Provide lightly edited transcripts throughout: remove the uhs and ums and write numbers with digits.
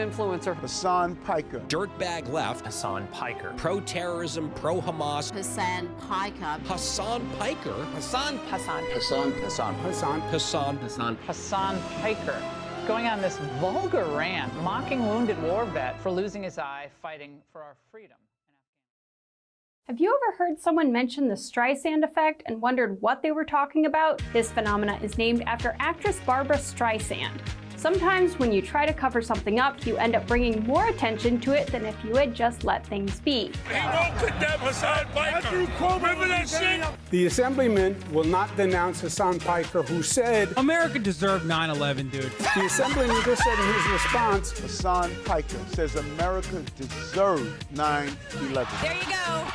influencer Hasan Piker. Dirtbag left. Hasan Piker. Pro-terrorism, pro-Hamas. Hasan Piker. Hasan Piker. Hasan. Hasan Piker. Going on this vulgar rant, mocking wounded war vet for losing his eye fighting for our freedom. Have you ever heard someone mention the Streisand effect and wondered what they were talking about? This phenomena is named after actress Barbara Streisand. Sometimes when you try to cover something up, you end up bringing more attention to it than if you had just let things be. Remember that shit? The Assemblyman will not denounce Hasan Piker, who said, America deserved 9/11, dude. the Assemblyman just said in his response, Hasan Piker says America deserved 9/11. There you go.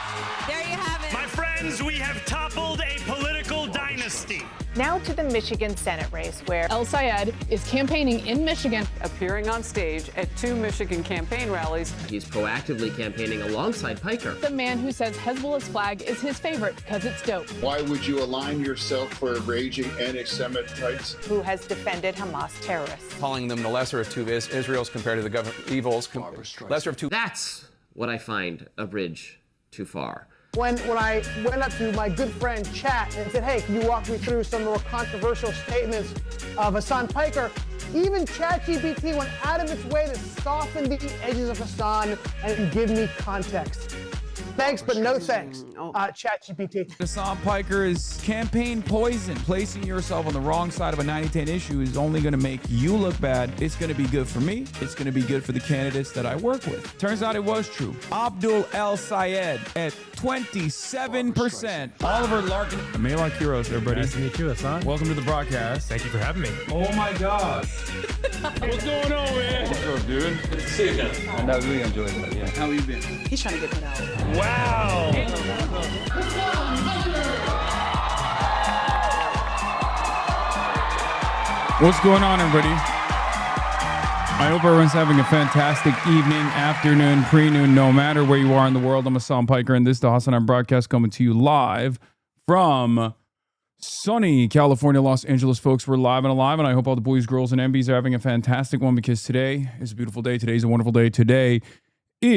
There you have it. My friends, we have toppled a political dynasty. Now to the Michigan Senate race, where El Sayed is campaigning in Michigan. appearing on stage at 2 Michigan campaign rallies. He's proactively campaigning alongside Piker. The man who says Hezbollah's flag is his favorite because it's dope. Why would you align yourself for raging anti-Semites? who has defended Hamas terrorists. Calling them the lesser of two Israels compared to the evils. Lesser of two. That's what I find a bridge too far. When I went up to my good friend Chat and said, hey, can you walk me through some more controversial statements of Hasan Piker, even ChatGPT went out of its way to soften the edges of Hasan and give me context. Thanks, but no thanks, ChatGPT. Hasan Piker is campaign poison. Placing yourself on the wrong side of a 90-10 issue is only going to make you look bad. It's going to be good for me. It's going to be good for the candidates that I work with. Turns out it was true. Abdul El Sayed at 27%. Oliver Larkin. Amelak Kiros, everybody. Nice to meet you, Hasan. Welcome to the broadcast. Thank you for having me. Oh my gosh. What's going on, man? What's up, dude? Good to see you again. And I really enjoyed it, yeah. How you been? He's trying to get that out. Wow. What's going on, everybody? I hope everyone's having a fantastic evening, afternoon, pre-noon, no matter where you are in the world. I'm Hasan Piker, and this is the HasanAbi broadcast coming to you live from sunny California, Los Angeles, folks. We're live and alive, and I hope all the boys, girls, and MBs are having a fantastic one because today is a beautiful day. Today's a wonderful day. Today is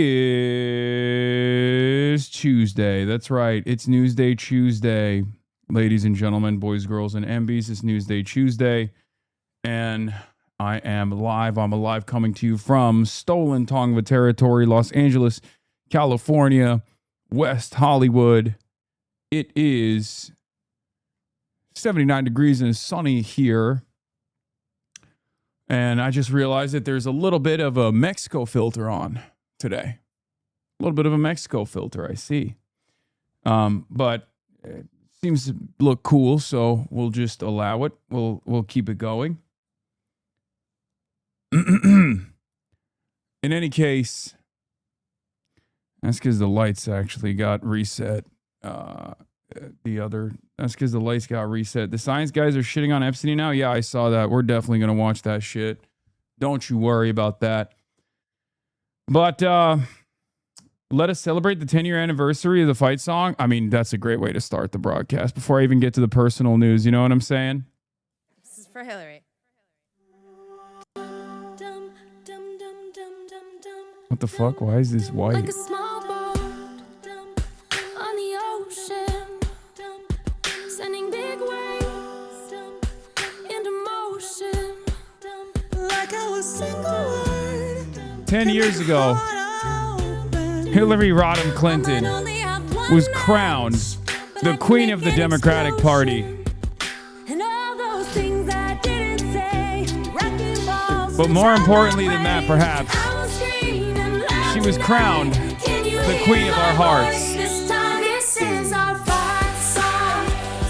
Tuesday. That's right. It's Newsday Tuesday. Ladies and gentlemen, boys, girls, and MBs, it's Newsday Tuesday. And I am live. I'm alive coming to you from stolen Tongva territory, Los Angeles, California, West Hollywood. It is 79 degrees and sunny here. And I just realized that there's a little bit of a Mexico filter on today. A little bit of a Mexico filter, I see. But it seems to look cool, so we'll just allow it. We'll keep it going. In any case, that's because the lights actually got reset. That's because the lights got reset. The science guys are shitting on Epstein now. Yeah, I saw that. We're definitely going to watch that shit. Don't you worry about that. But let us celebrate the 10-year anniversary of the fight song. I mean, that's a great way to start the broadcast before I even get to the personal news. You know what I'm saying? This is for Hillary. What the fuck? Why is this white? Like a small boat on the ocean, sending big waves into motion, like I was single word. 10 years ago, Hillary Rodham Clinton was crowned the Queen of the Democratic Party. But more importantly than that, perhaps, she was crowned the Queen of our hearts.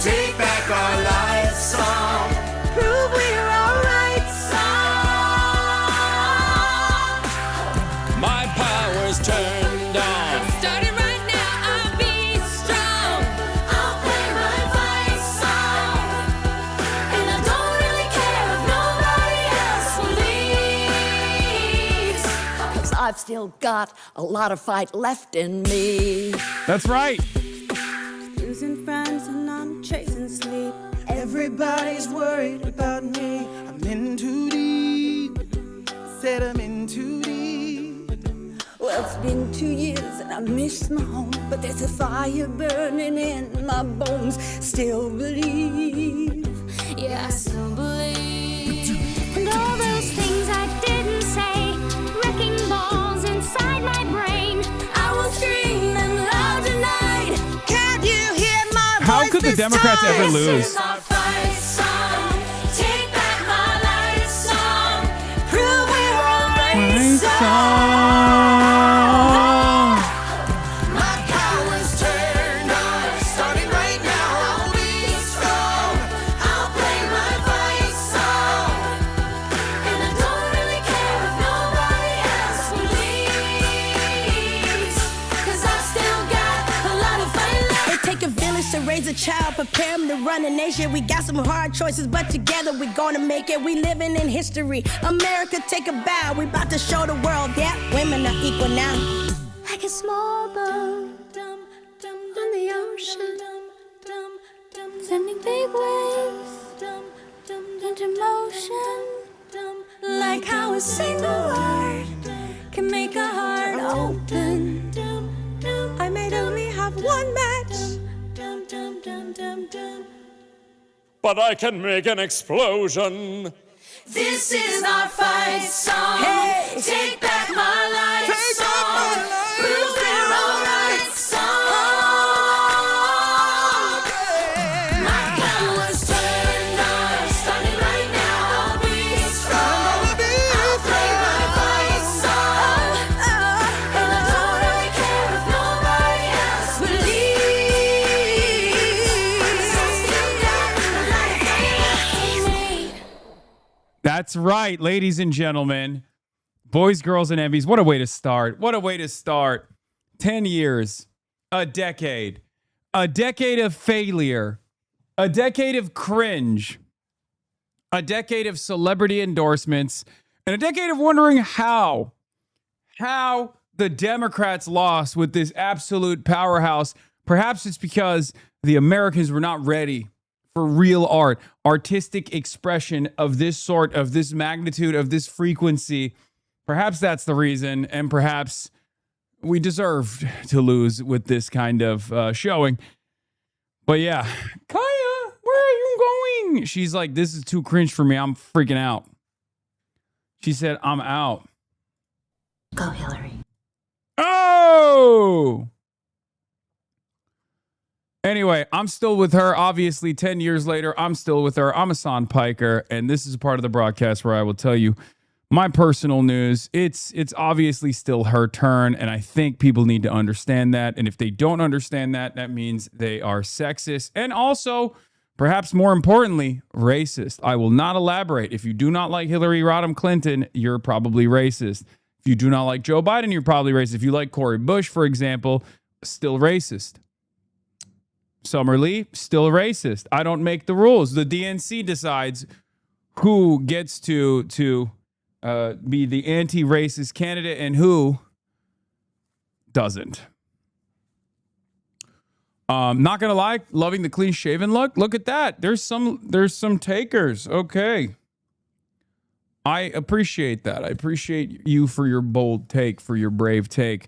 Take back our life song. Prove we're alright. My power's turned on. Starting right now, I'll be strong. I'll play my fight song. And I don't really care if nobody else believes. 'Cause I've still got a lot of fight left in me. That's right. Losing friends and I'm chasing sleep. Everybody's worried about me. I'm in too deep. Said I'm in too deep. It's been 2 years and I miss my home, but there's a fire burning in my bones. Still believe, yeah, I still believe. And all those things I didn't say, wrecking balls inside my brain. I will scream and loud tonight. Can't you hear my voice? How could the Democrats ever lose? This is our fight song. Take back my life song. Prove we're all right song. My power's turned on. Starting right now, I'll be strong. I'll play my fight song. And I don't really care if nobody else believes. 'Cause I've still got a lot of fight left. It take a village to raise a child, prepare him to run a nation. We got some hard choices, but together we gonna make it. We living in history. America, take a bow. We about to show the world that women are equal now. Like a small boat on the ocean, sending big waves into motion. Like how a single word can make a heart open. I might only have one match, But I can make an explosion. This is our fight song. Hey. Take back my life song. Prove we're all right song. My power's turned on. Starting right now, I'll be strong. I'll play my fight song. And I don't really care if nobody else believes. I still got a lot of fight left in me. That's right, ladies and gentlemen, boys, girls, and MBs. What a way to start. What a way to start. 10 years, a decade of failure, a decade of cringe, a decade of celebrity endorsements, and a decade of wondering how the Democrats lost with this absolute powerhouse. Perhaps it's because the Americans were not ready for real art, artistic expression of this sort, of this magnitude, of this frequency. Perhaps that's the reason, and perhaps we deserved to lose with this kind of showing. But yeah, Kaya, where are you going? She's like, this is too cringe for me. I'm freaking out. She said, I'm out. Go, Hillary. Oh! Anyway, I'm still with her. Obviously, 10 years later, I'm still with her. I'm Hasan Piker, and this is part of the broadcast where I will tell you my personal news. It's obviously still her turn, and I think people need to understand that. And if they don't understand that, that means they are sexist and also, perhaps more importantly, racist. I will not elaborate. If you do not like Hillary Rodham Clinton, you're probably racist. If you do not like Joe Biden, you're probably racist. If you like Cori Bush, for example, still racist. Summer Lee, still racist. I don't make the rules. The DNC decides who gets to be the anti-racist candidate and who doesn't. Not gonna lie, loving the clean-shaven look. Look at that. There's some takers. Okay. I appreciate that. I appreciate you for your bold take, for your brave take.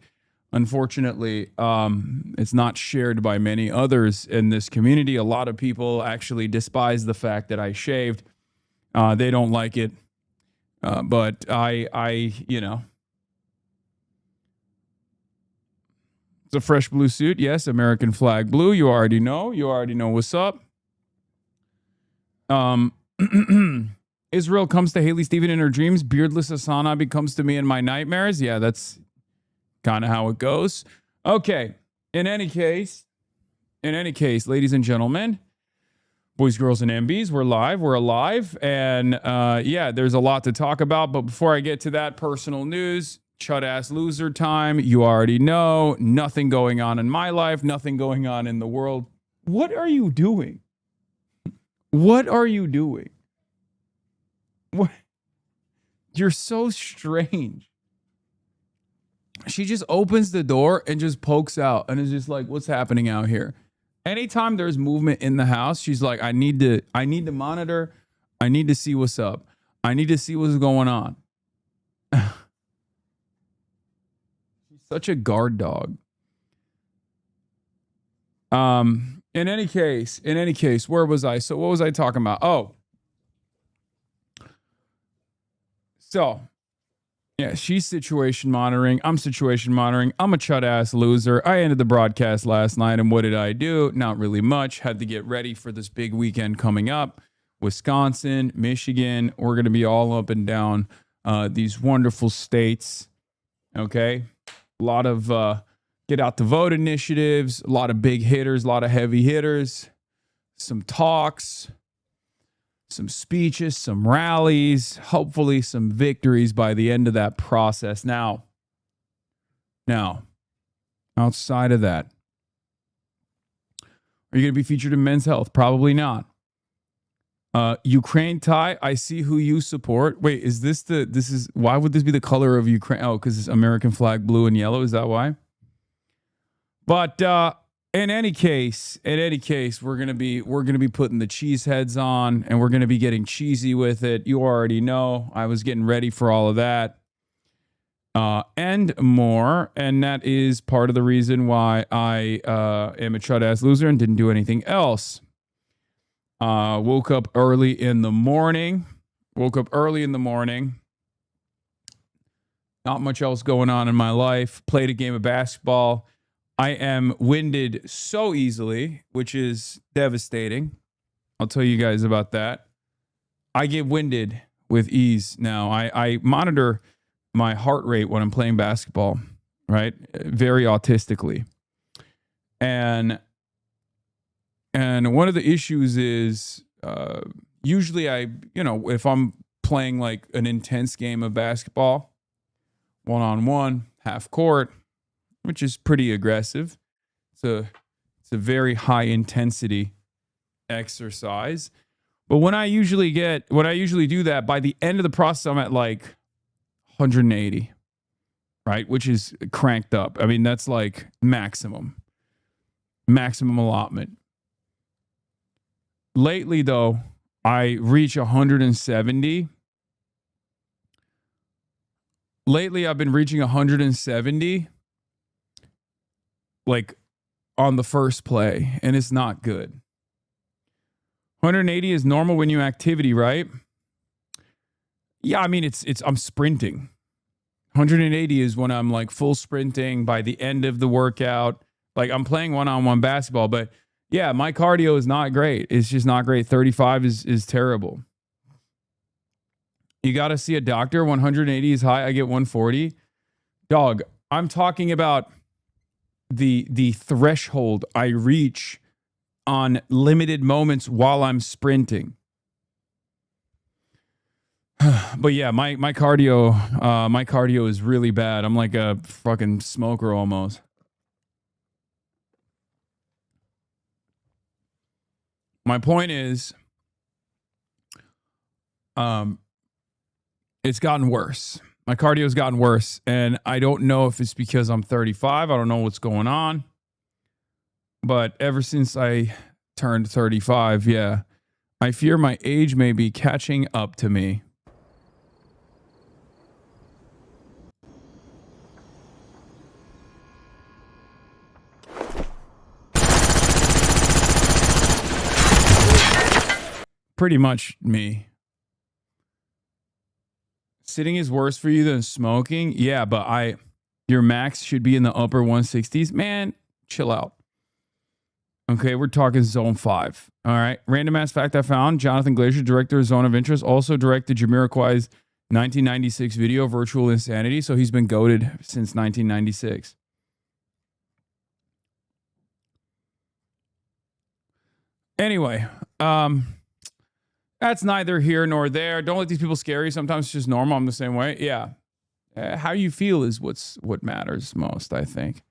Unfortunately, it's not shared by many others in this community. A lot of people actually despise the fact that I shaved. They don't like it. But I, you know. It's a fresh blue suit. Yes, American flag blue. You already know. You already know what's up. Israel comes to Haley Stephen in her dreams. Beardless HasanAbi comes to me in my nightmares. Yeah, that's kind of how it goes. Okay. In any case, ladies and gentlemen, boys, girls, and MBs, we're live. We're alive. And yeah, there's a lot to talk about. But before I get to that, personal news, chud-ass loser time. You already know. Nothing going on in my life. Nothing going on in the world. What are you doing? What are you doing? What? You're so strange. She just opens the door and just pokes out and is just like, what's happening out here? Anytime there's movement in the house, she's like, I need to monitor. I need to see what's up. I need to see what's going on. She's Such a guard dog. In any case, where was I? So what was I talking about? Oh. So, yeah, she's situation monitoring. I'm situation monitoring. I'm a chud ass loser. I ended the broadcast last night, and what did I do? Not really much. Had to get ready for this big weekend coming up. Wisconsin, Michigan. We're going to be all up and down these wonderful states. Okay. A lot of get out the vote initiatives, a lot of big hitters, a lot of heavy hitters, some talks, some speeches, some rallies, hopefully some victories by the end of that process. Now, outside of that, are you going to be featured in Men's Health? Probably not. Ukraine tie, I see who you support. Wait, why would this be the color of Ukraine? Oh, because it's American flag blue and yellow. Is that why? But in any case, we're gonna be putting the cheese heads on, and we're gonna be getting cheesy with it. You already know I was getting ready for all of that, and more, and that is part of the reason why I am a chud ass loser and didn't do anything else. Woke up early in the morning. Not much else going on in my life. Played a game of basketball. I am winded so easily, which is devastating. I'll tell you guys about that. I get winded with ease now. I monitor my heart rate when I'm playing basketball, right? Very autistically. And one of the issues is usually if I'm playing like an intense game of basketball, one-on-one, half court, which is pretty aggressive. It's a very high intensity exercise. But when I usually do that, by the end of the process, I'm at like 180, right? Which is cranked up. I mean, that's like maximum allotment. Lately, though, I reach 170. Lately, I've been reaching 170 like on the first play, and it's not good. 180 is normal when you activity, right? Yeah, I mean, I'm sprinting. 180 is when I'm like full sprinting by the end of the workout. Like I'm playing one-on-one basketball, but yeah, my cardio is not great. It's just not great. 35 is terrible. You got to see a doctor. 180 is high. I get 140. Dog, I'm talking about the threshold I reach on limited moments while I'm sprinting. But yeah, my cardio is really bad. I'm like a fucking smoker almost. My point is, it's gotten worse. My cardio's gotten worse, and I don't know if it's because I'm 35. I don't know what's going on. But ever since I turned 35, yeah, I fear my age may be catching up to me. Pretty much me. Sitting is worse for you than smoking? Yeah, but your max should be in the upper 160s. Man, chill out. Okay, we're talking zone 5. All right. Random ass fact I found. Jonathan Glazer, director of Zone of Interest, also directed Jamiroquai's 1996 video, Virtual Insanity. So he's been goated since 1996. Anyway, that's neither here nor there. Don't let these people scare you. Sometimes it's just normal. I'm the same way. Yeah. How you feel is what matters most, I think.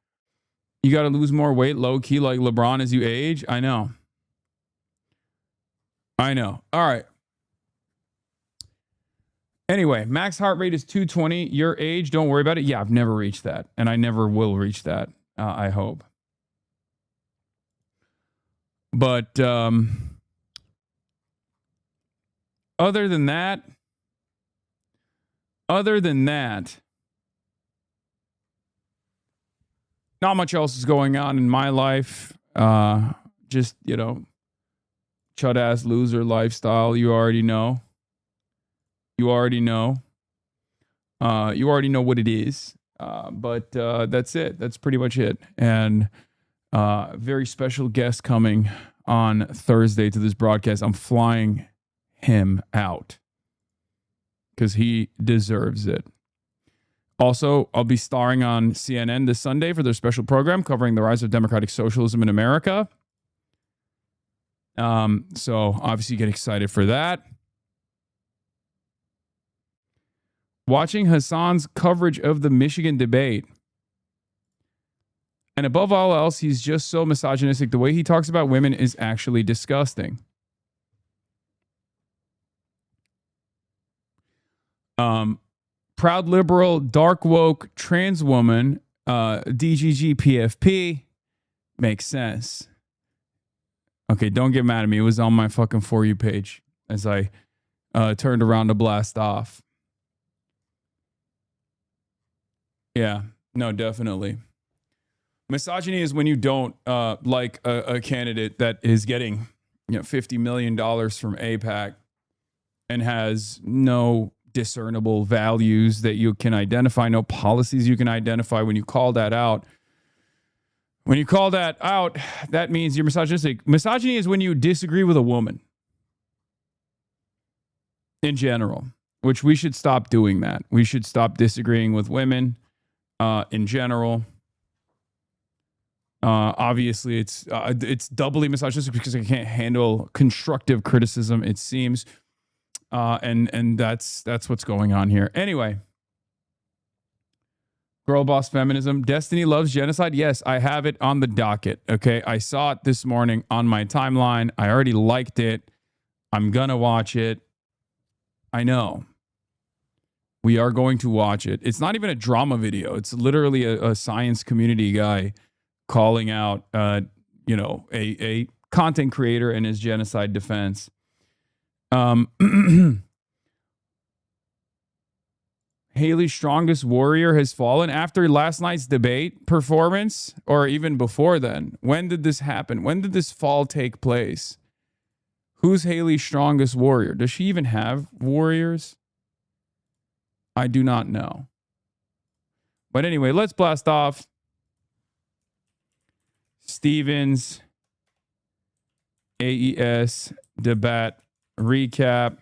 You got to lose more weight low key like LeBron as you age. I know. All right. Anyway, max heart rate is 220. Your age, don't worry about it. Yeah, I've never reached that. And I never will reach that. I hope. But other than that, Not much else is going on in my life. Just, you know, chud ass loser lifestyle. You already know. You already know. You already know what it is. But that's it. That's pretty much it. And very special guest coming on Thursday to this broadcast. I'm flying him out because he deserves it. Also, I'll be starring on CNN this Sunday for their special program covering the rise of democratic socialism in America. So obviously get excited for that. Watching Hasan's coverage of the Michigan debate. And above all else, he's just so misogynistic. The way he talks about women is actually disgusting. Proud liberal, dark woke, trans woman, DGG PFP. Makes sense. Okay, don't get mad at me. It was on my fucking For You page as I turned around to blast off. Yeah, no, definitely. Misogyny is when you don't like a candidate that is getting, you know, $50 million from AIPAC and has no discernible values that you can identify, no policies you can identify. When you call that out, that means you're misogynistic. Misogyny is when you disagree with a woman in general, which we should stop doing that. We should stop disagreeing with women in general. Obviously, it's doubly misogynistic because I can't handle constructive criticism, it seems. And that's what's going on here. Anyway, girl boss feminism. Destiny loves genocide. Yes, I have it on the docket. Okay, I saw it this morning on my timeline. I already liked it. I'm gonna watch it. I know. We are going to watch it. It's not even a drama video. It's literally a science community guy calling out, you know, a content creator and his genocide defense. Haley's strongest warrior has fallen after last night's debate performance, or even before then. When did this happen? When did this fall take place? Who's Haley's strongest warrior? Does she even have warriors? I do not know. But anyway, let's blast off. Stevens AES debate recap.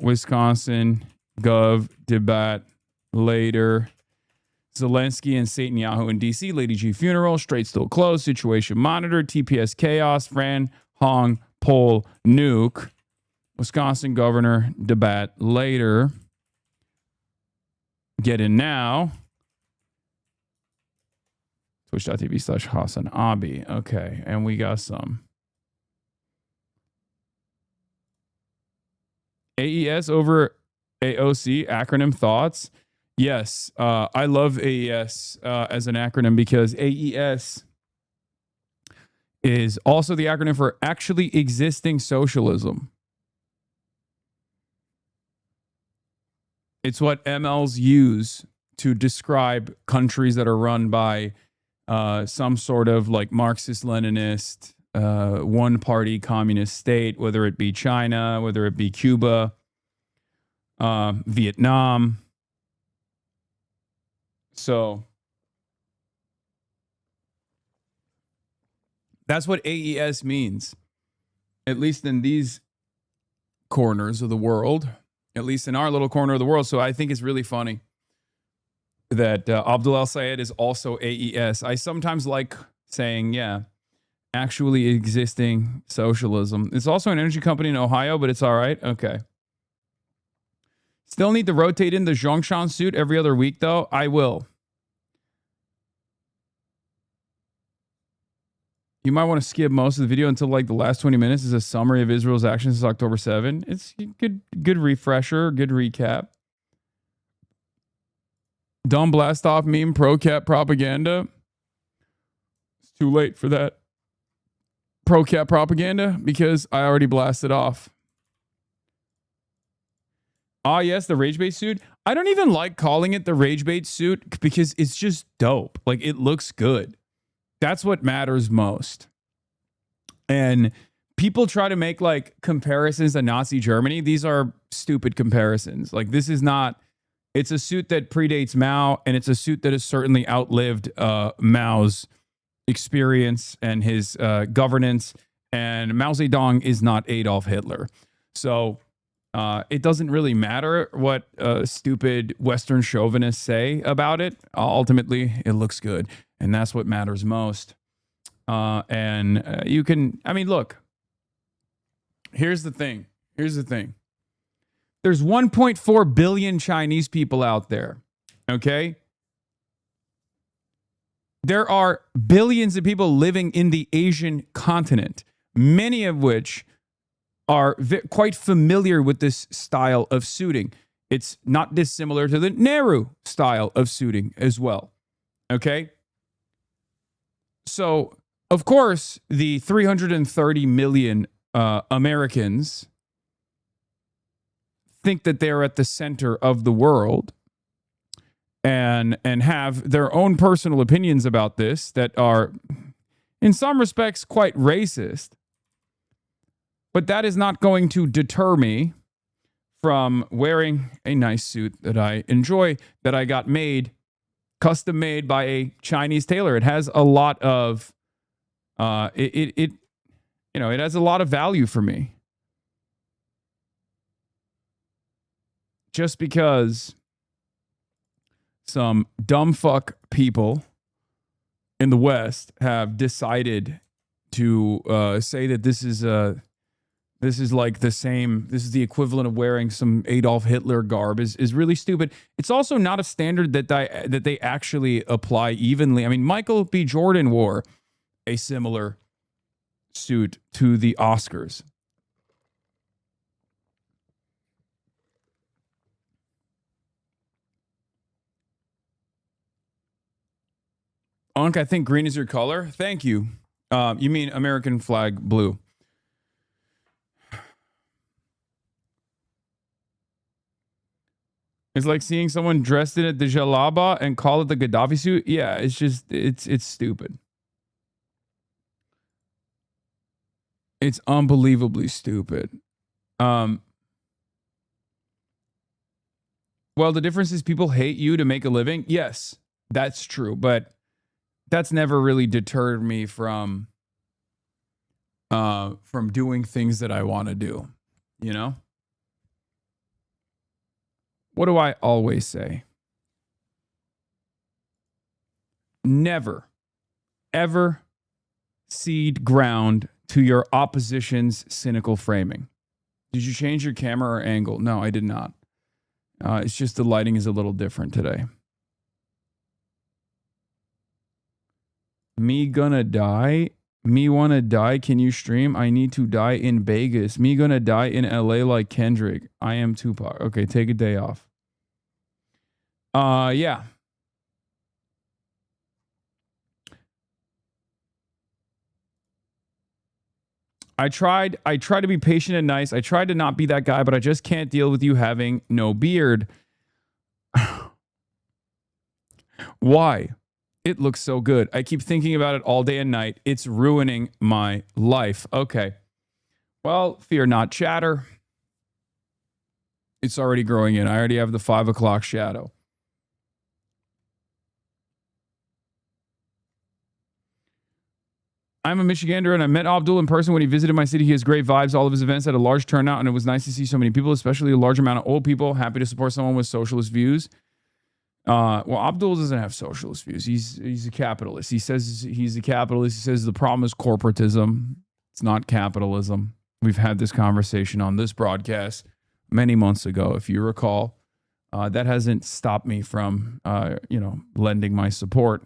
Wisconsin Gov debate later. Zelensky and Satan Yahoo in DC. Lady G funeral. Strait still closed. Situation monitored. TPS chaos. Fran Hong poll nuke. Wisconsin governor debate later. Get in now. Twitch.tv/HasanAbi. Okay, and we got some. AES over AOC acronym thoughts. Yes, I love AES as an acronym because AES is also the acronym for actually existing socialism. It's what MLs use to describe countries that are run by some sort of like Marxist-Leninist, one-party communist state, whether it be China, whether it be Cuba, Vietnam. So that's what AES means, at least in these corners of the world, at least in our little corner of the world. So I think it's really funny that Abdul El-Sayed is also AES. I sometimes like saying, yeah, actually existing socialism. It's also an energy company in Ohio, but it's all right. Okay. Still need to rotate in the Zhongshan suit every other week, though. I will. You might want to skip most of the video until like the last 20 minutes is a summary of Israel's actions since October 7. It's good refresher, good recap. Dumb blast off meme pro-cap propaganda. It's too late for that pro-cap propaganda because I already blasted off. Oh, yes, the rage bait suit. I don't even like calling it the rage bait suit because it's just dope. Like, it looks good. That's what matters most. And people try to make like comparisons to Nazi Germany. These are stupid comparisons. Like, this is not, it's a suit that predates Mao, and it's a suit that has certainly outlived Mao's experience and his governance. And Mao Zedong is not Adolf Hitler. So it doesn't really matter what stupid Western chauvinists say about it. Ultimately, it looks good. And that's what matters most. You can, I mean, look, here's the thing. There's 1.4 billion Chinese people out there. Okay. There are billions of people living in the Asian continent, many of which are quite familiar with this style of suiting. It's not dissimilar to the Nehru style of suiting as well. Okay. So, of course, the 330 million Americans think that they're at the center of the world and have their own personal opinions about this that are, in some respects, quite racist. But that is not going to deter me from wearing a nice suit that I enjoy, that I got made, custom made by a Chinese tailor. It has a lot of, it has a lot of value for me. Just because some dumb fuck people in the West have decided to say that this is like the same, this is the equivalent of wearing some Adolf Hitler garb is really stupid. It's also not a standard that they actually apply evenly. I mean, Michael B. Jordan wore a similar suit to the Oscars. Unc, I think green is your color. Thank you. You mean American flag blue. It's like seeing someone dressed in a jalaba and call it the Gaddafi suit. Yeah, it's just, it's stupid. It's unbelievably stupid. Well, the difference is people hate you to make a living. Yes, that's true. But that's never really deterred me from doing things that I want to do, you know? What do I always say? Never, ever cede ground to your opposition's cynical framing. Did you change your camera or angle? No, I did not. It's just the lighting is a little different today. Me gonna die? Me wanna die? Can you stream? I need to die in Vegas. Me gonna die in LA like Kendrick. I am Tupac. Okay, take a day off. Yeah. I tried to be patient and nice. I tried to not be that guy, but I just can't deal with you having no beard. Why? It looks so good. I keep thinking about it all day and night. It's ruining my life. Okay. Well, fear not, chatter. It's already growing in. I already have the 5 o'clock shadow. I'm a Michigander, and I met Abdul in person when he visited my city. He has great vibes. All of his events had a large turnout, and it was nice to see so many people, especially a large amount of old people. Happy to support someone with socialist views. Well, Abdul doesn't have socialist views. He's a capitalist. He says he's a capitalist. He says the problem is corporatism. It's not capitalism. We've had this conversation on this broadcast many months ago, if you recall. That hasn't stopped me from, lending my support,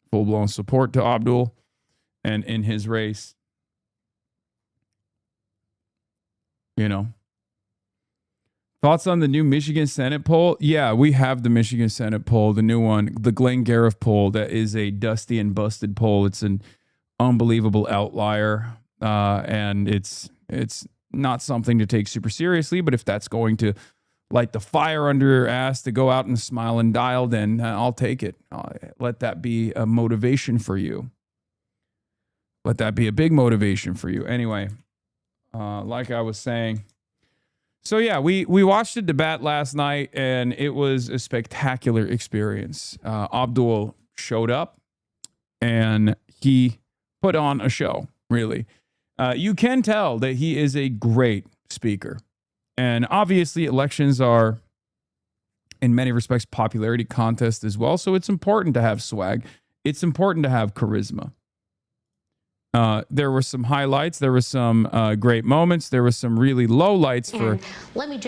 full-blown support to Abdul and in his race. You know. Thoughts on the new Michigan Senate poll? Yeah, we have the Michigan Senate poll, the new one, the Glenn Gariff poll. That is a dusty and busted poll. It's an unbelievable outlier, and it's not something to take super seriously. But if that's going to light the fire under your ass to go out and smile and dial, then I'll take it. Let that be a motivation for you. Let that be a big motivation for you. Anyway, like I was saying. So yeah, we watched the debate last night, and it was a spectacular experience. Abdul showed up, and he put on a show, really. You can tell that he is a great speaker. And obviously, elections are, in many respects, popularity contest as well. So it's important to have swag. It's important to have charisma. There were some highlights. There were some great moments. There were some really low lights for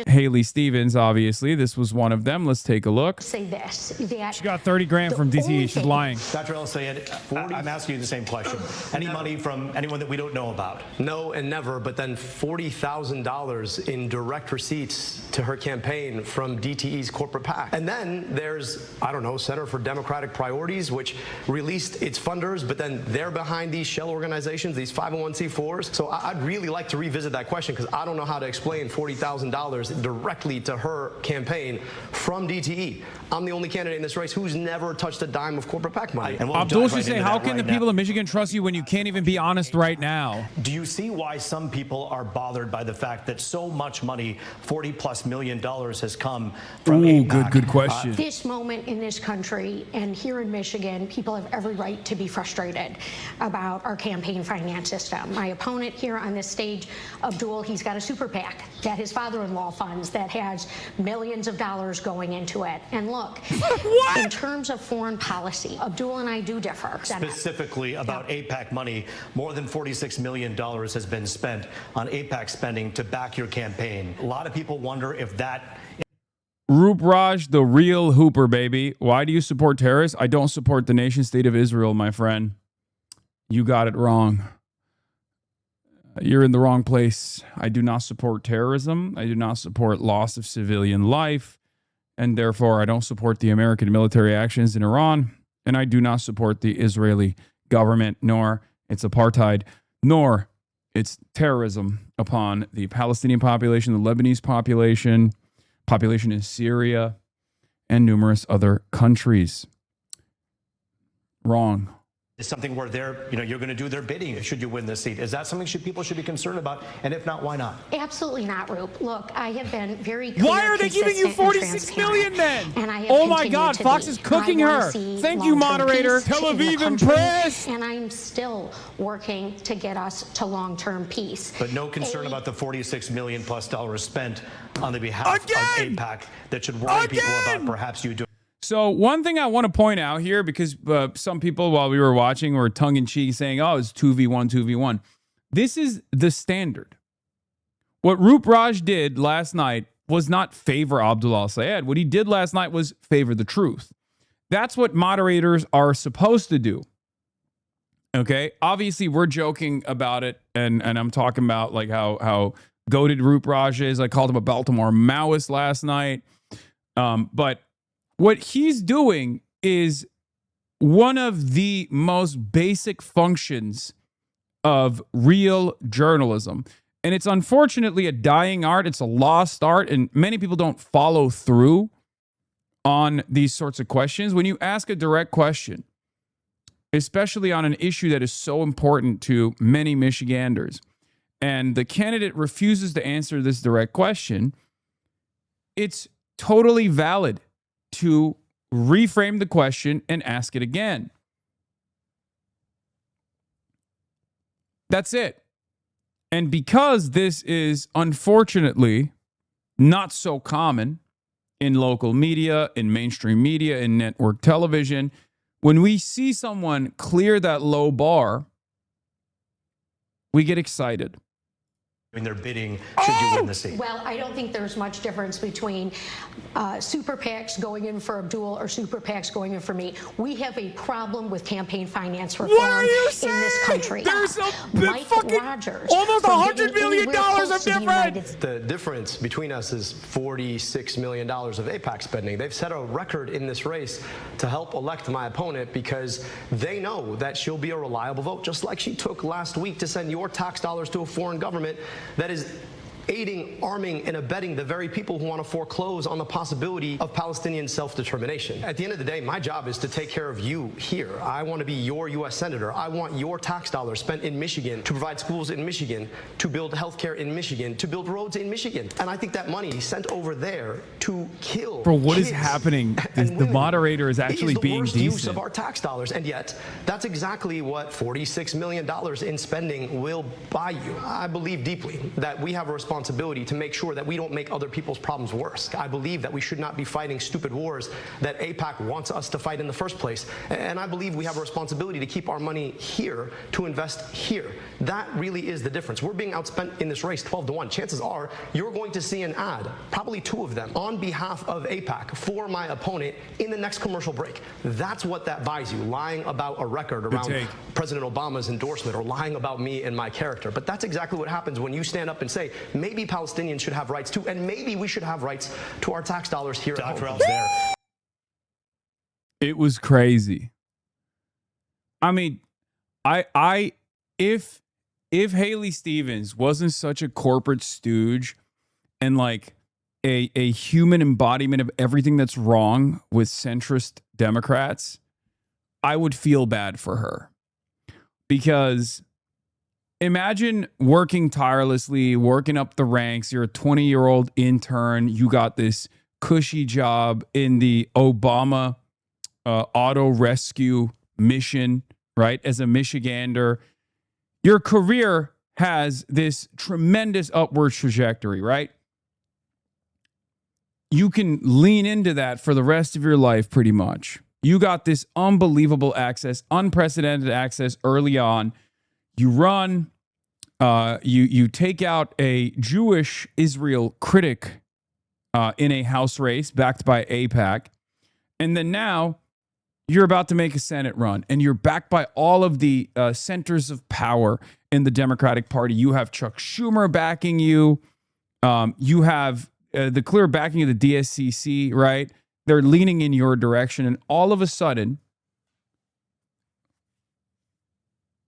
Haley Stevens, obviously. This was one of them. Let's take a look. Say this. She got 30 grand from DTE. She's lying. Dr. El-Sayed, I'm asking you the same question. Any money from anyone that we don't know about? No and never, but then $40,000 in direct receipts to her campaign from DTE's corporate PAC. And then there's, I don't know, Center for Democratic Priorities, which released its funders, but then they're behind these shell organizations, these 501c4s. So I'd really like to revisit that question, because I don't know how to explain $40,000 directly to her campaign from DTE. I'm the only candidate in this race who's never touched a dime of corporate PAC money. Abdul should say, how can the people of Michigan trust you when you can't even be honest right now? Do you see why some people are bothered by the fact that so much money, $40+ million, has come from AIPAC? Good question. This moment in this country and here in Michigan, people have every right to be frustrated about our campaign finance system. My opponent here on this stage, Abdul, he's got a super PAC that his father-in-law funds that has millions of dollars going into it. And look, in terms of foreign policy, Abdul and I do differ. Specifically about AIPAC money, more than $46 million has been spent on AIPAC spending to back your campaign. A lot of people wonder if that... Roop Raj, the real hooper, baby. Why do you support terrorists? I don't support the nation state of Israel, my friend. You got it wrong. You're in the wrong place. I do not support terrorism. I do not support loss of civilian life. And therefore, I don't support the American military actions in Iran. And I do not support the Israeli government, nor its apartheid, nor its terrorism upon the Palestinian population, the Lebanese population in Syria, and numerous other countries. Wrong. Is something where you're going to do their bidding should you win this seat. Is that something people should be concerned about? And if not, why not? Absolutely not, Roop. Look, I have been very clear. Why are they giving you 46 million then? And I have oh my God, Fox is cooking her. Thank you, moderator. Tel Aviv and press. And I'm still working to get us to long-term peace. But no concern about the $46 million+ spent on the behalf of AIPAC that should worry people about perhaps you doing. So one thing I want to point out here, because some people while we were watching were tongue-in-cheek saying, oh, it's 2v1, 2v1. This is the standard. What Roop Raj did last night was not favor Abdul Al-Sayed. What he did last night was favor the truth. That's what moderators are supposed to do. Okay? Obviously, we're joking about it, and I'm talking about like how goated Roop Raj is. I called him a Baltimore Maoist last night. But what he's doing is one of the most basic functions of real journalism. And it's unfortunately a dying art. It's a lost art. And many people don't follow through on these sorts of questions. When you ask a direct question, especially on an issue that is so important to many Michiganders, and the candidate refuses to answer this direct question, it's totally valid to reframe the question and ask it again. That's it. And because this is unfortunately not so common in local media, in mainstream media, in network television, when we see someone clear that low bar, we get excited. Their bidding should you win the seat? Well, I don't think there's much difference between super PACs going in for Abdul or super PACs going in for me. We have a problem with campaign finance reform in this country. There's Mike Rogers, almost $100 million of difference. The difference between us is $46 million of AIPAC spending. They've set a record in this race to help elect my opponent because they know that she'll be a reliable vote, just like she took last week to send your tax dollars to a foreign government that is aiding, arming, and abetting the very people who want to foreclose on the possibility of Palestinian self-determination. At the end of the day, my job is to take care of you here. I want to be your U.S. Senator. I want your tax dollars spent in Michigan to provide schools in Michigan, to build healthcare in Michigan, to build roads in Michigan. And I think that money sent over there to kill Bro, what is kids happening? The moderator is actually being worst use decent. of our tax dollars, and yet that's exactly what $46 million in spending will buy you. I believe deeply that we have a responsibility to make sure that we don't make other people's problems worse. I believe that we should not be fighting stupid wars that AIPAC wants us to fight in the first place. And I believe we have a responsibility to keep our money here, to invest here. That really is the difference. We're being outspent in this race 12-1. Chances are you're going to see an ad, probably 2 of them, on behalf of AIPAC for my opponent in the next commercial break. That's what that buys you, lying about a record around President Obama's endorsement or lying about me and my character. But that's exactly what happens when you stand up and say, maybe Palestinians should have rights too, and maybe we should have rights to our tax dollars here at home. It was crazy. I mean, if Haley Stevens wasn't such a corporate stooge and like a human embodiment of everything that's wrong with centrist Democrats, I would feel bad for her. Because imagine working tirelessly, working up the ranks. You're a 20-year-old intern. You got this cushy job in the Obama auto rescue mission, right? As a Michigander, your career has this tremendous upward trajectory, right? You can lean into that for the rest of your life, pretty much. You got this unbelievable access, unprecedented access early on. You run, you take out a Jewish Israel critic in a House race backed by AIPAC. And then now you're about to make a Senate run, and you're backed by all of the centers of power in the Democratic Party. You have Chuck Schumer backing you. You have the clear backing of the DSCC, right? They're leaning in your direction. And all of a sudden,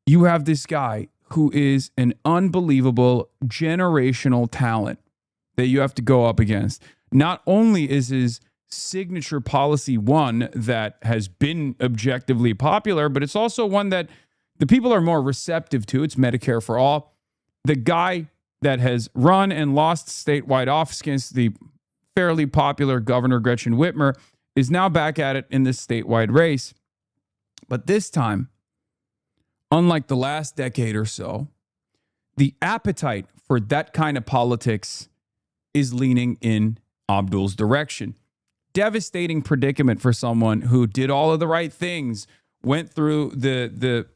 you have this guy who is an unbelievable generational talent that you have to go up against. Not only is his signature policy one that has been objectively popular, but it's also one that the people are more receptive to. It's Medicare for all. The guy that has run and lost statewide office against the fairly popular Governor Gretchen Whitmer is now back at it in this statewide race. But this time, unlike the last decade or so, the appetite for that kind of politics is leaning in Abdul's direction. Devastating predicament for someone who did all of the right things, went through the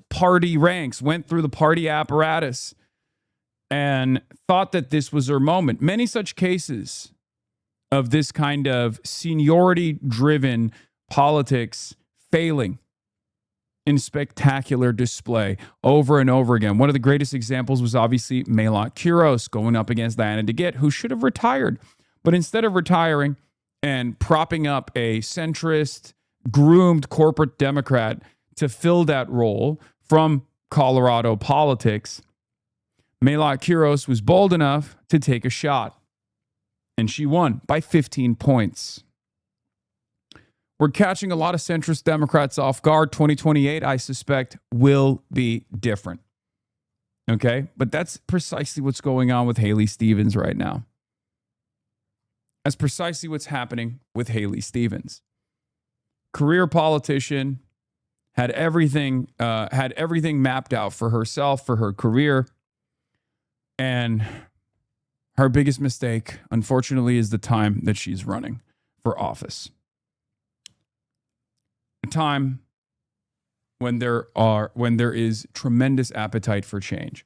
party ranks, went through the party apparatus, and thought that this was her moment. Many such cases of this kind of seniority-driven politics failing in spectacular display over and over again. One of the greatest examples was obviously Maylot Quiros going up against Diana DeGette, who should have retired. But instead of retiring and propping up a centrist, groomed corporate Democrat to fill that role from Colorado politics, Maylot Quiros was bold enough to take a shot. And she won by 15 points. We're catching a lot of centrist Democrats off guard. 2028, I suspect, will be different. Okay? But that's precisely what's going on with Haley Stevens right now. That's precisely what's happening with Haley Stevens. Career politician, had everything mapped out for herself, for her career. And her biggest mistake, unfortunately, is the time that she's running for office. A time when there is tremendous appetite for change.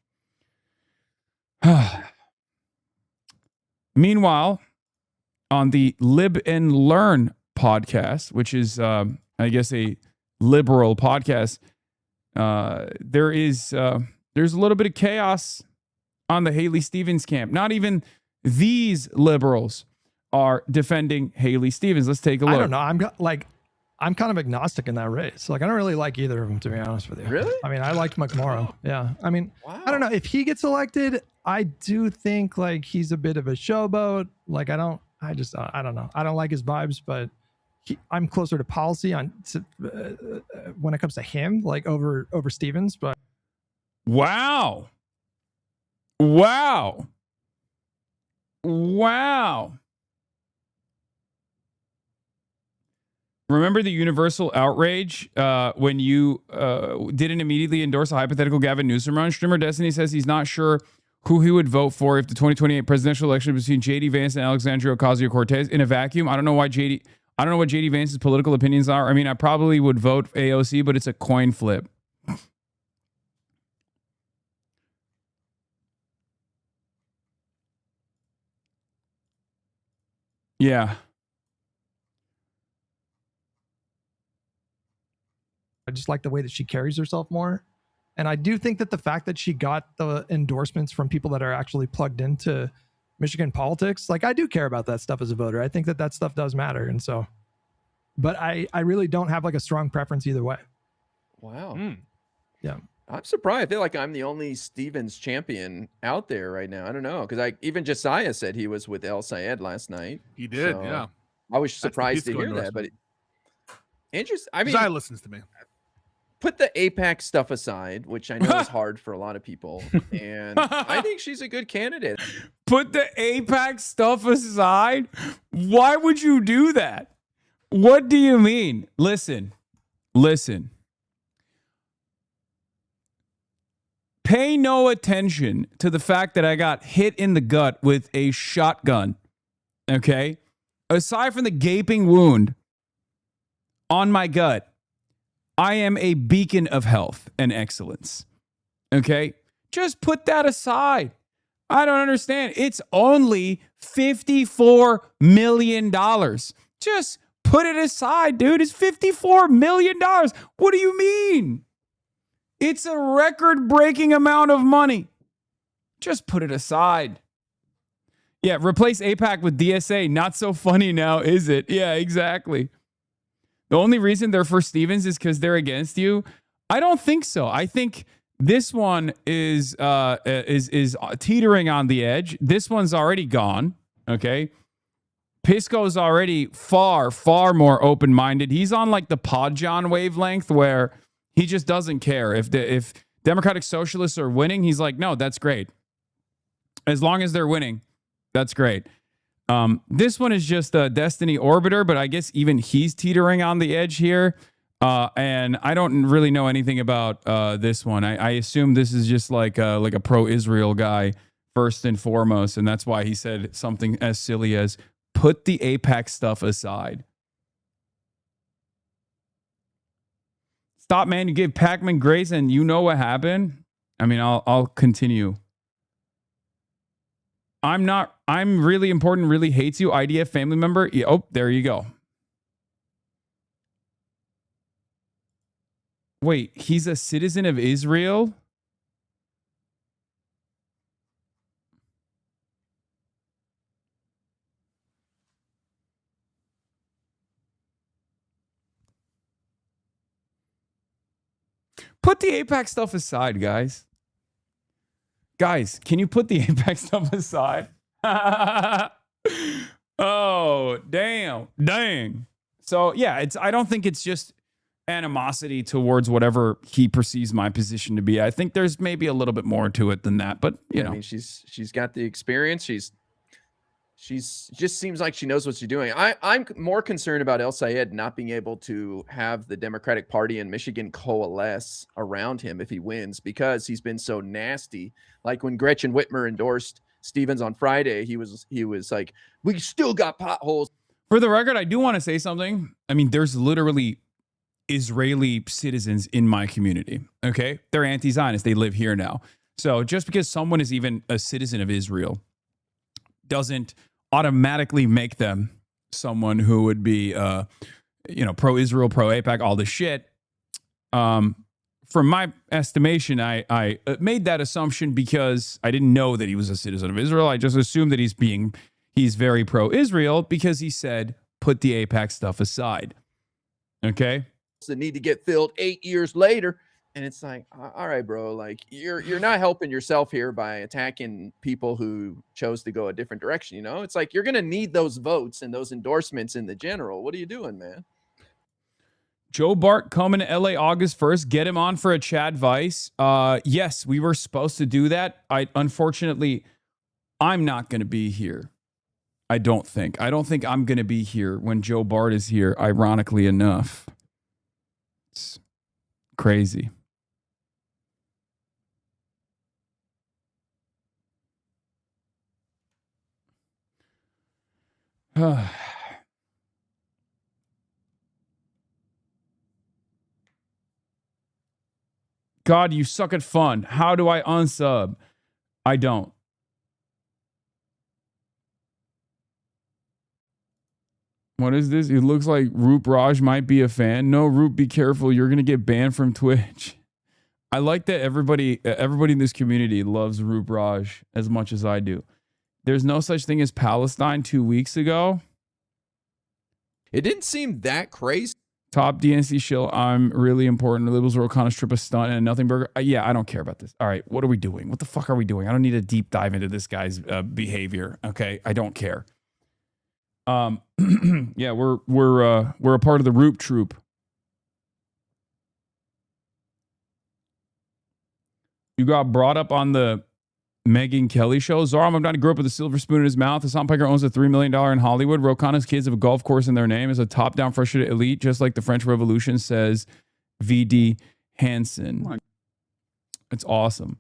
Meanwhile, on the Lib and Learn podcast, which is, I guess, a liberal podcast, there's a little bit of chaos on the Haley Stevens camp. Not even these liberals are defending Haley Stevens. Let's take a look. I don't know. I'm kind of agnostic in that race. Like, I don't really like either of them, to be honest with you. Really? I mean, I liked McMorrow. Yeah. I mean, I don't know. If he gets elected, I do think like he's a bit of a showboat. Like, I don't know. I don't like his vibes, but I'm closer to policy on when it comes to him, like over Stevens. But wow. Remember the universal outrage when you didn't immediately endorse a hypothetical Gavin Newsom run? Streamer Destiny says he's not sure who he would vote for if the 2028 presidential election between J.D. Vance and Alexandria Ocasio-Cortez in a vacuum. I don't know what J.D. Vance's political opinions are. I mean, I probably would vote AOC, but it's a coin flip. Yeah. I just like the way that she carries herself more. And I do think that the fact that she got the endorsements from people that are actually plugged into Michigan politics, like I do care about that stuff as a voter. I think that that stuff does matter. And so, but I really don't have like a strong preference either way. Wow. Yeah. I'm surprised. I feel like I'm the only Stevens champion out there right now. I don't know. Because even Josiah said he was with El Sayed last night. He did, So yeah. I was surprised to Pisco hear that. But endorsement. interesting. I mean, Josiah listens to me. Put the APAC stuff aside, which I know is hard for a lot of people. And I think she's a good candidate. Put the APAC stuff aside? Why would you do that? What do you mean? Listen. Pay no attention to the fact that I got hit in the gut with a shotgun. Okay? Aside from the gaping wound on my gut, I am a beacon of health and excellence. Okay? Just put that aside. I don't understand. It's only $54 million. Just put it aside, dude. It's $54 million. What do you mean? It's a record-breaking amount of money. Just put it aside. Yeah, replace APAC with DSA. Not so funny now, is it? Yeah, exactly. The only reason they're for Stevens is because they're against you. I don't think so. I think this one is teetering on the edge. This one's already gone. Okay, Pisco's already far more open-minded. He's on like the Podjohn wavelength where he just doesn't care if Democratic Socialists are winning. He's like, no, that's great. As long as they're winning, that's great. This one is just a Destiny Orbiter, but I guess even he's teetering on the edge here. And I don't really know anything about this one. I assume this is just like a pro-Israel guy first and foremost, and that's why he said something as silly as put the APAC stuff aside. Stop, man! You gave Pac-Man grace, and you know what happened. I mean, I'll continue. I'm really important, really hates you. IDF family member. Yeah, oh, there you go. Wait, he's a citizen of Israel? Put the APAC stuff aside, guys. Guys, can you put the APAC stuff aside? Oh, dang. So, yeah, I don't think it's just animosity towards whatever he perceives my position to be. I think there's maybe a little bit more to it than that, but you know. I mean, she's got the experience. She's just seems like she knows what she's doing. I'm more concerned about El Sayed not being able to have the Democratic Party in Michigan coalesce around him if he wins, because he's been so nasty. Like when Gretchen Whitmer endorsed Stevens on Friday, he was like, we still got potholes. For the record, I do want to say something. I mean, there's literally Israeli citizens in my community. Okay, they're anti-Zionist. They live here now. So just because someone is even a citizen of Israel doesn't automatically make them someone who would be, pro-Israel, pro-APAC, all this shit. From my estimation, I made that assumption because I didn't know that he was a citizen of Israel. I just assumed that he's very pro-Israel because he said, put the APAC stuff aside. Okay. That need to get filled 8 years later. And it's like, all right, bro, like you're not helping yourself here by attacking people who chose to go a different direction. You know, it's like you're going to need those votes and those endorsements in the general. What are you doing, man? Joe Bart coming to LA August 1st. Get him on for a Chad Vice. Yes, we were supposed to do that. Unfortunately, I'm not going to be here. I don't think I'm going to be here when Joe Bart is here, ironically enough. It's crazy. God, you suck at fun. How do I unsub? I don't. What is this? It looks like Roop Raj might be a fan. No, Roop, be careful. You're going to get banned from Twitch. I like that everybody in this community loves Roop Raj as much as I do. There's no such thing as Palestine 2 weeks ago. It didn't seem that crazy. Top DNC shill. I'm really important. The Liberals will kind of strip a stunt and a nothing burger. Yeah, I don't care about this. All right, what are we doing? What the fuck are we doing? I don't need a deep dive into this guy's behavior. Okay, I don't care. Yeah, we're a part of the Roop Troop. You got brought up on the Megyn Kelly show. Zara Mamdani grew up with a silver spoon in his mouth. Hasan Piker owns a $3 million in Hollywood. Ro Khanna's kids have a golf course in their name. Is a top-down frustrated elite, just like the French Revolution, says VD Hansen. It's awesome.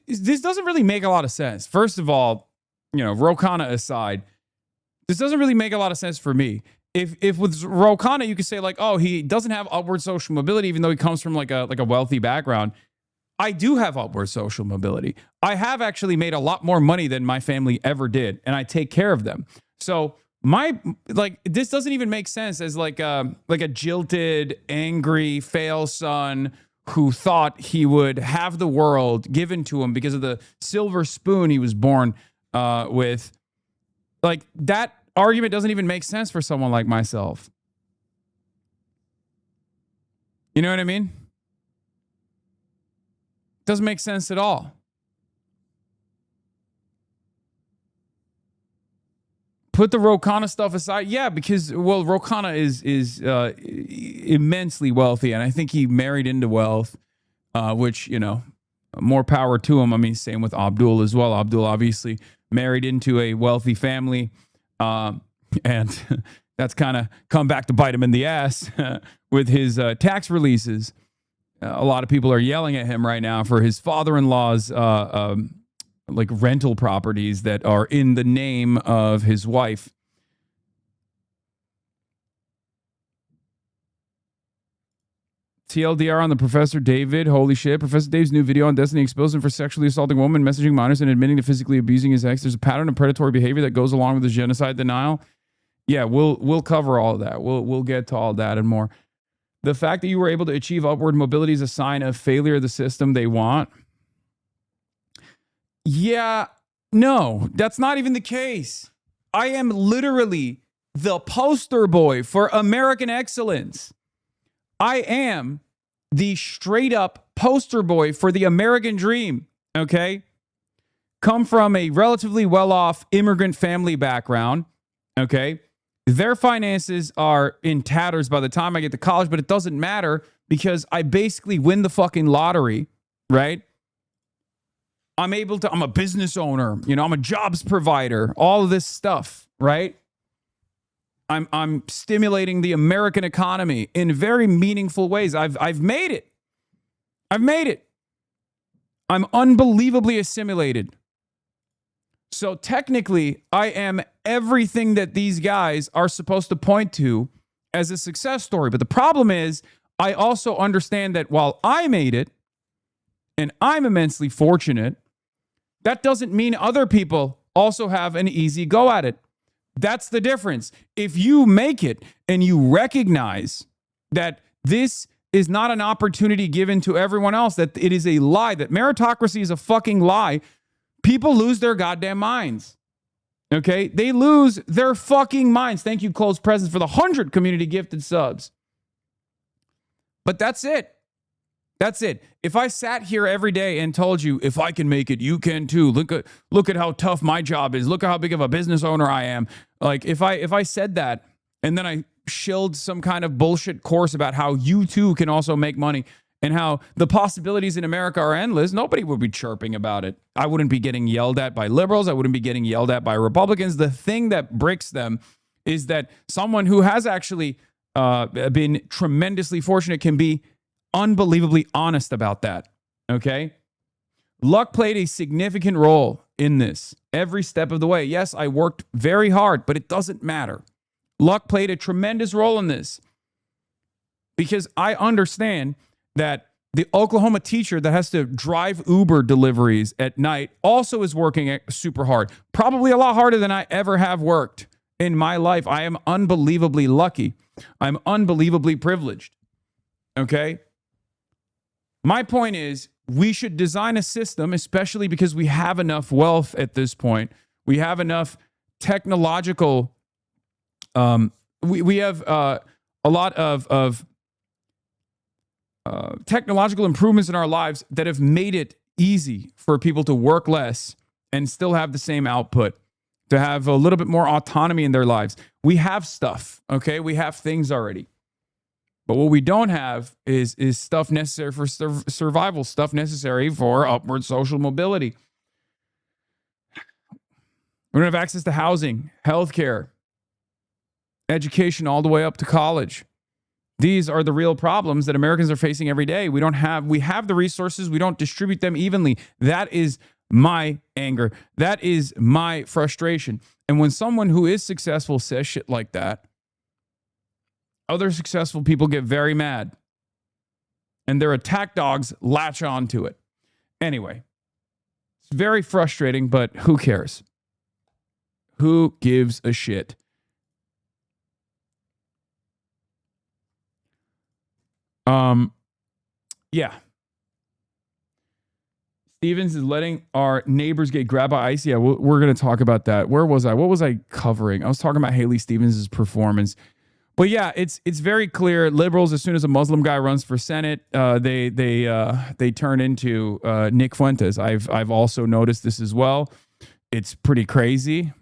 This doesn't really make a lot of sense. First of all, you know, Ro Khanna aside, this doesn't really make a lot of sense for me. If with Ro Khanna, you could say like, oh, he doesn't have upward social mobility, even though he comes from like a wealthy background. I do have upward social mobility. I have actually made a lot more money than my family ever did, and I take care of them. So this doesn't even make sense as like a jilted, angry, fail son who thought he would have the world given to him because of the silver spoon he was born with. Like, that argument doesn't even make sense for someone like myself. You know what I mean? Doesn't make sense at all. Put the Ro Khanna stuff aside. Yeah, because, well, Ro Khanna is immensely wealthy, and I think he married into wealth, which, you know, more power to him. I mean, same with Abdul as well. Abdul obviously married into a wealthy family, and that's kind of come back to bite him in the ass with his tax releases. A lot of people are yelling at him right now for his father-in-law's like rental properties that are in the name of his wife. TLDR on the Professor David. Holy shit. Professor Dave's new video on Destiny exposed him for sexually assaulting women, messaging minors, and admitting to physically abusing his ex. There's a pattern of predatory behavior that goes along with the genocide denial. Yeah, we'll cover all of that. We'll get to all that and more. The fact that you were able to achieve upward mobility is a sign of failure of the system they want. Yeah, no, that's not even the case. I am literally the poster boy for American excellence. I am the straight up poster boy for the American dream, okay? Come from a relatively well-off immigrant family background, okay? Their finances are in tatters by the time I get to college, but it doesn't matter because I basically win the fucking lottery, right? I'm a business owner, you know, I'm a jobs provider, all of this stuff, right? I'm stimulating the American economy in very meaningful ways. I've made it. I've made it. I'm unbelievably assimilated. So technically, I am everything that these guys are supposed to point to as a success story. But the problem is, I also understand that while I made it, and I'm immensely fortunate, that doesn't mean other people also have an easy go at it. That's the difference. If you make it and you recognize that this is not an opportunity given to everyone else, that it is a lie, that meritocracy is a fucking lie, people lose their goddamn minds. Okay? They lose their fucking minds. Thank you, Close Presence, for the 100 community gifted subs. But that's it. That's it. If I sat here every day and told you, if I can make it, you can too. Look at how tough my job is. Look at how big of a business owner I am. Like if I said that and then I shilled some kind of bullshit course about how you too can also make money and how the possibilities in America are endless, nobody would be chirping about it. I wouldn't be getting yelled at by liberals. I wouldn't be getting yelled at by Republicans. The thing that breaks them is that someone who has actually been tremendously fortunate can be unbelievably honest about that. Okay? Luck played a significant role in this every step of the way. Yes, I worked very hard, but it doesn't matter. Luck played a tremendous role in this because I understand that the Oklahoma teacher that has to drive Uber deliveries at night also is working super hard, probably a lot harder than I ever have worked in my life. I am unbelievably lucky. I'm unbelievably privileged. Okay? My point is, we should design a system, especially because we have enough wealth at this point. We have enough technological, we have a lot of technological improvements in our lives that have made it easy for people to work less and still have the same output, to have a little bit more autonomy in their lives. We have stuff, okay? We have things already. But what we don't have is stuff necessary for survival, stuff necessary for upward social mobility. We don't have access to housing, healthcare, education, all the way up to college. These are the real problems that Americans are facing every day. We have the resources. We don't distribute them evenly. That is my anger. That is my frustration. And when someone who is successful says shit like that, other successful people get very mad. And their attack dogs latch on to it. Anyway, it's very frustrating, but who cares? Who gives a shit? Yeah. Stevens is letting our neighbors get grabbed by ICE. Yeah, we're going to talk about that. Where was I? What was I covering? I was talking about Haley Stevens' performance. But yeah, it's very clear. Liberals, as soon as a Muslim guy runs for Senate, they turn into Nick Fuentes. I've also noticed this as well. It's pretty crazy.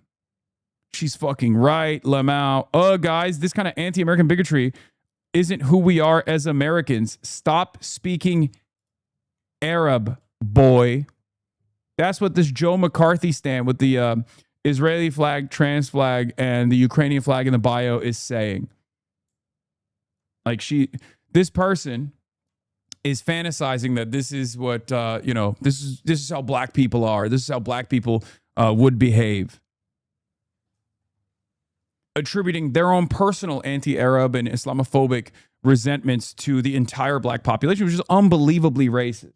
She's fucking right. Lamau. Guys, this kind of anti-American bigotry isn't who we are as Americans. Stop speaking Arab, boy. That's what this Joe McCarthy stand with the Israeli flag, trans flag, and the Ukrainian flag in the bio is saying. Like this person is fantasizing that this is what, this is how black people are. This is how black people would behave. Attributing their own personal anti-Arab and Islamophobic resentments to the entire black population, which is unbelievably racist.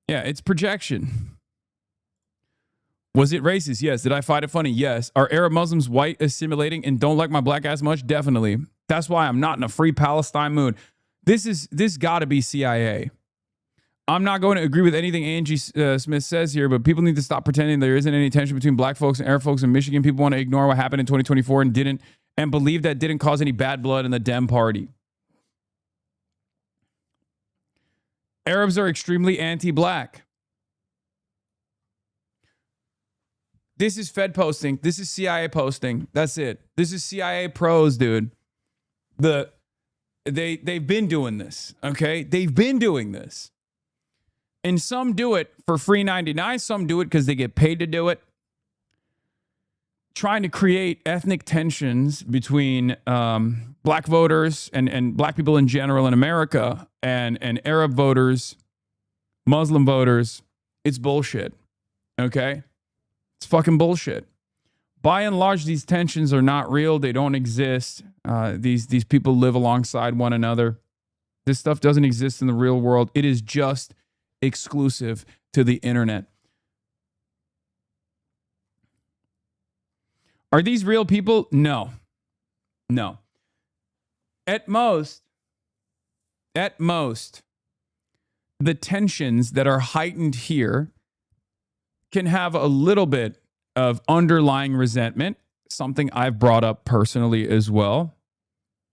Yeah, it's projection. Was it racist? Yes. Did I find it funny? Yes. Are Arab Muslims white assimilating and don't like my black ass much? Definitely. That's why I'm not in a free Palestine mood. This got to be CIA. I'm not going to agree with anything Angie Smith says here, but people need to stop pretending there isn't any tension between black folks and Arab folks in Michigan. People want to ignore what happened in 2024 and believe that didn't cause any bad blood in the Dem party. Arabs are extremely anti-black. This is Fed posting. This is CIA posting. That's it. This is CIA pros, dude. They've been doing this, okay? They've been doing this. And some do it for free 99. Some do it because they get paid to do it. Trying to create ethnic tensions between black voters and black people in general in America and Arab voters, Muslim voters. It's bullshit, okay? It's fucking bullshit. By and large, these tensions are not real. They don't exist. These people live alongside one another. This stuff doesn't exist in the real world. It is just exclusive to the internet. Are these real people? No. No. At most, the tensions that are heightened here can have a little bit of underlying resentment, something I've brought up personally as well.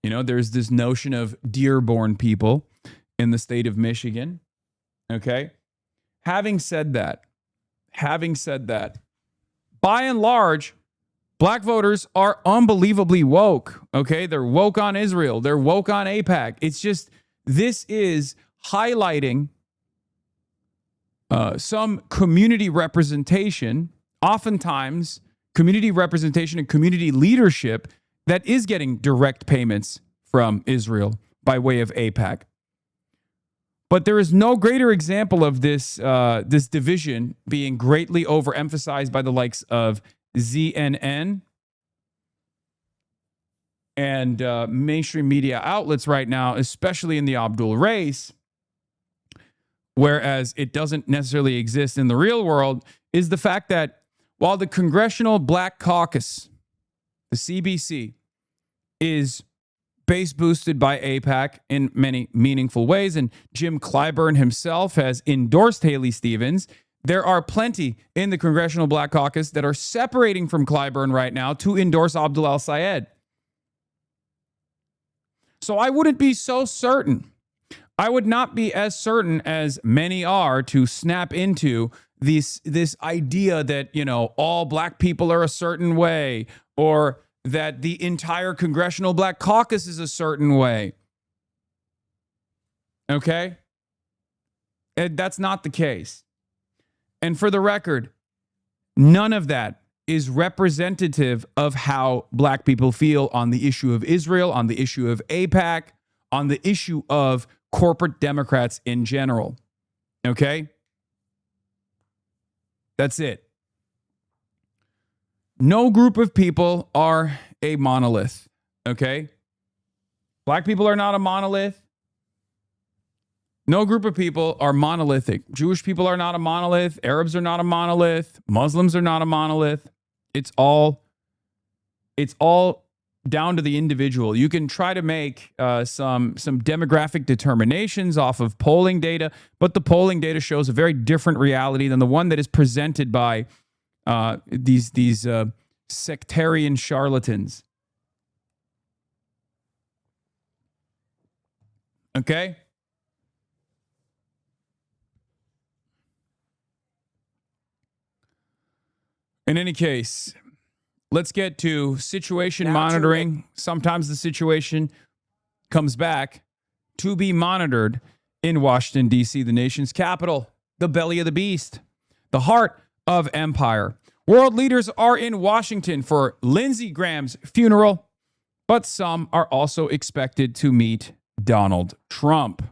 You know, there's this notion of Dearborn people in the state of Michigan. Okay. Having said that, by and large, black voters are unbelievably woke. Okay. They're woke on Israel. They're woke on AIPAC. It's just, this is highlighting some community representation, oftentimes community representation and community leadership that is getting direct payments from Israel by way of AIPAC. But there is no greater example of this division being greatly overemphasized by the likes of CNN and mainstream media outlets right now, especially in the Abdul race, whereas it doesn't necessarily exist in the real world, is the fact that while the Congressional Black Caucus, the CBC, is base boosted by AIPAC in many meaningful ways, and Jim Clyburn himself has endorsed Haley Stevens, there are plenty in the Congressional Black Caucus that are separating from Clyburn right now to endorse Abdul al-Sayed. So I wouldn't be so certain. I would not be as certain as many are to snap into this idea that, you know, all black people are a certain way, or that the entire Congressional Black Caucus is a certain way. Okay? And that's not the case. And for the record, none of that is representative of how black people feel on the issue of Israel, on the issue of AIPAC, on the issue of corporate Democrats in general. Okay? That's it. No group of people are a monolith, okay? Black people are not a monolith. No group of people are monolithic. Jewish people are not a monolith. Arabs are not a monolith. Muslims are not a monolith. It's all down to the individual. You can try to make some demographic determinations off of polling data, but the polling data shows a very different reality than the one that is presented by these sectarian charlatans. Okay? In any case, let's get to situation monitoring. Sometimes the situation comes back to be monitored in Washington, D.C., the nation's capital, the belly of the beast, the heart of empire. World leaders are in Washington for Lindsey Graham's funeral, but some are also expected to meet Donald Trump.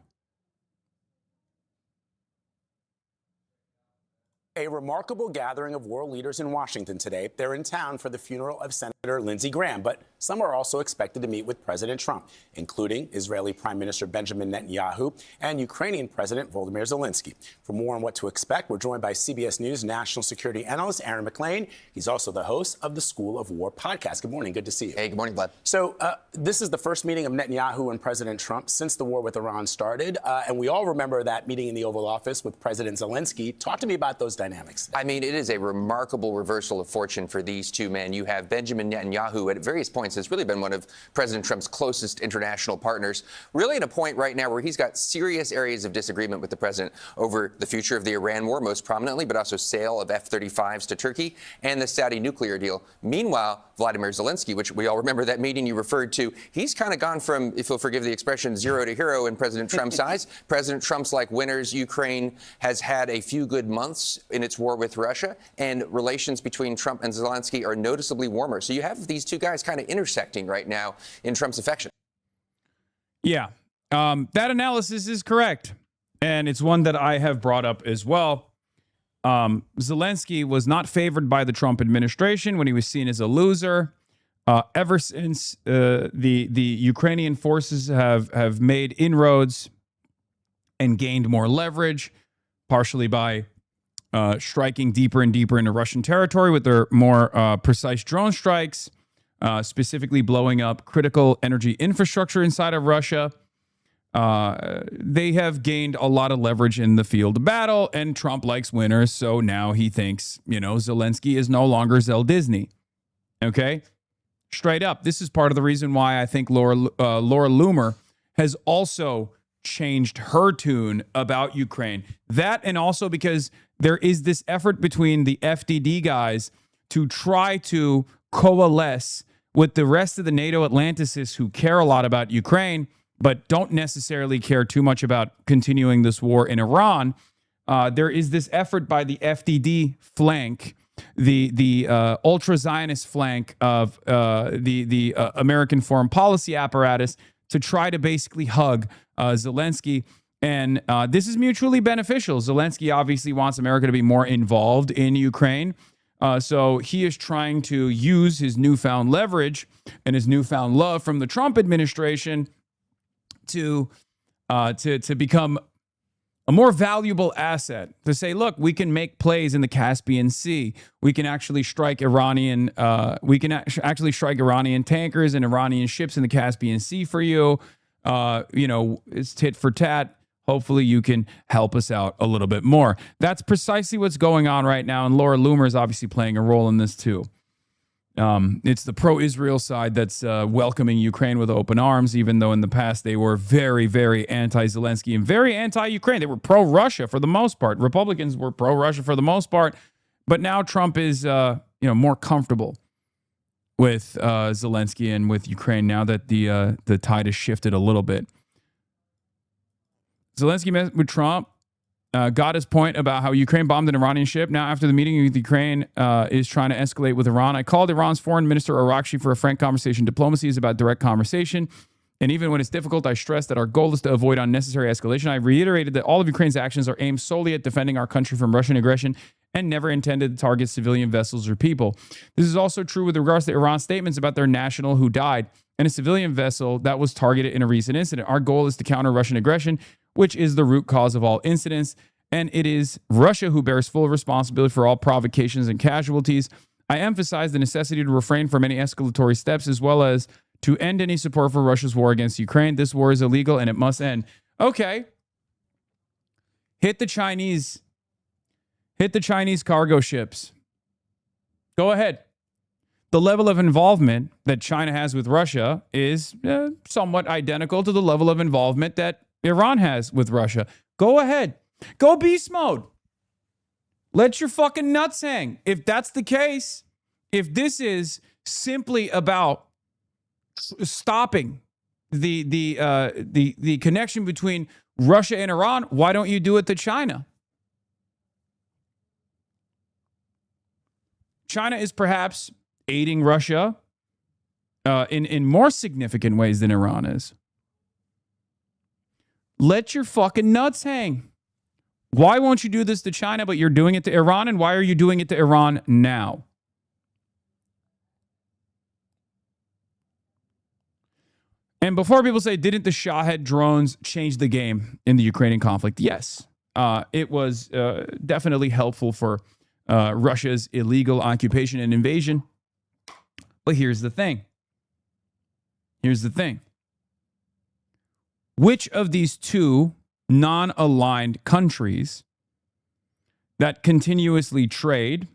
A remarkable gathering of world leaders in Washington today. They're in town for the funeral of Senator Lindsey Graham, but some are also expected to meet with President Trump, including Israeli Prime Minister Benjamin Netanyahu and Ukrainian President Volodymyr Zelensky. For more on what to expect, we're joined by CBS News national security analyst Aaron McLean. He's also the host of the School of War podcast. Good morning. Good to see you. Hey, good morning, Vlad. So this is the first meeting of Netanyahu and President Trump since the war with Iran started. And we all remember that meeting in the Oval Office with President Zelensky. Talk to me about those dynamics. I mean, it is a remarkable reversal of fortune for these two men. You have Benjamin Netanyahu at various points has really been one of President Trump's closest international partners, really at a point right now where he's got serious areas of disagreement with the president over the future of the Iran war, most prominently, but also sale of F-35s to Turkey and the Saudi nuclear deal. Meanwhile, Vladimir Zelensky, which we all remember that meeting you referred to, he's kind of gone from, if you'll forgive the expression, zero to hero in President Trump's eyes. President Trump's like winners. Ukraine has had a few good months in its war with Russia, and relations between Trump and Zelensky are noticeably warmer. So you have these two guys kind of intersecting right now in Trump's affection. Yeah, that analysis is correct. And it's one that I have brought up as well. Zelensky was not favored by the Trump administration when he was seen as a loser. Ever since the Ukrainian forces have made inroads and gained more leverage, partially by striking deeper and deeper into Russian territory with their more precise drone strikes, specifically blowing up critical energy infrastructure inside of Russia. They have gained a lot of leverage in the field of battle, and Trump likes winners, so now he thinks, Zelensky is no longer Zell Disney. Okay? Straight up. This is part of the reason why I think Laura Loomer has also changed her tune about Ukraine. That, and also because there is this effort between the FDD guys to try to coalesce with the rest of the NATO Atlanticists who care a lot about Ukraine, but don't necessarily care too much about continuing this war in Iran. There is this effort by the FDD flank, the ultra-Zionist flank of the American foreign policy apparatus, to try to basically hug Zelensky. And this is mutually beneficial. Zelensky obviously wants America to be more involved in Ukraine. So he is trying to use his newfound leverage and his newfound love from the Trump administration to become a more valuable asset, to say, look, we can make plays in the Caspian Sea. We can actually strike Iranian tankers and Iranian ships in the Caspian Sea for you. It's tit for tat. Hopefully you can help us out a little bit more. That's precisely what's going on right now, and Laura Loomer is obviously playing a role in this too. It's the pro-Israel side that's welcoming Ukraine with open arms, even though in the past they were very, very anti-Zelensky and very anti-Ukraine. They were pro-Russia for the most part. Republicans were pro-Russia for the most part. But now Trump is more comfortable with Zelensky and with Ukraine now that the tide has shifted a little bit. Zelensky met with Trump, got his point about how Ukraine bombed an Iranian ship. Now, after the meeting with Ukraine is trying to escalate with Iran, I called Iran's foreign minister Arakshi for a frank conversation. Diplomacy is about direct conversation. And even when it's difficult, I stress that our goal is to avoid unnecessary escalation. I reiterated that all of Ukraine's actions are aimed solely at defending our country from Russian aggression and never intended to target civilian vessels or people. This is also true with regards to Iran's statements about their national who died and a civilian vessel that was targeted in a recent incident. Our goal is to counter Russian aggression, which is the root cause of all incidents. And it is Russia who bears full responsibility for all provocations and casualties. I emphasize the necessity to refrain from any escalatory steps, as well as to end any support for Russia's war against Ukraine. This war is illegal and it must end. Okay. Hit the Chinese cargo ships. Go ahead. The level of involvement that China has with Russia is somewhat identical to the level of involvement that Iran has with Russia. Go ahead. Go beast mode. Let your fucking nuts hang. If that's the case, if this is simply about stopping the connection between Russia and Iran, why don't you do it to China? China is perhaps aiding Russia in more significant ways than Iran is. Let your fucking nuts hang. Why won't you do this to China, but you're doing it to Iran? And why are you doing it to Iran now? And before people say, didn't the Shahed drones change the game in the Ukrainian conflict? Yes. It was definitely helpful for Russia's illegal occupation and invasion. But here's the thing. Which of these two non-aligned countries that continuously trade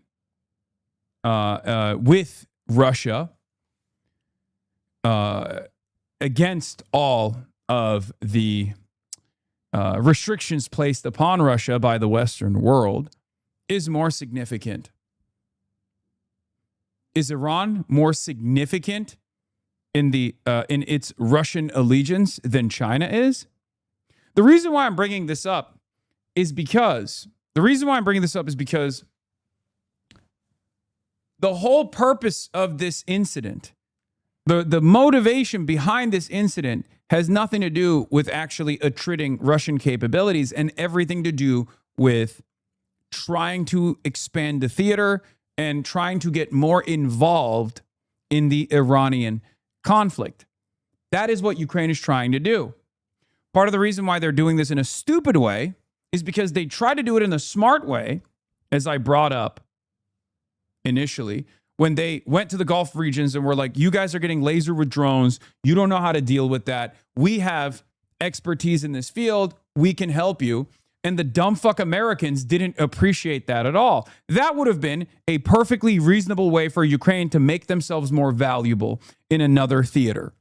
with Russia against all of the restrictions placed upon Russia by the Western world is more significant? Is Iran more significant in its Russian allegiance than China is? The reason why I'm bringing this up is because the whole purpose of this incident, the motivation behind this incident has nothing to do with actually attriting Russian capabilities and everything to do with trying to expand the theater and trying to get more involved in the Iranian conflict. That is what Ukraine is trying to do. Part of the reason why they're doing this in a stupid way is because they try to do it in a smart way, as I brought up initially, when they went to the Gulf regions and were like, you guys are getting lasered with drones. You don't know how to deal with that. We have expertise in this field. We can help you. And the dumb fuck Americans didn't appreciate that at all. That would have been a perfectly reasonable way for Ukraine to make themselves more valuable in another theater.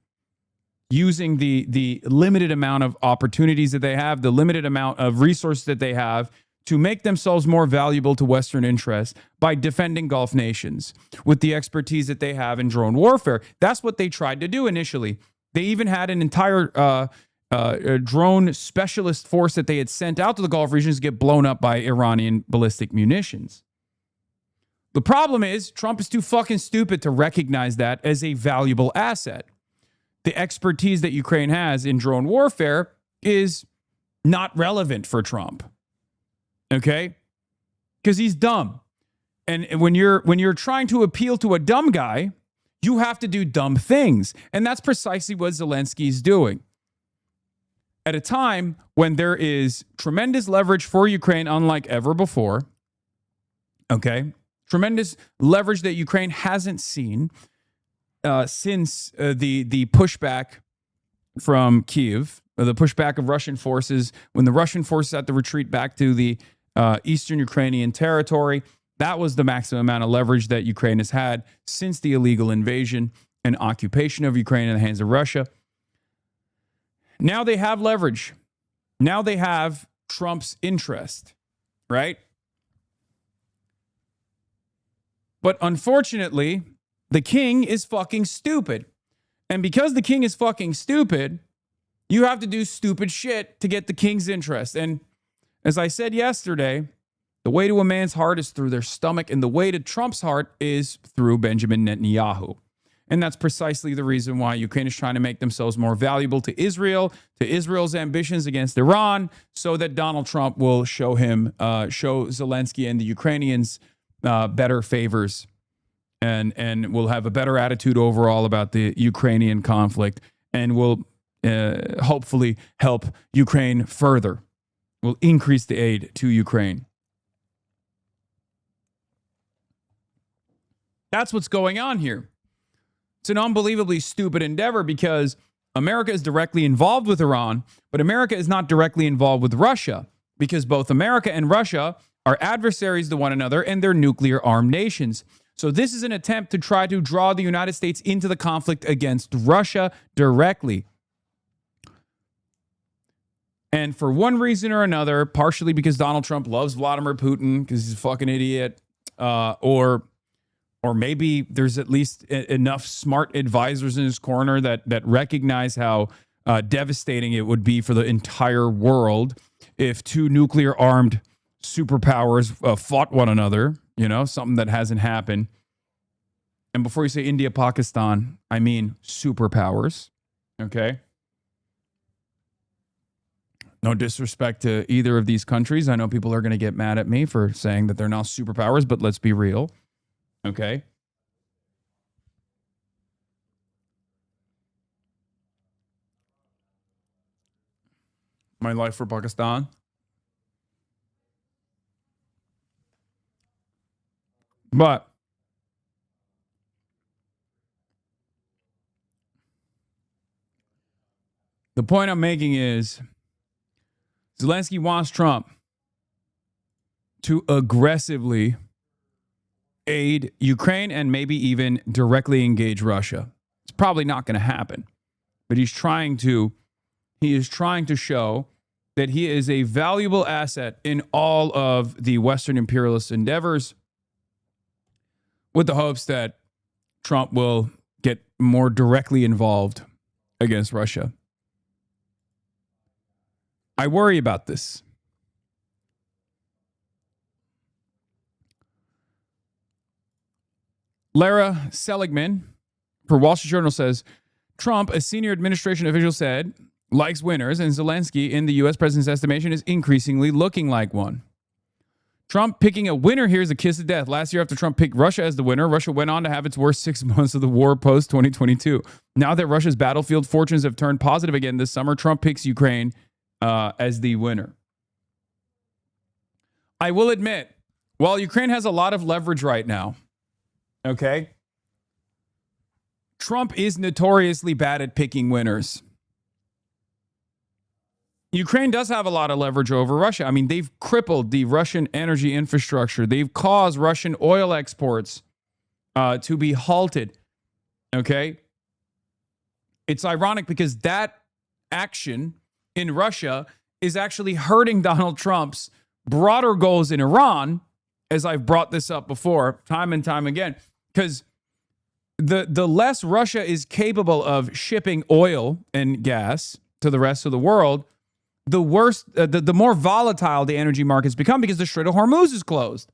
Using the limited amount of opportunities that they have, the limited amount of resources that they have to make themselves more valuable to Western interests by defending Gulf nations with the expertise that they have in drone warfare. That's what they tried to do initially. They even had an entire drone specialist force that they had sent out to the Gulf regions to get blown up by Iranian ballistic munitions. The problem is Trump is too fucking stupid to recognize that as a valuable asset. The expertise that Ukraine has in drone warfare is not relevant for Trump. Okay? Because he's dumb. And when you're trying to appeal to a dumb guy, you have to do dumb things. And that's precisely what Zelensky's doing. At a time when there is tremendous leverage for Ukraine unlike ever before, okay? Tremendous leverage that Ukraine hasn't seen since the pushback from Kyiv, the pushback of Russian forces, when the Russian forces had to retreat back to the eastern Ukrainian territory. That was the maximum amount of leverage that Ukraine has had since the illegal invasion and occupation of Ukraine in the hands of Russia. Now they have leverage. Now they have Trump's interest, right? But unfortunately, the king is fucking stupid. And because the king is fucking stupid, you have to do stupid shit to get the king's interest. And as I said yesterday, the way to a man's heart is through their stomach, and the way to Trump's heart is through Benjamin Netanyahu. And that's precisely the reason why Ukraine is trying to make themselves more valuable to Israel's ambitions against Iran, so that Donald Trump will show Zelensky and the Ukrainians better favors, and will have a better attitude overall about the Ukrainian conflict, and will hopefully help Ukraine further, will increase the aid to Ukraine. That's what's going on here. It's an unbelievably stupid endeavor because America is directly involved with Iran, but America is not directly involved with Russia, because both America and Russia are adversaries to one another and they're nuclear armed nations. So this is an attempt to try to draw the United States into the conflict against Russia directly. And for one reason or another, partially because Donald Trump loves Vladimir Putin because he's a fucking idiot, or maybe there's at least enough smart advisors in his corner that recognize how devastating it would be for the entire world if two nuclear-armed superpowers fought one another, something that hasn't happened. And before you say India, Pakistan, I mean superpowers, okay? No disrespect to either of these countries. I know people are going to get mad at me for saying that they're not superpowers, but let's be real. Okay. My life for Pakistan. But the point I'm making is Zelensky wants Trump to aggressively aid Ukraine and maybe even directly engage Russia. It's probably not going to happen, but he is trying to show that he is a valuable asset in all of the Western imperialist endeavors, with the hopes that Trump will get more directly involved against Russia. I worry about this. Lara Seligman for Wall Street Journal says, Trump, a senior administration official, said, likes winners, and Zelensky, in the U.S. president's estimation, is increasingly looking like one. Trump picking a winner here is a kiss of death. Last year, after Trump picked Russia as the winner, Russia went on to have its worst 6 months of the war post-2022. Now that Russia's battlefield fortunes have turned positive again this summer, Trump picks Ukraine as the winner. I will admit, while Ukraine has a lot of leverage right now, okay, Trump is notoriously bad at picking winners. Ukraine does have a lot of leverage over Russia. I mean, they've crippled the Russian energy infrastructure. They've caused Russian oil exports to be halted. Okay? It's ironic because that action in Russia is actually hurting Donald Trump's broader goals in Iran, as I've brought this up before, time and time again. Because the less Russia is capable of shipping oil and gas to the rest of the world, the worse, the more volatile the energy markets become because the Strait of Hormuz is closed.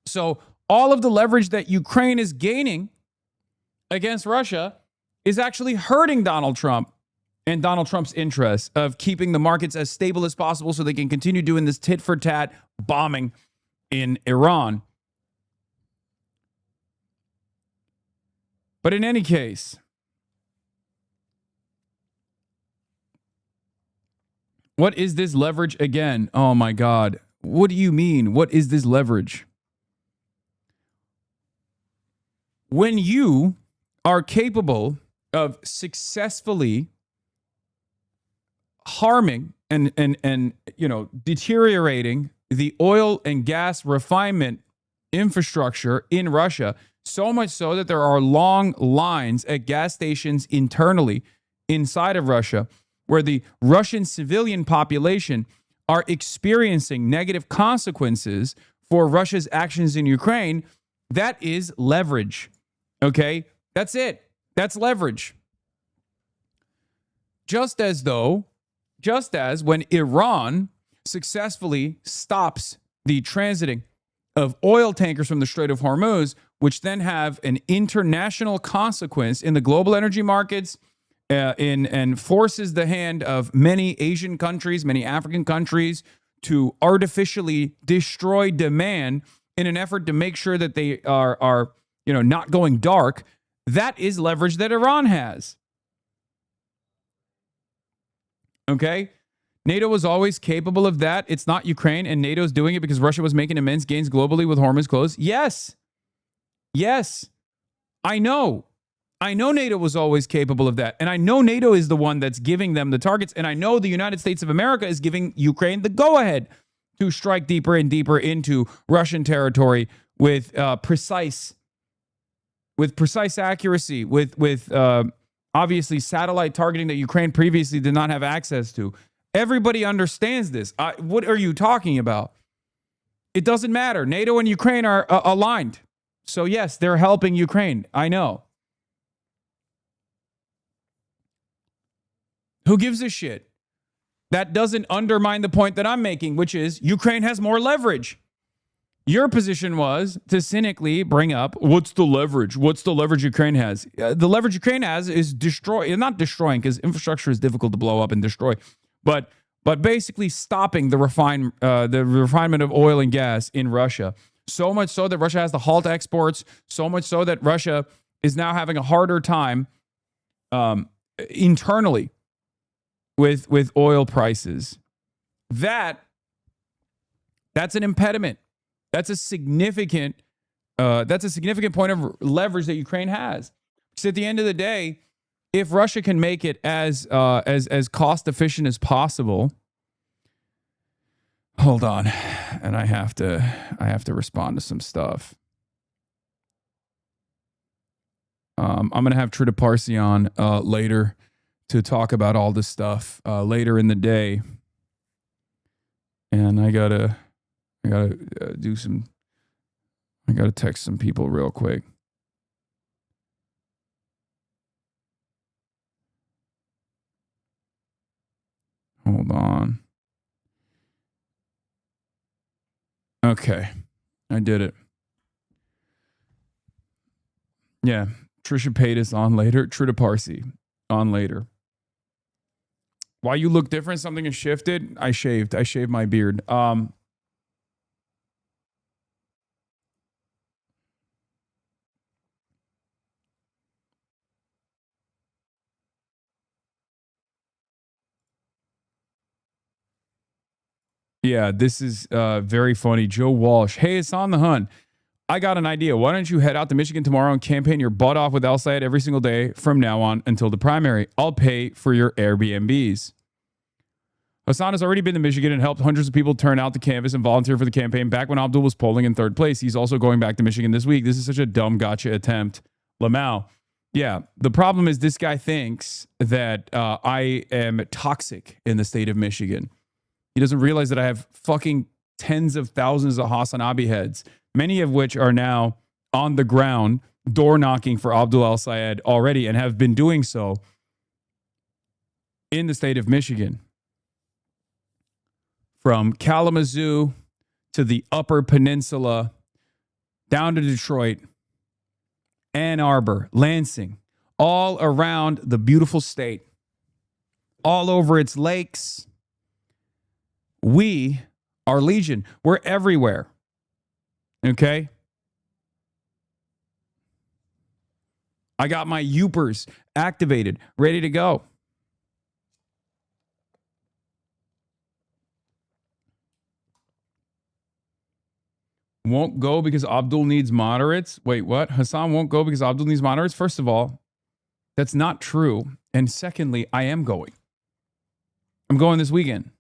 So all of the leverage that Ukraine is gaining against Russia is actually hurting Donald Trump and Donald Trump's interests of keeping the markets as stable as possible so they can continue doing this tit-for-tat bombing in Iran. But in any case, what is this leverage again? Oh my God. What do you mean? What is this leverage? When you are capable of successfully harming and deteriorating the oil and gas refinement infrastructure in Russia, so much so that there are long lines at gas stations internally inside of Russia where the Russian civilian population are experiencing negative consequences for Russia's actions in Ukraine, that is leverage. Okay? That's it. That's leverage. Just as when Iran successfully stops the transiting of oil tankers from the Strait of Hormuz, which then have an international consequence in the global energy markets, and forces the hand of many Asian countries, many African countries to artificially destroy demand in an effort to make sure that they are not going dark. That is leverage that Iran has. Okay? NATO was always capable of that. It's not Ukraine, and NATO's doing it because Russia was making immense gains globally with Hormuz closed. Yes. Yes. I know NATO was always capable of that. And I know NATO is the one that's giving them the targets. And I know the United States of America is giving Ukraine the go-ahead to strike deeper and deeper into Russian territory with precise accuracy, with obviously satellite targeting that Ukraine previously did not have access to. Everybody understands this. What are you talking about? It doesn't matter. NATO and Ukraine are aligned. So yes, they're helping Ukraine. I know. Who gives a shit? That doesn't undermine the point that I'm making, which is Ukraine has more leverage. Your position was to cynically bring up, what's the leverage? What's the leverage Ukraine has? The leverage Ukraine has is not destroying, because infrastructure is difficult to blow up and destroy, but basically stopping the refinement of oil and gas in Russia. So much so that Russia has to halt exports. So much so that Russia is now having a harder time internally with oil prices. That's an impediment. That's a significant point of leverage that Ukraine has. Because at the end of the day, if Russia can make it as cost efficient as possible, hold on, and I have to respond to some stuff. I'm gonna have Trita Parsi on later to talk about all this stuff later in the day, and I gotta text some people real quick. Hold on. Okay, I did it. Yeah, Trisha Paytas on later. Trita Parsi on later. Why you look different? Something has shifted. I shaved my beard. Yeah, this is very funny. Joe Walsh. Hey, it's on the Hun. I got an idea. Why don't you head out to Michigan tomorrow and campaign your butt off with al-Sayed every single day from now on until the primary? I'll pay for your Airbnbs. Hasan has already been to Michigan and helped hundreds of people turn out to canvass and volunteer for the campaign back when Abdul was polling in third place. He's also going back to Michigan this week. This is such a dumb gotcha attempt. Lamau. Yeah, the problem is this guy thinks that I am toxic in the state of Michigan. He doesn't realize that I have fucking tens of thousands of HasanAbi heads, many of which are now on the ground door knocking for Abdul al-Sayed already and have been doing so in the state of Michigan. From Kalamazoo to the Upper Peninsula, down to Detroit, Ann Arbor, Lansing, all around the beautiful state, all over its lakes. We are Legion. We're everywhere. Okay? I got my Youpers activated, ready to go. Won't go because Abdul needs moderates. Wait, what? Hasan won't go because Abdul needs moderates? First of all, that's not true. And secondly, I am going. I'm going this weekend.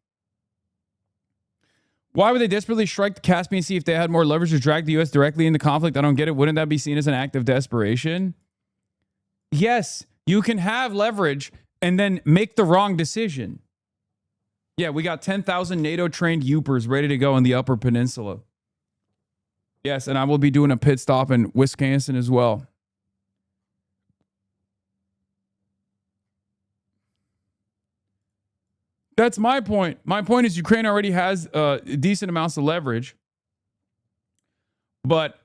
Why would they desperately strike the Caspian Sea if they had more leverage to drag the U.S. directly into conflict? I don't get it. Wouldn't that be seen as an act of desperation? Yes, you can have leverage and then make the wrong decision. Yeah, we got 10,000 NATO-trained Youpers ready to go in the Upper Peninsula. Yes, and I will be doing a pit stop in Wisconsin as well. That's my point. My point is Ukraine already has decent amounts of leverage. But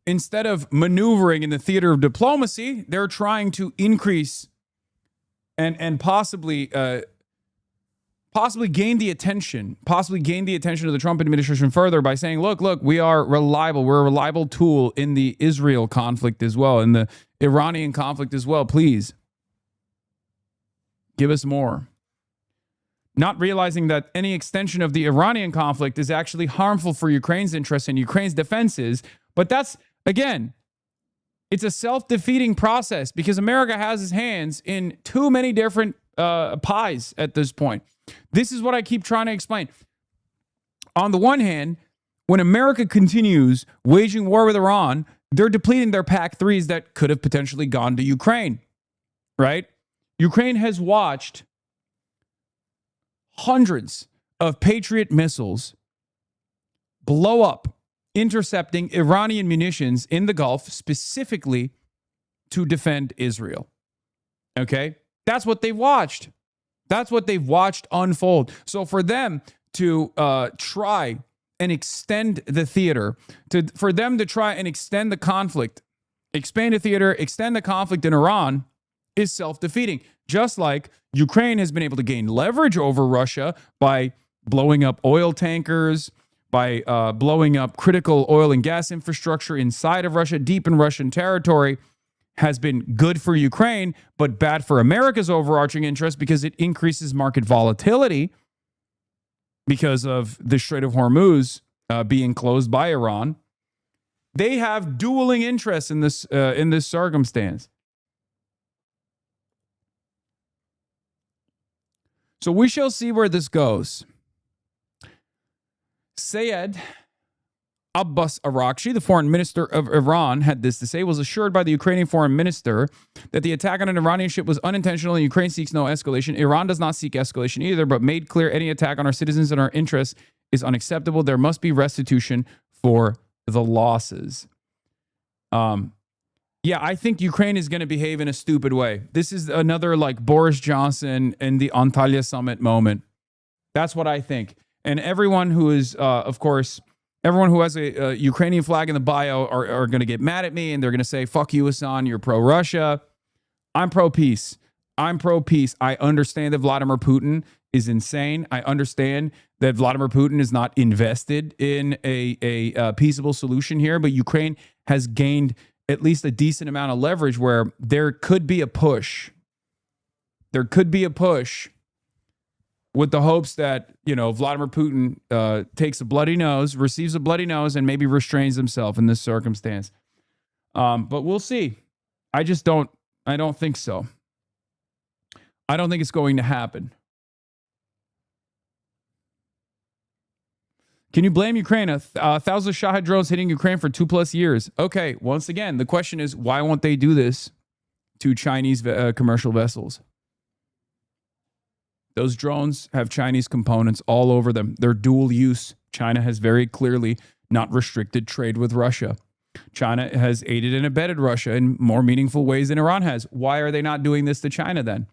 instead of maneuvering in the theater of diplomacy, they're trying to increase and possibly gain the attention of the Trump administration further by saying, look, we are reliable. We're a reliable tool in the Israel conflict as well, in the Iranian conflict as well. Please give us more. Not realizing that any extension of the Iranian conflict is actually harmful for Ukraine's interests and Ukraine's defenses. But that's, again, it's a self-defeating process because America has its hands in too many different pies at this point. This is what I keep trying to explain. On the one hand, when America continues waging war with Iran, they're depleting their PAC-3s that could have potentially gone to Ukraine, right? Ukraine has watched hundreds of Patriot missiles blow up, intercepting Iranian munitions in the Gulf, specifically to defend Israel. Okay? That's what they've watched. That's what they've watched unfold. So for them to try and extend the theater, for them to try and extend the conflict, expand the theater, extend the conflict in Iran is self-defeating. Just like Ukraine has been able to gain leverage over Russia by blowing up oil tankers, by blowing up critical oil and gas infrastructure inside of Russia, deep in Russian territory, has been good for Ukraine, but bad for America's overarching interest because it increases market volatility because of the Strait of Hormuz being closed by Iran. They have dueling interests in this circumstance. So we shall see where this goes. Sayed Abbas Araghchi, the foreign minister of Iran, had this to say, was assured by the Ukrainian foreign minister that the attack on an Iranian ship was unintentional and Ukraine seeks no escalation. Iran does not seek escalation either, but made clear any attack on our citizens and our interests is unacceptable. There must be restitution for the losses. Yeah, I think Ukraine is going to behave in a stupid way. This is another like Boris Johnson and the Antalya summit moment. That's what I think. And everyone who is, of course, everyone who has a Ukrainian flag in the bio are going to get mad at me and they're going to say, fuck you, Hasan, you're pro-Russia. I'm pro-peace. I'm pro-peace. I understand that Vladimir Putin is insane. I understand that Vladimir Putin is not invested in a peaceable solution here, but Ukraine has gained at least a decent amount of leverage where there could be a push. There could be a push with the hopes that, Vladimir Putin receives a bloody nose, and maybe restrains himself in this circumstance. But we'll see. I don't think so. I don't think it's going to happen. Can you blame Ukraine? Thousands of Shahed drones hitting Ukraine for 2+ years. Okay, once again, the question is, why won't they do this to Chinese commercial vessels? Those drones have Chinese components all over them. They're dual use. China has very clearly not restricted trade with Russia. China has aided and abetted Russia in more meaningful ways than Iran has. Why are they not doing this to China then?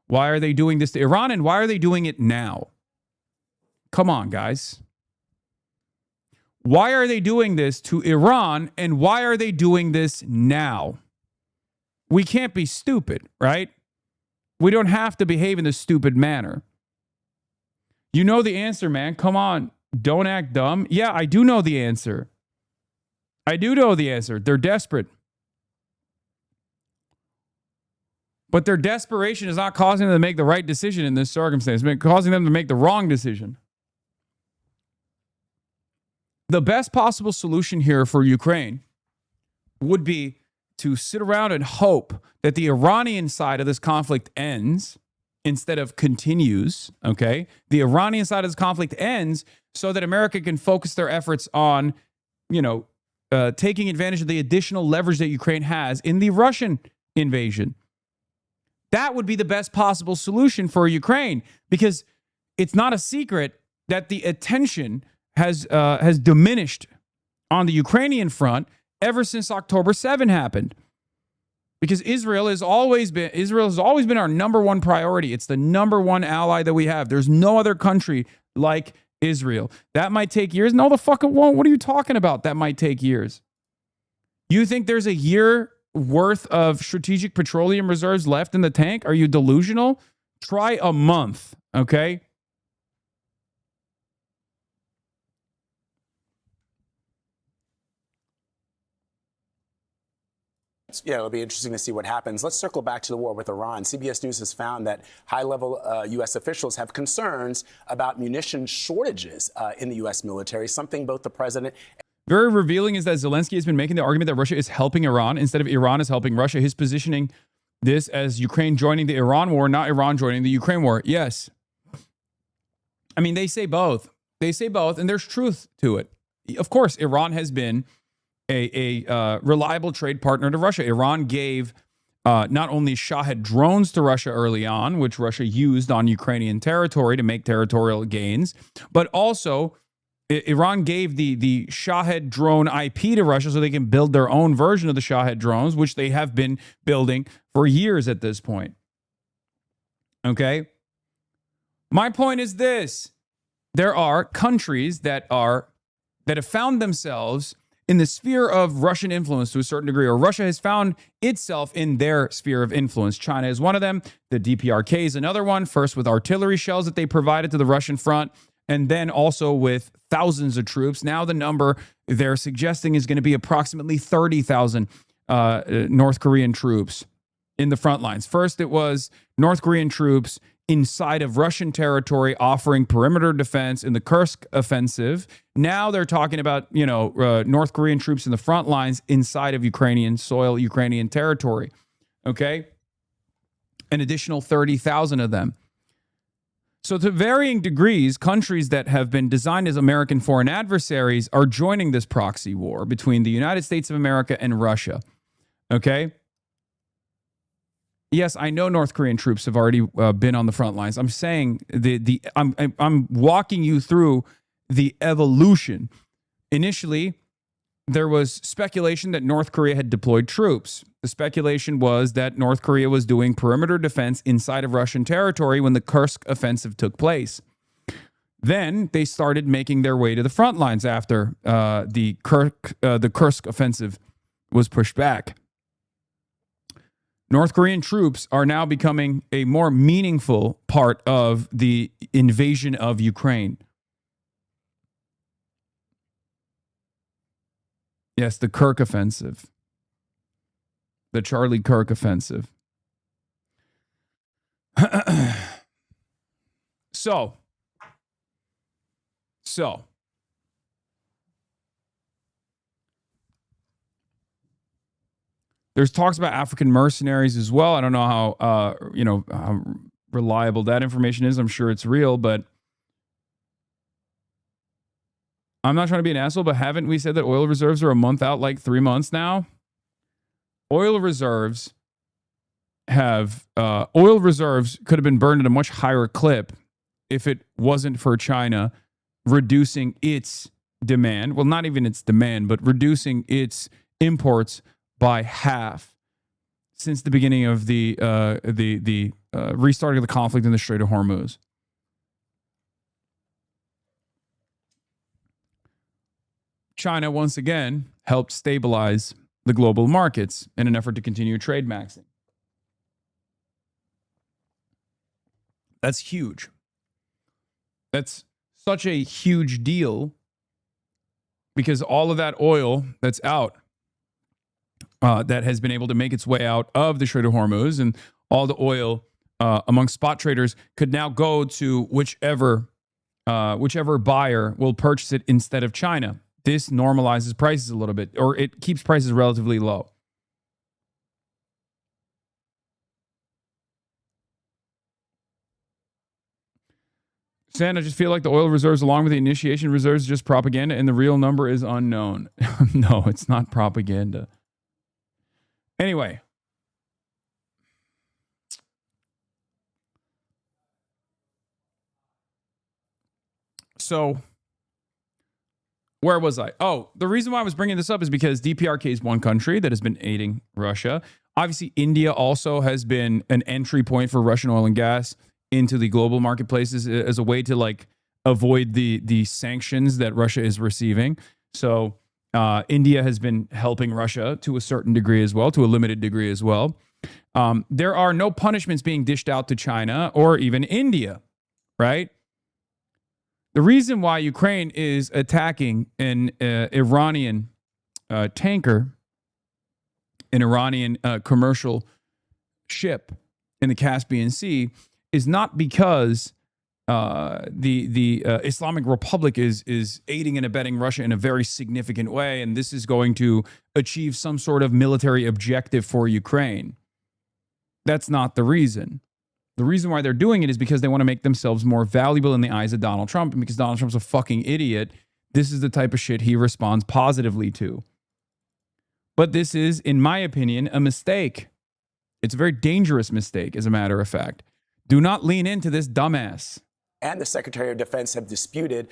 Why are they doing this to Iran, and why are they doing it now? Come on, guys. Why are they doing this to Iran, and why are they doing this now? We can't be stupid, right? We don't have to behave in this stupid manner. You know the answer, man. Come on. Don't act dumb. Yeah, I do know the answer. They're desperate. But their desperation is not causing them to make the right decision in this circumstance. It's causing them to make the wrong decision. The best possible solution here for Ukraine would be to sit around and hope that the Iranian side of this conflict ends instead of continues, okay? The Iranian side of this conflict ends so that America can focus their efforts on, taking advantage of the additional leverage that Ukraine has in the Russian invasion. That would be the best possible solution for Ukraine, because it's not a secret that the attention has diminished on the Ukrainian front ever since October 7 happened. Because Israel has always been our number one priority. It's the number one ally that we have. There's no other country like Israel. That might take years. No, the fuck it won't. What are you talking about? That might take years. You think there's a year worth of strategic petroleum reserves left in the tank? Are you delusional? Try a month, okay? Yeah, it'll be interesting to see what happens. Let's circle back to the war with Iran. CBS News has found that high-level U.S. officials have concerns about munition shortages in the U.S. military, something both the president... Very revealing is that Zelensky has been making the argument that Russia is helping Iran instead of Iran is helping Russia. He's positioning this as Ukraine joining the Iran war, not Iran joining the Ukraine war. Yes. I mean, they say both. And there's truth to it. Of course, Iran has been a reliable trade partner to Russia. Iran gave not only Shahed drones to Russia early on, which Russia used on Ukrainian territory to make territorial gains, but also Iran gave the Shahed drone IP to Russia so they can build their own version of the Shahed drones, which they have been building for years at this point. Okay? My point is this. There are countries that have found themselves in the sphere of Russian influence to a certain degree, or Russia has found itself in their sphere of influence. China is one of them. The DPRK is another one, first with artillery shells that they provided to the Russian front, and then also with thousands of troops. Now the number they're suggesting is going to be approximately 30,000 North Korean troops in the front lines. First, it was North Korean troops inside of Russian territory offering perimeter defense in the Kursk offensive. Now they're talking about, North Korean troops in the front lines inside of Ukrainian soil, Ukrainian territory. Okay? An additional 30,000 of them. So to varying degrees, countries that have been designed as American foreign adversaries are joining this proxy war between the United States of America and Russia. Okay? Yes, I know North Korean troops have already been on the front lines. I'm saying I'm walking you through the evolution. Initially, there was speculation that North Korea had deployed troops. The speculation was that North Korea was doing perimeter defense inside of Russian territory when the Kursk offensive took place. Then they started making their way to the front lines after the Kursk offensive was pushed back. North Korean troops are now becoming a more meaningful part of the invasion of Ukraine. Yes, the Kirk offensive. The Charlie So, there's talks about African mercenaries as well. I don't know how how reliable that information is. I'm sure it's real, but I'm not trying to be an asshole, but haven't we said that oil reserves are a month out, like 3 months now? Oil reserves could have been burned at a much higher clip if it wasn't for China reducing its demand. Well, not even its demand, but reducing its imports by half since the beginning of the restarting of the conflict in the Strait of Hormuz. China, once again, helped stabilize the global markets in an effort to continue trade maxing. That's huge. That's such a huge deal because all of that oil that's out, that has been able to make its way out of the Strait of Hormuz, and all the oil among spot traders could now go to whichever buyer will purchase it instead of China. This normalizes prices a little bit, or it keeps prices relatively low. Sand, I just feel like the oil reserves along with the initiation reserves is just propaganda and the real number is unknown. No, it's not propaganda. Anyway. So, where was I? Oh, the reason why I was bringing this up is because DPRK is one country that has been aiding Russia. Obviously, India also has been an entry point for Russian oil and gas into the global marketplaces as a way to like avoid the sanctions that Russia is receiving. So India has been helping Russia to a certain degree as well, to a limited degree as well. There are no punishments being dished out to China or even India, right? The reason why Ukraine is attacking an Iranian tanker, an Iranian commercial ship in the Caspian Sea, is not because the Islamic Republic is aiding and abetting Russia in a very significant way, and this is going to achieve some sort of military objective for Ukraine. That's not the reason. The reason why they're doing it is because they want to make themselves more valuable in the eyes of Donald Trump, and because Donald Trump's a fucking idiot, this is the type of shit he responds positively to. But this is, in my opinion, a mistake. It's a very dangerous mistake, as a matter of fact. Do not lean into this dumbass. And the Secretary of Defense have disputed.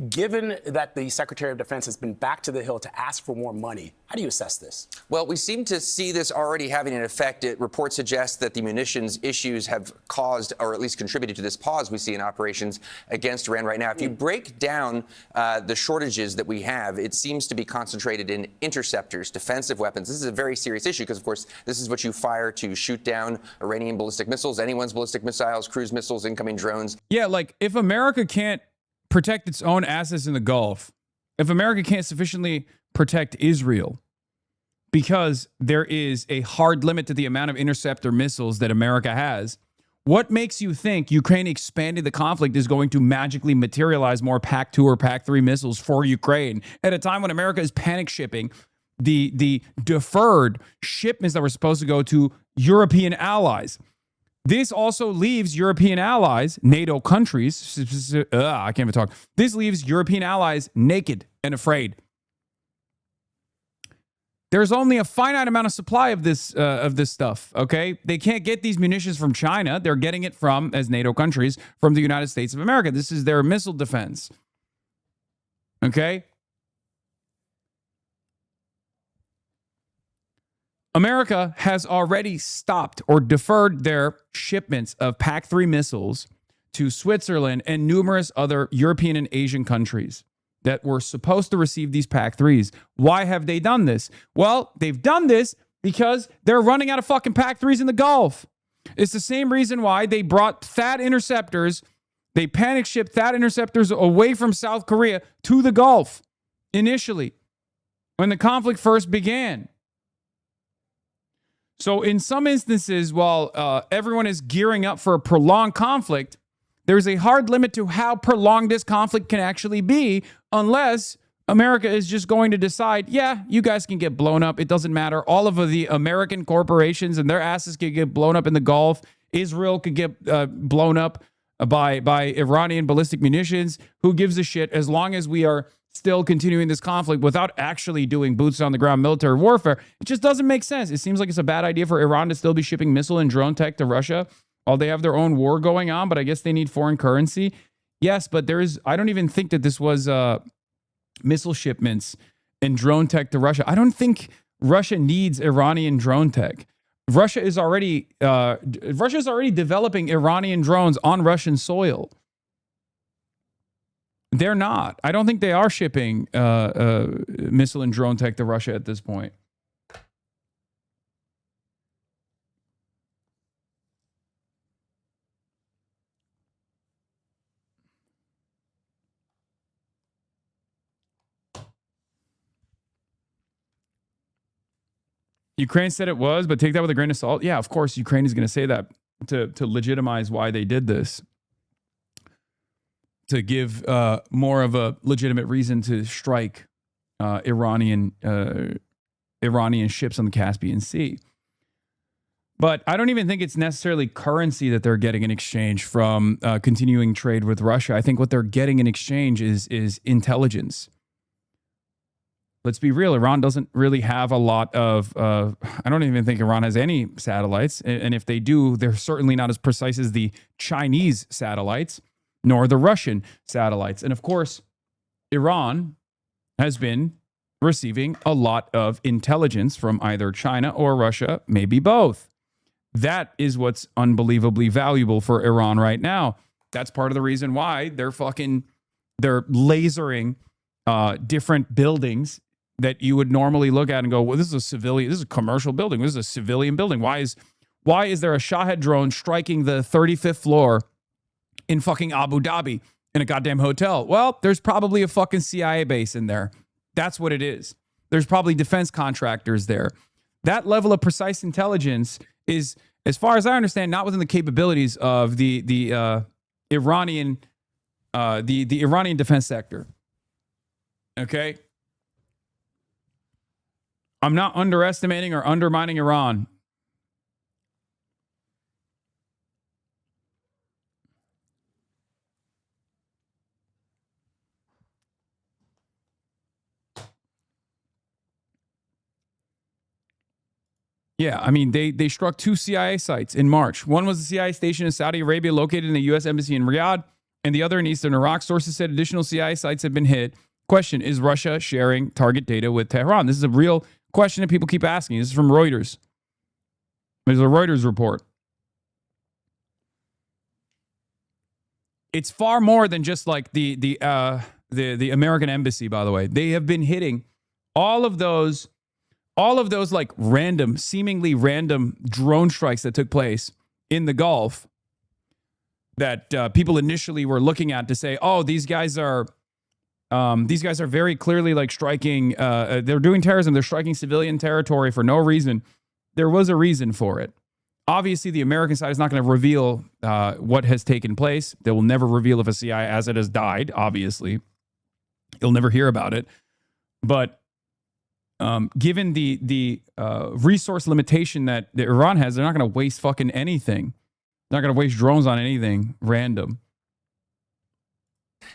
Given that the Secretary of Defense has been back to the Hill to ask for more money, how do you assess this? Well, we seem to see this already having an effect. Reports suggest that the munitions issues have caused, or at least contributed to this pause we see in operations against Iran right now. If you break down the shortages that we have, it seems to be concentrated in interceptors, defensive weapons. This is a very serious issue because, of course, this is what you fire to shoot down Iranian ballistic missiles, anyone's ballistic missiles, cruise missiles, incoming drones. Yeah, like if America can't protect its own assets in the Gulf, if America can't sufficiently protect Israel because there is a hard limit to the amount of interceptor missiles that America has, what makes you think Ukraine expanding the conflict is going to magically materialize more PAC-2 or PAC-3 missiles for Ukraine at a time when America is panic shipping the deferred shipments that were supposed to go to European allies? This also leaves European allies, NATO countries, I can't even talk. This leaves European allies naked and afraid. There's only a finite amount of supply of this stuff, okay? They can't get these munitions from China. They're getting it from, as NATO countries, from the United States of America. This is their missile defense, okay? America has already stopped or deferred their shipments of PAC-3 missiles to Switzerland and numerous other European and Asian countries that were supposed to receive these PAC-3s. Why have they done this? Well, they've done this because they're running out of fucking PAC-3s in the Gulf. It's the same reason why they brought THAAD interceptors. They panic shipped THAAD interceptors away from South Korea to the Gulf initially when the conflict first began. So in some instances, while everyone is gearing up for a prolonged conflict, There's a hard limit to how prolonged this conflict can actually be unless America is just going to decide, yeah, you guys can get blown up. It doesn't matter. All of the American corporations and their asses could get blown up in the Gulf. Israel could get blown up by Iranian ballistic munitions. Who gives a shit, as long as we are still continuing this conflict without actually doing boots on the ground military warfare? It just doesn't make sense. It seems like it's a bad idea for Iran to still be shipping missile and drone tech to Russia while they have their own war going on, but I guess they need foreign currency. Yes, but I don't even think that this was missile shipments and drone tech to Russia. I don't think Russia needs Iranian drone tech. Russia is already developing Iranian drones on Russian soil. They're not. I don't think they are shipping missile and drone tech to Russia at this point. Ukraine said it was, but take that with a grain of salt. Yeah, of course, Ukraine is going to say that to legitimize why they did this, to give more of a legitimate reason to strike Iranian ships on the Caspian Sea. But I don't even think it's necessarily currency that they're getting in exchange from continuing trade with Russia. I think what they're getting in exchange is intelligence. Let's be real. Iran doesn't really have a lot of, I don't even think Iran has any satellites. And if they do, they're certainly not as precise as the Chinese satellites, nor the Russian satellites. And of course, Iran has been receiving a lot of intelligence from either China or Russia, maybe both. That is what's unbelievably valuable for Iran right now. That's part of the reason why they're lasering different buildings that you would normally look at and go, well, this is a commercial building. This is a civilian building. Why is there a Shahed drone striking the 35th floor in fucking Abu Dhabi in a goddamn hotel? Well, there's probably a fucking CIA base in there. That's what it is. There's probably defense contractors there. That level of precise intelligence is, as far as I understand, not within the capabilities of the Iranian defense sector. Okay? I'm not underestimating or undermining Iran. Yeah, I mean, they struck 2 CIA sites in March. One was a CIA station in Saudi Arabia located in the U.S. Embassy in Riyadh, and the other in eastern Iraq. Sources said additional CIA sites have been hit. Question, is Russia sharing target data with Tehran? This is a real question that people keep asking. This is from Reuters. There's a Reuters report. It's far more than just like the American embassy, by the way. They have been hitting all of those like seemingly random drone strikes that took place in the Gulf that people initially were looking at to say, oh, these guys are very clearly like striking, they're doing terrorism, they're striking civilian territory for no reason. There was a reason for it. Obviously, the American side is not going to reveal what has taken place. They will never reveal if a CIA asset has died, obviously. You'll never hear about it. But given the resource limitation that Iran has, they're not going to waste fucking anything. They're not going to waste drones on anything random.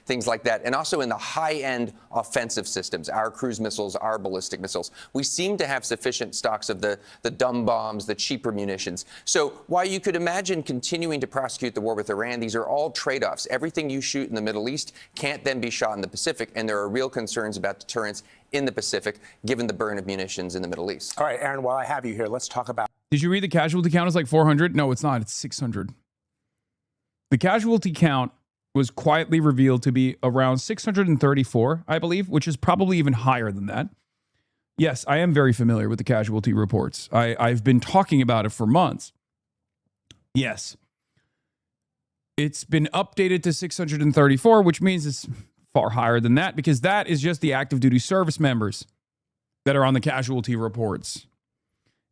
Things like that. And also in the high-end offensive systems, our cruise missiles, our ballistic missiles, we seem to have sufficient stocks of the dumb bombs, the cheaper munitions. So while you could imagine continuing to prosecute the war with Iran, these are all trade-offs. Everything you shoot in the Middle East can't then be shot in the Pacific, and there are real concerns about deterrence in the Pacific, given the burn of munitions in the Middle East. All right, Aaron, while I have you here, let's talk about... Did you read the casualty count is like 400? No, it's not. It's 600. The casualty count was quietly revealed to be around 634, I believe, which is probably even higher than that. Yes, I am very familiar with the casualty reports. I've been talking about it for months. Yes. It's been updated to 634, which means it's far higher than that, because that is just the active duty service members that are on the casualty reports.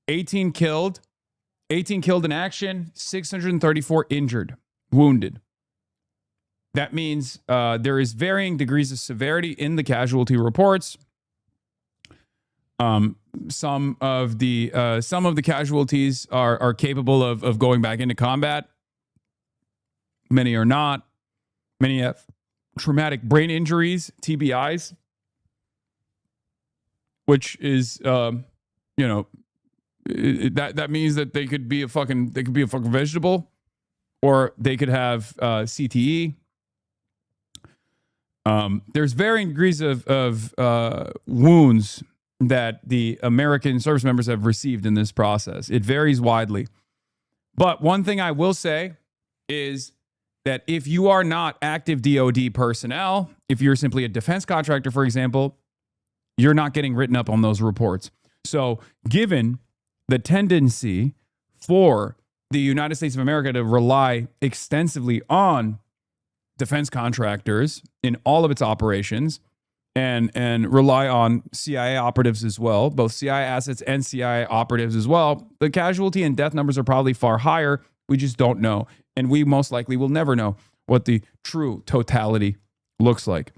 18 killed in action, 634 injured, wounded. That means there is varying degrees of severity in the casualty reports. Some of the casualties are capable of going back into combat. Many are not. Many have traumatic brain injuries, TBIs, which is that means that they could be a fucking vegetable, or they could have CTE. There's varying degrees of wounds that the American service members have received in this process. It varies widely. But one thing I will say is that if you are not active DoD personnel, if you're simply a defense contractor, for example, you're not getting written up on those reports. So given the tendency for the United States of America to rely extensively on defense contractors in all of its operations, and rely on CIA operatives as well, both CIA assets and CIA operatives as well, the casualty and death numbers are probably far higher. We just don't know. And we most likely will never know what the true totality looks like.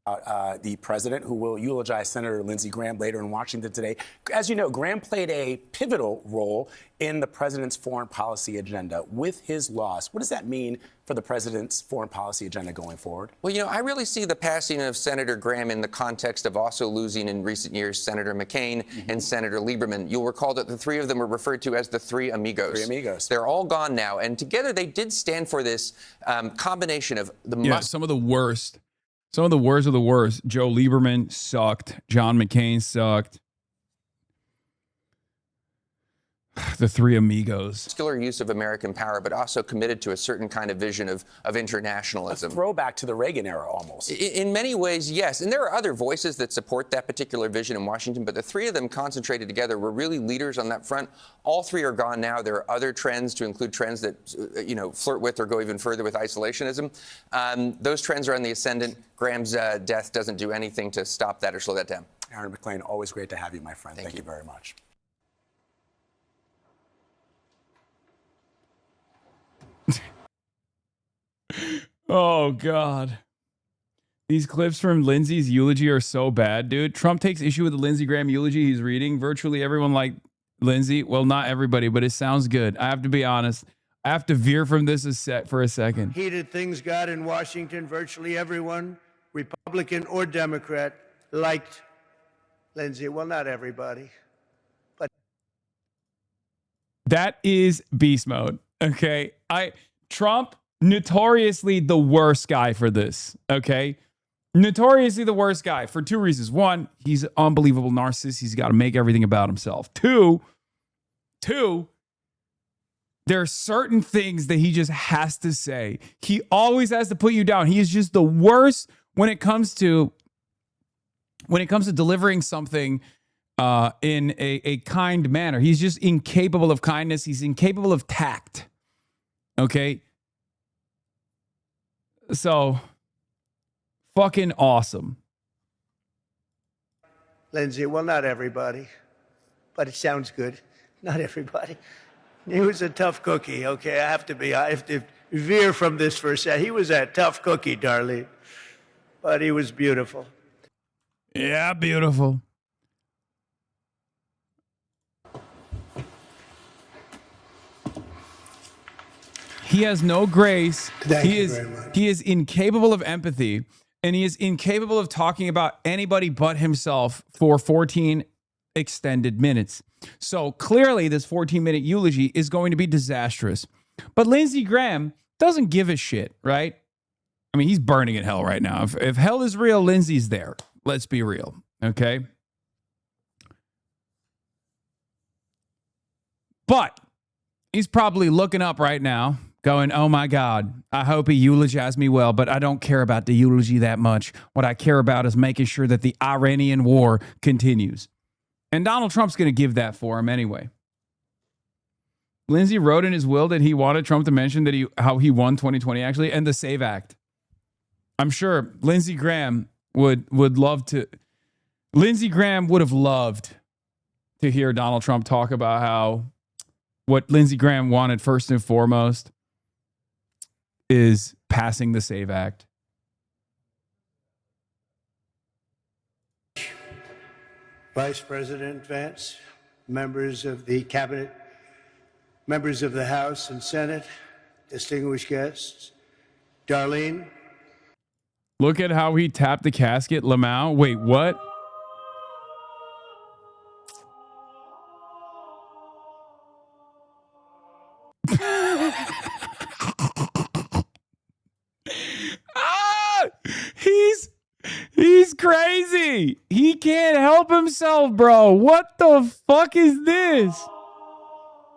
The president, who will eulogize Senator Lindsey Graham later in Washington today. As you know, Graham played a pivotal role in the president's foreign policy agenda. With his loss, what does that mean for the president's foreign policy agenda going forward? Well, I really see the passing of Senator Graham in the context of also losing in recent years Senator McCain and Senator Lieberman. You'll recall that the three of them were referred to as the three amigos. Three amigos. They're all gone now, and together they did stand for this combination of the some of the worst. Some of the worst of the worst. Joe Lieberman sucked. John McCain sucked. The three amigos. Muscular use of American power, but also committed to a certain kind of vision of internationalism. A throwback to the Reagan era almost. In many ways, yes. And there are other voices that support that particular vision in Washington, but the three of them concentrated together were really leaders on that front. All three are gone now. There are other trends, to include trends that, flirt with or go even further with isolationism. Those trends are on the ascendant. Graham's death doesn't do anything to stop that or slow that down. Aaron McClain, always great to have you, my friend. Thank you very much. Oh, God. These clips from Lindsey's eulogy are so bad, dude. Trump takes issue with the Lindsey Graham eulogy he's reading. Virtually everyone liked Lindsey. Well, not everybody, but it sounds good. I have to be honest. I have to veer from this for a second. Heated things got in Washington. Virtually everyone, Republican or Democrat, liked Lindsey. Well, not everybody, but that is beast mode. Okay. Trump, notoriously the worst guy for this. Okay. Notoriously the worst guy for two reasons. One, he's an unbelievable narcissist. He's got to make everything about himself. Two, there are certain things that he just has to say. He always has to put you down. He is just the worst when it comes to delivering something in a kind manner. He's just incapable of kindness. He's incapable of tact. Okay. So fucking awesome. Lindsey, well, not everybody, but it sounds good. Not everybody. He was a tough cookie, okay? I have to veer from this for a second. He was a tough cookie, darling, but he was beautiful. Yeah, beautiful. He has no grace. He is incapable of empathy, and he is incapable of talking about anybody but himself for 14 extended minutes. So clearly this 14-minute eulogy is going to be disastrous. But Lindsey Graham doesn't give a shit, right? I mean, he's burning in hell right now. If hell is real, Lindsey's there. Let's be real, okay? But he's probably looking up right now, going, oh my God, I hope he eulogized me well, but I don't care about the eulogy that much. What I care about is making sure that the Iranian war continues. And Donald Trump's going to give that for him anyway. Lindsey wrote in his will that he wanted Trump to mention that how he won 2020 actually, and the SAVE Act. I'm sure Lindsey Graham would love to. Lindsey Graham would have loved to hear Donald Trump talk about how what Lindsey Graham wanted first and foremost is passing the SAVE Act. Vice President Vance, members of the cabinet, members of the House and Senate, distinguished guests, Darlene. Look at how he tapped the casket, Lamau. Wait, what? Ah! He's crazy. He can't help himself, bro. What the fuck is this?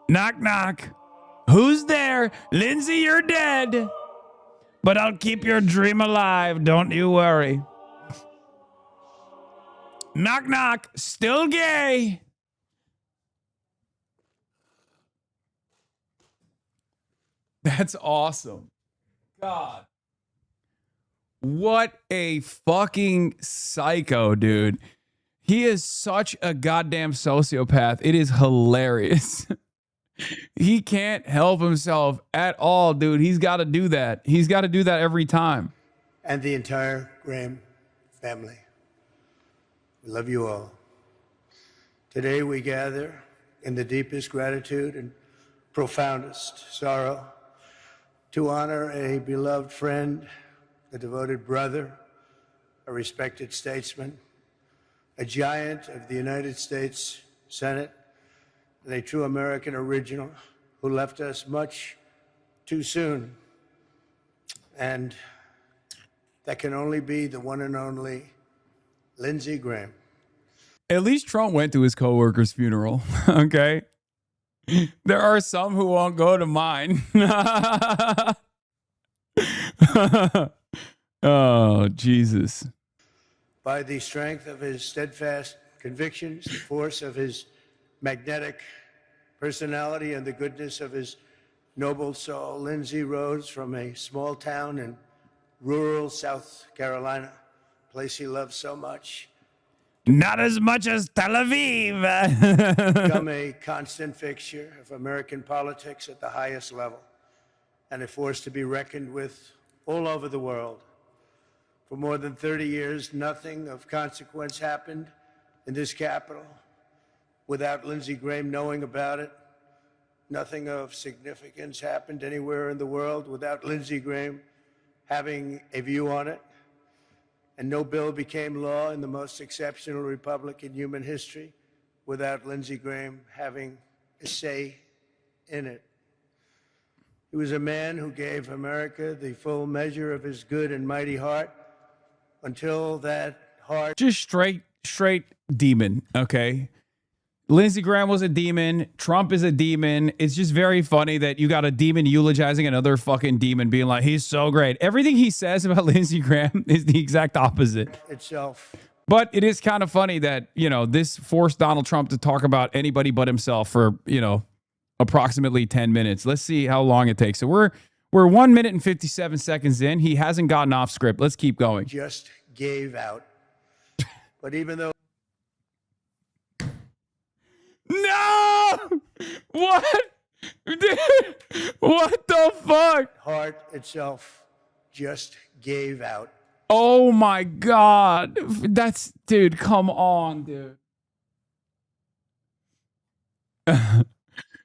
Knock, knock. Who's there? Lindsay, you're dead. But I'll keep your dream alive. Don't you worry. Knock, knock. Still gay. That's awesome. God. What a fucking psycho, dude. He is such a goddamn sociopath. It is hilarious. He can't help himself at all, dude. He's got to do that. He's got to do that every time. And the entire Graham family. We love you all. Today we gather in the deepest gratitude and profoundest sorrow to honor a beloved friend, a devoted brother, a respected statesman, a giant of the United States Senate, and a true American original who left us much too soon. And that can only be the one and only Lindsey Graham. At least Trump went to his coworker's funeral, okay? There are some who won't go to mine. Oh, Jesus. By the strength of his steadfast convictions, the force of his magnetic personality, and the goodness of his noble soul, Lindsey rose from a small town in rural South Carolina, a place he loved so much. Not as much as Tel Aviv. Become a constant fixture of American politics at the highest level, and a force to be reckoned with all over the world. For more than 30 years, nothing of consequence happened in this capital without Lindsey Graham knowing about it. Nothing of significance happened anywhere in the world without Lindsey Graham having a view on it. And no bill became law in the most exceptional republic in human history without Lindsey Graham having a say in it. He was a man who gave America the full measure of his good and mighty heart until that heart... Just straight demon, okay? Lindsey Graham was a demon. Trump is a demon. It's just very funny that you got a demon eulogizing another fucking demon, being like, he's so great. Everything he says about Lindsey Graham is the exact opposite. Itself. But it is kind of funny that, you know, this forced Donald Trump to talk about anybody but himself for, you know, approximately 10 minutes. Let's see how long it takes. So we're 1 minute and 57 seconds in. He hasn't gotten off script. Let's keep going. Just gave out. But even though... No! What? Dude, what the fuck? Heart itself just gave out. Oh my God. That's, dude, come on, dude.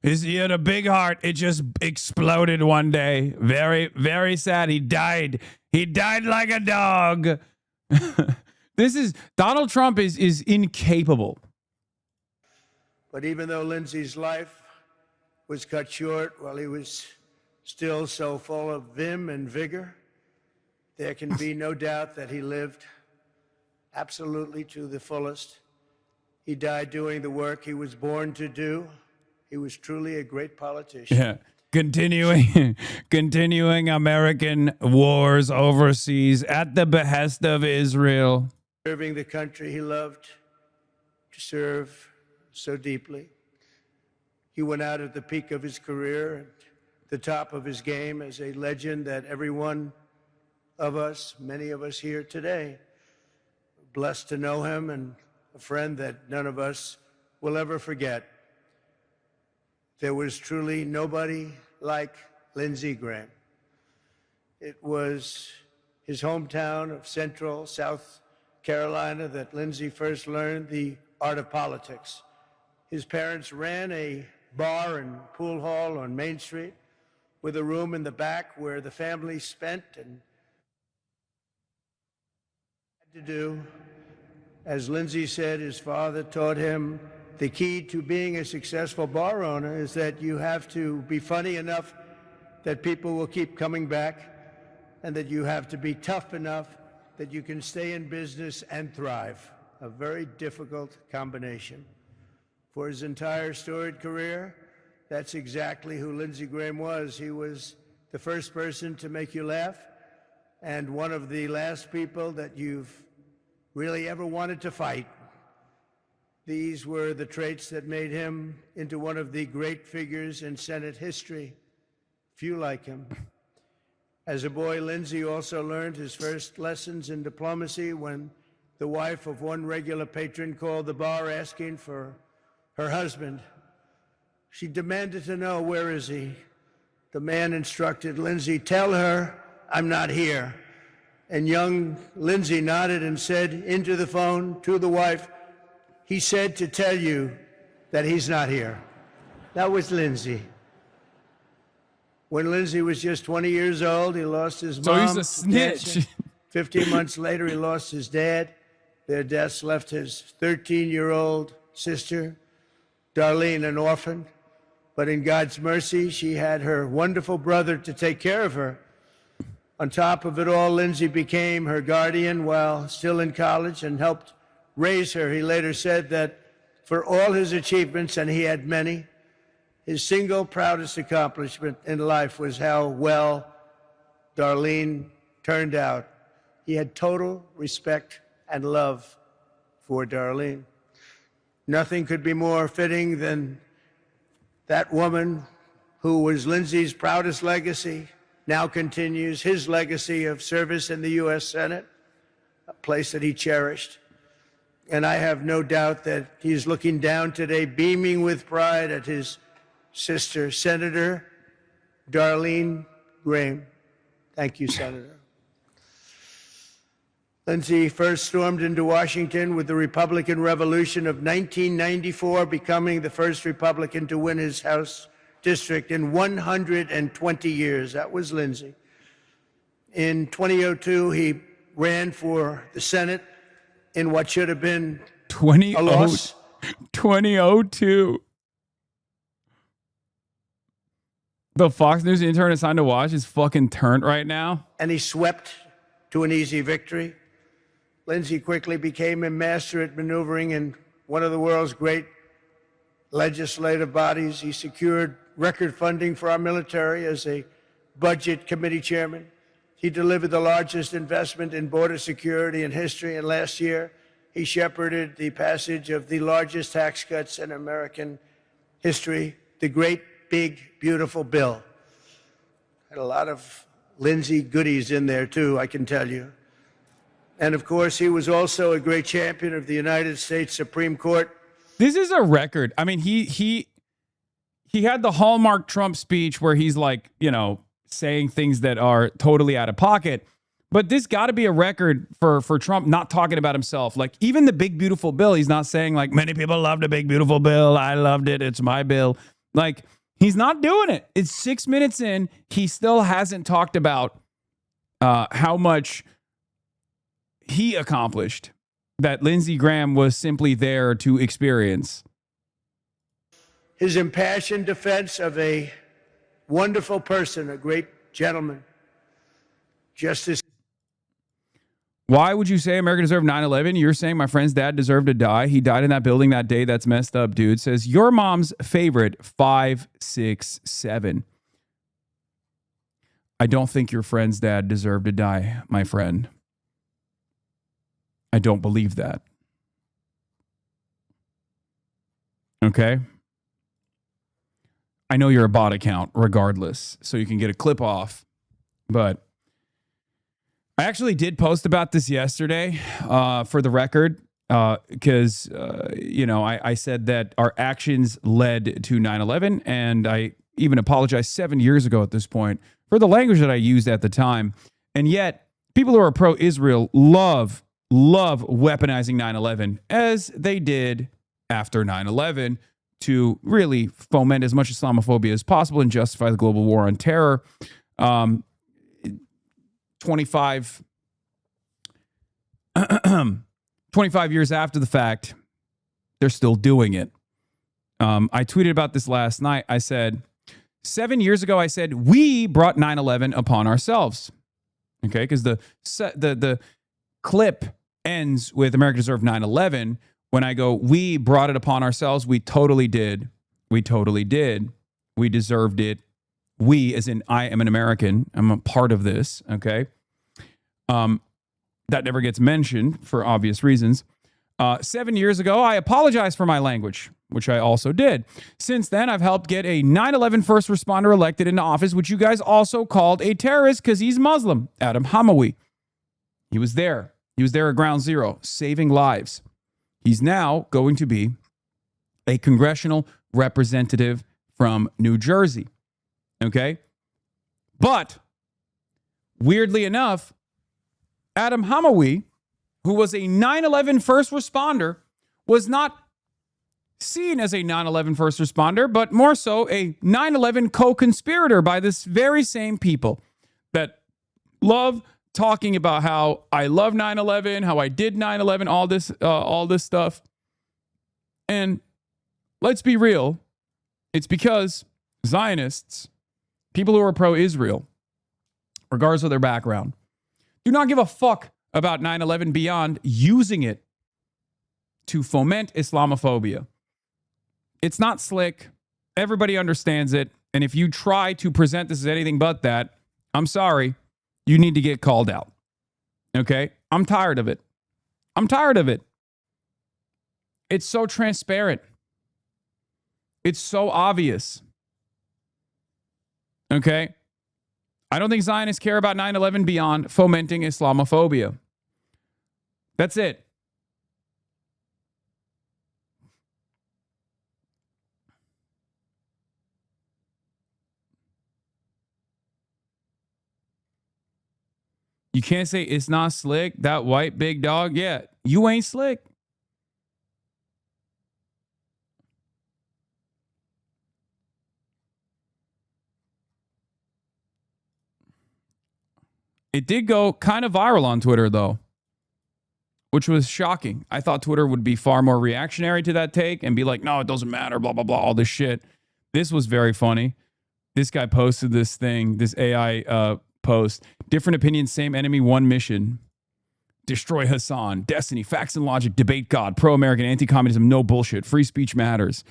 He had a big heart. It just exploded one day. Very, very sad. He died. He died like a dog. Donald Trump is incapable. But even though Lindsey's life was cut short while he was still so full of vim and vigor, there can be no doubt that he lived absolutely to the fullest. He died doing the work he was born to do. He was truly a great politician. Yeah. Continuing American wars overseas at the behest of Israel. Serving the country he loved to serve so deeply. He went out at the peak of his career, at the top of his game, as a legend that every one of us, many of us here today, blessed to know him, and a friend that none of us will ever forget. There was truly nobody like Lindsey Graham. It was his hometown of Central South Carolina that Lindsay first learned the art of politics. His parents ran a bar and pool hall on Main Street with a room in the back where the family spent and had to do. As Lindsay said, his father taught him the key to being a successful bar owner is that you have to be funny enough that people will keep coming back, and that you have to be tough enough that you can stay in business and thrive. A very difficult combination. For his entire storied career, that's exactly who Lindsey Graham was. He was the first person to make you laugh, and one of the last people that you've really ever wanted to fight. These were the traits that made him into one of the great figures in Senate history. Few like him. As a boy, Lindsey also learned his first lessons in diplomacy when the wife of one regular patron called the bar asking for her husband. She demanded to know, where is he? The man instructed Lindsey, tell her I'm not here. And young Lindsey nodded and said into the phone to the wife, he said to tell you that he's not here. That was Lindsey. When Lindsey was just 20 years old, he lost his mom. So he's a snitch. 15 months later, he lost his dad. Their deaths left his 13-year-old sister, Darlene, an orphan. But in God's mercy, she had her wonderful brother to take care of her. On top of it all, Lindsey became her guardian while still in college and helped raise her. He later said that for all his achievements, and he had many, his single proudest accomplishment in life was how well Darlene turned out. He had total respect and love for Darlene. Nothing could be more fitting than that woman who was Lindsey's proudest legacy, now continues his legacy of service in the U.S. Senate, a place that he cherished. And I have no doubt that he's looking down today, beaming with pride at his sister, Senator Darlene Graham. Thank you, Senator. Lindsey first stormed into Washington with the Republican Revolution of 1994, becoming the first Republican to win his House district in 120 years. That was Lindsey. In 2002, he ran for the Senate in what should have been a loss. 2002. The Fox News intern assigned to watch is fucking turned right now. And he swept to an easy victory. Lindsey quickly became a master at maneuvering in one of the world's great legislative bodies. He secured record funding for our military as a budget committee chairman. He delivered the largest investment in border security in history, and last year he shepherded the passage of the largest tax cuts in American history, the great, big, beautiful bill. Had a lot of Lindsey goodies in there too, I can tell you. And of course, he was also a great champion of the United States Supreme Court. This is a record. I mean, he had the hallmark Trump speech where he's like, you know, saying things that are totally out of pocket. But this got to be a record for Trump not talking about himself. Like, even the big, beautiful bill, he's not saying like, many people love the big, beautiful bill. I loved it. It's my bill. Like, he's not doing it. It's 6 minutes in. He still hasn't talked about how much he accomplished that Lindsey Graham was simply there to experience. His impassioned defense of a wonderful person, a great gentleman. Justice. Why would you say America deserved 9/11? You're saying my friend's dad deserved to die. He died in that building that day. That's messed up, dude. Says your mom's favorite 567. I don't think your friend's dad deserved to die, my friend. I don't believe that. Okay? I know you're a bot account regardless, so you can get a clip off. But I actually did post about this yesterday for the record because, you know, I said that our actions led to 9/11, and I even apologize 7 years ago at this point for the language that I used at the time. And yet, people who are pro-Israel love weaponizing 9/11 as they did after 9/11 to really foment as much Islamophobia as possible and justify the global war on terror. 25 years after the fact, they're still doing it. I tweeted about this last night. I said, 7 years ago, I said, we brought 9/11 upon ourselves. Okay, because the clip ends with America deserved 9/11. When I go, we brought it upon ourselves, we totally did. We totally did. We deserved it. We, as in I am an American. I'm a part of this, okay? That never gets mentioned for obvious reasons. 7 years ago, I apologized for my language, which I also did. Since then, I've helped get a 9/11 first responder elected into office, which you guys also called a terrorist because he's Muslim, Adam Hamawi. He was there. He was there at ground zero, saving lives. He's now going to be a congressional representative from New Jersey. Okay? But, weirdly enough, Adam Hamawi, who was a 9/11 first responder, was not seen as a 9/11 first responder, but more so a 9/11 co-conspirator by this very same people that love talking about how I love 9/11, how I did 9/11, all this stuff. And let's be real, it's because Zionists, people who are pro-Israel, regardless of their background, do not give a fuck about 9/11 beyond using it to foment Islamophobia. It's not slick. Everybody understands it. And if you try to present this as anything but that, I'm sorry, you need to get called out. Okay? I'm tired of it. I'm tired of it. It's so transparent. It's so obvious. Okay? I don't think Zionists care about 9/11 beyond fomenting Islamophobia. That's it. You can't say it's not slick. That white big dog, yeah, you ain't slick. It did go kind of viral on Twitter, though, which was shocking. I thought Twitter would be far more reactionary to that take and be like, no, it doesn't matter, blah, blah, blah, all this shit. This was very funny. This guy posted this thing, this AI post. Different opinions, same enemy, one mission. Destroy Hasan. Destiny, facts and logic, debate God, pro-American, anti-communism, no bullshit, free speech matters.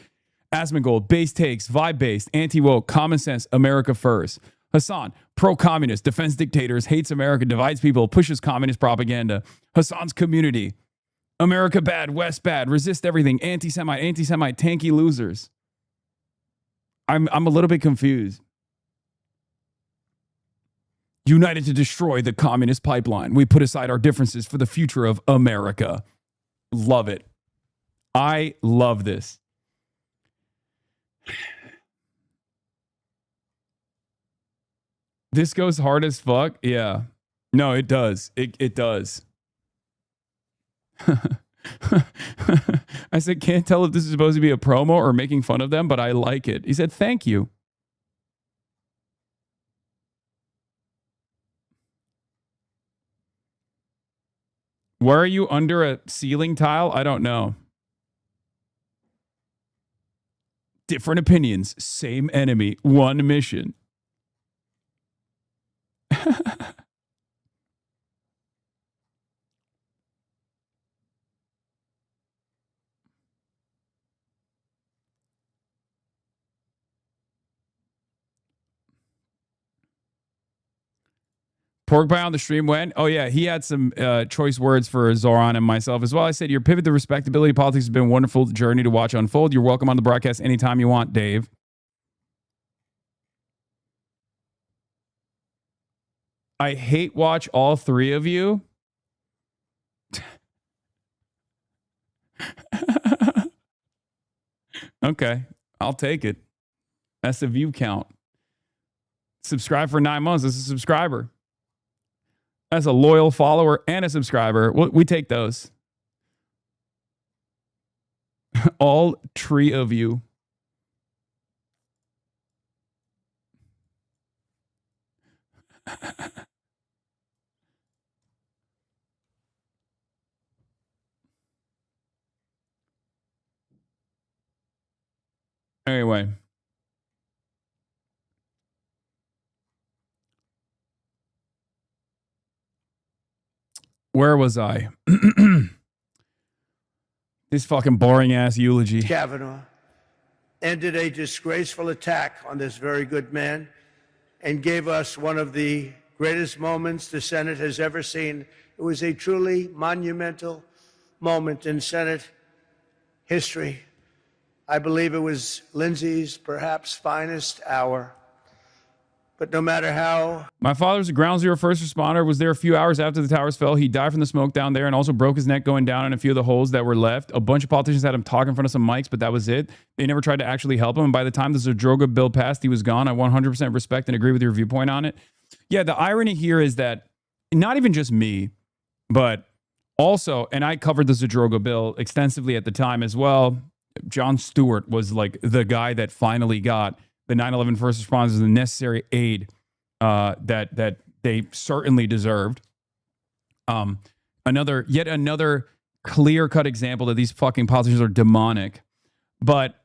Asmongold, base takes, vibe-based, anti-woke, common sense, America first. Hasan, pro-communist, defends dictators, hates America, divides people, pushes communist propaganda. Hasan's community, America bad, West bad, resist everything, anti-Semite, tanky losers. I'm a little bit confused. United to destroy the communist pipeline. We put aside our differences for the future of America. Love it. I love this. This goes hard as fuck. Yeah. No, it does. It does. I said, can't tell if this is supposed to be a promo or making fun of them, but I like it. He said, thank you. Why are you under a ceiling tile? I don't know. Different opinions, same enemy, one mission. Pork Pie on the stream went. Oh, yeah. He had some choice words for Zoran and myself as well. I said, your pivot to respectability politics has been a wonderful journey to watch unfold. You're welcome on the broadcast anytime you want, Dave. I hate watch all three of you. Okay. I'll take it. That's the view count. Subscribe for 9 months. That's a subscriber. That's a loyal follower and a subscriber. We take those. All three of you. Anyway. Where was I? This fucking boring ass eulogy. Kavanaugh ended a disgraceful attack on this very good man and gave us one of the greatest moments the Senate has ever seen. It was a truly monumental moment in Senate history. I believe it was Lindsey's perhaps finest hour. But no matter how... My father's a ground zero first responder, was there a few hours after the towers fell. He died from the smoke down there and also broke his neck going down in a few of the holes that were left. A bunch of politicians had him talk in front of some mics, but that was it. They never tried to actually help him. And by the time the Zadroga bill passed, he was gone. I 100% respect and agree with your viewpoint on it. Yeah, the irony here is that not even just me, but also, and I covered the Zadroga bill extensively at the time as well. Jon Stewart was like the guy that finally got the 9/11 first responders the necessary aid that they certainly deserved. Yet another clear-cut example that these fucking politicians are demonic. But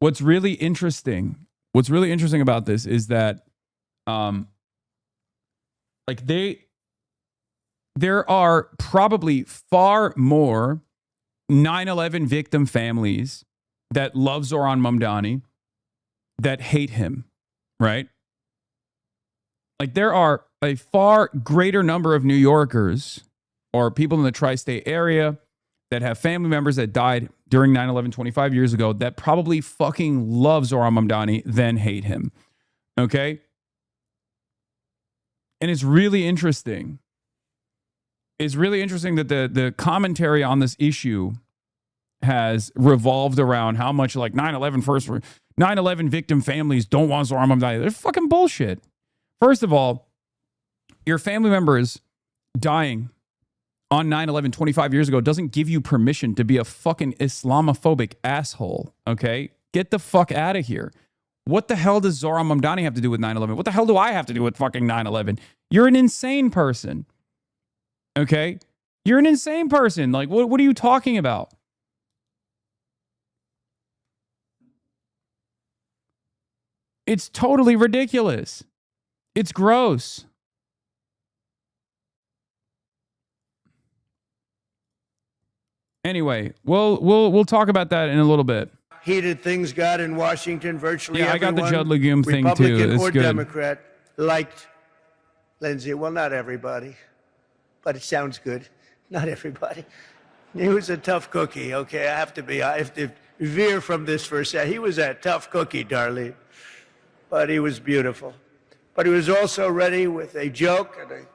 what's really interesting about this is that there are probably far more 9/11 victim families that love Zohran Mamdani that hate him, right? Like there are a far greater number of New Yorkers or people in the tri-state area that have family members that died during 9/11 25 years ago that probably fucking love Zohran Mamdani than hate him, okay? And it's really interesting. It's really interesting that the commentary on this issue has revolved around how much like 9/11 victim families don't want Zohran Mamdani. They're fucking bullshit. First of all, your family members dying on 9/11 25 years ago doesn't give you permission to be a fucking Islamophobic asshole, okay? Get the fuck out of here. What the hell does Zohran Mamdani have to do with 9/11? What the hell do I have to do with fucking 9/11? You're an insane person, okay? You're an insane person. Like, what are you talking about? It's totally ridiculous. It's gross. Anyway, we'll talk about that in a little bit. Heated things got in Washington. Virtually yeah, I got the Judd Legume thing Republican too. It's or good. Democrat liked Lindsey. Well, not everybody, but it sounds good. Not everybody. He was a tough cookie. Okay, I have to veer from this for a second. He was a tough cookie, Darlene, but he was beautiful. But he was also ready with a joke and a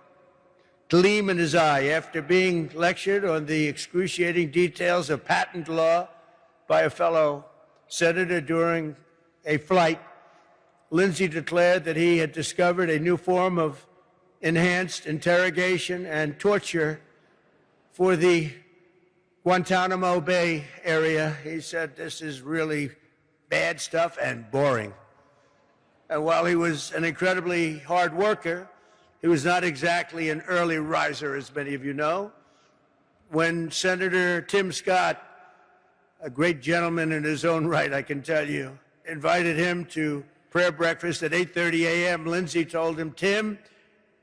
gleam in his eye. After being lectured on the excruciating details of patent law by a fellow senator during a flight, Lindsey declared that he had discovered a new form of enhanced interrogation and torture for the Guantanamo Bay area. He said, this is really bad stuff and boring. And while he was an incredibly hard worker, he was not exactly an early riser, as many of you know. When Senator Tim Scott, a great gentleman in his own right, I can tell you, invited him to prayer breakfast at 8:30 a.m., Lindsey told him, Tim,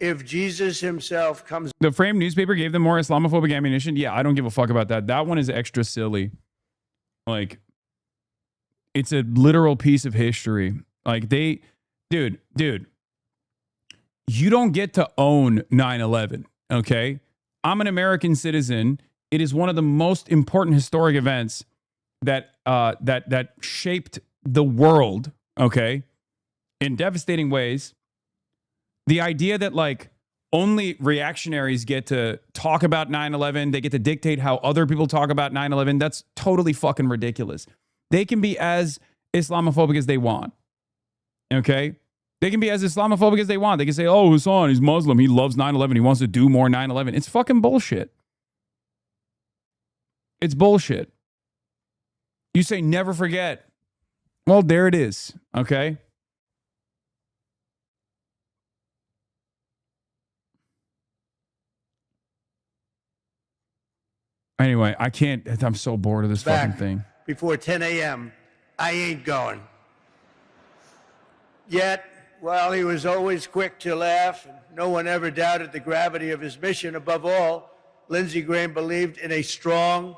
if Jesus himself comes... The Frame newspaper gave them more Islamophobic ammunition. Yeah, I don't give a fuck about that. That one is extra silly. Like, it's a literal piece of history. Like, dude, you don't get to own 9/11, okay? I'm an American citizen. It is one of the most important historic events that shaped the world, okay, in devastating ways. The idea that like only reactionaries get to talk about 9/11, they get to dictate how other people talk about 9/11, that's totally fucking ridiculous. They can be as Islamophobic as they want. Okay? They can be as Islamophobic as they want. They can say, oh, Hasan, he's Muslim. He loves 9/11. He wants to do more 9/11. It's fucking bullshit. It's bullshit. You say never forget. Well, there it is. Okay? Anyway, I can't. I'm so bored of this fucking thing. Before 10 a.m., I ain't going. Yet, while he was always quick to laugh, and no one ever doubted the gravity of his mission, above all, Lindsey Graham believed in a strong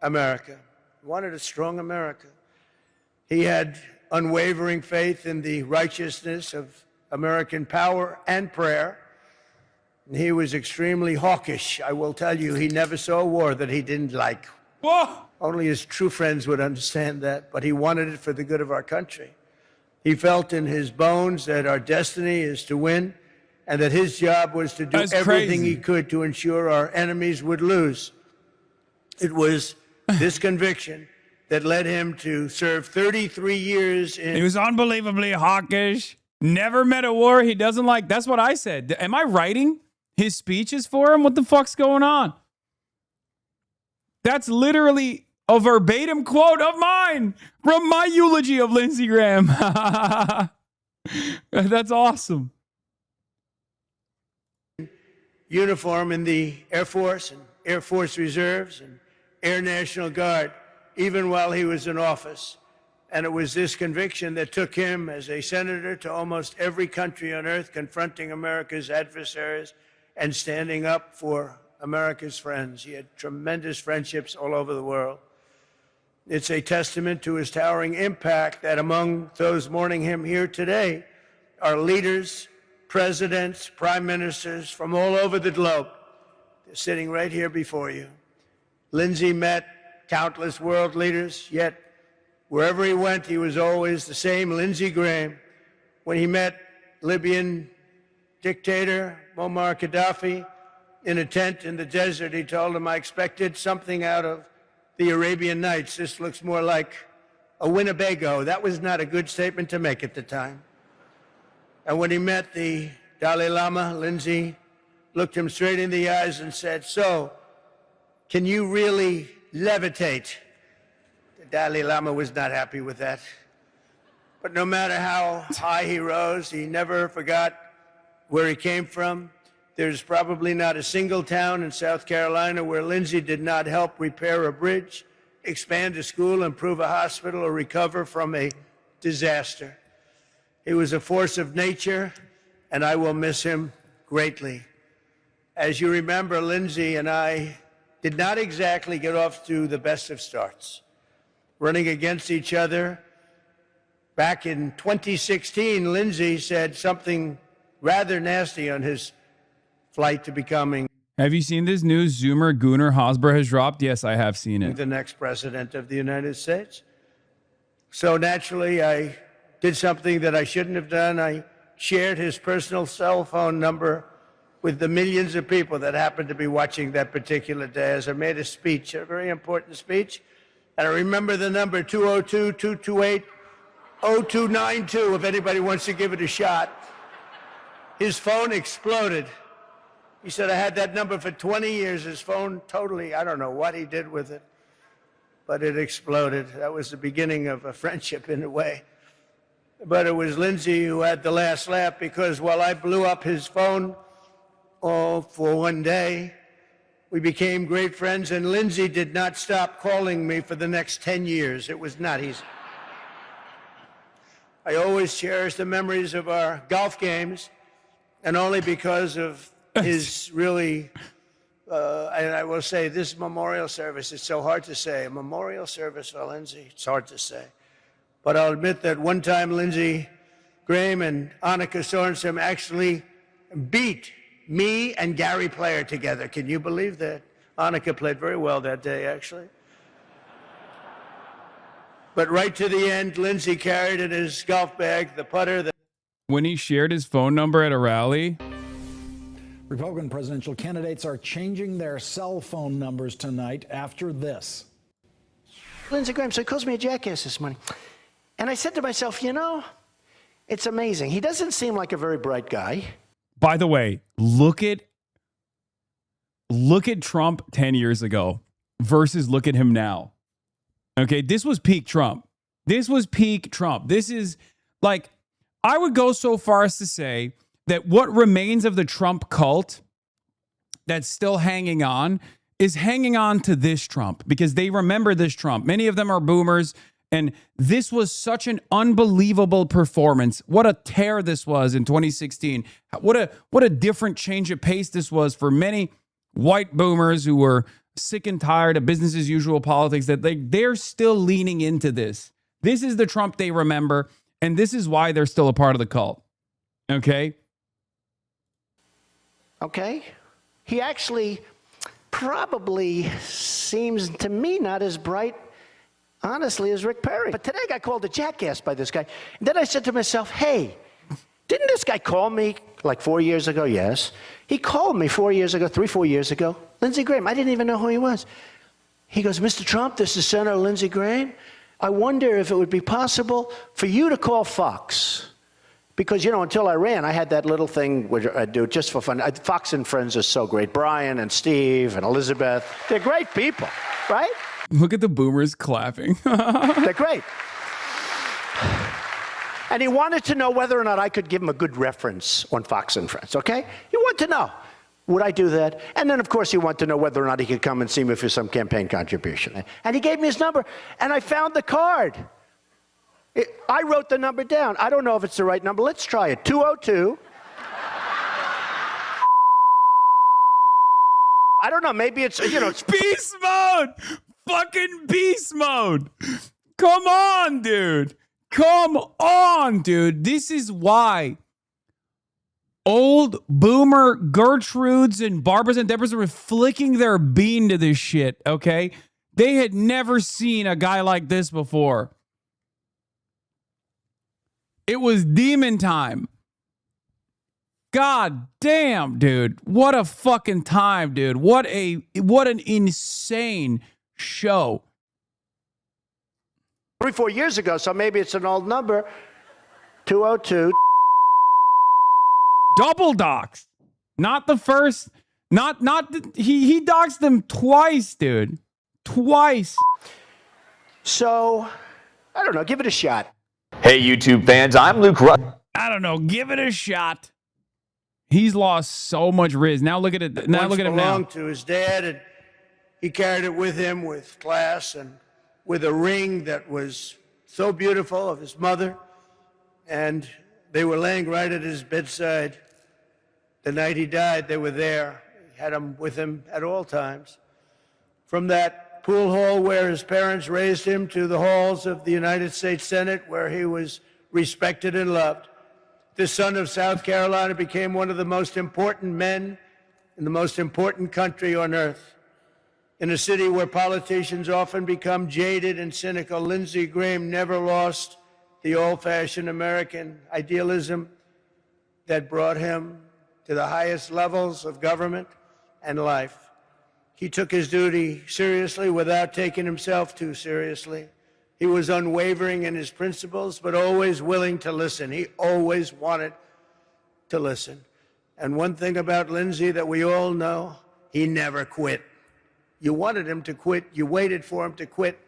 America. He wanted a strong America. He had unwavering faith in the righteousness of American power and prayer. And he was extremely hawkish. I will tell you, he never saw a war that he didn't like. Whoa! Only his true friends would understand that, but he wanted it for the good of our country. He felt in his bones that our destiny is to win, and that his job was to do everything he could to ensure our enemies would lose. It was this conviction that led him to serve 33 years in... He was unbelievably hawkish. Never met a war he doesn't like. That's what I said. Am I writing his speeches for him? What the fuck's going on? That's literally a verbatim quote of mine from my eulogy of Lindsey Graham. That's awesome. Uniform in the Air Force and Air Force Reserves and Air National Guard, even while he was in office. And it was this conviction that took him as a senator to almost every country on earth, confronting America's adversaries and standing up for America's friends. He had tremendous friendships all over the world. It's a testament to his towering impact that among those mourning him here today are leaders, presidents, prime ministers from all over the globe. They're sitting right here before you. Lindsey met countless world leaders, yet wherever he went, he was always the same Lindsey Graham. When he met Libyan dictator Muammar Gaddafi in a tent in the desert, he told him, I expected something out of the Arabian Nights. This looks more like a Winnebago. That was not a good statement to make at the time. And when he met the Dalai Lama, Lindsey looked him straight in the eyes and said, so, can you really levitate? The Dalai Lama was not happy with that. But no matter how high he rose, he never forgot where he came from. There's probably not a single town in South Carolina where Lindsey did not help repair a bridge, expand a school, improve a hospital, or recover from a disaster. He was a force of nature, and I will miss him greatly. As you remember, Lindsey and I did not exactly get off to the best of starts. Running against each other, back in 2016, Lindsey said something rather nasty on his flight to becoming... Have you seen this news? Zoomer Gunnar Hosber has dropped? Yes, I have seen it. ...the next president of the United States. So naturally, I did something that I shouldn't have done. I shared his personal cell phone number with the millions of people that happened to be watching that particular day as I made a speech, a very important speech. And I remember the number 202-228-0292 if anybody wants to give it a shot. His phone exploded. He said, I had that number for 20 years. His phone totally, I don't know what he did with it, but it exploded. That was the beginning of a friendship in a way. But it was Lindsey who had the last laugh, because while I blew up his phone for one day, we became great friends, and Lindsey did not stop calling me for the next 10 years. It was not easy. I always cherish the memories of our golf games, and only because of his really, and I will say, this memorial service, it's so hard to say. A memorial service for Lindsey, it's hard to say. But I'll admit that one time Lindsey Graham and Annika Sorensen actually beat me and Gary Player together. Can you believe that? Annika played very well that day, actually. But right to the end, Lindsey carried in his golf bag the putter that... When he shared his phone number at a rally... Republican presidential candidates are changing their cell phone numbers tonight after this. Lindsey Graham, so he calls me a jackass this morning. And I said to myself, you know, It's amazing. He doesn't seem like a very bright guy. By the way, look at Trump 10 years ago versus look at him now. Okay, this was peak Trump. This was peak Trump. This is like, I would go so far as to say that what remains of the Trump cult that's still hanging on is hanging on to this Trump because they remember this Trump. Many of them are boomers, and this was such an unbelievable performance. What a tear this was in 2016. What a different change of pace this was for many white boomers who were sick and tired of business as usual politics, that they're still leaning into this. This is the Trump they remember, and this is why they're still a part of the cult. Okay? Okay? He actually probably seems to me not as bright, honestly, as Rick Perry. But today I got called a jackass by this guy. And then I said to myself, hey, didn't this guy call me like 4 years ago? Yes. He called me 4 years ago, 4 years ago. Lindsey Graham. I didn't even know who he was. He goes, Mr. Trump, this is Senator Lindsey Graham. I wonder if it would be possible for you to call Fox. Because, you know, until I ran, I had that little thing where I do just for fun. Fox and Friends are so great. Brian and Steve and Elizabeth. They're great people, right? Look at the boomers clapping. They're great. And he wanted to know whether or not I could give him a good reference on Fox and Friends, okay? He wanted to know, would I do that? And then, of course, he wanted to know whether or not he could come and see me for some campaign contribution. And he gave me his number, and I found the card. I wrote the number down. I don't know if it's the right number. Let's try it. 202. I don't know. Maybe it's, you know. It's beast mode. Fucking beast mode. Come on, dude. Come on, dude. This is why old boomer Gertrudes and Barbaras and Deborahs were flicking their bean to this shit, okay? They had never seen a guy like this before. It was demon time. God damn, dude. What a fucking time, dude. What an insane show. 3, 4 years ago, so maybe it's an old number. 202. Double dox. Not the first. He doxed them twice, dude. Twice. So, I don't know. Give it a shot. Hey, YouTube fans, I'm Luke Rudd. I don't know. Give it a shot. He's lost so much riz. Now look at it. Now look at him now. Belonged to his dad, and he carried it with him with class and with a ring that was so beautiful of his mother. And they were laying right at his bedside. The night he died, they were there. He had him with him at all times. From that pool hall where his parents raised him to the halls of the United States Senate, where he was respected and loved. The son of South Carolina became one of the most important men in the most important country on earth. In a city where politicians often become jaded and cynical, Lindsey Graham never lost the old-fashioned American idealism that brought him to the highest levels of government and life. He took his duty seriously without taking himself too seriously. He was unwavering in his principles, but always willing to listen. He always wanted to listen. And one thing about Lindsey that we all know, he never quit. You wanted him to quit, you waited for him to quit,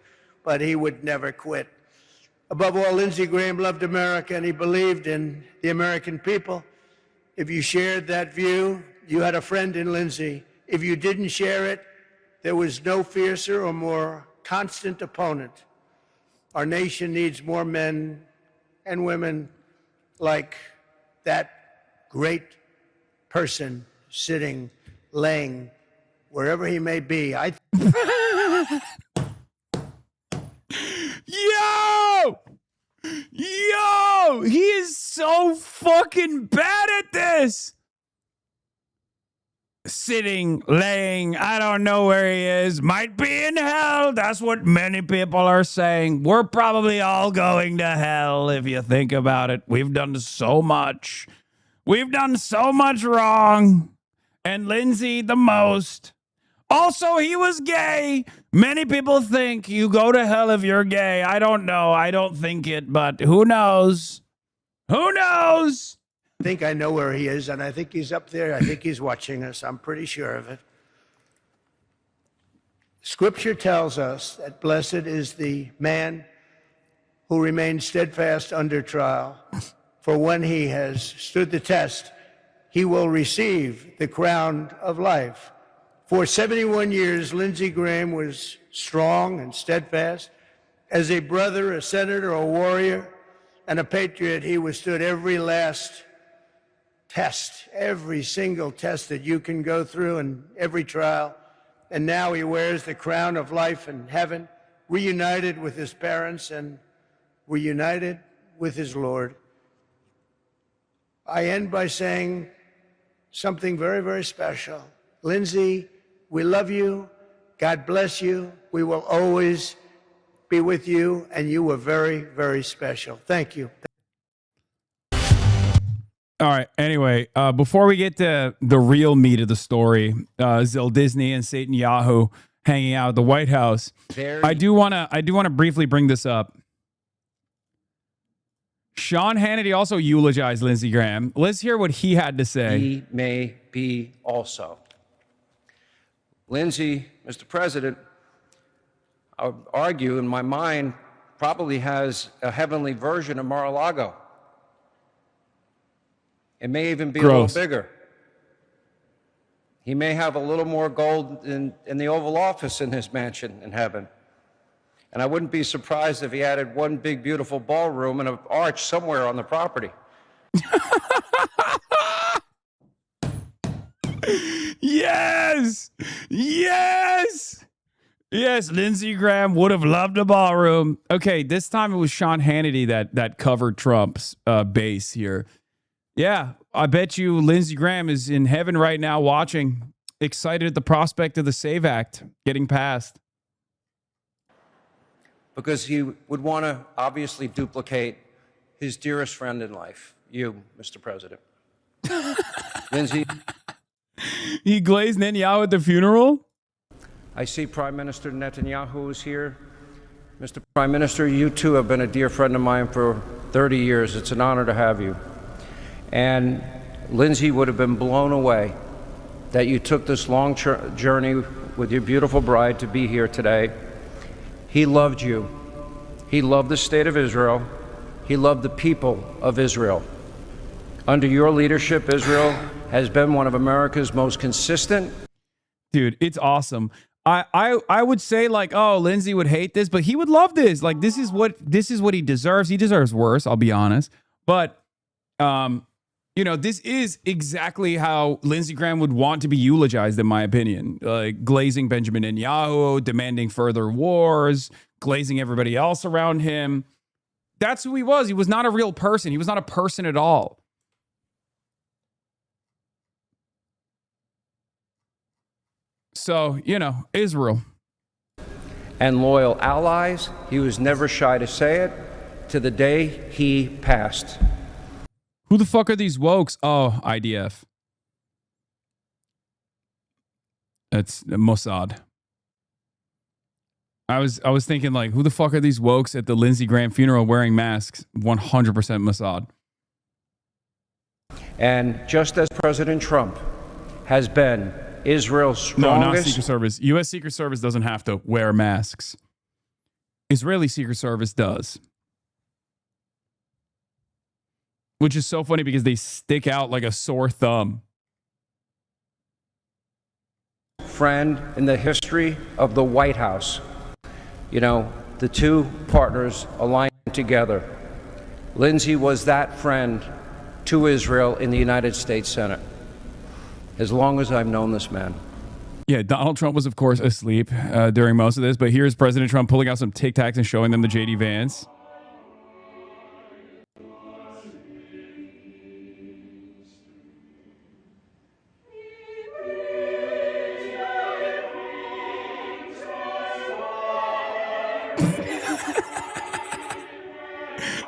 but he would never quit. Above all, Lindsey Graham loved America, and he believed in the American people. If you shared that view, you had a friend in Lindsey. If you didn't share it, there was no fiercer or more constant opponent. Our nation needs more men and women like that great person sitting, laying, wherever he may be. Yo, he is so fucking bad at this. Sitting, laying, I don't know where he is. Might be in hell. That's what many people are saying. We're probably all going to hell if you think about it. We've done so much. We've done so much wrong. And Lindsey the most. Also, he was gay. Many people think you go to hell if you're gay. I don't know. I don't think it, but who knows? Who knows? I think I know where he is, and I think he's up there. I think he's watching us. I'm pretty sure of it. Scripture tells us that blessed is the man who remains steadfast under trial, for when he has stood the test, he will receive the crown of life. For 71 years, Lindsey Graham was strong and steadfast. As a brother, a senator, a warrior, and a patriot, he withstood every last test, every single test that you can go through and every trial. And now he wears the crown of life in heaven, reunited with his parents and reunited with his Lord. I end by saying something very, very special. Lindsey, we love you. God bless you. We will always be with you, and you were very, very special. Thank you. All right. Anyway, before we get to the real meat of the story, Zil Disney and Satan Yahoo hanging out at the White House, I do want to briefly bring this up. Sean Hannity also eulogized Lindsey Graham. Let's hear what he had to say. He may be also. Lindsey, Mr. President, I would argue in my mind, probably has a heavenly version of Mar-a-Lago. It may even be a little bigger. He may have a little more gold in the Oval Office in his mansion in heaven. And I wouldn't be surprised if he added one big, beautiful ballroom and an arch somewhere on the property. Yes! Yes! Yes, Lindsey Graham would have loved a ballroom. Okay, this time it was Sean Hannity that covered Trump's base here. Yeah, I bet you Lindsey Graham is in heaven right now watching, excited at the prospect of the SAVE Act getting passed. Because he would want to obviously duplicate his dearest friend in life, you, Mr. President. Lindsey. He glazed Netanyahu at the funeral? I see Prime Minister Netanyahu is here. Mr. Prime Minister, you too have been a dear friend of mine for 30 years. It's an honor to have you. And Lindsey would have been blown away that you took this long journey with your beautiful bride to be here today. He loved you. He loved the state of Israel. He loved the people of Israel. Under your leadership, Israel has been one of America's most consistent. Dude, it's awesome. I would say like, oh, Lindsey would hate this, but he would love this. Like this is what he deserves. He deserves worse, I'll be honest. But you know, this is exactly how Lindsey Graham would want to be eulogized, in my opinion. Like glazing Benjamin Netanyahu, demanding further wars, glazing everybody else around him. That's who he was. He was not a real person. He was not a person at all. So, you know, Israel. And loyal allies. He was never shy to say it to the day he passed. Who the fuck are these wokes? Oh, IDF. That's Mossad. I was thinking like, who the fuck are these wokes at the Lindsey Graham funeral wearing masks? 100% Mossad. And just as President Trump has been Israel's strongest... No, not Secret Service. U.S. Secret Service doesn't have to wear masks. Israeli Secret Service does. Which is so funny because they stick out like a sore thumb. Friend in the history of the White House. You know, the two partners aligned together. Lindsey was that friend to Israel in the United States Senate. As long as I've known this man. Yeah, Donald Trump was, of course, asleep during most of this, but here's President Trump pulling out some Tic Tacs and showing them the J.D. Vance.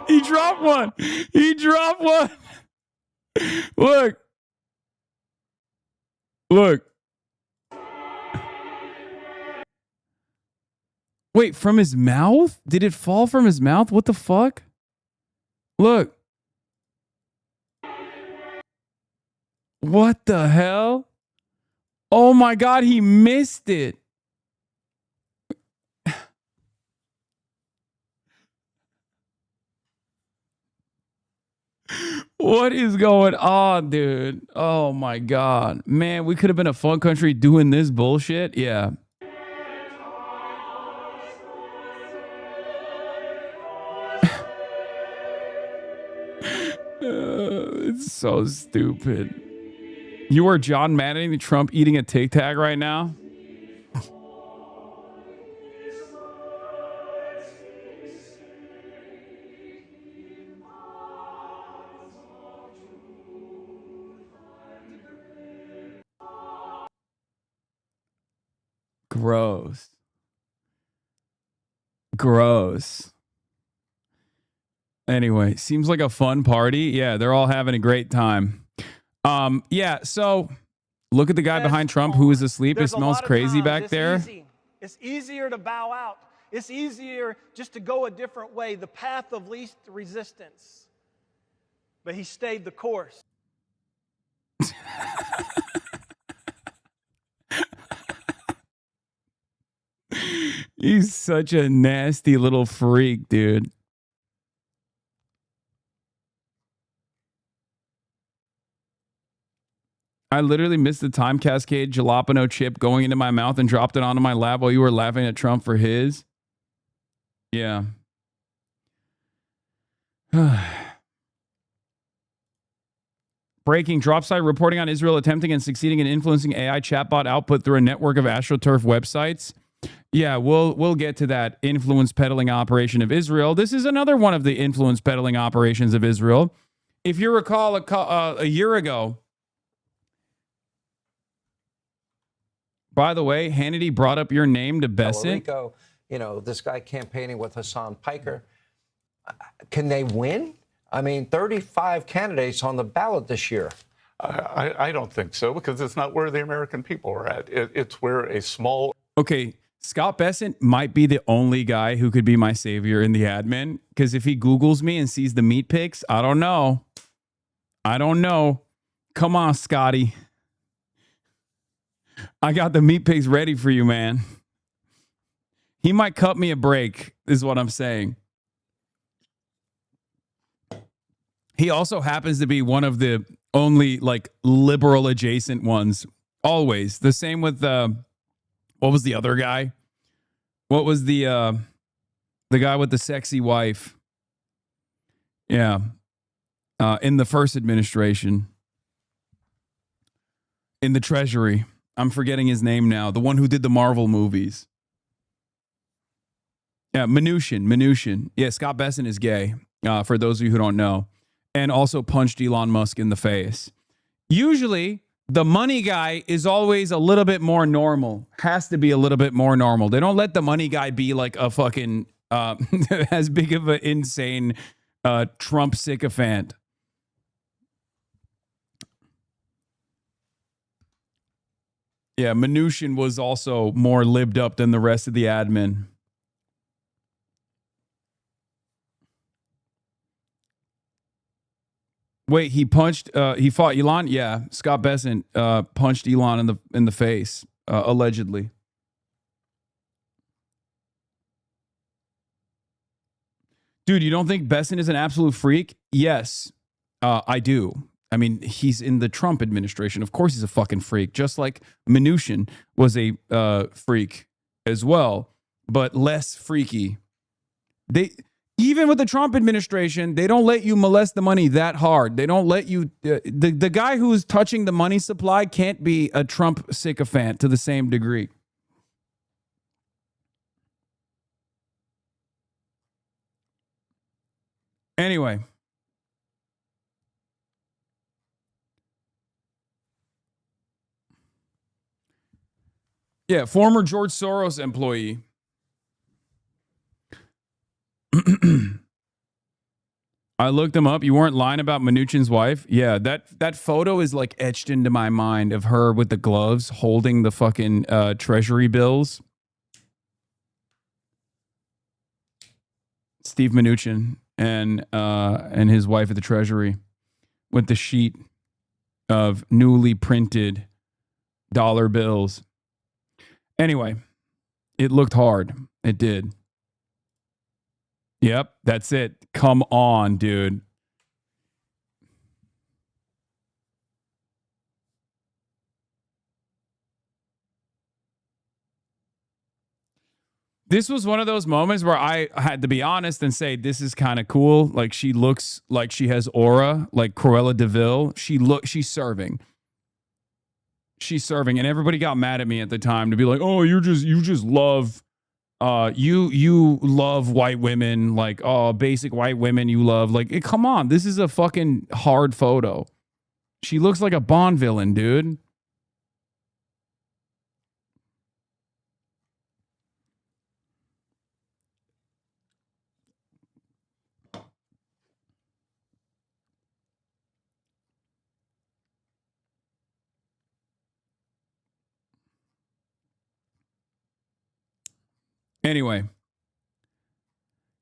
He dropped one. He dropped one. Look. Look. Wait, from his mouth? Did it fall from his mouth? What the fuck? Look. What the hell? Oh my God, he missed it. What is going on, dude? Oh my God. Man, we could have been a fun country doing this bullshit. Yeah. It's so stupid. You are John Madden Trump eating a Tic Tac right now? Gross. Gross. Anyway, seems like a fun party. Yeah, they're all having a great time. Yeah, so look at the guy behind Trump who is asleep. It smells crazy back there. It's easier to bow out. It's easier just to go a different way, the path of least resistance. But he stayed the course. He's such a nasty little freak, dude. I literally missed the time cascade jalapeno chip going into my mouth and dropped it onto my lap while you were laughing at Trump for his. Yeah. Breaking drop site reporting on Israel attempting and succeeding in influencing AI chatbot output through a network of AstroTurf websites. Yeah, we'll get to that influence peddling operation of Israel. This is another one of the influence peddling operations of Israel. If you recall, a year ago, by the way, Hannity brought up your name to Besant. You know, this guy campaigning with Hasan Piker. Can they win? I mean, 35 candidates on the ballot this year. I don't think so, because it's not where the American people are at. It's where a small... Okay, Scott Besant might be the only guy who could be my savior in the admin, because if he Googles me and sees the meat pics, I don't know. I don't know. Come on, Scotty. I got the meat pics ready for you, man. He might cut me a break, is what I'm saying. He also happens to be one of the only like liberal adjacent ones. Always. The same with what was the other guy? What was the guy with the sexy wife? Yeah. In the first administration. In the Treasury. I'm forgetting his name now. The one who did the Marvel movies. Yeah, Mnuchin. Yeah, Scott Besant is gay, for those of you who don't know. And also punched Elon Musk in the face. Usually, the money guy is always a little bit more normal. Has to be a little bit more normal. They don't let the money guy be like a fucking, as big of an insane Trump sycophant. Yeah, Mnuchin was also more libbed up than the rest of the admin. Wait, he fought Elon? Yeah, Scott Besant punched Elon in the face, allegedly. Dude, you don't think Besant is an absolute freak? Yes, I do. I mean, he's in the Trump administration. Of course he's a fucking freak, just like Mnuchin was a freak as well, but less freaky. Even with the Trump administration, they don't let you molest the money that hard. They don't let you... the guy who's touching the money supply can't be a Trump sycophant to the same degree. Anyway. Yeah, former George Soros employee. I looked him up. You weren't lying about Mnuchin's wife? Yeah, that photo is like etched into my mind of her with the gloves holding the fucking treasury bills. Steve Mnuchin and his wife at the treasury with the sheet. of newly printed dollar bills. Anyway, it looked hard. It did. Yep, that's it. Come on, dude. This was one of those moments where I had to be honest and say, this is kind of cool. Like, she looks like she has aura, like Cruella de Vil. She's serving. She's serving. And everybody got mad at me at the time to be like, oh, you just love, you love white women. Like, oh, basic white women you love. Like, come on. This is a fucking hard photo. She looks like a Bond villain, dude. Anyway,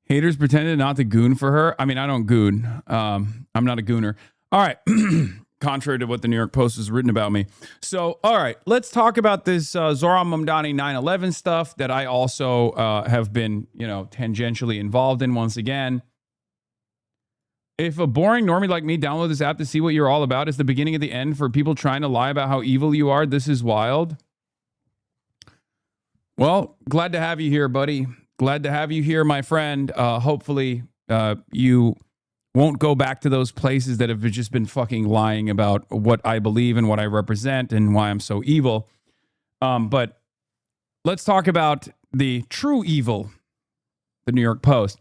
haters pretended not to goon for her. I mean, I don't goon. I'm not a gooner. All right. Contrary to what the New York Post has written about me. So, all right, let's talk about this Zohran Mamdani 9/11 stuff that I also have been, tangentially involved in once again. If a boring normie like me download this app to see what you're all about, it's the beginning of the end for people trying to lie about how evil you are. This is wild. Well, glad to have you here, buddy. Glad to have you here, my friend. Hopefully, you won't go back to those places that have just been fucking lying about what I believe and what I represent and why I'm so evil. But let's talk about the true evil, the New York Post.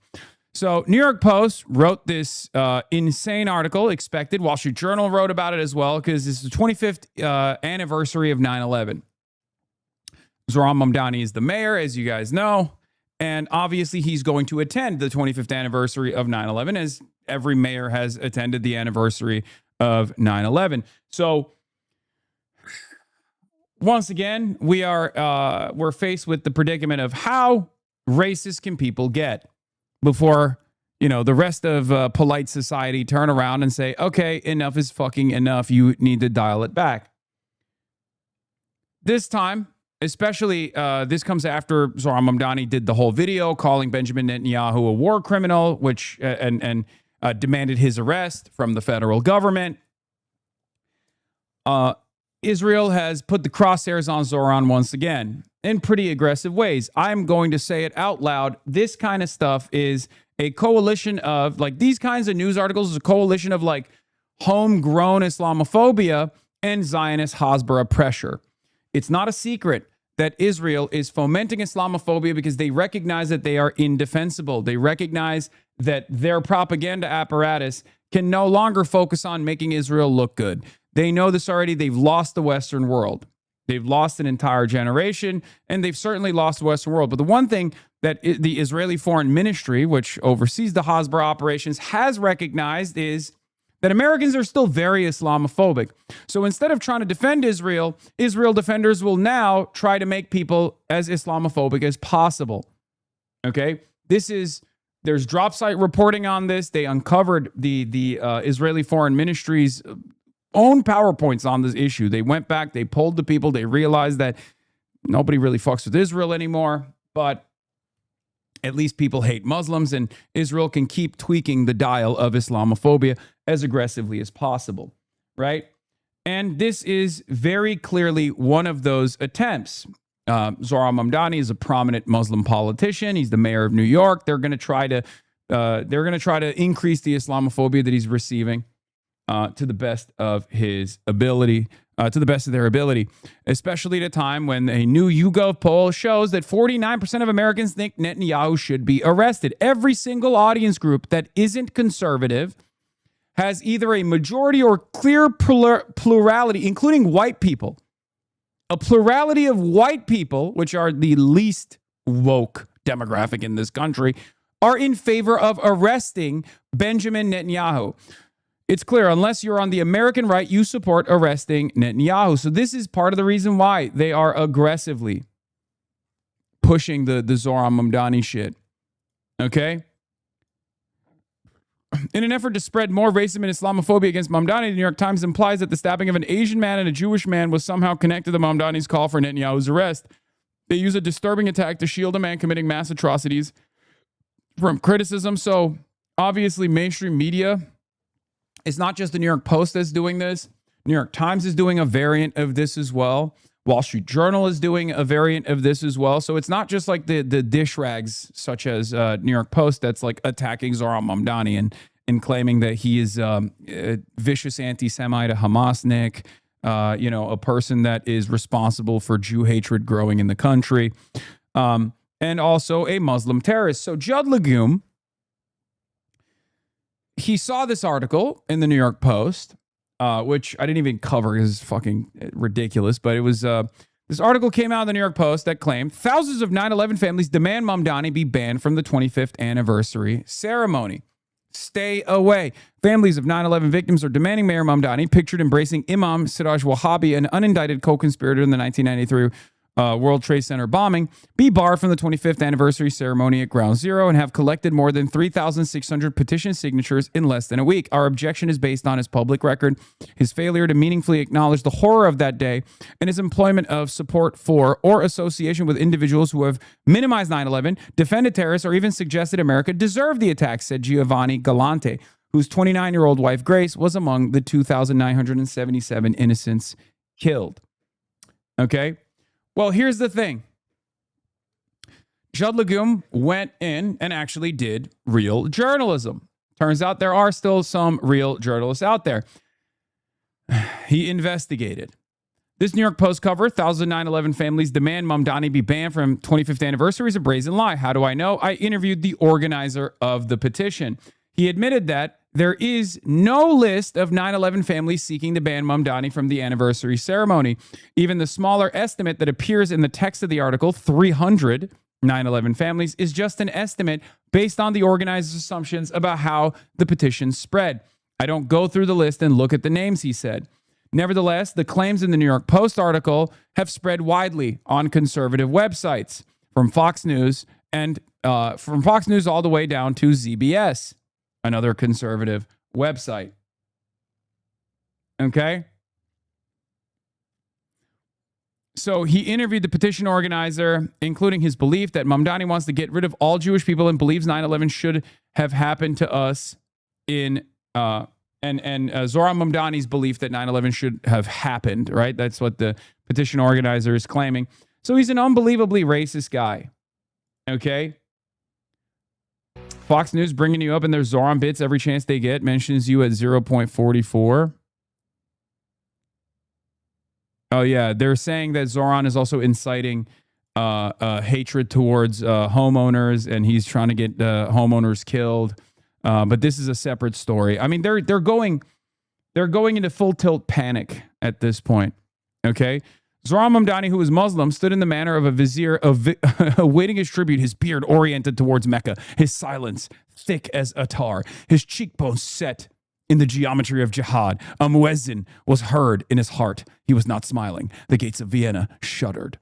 So, New York Post wrote this insane article, expected. Wall Street Journal wrote about it as well, because it's the 25th anniversary of 9/11. Zohran Mamdani is the mayor, as you guys know, and obviously he's going to attend the 25th anniversary of 9/11, as every mayor has attended the anniversary of 9/11. So once again, we're faced with the predicament of how racist can people get before, the rest of polite society turn around and say, okay, enough is fucking enough. You need to dial it back. This time, especially, this comes after Zohran Mamdani did the whole video calling Benjamin Netanyahu a war criminal, which and demanded his arrest from the federal government. Israel has put the crosshairs on Zohran once again in pretty aggressive ways. I'm going to say it out loud. This kind of stuff is a coalition of, like, these kinds of news articles is a coalition of, like, homegrown Islamophobia and Zionist Hasbara pressure. It's not a secret that Israel is fomenting Islamophobia because they recognize that they are indefensible. They recognize that their propaganda apparatus can no longer focus on making Israel look good. They know this already. They've lost the Western world. They've lost an entire generation, and they've certainly lost the Western world. But the one thing that the Israeli Foreign Ministry, which oversees the Hasbara operations, has recognized is that Americans are still very Islamophobic. So instead of trying to defend Israel, Israel defenders will now try to make people as Islamophobic as possible. Okay? There's drop site reporting on this. They uncovered the Israeli Foreign Ministry's own PowerPoints on this issue. They went back, they polled the people, they realized that nobody really fucks with Israel anymore, but at least people hate Muslims, and Israel can keep tweaking the dial of Islamophobia as aggressively as possible, right? And this is very clearly one of those attempts. Zohran Mamdani is a prominent Muslim politician. He's the mayor of New York. They're going to try to increase the Islamophobia that he's receiving to the best of his ability. To the best of their ability, especially at a time when a new YouGov poll shows that 49% of Americans think Netanyahu should be arrested. Every single audience group that isn't conservative has either a majority or clear plurality, including white people. A plurality of white people, which are the least woke demographic in this country, are in favor of arresting Benjamin Netanyahu. It's clear, unless you're on the American right, you support arresting Netanyahu. So this is part of the reason why they are aggressively pushing the Zohran Mamdani shit. Okay? In an effort to spread more racism and Islamophobia against Mamdani, the New York Times implies that the stabbing of an Asian man and a Jewish man was somehow connected to Mamdani's call for Netanyahu's arrest. They use a disturbing attack to shield a man committing mass atrocities from criticism. So obviously mainstream media, it's not just the New York Post that's doing this. New York Times is doing a variant of this as well. Wall Street Journal is doing a variant of this as well. So it's not just like the dish rags such as New York Post that's like attacking Zohran Mamdani and claiming that he is a vicious anti-Semite, a Hamasnik, a person that is responsible for Jew hatred growing in the country, and also a Muslim terrorist. So Judd Legume, he saw this article in the New York Post, which I didn't even cover because it's fucking ridiculous. But it was this article came out in the New York Post that claimed thousands of 9/11 families demand Mamdani be banned from the 25th anniversary ceremony. Stay away. Families of 9/11 victims are demanding Mayor Mamdani, pictured embracing Imam Siraj Wahhabi, an unindicted co-conspirator in the 1993 World Trade Center bombing, be barred from the 25th anniversary ceremony at Ground Zero and have collected more than 3,600 petition signatures in less than a week. Our objection is based on his public record, his failure to meaningfully acknowledge the horror of that day, and his employment of support for or association with individuals who have minimized 9/11, defended terrorists, or even suggested America deserved the attack, said Giovanni Galante, whose 29-year-old wife, Grace, was among the 2,977 innocents killed. Okay? Well, here's the thing. Judd Legume went in and actually did real journalism. Turns out there are still some real journalists out there. He investigated. This New York Post cover, 9/11 families demand Mamdani be banned from 25th anniversary, is a brazen lie. How do I know? I interviewed the organizer of the petition. He admitted that there is no list of 9/11 families seeking to ban Mamdani from the anniversary ceremony. Even the smaller estimate that appears in the text of the article, 300 9/11 families, is just an estimate based on the organizer's assumptions about how the petition spread. I don't go through the list and look at the names, he said. Nevertheless, the claims in the New York Post article have spread widely on conservative websites, from Fox News all the way down to ZBS. Another conservative website. Okay? So he interviewed the petition organizer, including his belief that Mamdani wants to get rid of all Jewish people and believes 9/11 should have happened to us and Zohran Mamdani's belief that 9/11 should have happened, right? That's what the petition organizer is claiming. So he's an unbelievably racist guy. Okay? Fox News bringing you up in their Zohran bits every chance they get, mentions you at 0.44. Oh, yeah. They're saying that Zohran is also inciting hatred towards homeowners, and he's trying to get homeowners killed. But this is a separate story. I mean, they're going into full tilt panic at this point. Okay? Zohran Mamdani, who was Muslim, stood in the manner of a vizier awaiting his tribute, his beard oriented towards Mecca, his silence thick as attar, his cheekbones set in the geometry of jihad. A muezzin was heard in his heart. He was not smiling. The gates of Vienna shuddered.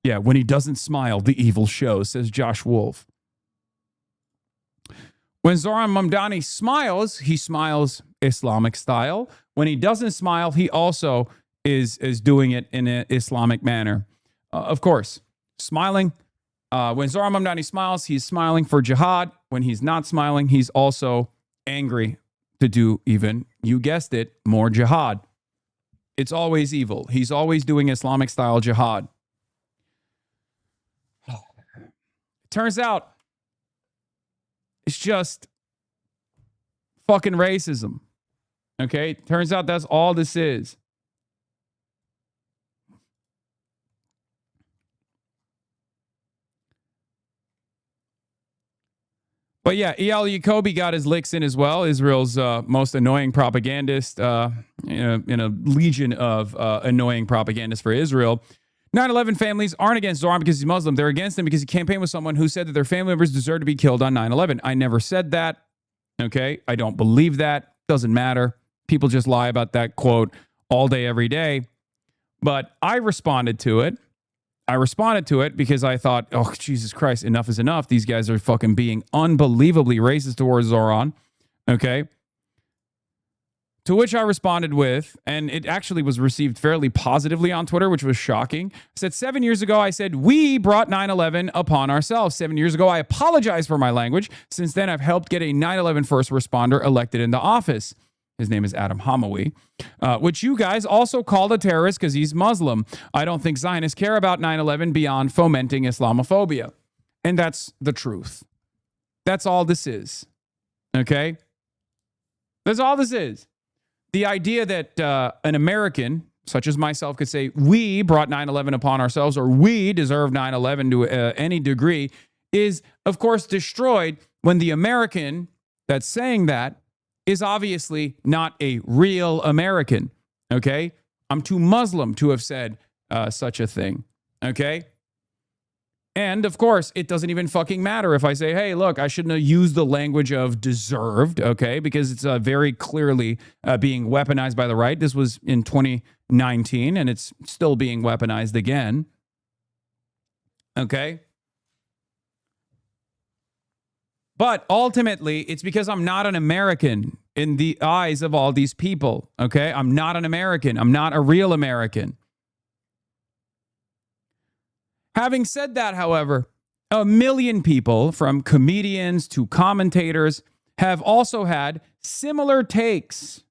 Yeah, when he doesn't smile, the evil shows, says Josh Wolf. When Zohran Mamdani smiles, he smiles Islamic style. When he doesn't smile, he also is doing it in an Islamic manner. Of course, smiling. When Zohran Mamdani smiles, he's smiling for jihad. When he's not smiling, he's also angry to do even, you guessed it, more jihad. It's always evil. He's always doing Islamic style jihad. Turns out it's just fucking racism. Okay? Turns out that's all this is. But yeah, E.L. Jacoby got his licks in as well. Israel's most annoying propagandist in a legion of annoying propagandists for Israel. 9/11 families aren't against Zohran because he's Muslim. They're against him because he campaigned with someone who said that their family members deserve to be killed on 9/11. I never said that. Okay? I don't believe that. Doesn't matter. People just lie about that quote all day, every day. But I responded to it. Because I thought, oh, Jesus Christ, enough is enough. These guys are fucking being unbelievably racist towards Zohran. Okay. To which I responded with, and it actually was received fairly positively on Twitter, which was shocking. I said, 7 years ago, I said, we brought 9/11 upon ourselves. 7 years ago, I apologized for my language. Since then, I've helped get a 9/11 first responder elected into office. His name is Adam Hamawi, which you guys also called a terrorist because he's Muslim. I don't think Zionists care about 9/11 beyond fomenting Islamophobia. And that's the truth. That's all this is. Okay? That's all this is. The idea that an American, such as myself, could say, we brought 9/11 upon ourselves or we deserve 9/11 to any degree is, of course, destroyed when the American that's saying that is obviously not a real American. Okay? I'm too Muslim to have said such a thing. Okay? And, of course, it doesn't even fucking matter if I say, hey, look, I shouldn't have used the language of deserved, okay, because it's very clearly being weaponized by the right. This was in 2019, and it's still being weaponized again. Okay? But ultimately, it's because I'm not an American in the eyes of all these people, okay? I'm not an American. I'm not a real American. Having said that, however, 1 million people, from comedians to commentators, have also had similar takes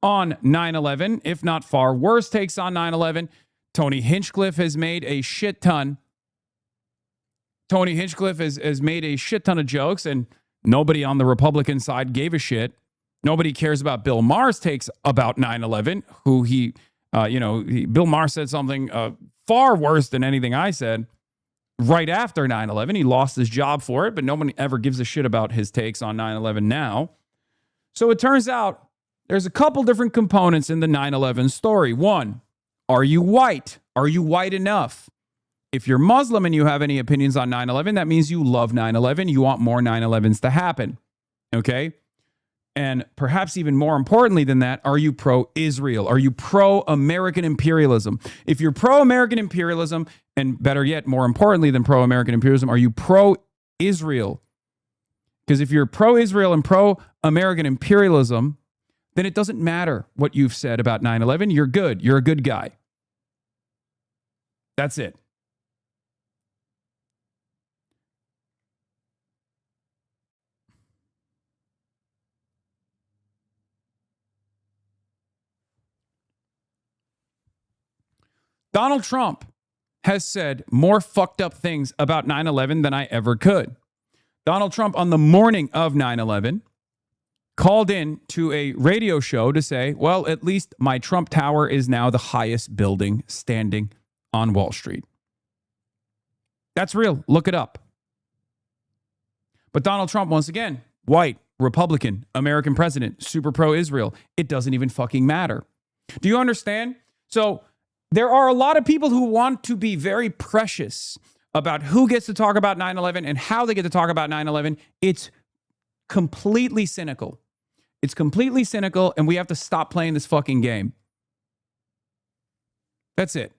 on 9/11, if not far worse takes on 9/11. Tony Hinchcliffe has made a shit ton. Tony Hinchcliffe has made a shit ton of jokes, and nobody on the Republican side gave a shit. Nobody cares about Bill Maher's takes about 9/11, who Bill Maher said something far worse than anything I said right after 9/11. He lost his job for it, but nobody ever gives a shit about his takes on 9/11 now. So it turns out there's a couple different components in the 9/11 story. One, are you white? Are you white enough? If you're Muslim and you have any opinions on 9/11, that means you love 9/11. You want more 9/11s to happen. Okay? And perhaps even more importantly than that, are you pro-Israel? Are you pro-American imperialism? If you're pro-American imperialism, and better yet, more importantly than pro-American imperialism, are you pro-Israel? Because if you're pro-Israel and pro-American imperialism, then it doesn't matter what you've said about 9/11. You're good. You're a good guy. That's it. Donald Trump has said more fucked up things about 9/11 than I ever could. Donald Trump, on the morning of 9/11, called in to a radio show to say, well, at least my Trump Tower is now the highest building standing on Wall Street. That's real. Look it up. But Donald Trump, once again, white, Republican, American president, super pro-Israel. It doesn't even fucking matter. Do you understand? So there are a lot of people who want to be very precious about who gets to talk about 9/11 and how they get to talk about 9/11. It's completely cynical. It's completely cynical, and we have to stop playing this fucking game. That's it.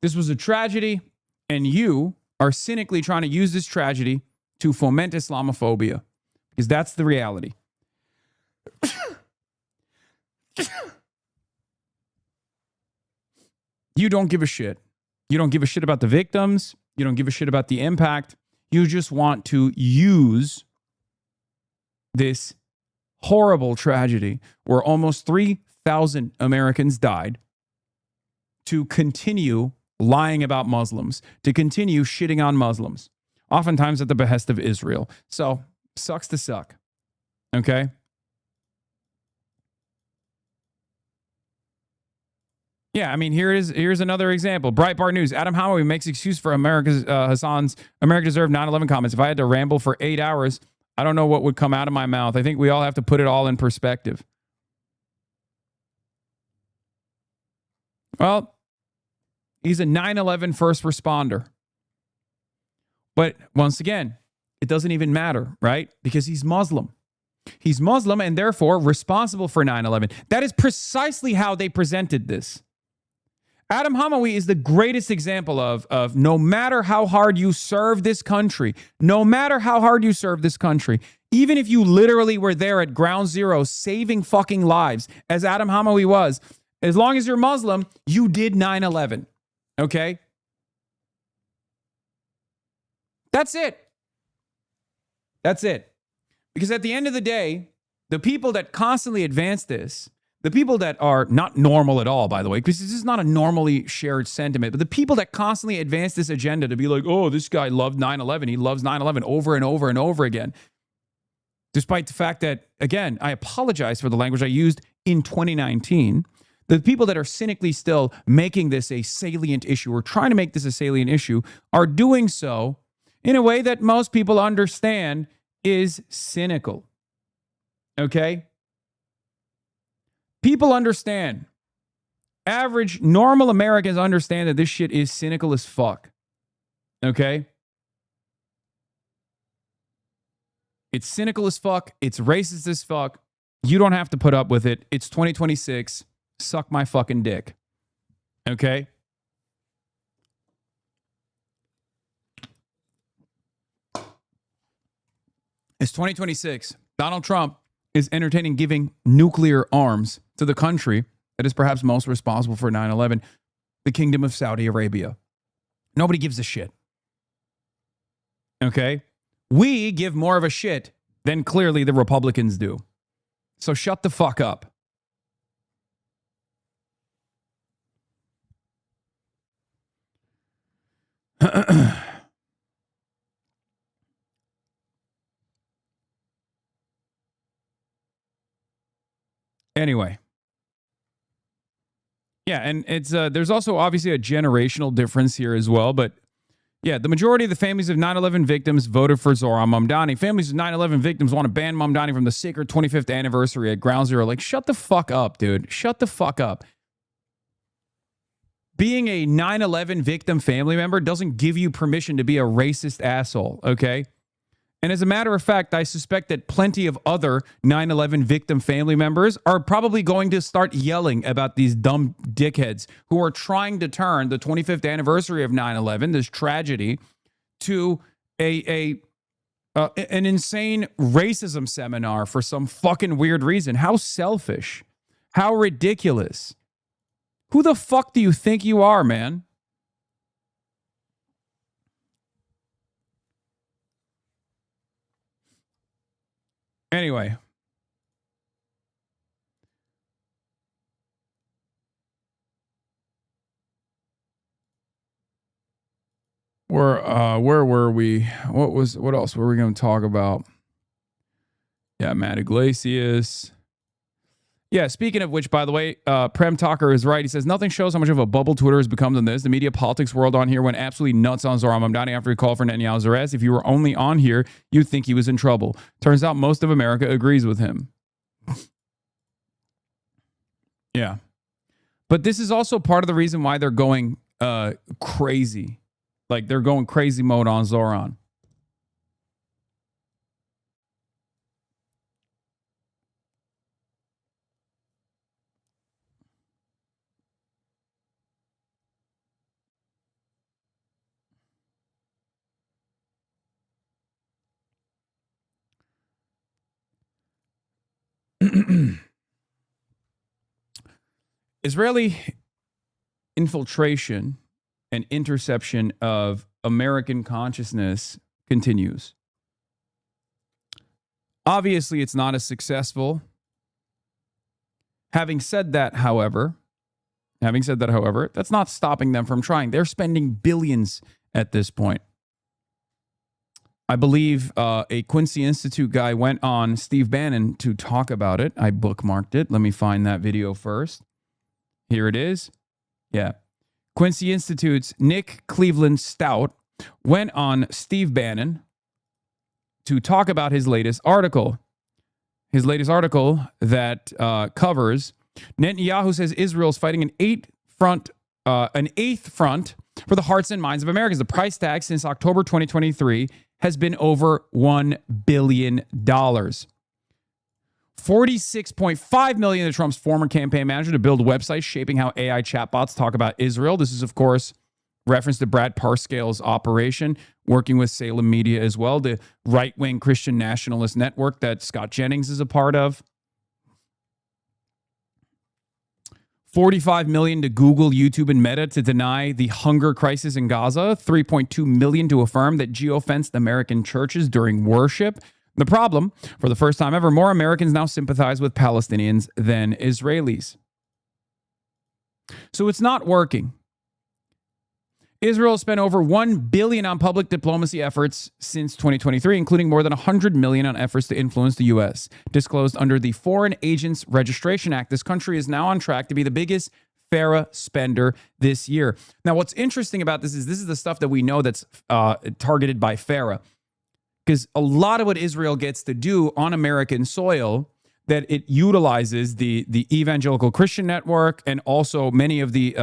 This was a tragedy, and you are cynically trying to use this tragedy to foment Islamophobia, because that's the reality. You don't give a shit. You don't give a shit about the victims. You don't give a shit about the impact. You just want to use this horrible tragedy where almost 3,000 Americans died to continue lying about Muslims, to continue shitting on Muslims, oftentimes at the behest of Israel. So, sucks to suck. Okay? Yeah, I mean, here's another example. Breitbart News. Adam Hamawi makes excuse for Hasan's America Deserved 9/11 comments. If I had to ramble for 8 hours, I don't know what would come out of my mouth. I think we all have to put it all in perspective. Well, he's a 9/11 first responder. But once again, it doesn't even matter, right? Because he's Muslim. He's Muslim and therefore responsible for 9/11. That is precisely how they presented this. Adam Hamawi is the greatest example of no matter how hard you serve this country, no matter how hard you serve this country, even if you literally were there at ground zero saving fucking lives, as Adam Hamawi was, as long as you're Muslim, you did 9/11. Okay? That's it. That's it. Because at the end of the day, the people that constantly advance this, the people that are not normal at all, by the way, because this is not a normally shared sentiment, but the people that constantly advance this agenda to be like, oh, this guy loved 9/11. He loves 9/11 over and over and over again. Despite the fact that, again, I apologize for the language I used in 2019. The people that are cynically still making this a salient issue or trying to make this a salient issue are doing so in a way that most people understand is cynical. Okay? People understand. Average, normal Americans understand that this shit is cynical as fuck. Okay? It's cynical as fuck. It's racist as fuck. You don't have to put up with it. It's 2026. Suck my fucking dick. Okay? It's 2026. Donald Trump is entertaining giving nuclear arms to the country that is perhaps most responsible for 9/11, the Kingdom of Saudi Arabia. Nobody gives a shit. Okay? We give more of a shit than clearly the Republicans do. So shut the fuck up. Anyway. Yeah, and it's there's also obviously a generational difference here as well, but yeah, the majority of the families of 9/11 victims voted for Zohran Mamdani. Families of 9/11 victims want to ban Mamdani from the sacred 25th anniversary at Ground Zero. Like, shut the fuck up, dude. Shut the fuck up. Being a 9/11 victim family member doesn't give you permission to be a racist asshole, okay? And as a matter of fact, I suspect that plenty of other 9/11 victim family members are probably going to start yelling about these dumb dickheads who are trying to turn the 25th anniversary of 9/11, this tragedy, to an insane racism seminar for some fucking weird reason. How selfish. How ridiculous. Who the fuck do you think you are, man? Anyway. Where were we? What else were we going to talk about? Yeah, Matt Iglesias. Yeah, speaking of which, by the way, Prem Talker is right. He says, nothing shows how much of a bubble Twitter has become than this. The media politics world on here went absolutely nuts on Zohran Mamdani after he called for Netanyahu's arrest. If you were only on here, you'd think he was in trouble. Turns out most of America agrees with him. Yeah. But this is also part of the reason why they're going crazy. Like, they're going crazy mode on Zohran. Israeli infiltration and interception of American consciousness continues. Obviously, it's not as successful. Having said that, however, that's not stopping them from trying. They're spending billions at this point. I believe a Quincy Institute guy went on Steve Bannon to talk about it. I bookmarked it. Let me find that video first. Here it is. Yeah. Quincy Institute's Nick Cleveland Stout went on Steve Bannon to talk about his latest article. His latest article that covers Netanyahu says Israel's fighting an eighth front for the hearts and minds of Americans. The price tag since October 2023 has been over $1 billion. $46.5 million to Trump's former campaign manager to build websites shaping how AI chatbots talk about Israel. This is, of course, reference to Brad Parscale's operation, working with Salem Media as well, the right-wing Christian nationalist network that Scott Jennings is a part of. $45 million to Google, YouTube, and Meta to deny the hunger crisis in Gaza. $3.2 million to affirm that geofenced American churches during worship. The problem, for the first time ever, more Americans now sympathize with Palestinians than Israelis. So it's not working. Israel spent over $1 billion on public diplomacy efforts since 2023, including more than $100 million on efforts to influence the U.S. Disclosed under the Foreign Agents Registration Act, this country is now on track to be the biggest FARA spender this year. Now, what's interesting about this is the stuff that we know that's targeted by FARA. Because a lot of what Israel gets to do on American soil, that it utilizes the evangelical Christian network and also many of the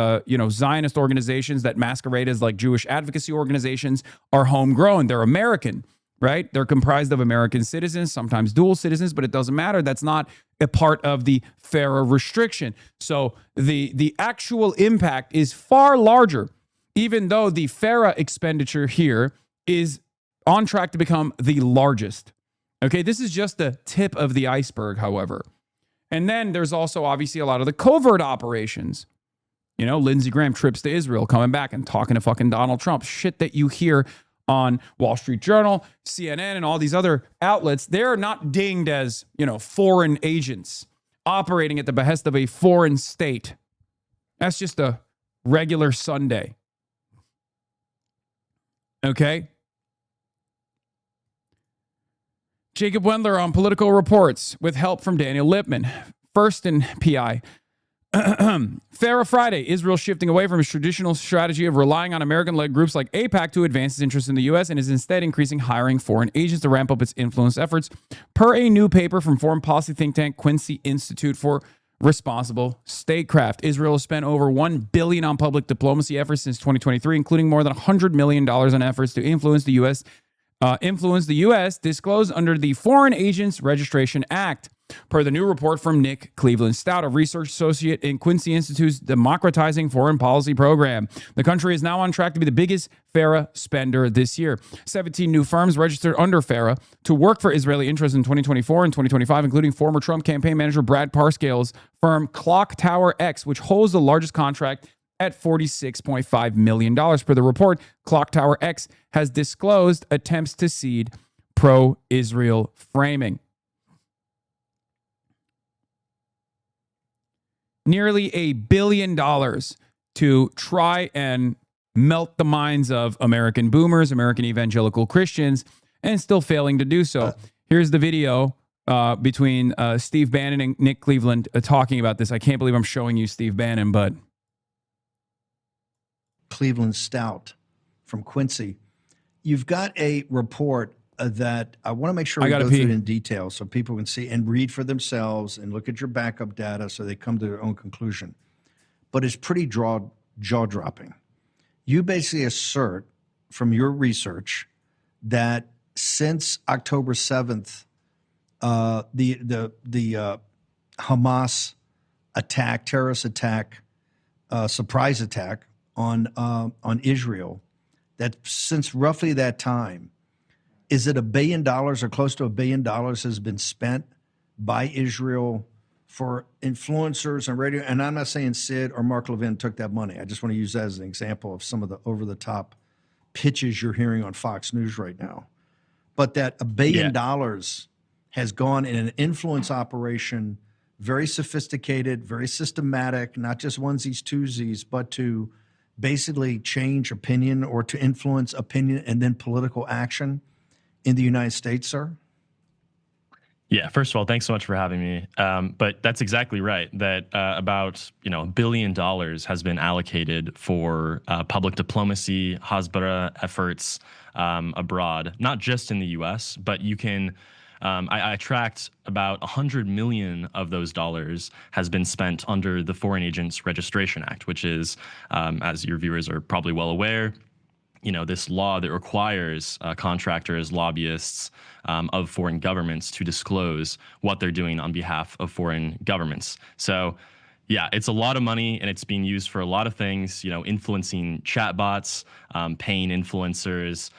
Zionist organizations that masquerade as like Jewish advocacy organizations, are homegrown. They're American, right? They're comprised of American citizens, sometimes dual citizens, but it doesn't matter. That's not a part of the FARA restriction. So the actual impact is far larger, even though the FARA expenditure here is on track to become the largest. Okay, this is just the tip of the iceberg, however. And then there's also obviously a lot of the covert operations. You know, Lindsey Graham trips to Israel, coming back and talking to fucking Donald Trump. Shit that you hear on Wall Street Journal, CNN, and all these other outlets. They're not dinged as, foreign agents operating at the behest of a foreign state. That's just a regular Sunday. Okay? Jacob Wendler on Political Reports with help from Daniel Lippman. First in PI. FARA Friday. Israel shifting away from its traditional strategy of relying on American-led groups like AIPAC to advance its interests in the U.S. and is instead increasing hiring foreign agents to ramp up its influence efforts, per a new paper from foreign policy think tank Quincy Institute for Responsible Statecraft. Israel has spent over $1 billion on public diplomacy efforts since 2023, including more than $100 million on efforts to influence the U.S. disclosed under the Foreign Agents Registration Act, per the new report from Nick Cleveland Stout, a research associate in Quincy Institute's Democratizing Foreign Policy Program. The country is now on track to be the biggest FARA spender this year. 17 new firms registered under FARA to work for Israeli interests in 2024 and 2025, including former Trump campaign manager Brad Parscale's firm Clock Tower X, which holds the largest contract at $46.5 million. Per the report, Clock Tower X has disclosed attempts to seed pro-Israel framing. Nearly $1 billion to try and melt the minds of American boomers, American evangelical Christians, and still failing to do so. Here's the video between Steve Bannon and Nick Cleveland talking about this. I can't believe I'm showing you Steve Bannon, but Cleveland Stout from Quincy. You've got a report that I want to make sure we go through it in detail so people can see and read for themselves and look at your backup data so they come to their own conclusion. But it's pretty jaw-dropping. You basically assert from your research that since October 7th, the Hamas attack, terrorist attack, surprise attack on Israel, that since roughly that time, is it $1 billion or close to $1 billion has been spent by Israel for influencers and radio? And I'm not saying Sid or Mark Levin took that money. I just want to use that as an example of some of the over-the-top pitches you're hearing on Fox News right now. But that $1 billion has gone in an influence operation, very sophisticated, very systematic, not just onesies, twosies, but to basically change opinion or to influence opinion and then political action in the United States, sir? Yeah, first of all, thanks so much for having me. But that's exactly right, that about $1 billion has been allocated for public diplomacy, Hasbara efforts abroad, not just in the U.S., but you can I tracked about $100 million of those dollars has been spent under the Foreign Agents Registration Act, which is, as your viewers are probably well aware, this law that requires contractors, lobbyists of foreign governments to disclose what they're doing on behalf of foreign governments. So, yeah, it's a lot of money, and it's being used for a lot of things, influencing chatbots, paying influencers,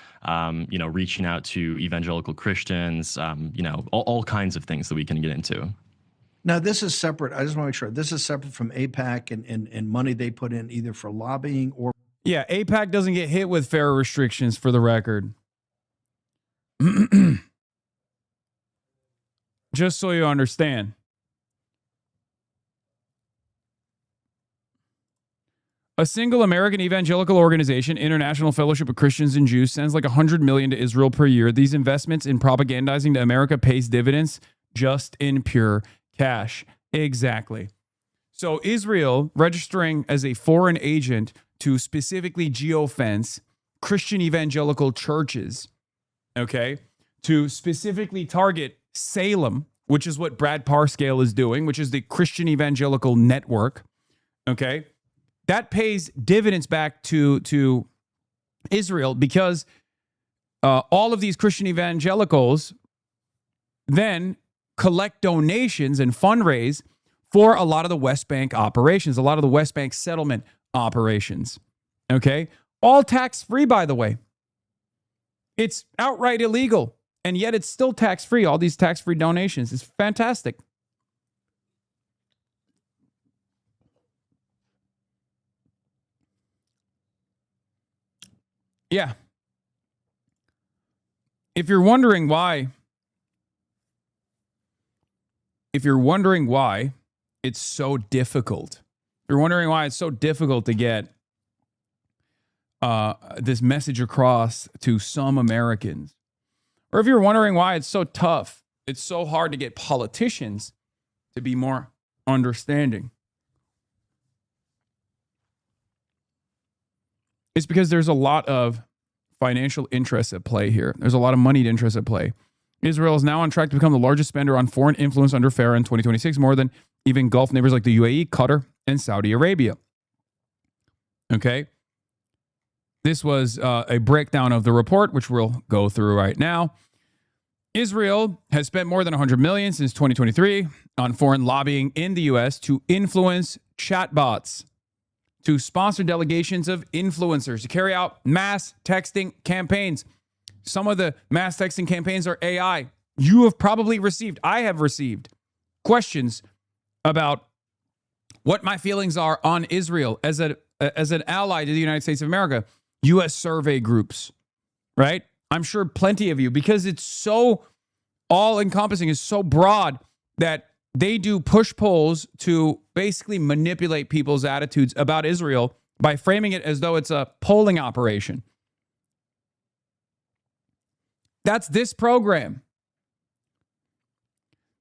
reaching out to evangelical Christians, all kinds of things that we can get into. Now, this is separate. I just want to make sure this is separate from AIPAC and money they put in either for lobbying or. Yeah, AIPAC doesn't get hit with fair restrictions, for the record. Just so you understand. A single American evangelical organization, International Fellowship of Christians and Jews, sends like $100 million to Israel per year. These investments in propagandizing to America pays dividends just in pure cash. Exactly. So Israel registering as a foreign agent to specifically geofence Christian evangelical churches, okay, to specifically target Salem, which is what Brad Parscale is doing, which is the Christian evangelical network, okay? That pays dividends back to Israel because all of these Christian evangelicals then collect donations and fundraise for a lot of the West Bank operations, a lot of the West Bank settlement operations. Okay? All tax-free, by the way. It's outright illegal, and yet it's still tax-free, all these tax-free donations. It's fantastic. Yeah. If you're wondering why it's so difficult, to get this message across to some Americans, or if you're wondering why it's so tough, it's so hard to get politicians to be more understanding, it's because there's a lot of financial interests at play here. There's a lot of moneyed interests at play. Israel is now on track to become the largest spender on foreign influence under FARA in 2026, more than even Gulf neighbors like the UAE, Qatar, and Saudi Arabia. Okay? This was a breakdown of the report, which we'll go through right now. Israel has spent more than $100 million since 2023 on foreign lobbying in the U.S. to influence chatbots, to sponsor delegations of influencers, to carry out mass texting campaigns. Some of the mass texting campaigns are AI. You have probably received, I have received, questions about what my feelings are on Israel as an ally to the United States of America. U.S. survey groups, right? I'm sure plenty of you, because it's so all-encompassing, it's so broad that they do push polls to basically manipulate people's attitudes about Israel by framing it as though it's a polling operation. That's this program.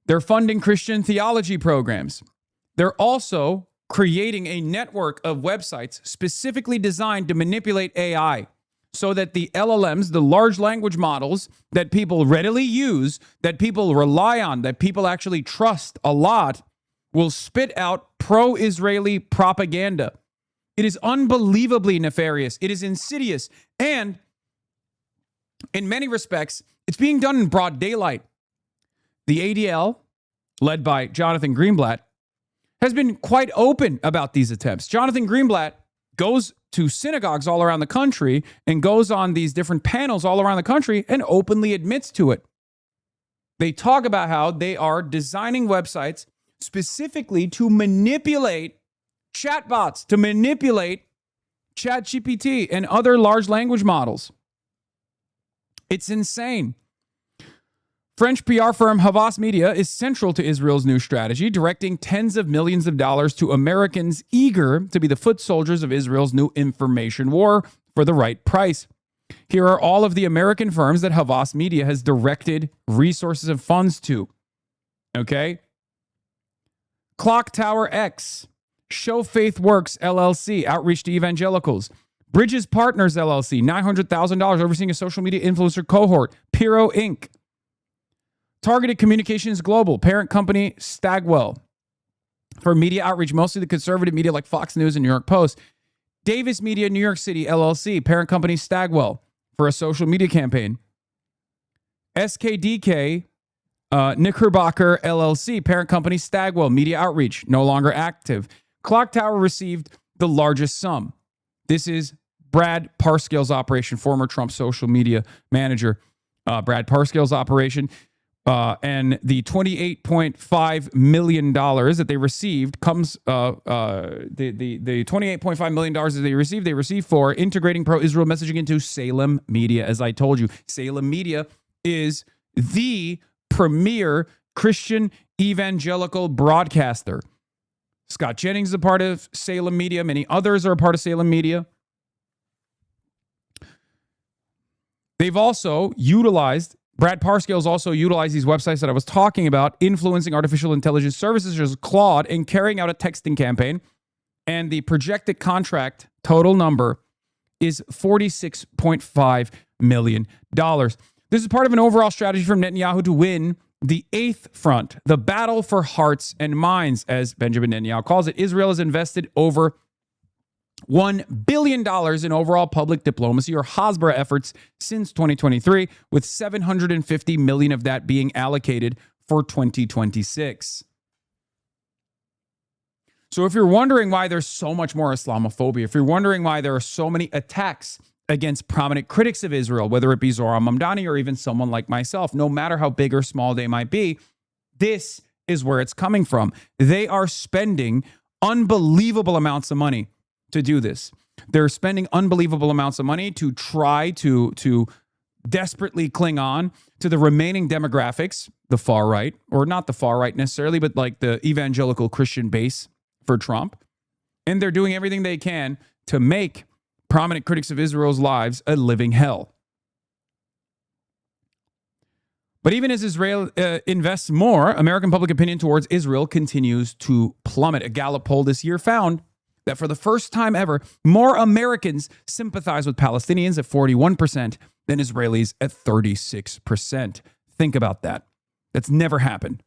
They're funding Christian theology programs. They're also creating a network of websites specifically designed to manipulate AI so that the LLMs, the large language models that people readily use, that people rely on, that people actually trust a lot, will spit out pro-Israeli propaganda. It is unbelievably nefarious. It is insidious. And in many respects, it's being done in broad daylight. The ADL, led by Jonathan Greenblatt, has been quite open about these attempts. Jonathan Greenblatt goes to synagogues all around the country and goes on these different panels all around the country and openly admits to it. They talk about how they are designing websites specifically to manipulate chatbots, to manipulate ChatGPT and other large language models. It's insane. French PR firm Havas Media is central to Israel's new strategy, directing tens of millions of dollars to Americans eager to be the foot soldiers of Israel's new information war for the right price. Here are all of the American firms that Havas Media has directed resources and funds to. Okay? Clock Tower X, Show Faith Works LLC, outreach to evangelicals. Bridges Partners LLC, $900,000, overseeing a social media influencer cohort. Piro Inc. Targeted Communications Global, parent company Stagwell, for media outreach, mostly the conservative media like Fox News and New York Post. Davis Media New York City, LLC, parent company Stagwell, for a social media campaign. SKDK Knickerbocker, LLC, parent company Stagwell, media outreach, no longer active. Clock Tower received the largest sum. This is Brad Parscale's operation, former Trump social media manager. Brad Parscale's operation. And the $28.5 million that they received comes, the $28.5 million that they received for integrating pro-Israel messaging into Salem Media. As I told you, Salem Media is the premier Christian evangelical broadcaster. Scott Jennings is a part of Salem Media. Many others are a part of Salem Media. They've also utilized, Brad Parscale's also utilized these websites that I was talking about, influencing artificial intelligence services such as Claude, and carrying out a texting campaign. And the projected contract total number is $46.5 million. This is part of an overall strategy from Netanyahu to win the eighth front, the battle for hearts and minds, as Benjamin Netanyahu calls it. Israel has invested over $1 billion in overall public diplomacy or Hasbara efforts since 2023, with $750 million of that being allocated for 2026. So if you're wondering why there's so much more Islamophobia, if you're wondering why there are so many attacks against prominent critics of Israel, whether it be Zohar Mamdani or even someone like myself, no matter how big or small they might be, this is where it's coming from. They are spending unbelievable amounts of money to do this. They're spending unbelievable amounts of money to try to desperately cling on to the remaining demographics, the far right, or not the far right necessarily, but like the evangelical Christian base for Trump. And they're doing everything they can to make prominent critics of Israel's lives a living hell. But even as Israel invests more, American public opinion towards Israel continues to plummet. A Gallup poll this year found that for the first time ever, more Americans sympathize with Palestinians at 41% than Israelis at 36%. Think about that. That's never happened.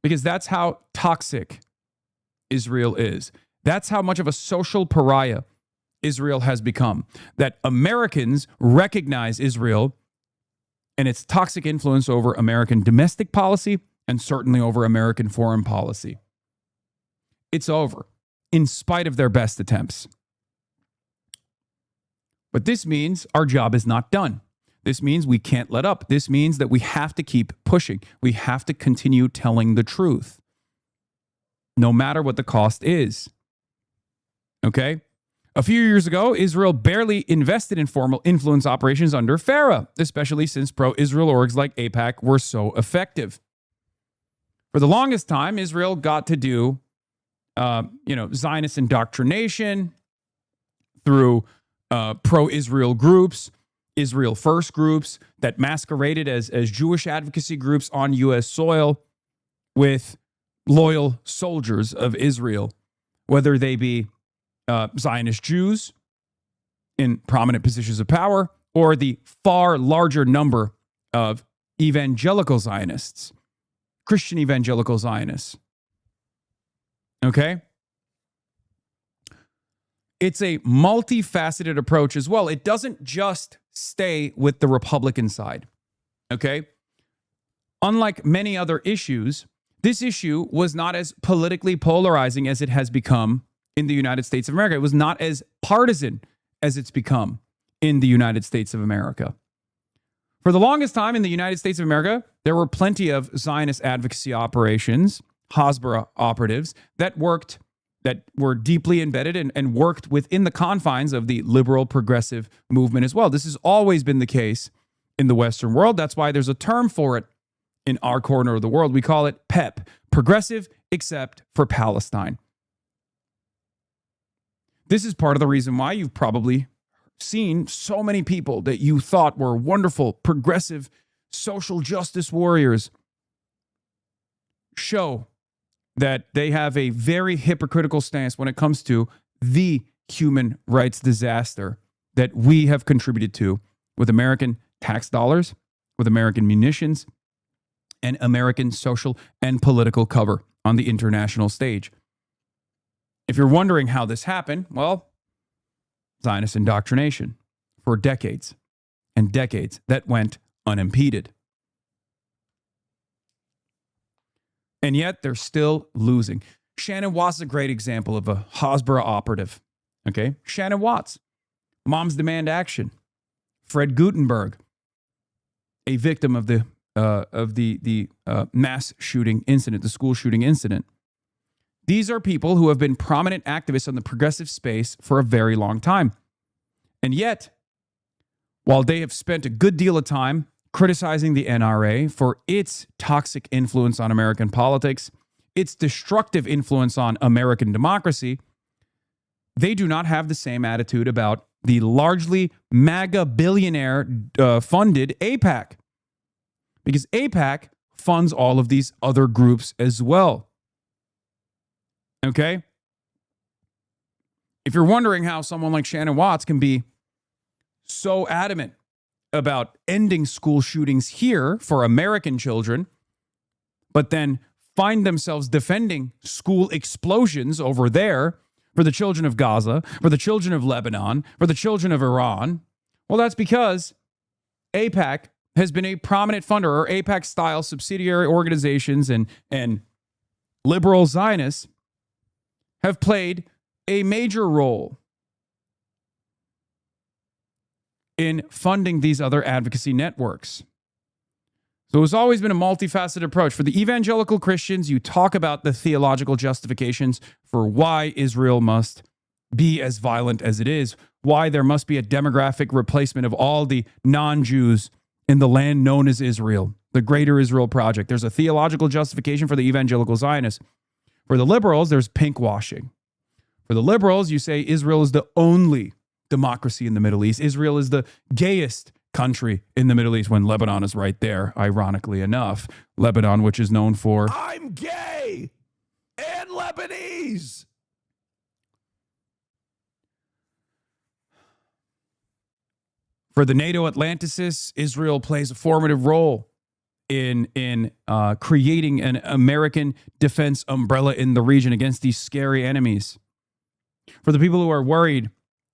Because that's how toxic Israel is. That's how much of a social pariah Israel has become. That Americans recognize Israel and its toxic influence over American domestic policy and certainly over American foreign policy. It's over, in spite of their best attempts. But this means our job is not done. This means we can't let up. This means that we have to keep pushing. We have to continue telling the truth, no matter what the cost is. Okay? A few years ago, Israel barely invested in formal influence operations under Farah, especially since pro-Israel orgs like AIPAC were so effective. For the longest time, Israel got to do Zionist indoctrination through pro-Israel groups, Israel First groups that masqueraded as Jewish advocacy groups on U.S. soil with loyal soldiers of Israel, whether they be Zionist Jews in prominent positions of power or the far larger number of evangelical Zionists, Christian evangelical Zionists. Okay? It's a multifaceted approach as well. It doesn't just stay with the Republican side. Okay? Unlike many other issues, this issue was not as politically polarizing as it has become in the United States of America. It was not as partisan as it's become in the United States of America. For the longest time in the United States of America, there were plenty of Zionist advocacy operations, Hasbara operatives, that were deeply embedded and worked within the confines of the liberal progressive movement as well. This has always been the case in the Western world. That's why there's a term for it in our corner of the world. We call it PEP, Progressive Except for Palestine. This is part of the reason why you've probably seen so many people that you thought were wonderful, progressive, social justice warriors show that they have a very hypocritical stance when it comes to the human rights disaster that we have contributed to with American tax dollars, with American munitions, and American social and political cover on the international stage. If you're wondering how this happened, well, Zionist indoctrination for decades and decades that went unimpeded. And yet they're still losing. Shannon Watts is a great example of a Hasbara operative. Okay, Shannon Watts, Moms Demand Action. Fred Gutenberg, a victim of the mass shooting incident, the school shooting incident. These are people who have been prominent activists on the progressive space for a very long time. And yet, while they have spent a good deal of time criticizing the NRA for its toxic influence on American politics, its destructive influence on American democracy, they do not have the same attitude about the largely MAGA billionaire funded AIPAC. Because AIPAC funds all of these other groups as well. Okay? If you're wondering how someone like Shannon Watts can be so adamant about ending school shootings here for American children, but then find themselves defending school explosions over there for the children of Gaza, for the children of Lebanon, for the children of Iran, well, that's because AIPAC has been a prominent funder, or AIPAC-style subsidiary organizations and liberal Zionists have played a major role in funding these other advocacy networks. So it's always been a multifaceted approach. For the evangelical Christians, you talk about the theological justifications for why Israel must be as violent as it is, why there must be a demographic replacement of all the non-Jews in the land known as Israel, the Greater Israel Project. There's a theological justification for the evangelical Zionists. For the liberals, there's pink washing. For the liberals, you say Israel is the only democracy in the Middle East. Israel is the gayest country in the Middle East, when Lebanon is right there, ironically enough. Lebanon, which is known for... I'm gay and Lebanese. For the NATO Atlanticists, Israel plays a formative role in creating an American defense umbrella in the region against these scary enemies. For the people who are worried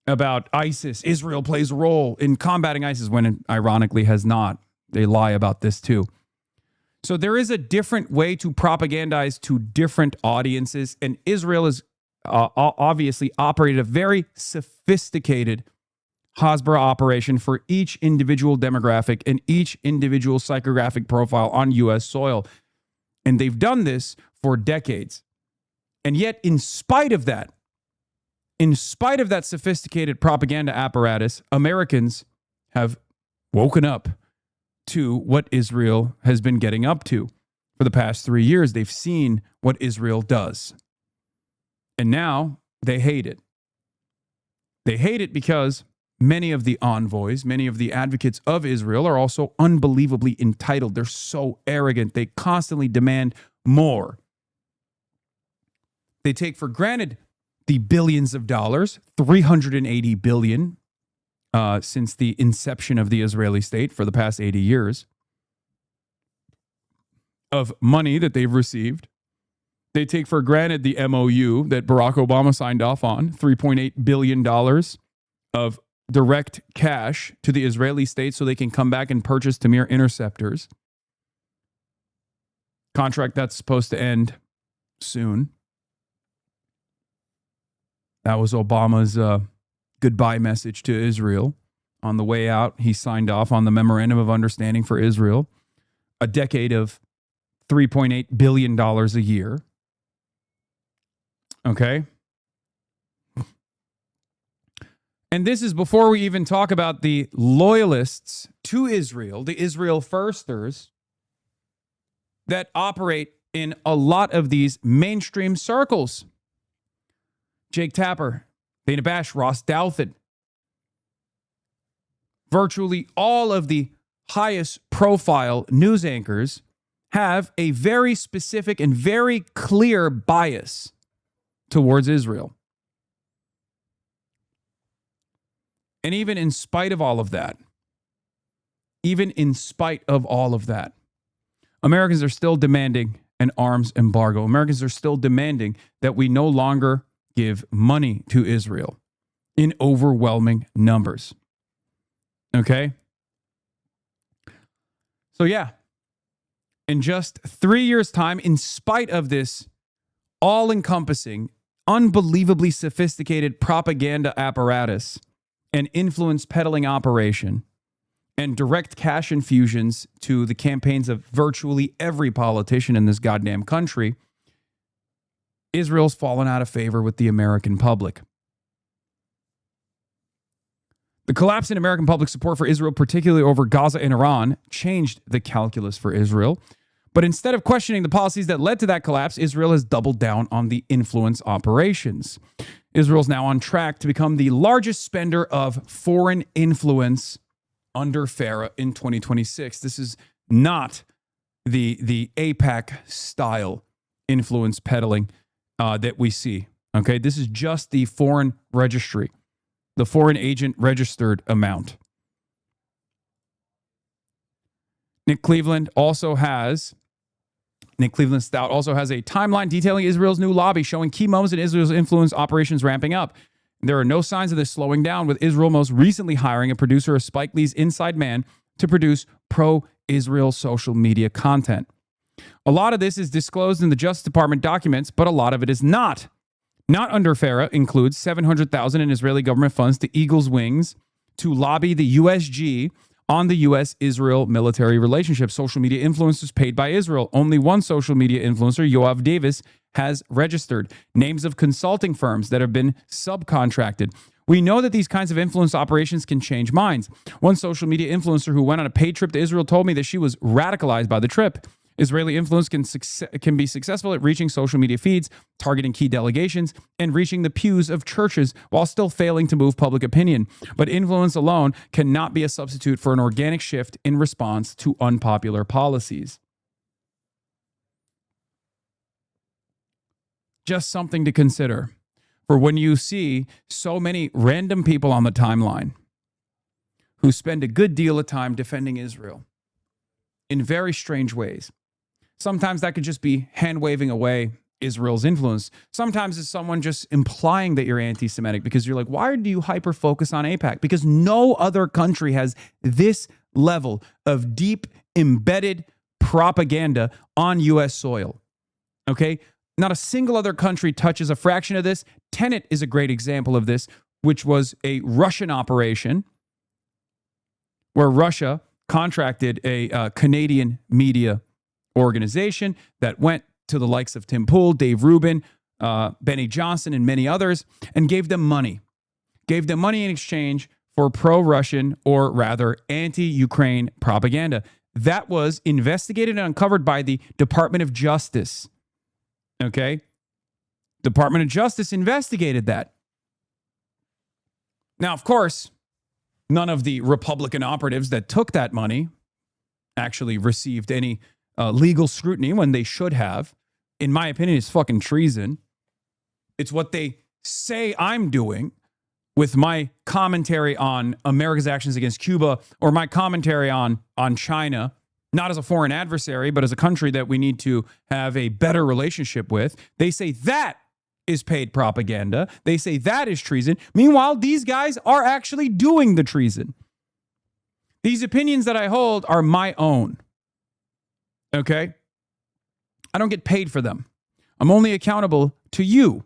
about ISIS, Israel plays a role in combating ISIS when it ironically has not. They lie about this too. So there is a different way to propagandize to different audiences, and Israel has obviously operated a very sophisticated Hasbara operation for each individual demographic and each individual psychographic profile on U.S. soil. And they've done this for decades. And yet, in spite of that sophisticated propaganda apparatus, Americans have woken up to what Israel has been getting up to. For the past 3 years, they've seen what Israel does. And now they hate it. They hate it because many of the envoys, many of the advocates of Israel are also unbelievably entitled. They're so arrogant. They constantly demand more. They take for granted the billions of dollars, $380 billion since the inception of the Israeli state for the past 80 years of money that they've received. They take for granted the MOU that Barack Obama signed off on, $3.8 billion of direct cash to the Israeli state so they can come back and purchase Tamir interceptors. Contract that's supposed to end soon. That was Obama's goodbye message to Israel. On the way out, he signed off on the Memorandum of Understanding for Israel, a decade of $3.8 billion a year. Okay? And this is before we even talk about the loyalists to Israel, the Israel firsters, that operate in a lot of these mainstream circles. Jake Tapper, Dana Bash, Ross Douthat. Virtually all of the highest profile news anchors have a very specific and very clear bias towards Israel. And even in spite of all of that, Americans are still demanding an arms embargo. Americans are still demanding that we no longer give money to Israel in overwhelming numbers. Okay? So yeah, in just 3 years' time, in spite of this all-encompassing, unbelievably sophisticated propaganda apparatus and influence peddling operation and direct cash infusions to the campaigns of virtually every politician in this goddamn country, Israel's fallen out of favor with the American public. The collapse in American public support for Israel, particularly over Gaza and Iran, changed the calculus for Israel. But instead of questioning the policies that led to that collapse, Israel has doubled down on the influence operations. Israel's now on track to become the largest spender of foreign influence under FARA in 2026. This is not the AIPAC style influence peddling that we see. Okay, this is just the foreign registry, the foreign agent registered amount. Nick Cleveland Stout also has a timeline detailing Israel's new lobby, showing key moments in Israel's influence operations ramping up. There are no signs of this slowing down, with Israel most recently hiring a producer of Spike Lee's Inside Man to produce pro-Israel social media content. A lot of this is disclosed in the Justice Department documents, but a lot of it is not. Not under FARA includes $700,000 in Israeli government funds to Eagle's Wings to lobby the USG on the U.S.-Israel military relationship. Social media influencers paid by Israel. Only one social media influencer, Yoav Davis, has registered. Names of consulting firms that have been subcontracted. We know that these kinds of influence operations can change minds. One social media influencer who went on a paid trip to Israel told me that she was radicalized by the trip. Israeli influence can be successful at reaching social media feeds, targeting key delegations, and reaching the pews of churches while still failing to move public opinion. But influence alone cannot be a substitute for an organic shift in response to unpopular policies. Just something to consider for when you see so many random people on the timeline who spend a good deal of time defending Israel in very strange ways. Sometimes that could just be hand-waving away Israel's influence. Sometimes it's someone just implying that you're anti-Semitic because you're like, why do you hyper-focus on AIPAC? Because no other country has this level of deep, embedded propaganda on U.S. soil. Okay? Not a single other country touches a fraction of this. Tenet is a great example of this, which was a Russian operation where Russia contracted a Canadian media organization that went to the likes of Tim Pool, Dave Rubin, Benny Johnson, and many others, and gave them money. Gave them money in exchange for pro-Russian, or rather anti-Ukraine propaganda. That was investigated and uncovered by the Department of Justice. Okay? Department of Justice investigated that. Now, of course, none of the Republican operatives that took that money actually received any legal scrutiny when they should have. In my opinion, it's fucking treason. It's what they say I'm doing with my commentary on America's actions against Cuba, or my commentary on China, not as a foreign adversary, but as a country that we need to have a better relationship with. They say that is paid propaganda. They say that is treason. Meanwhile, these guys are actually doing the treason. These opinions that I hold are my own. Okay? I don't get paid for them. I'm only accountable to you,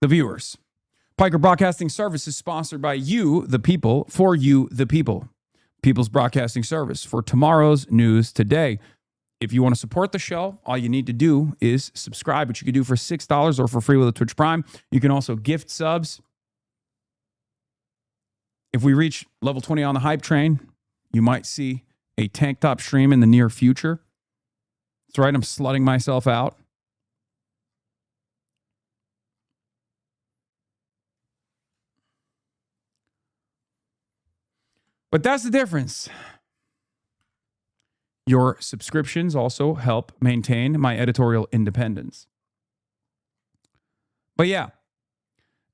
the viewers. Piker Broadcasting Service is sponsored by you, the people, for you, the people. People's Broadcasting Service for tomorrow's news today. If you want to support the show, all you need to do is subscribe, which you can do for $6 or for free with a Twitch Prime. You can also gift subs. If we reach level 20 on the hype train, you might see a tank top stream in the near future. That's right, I'm slutting myself out. But that's the difference. Your subscriptions also help maintain my editorial independence. But yeah,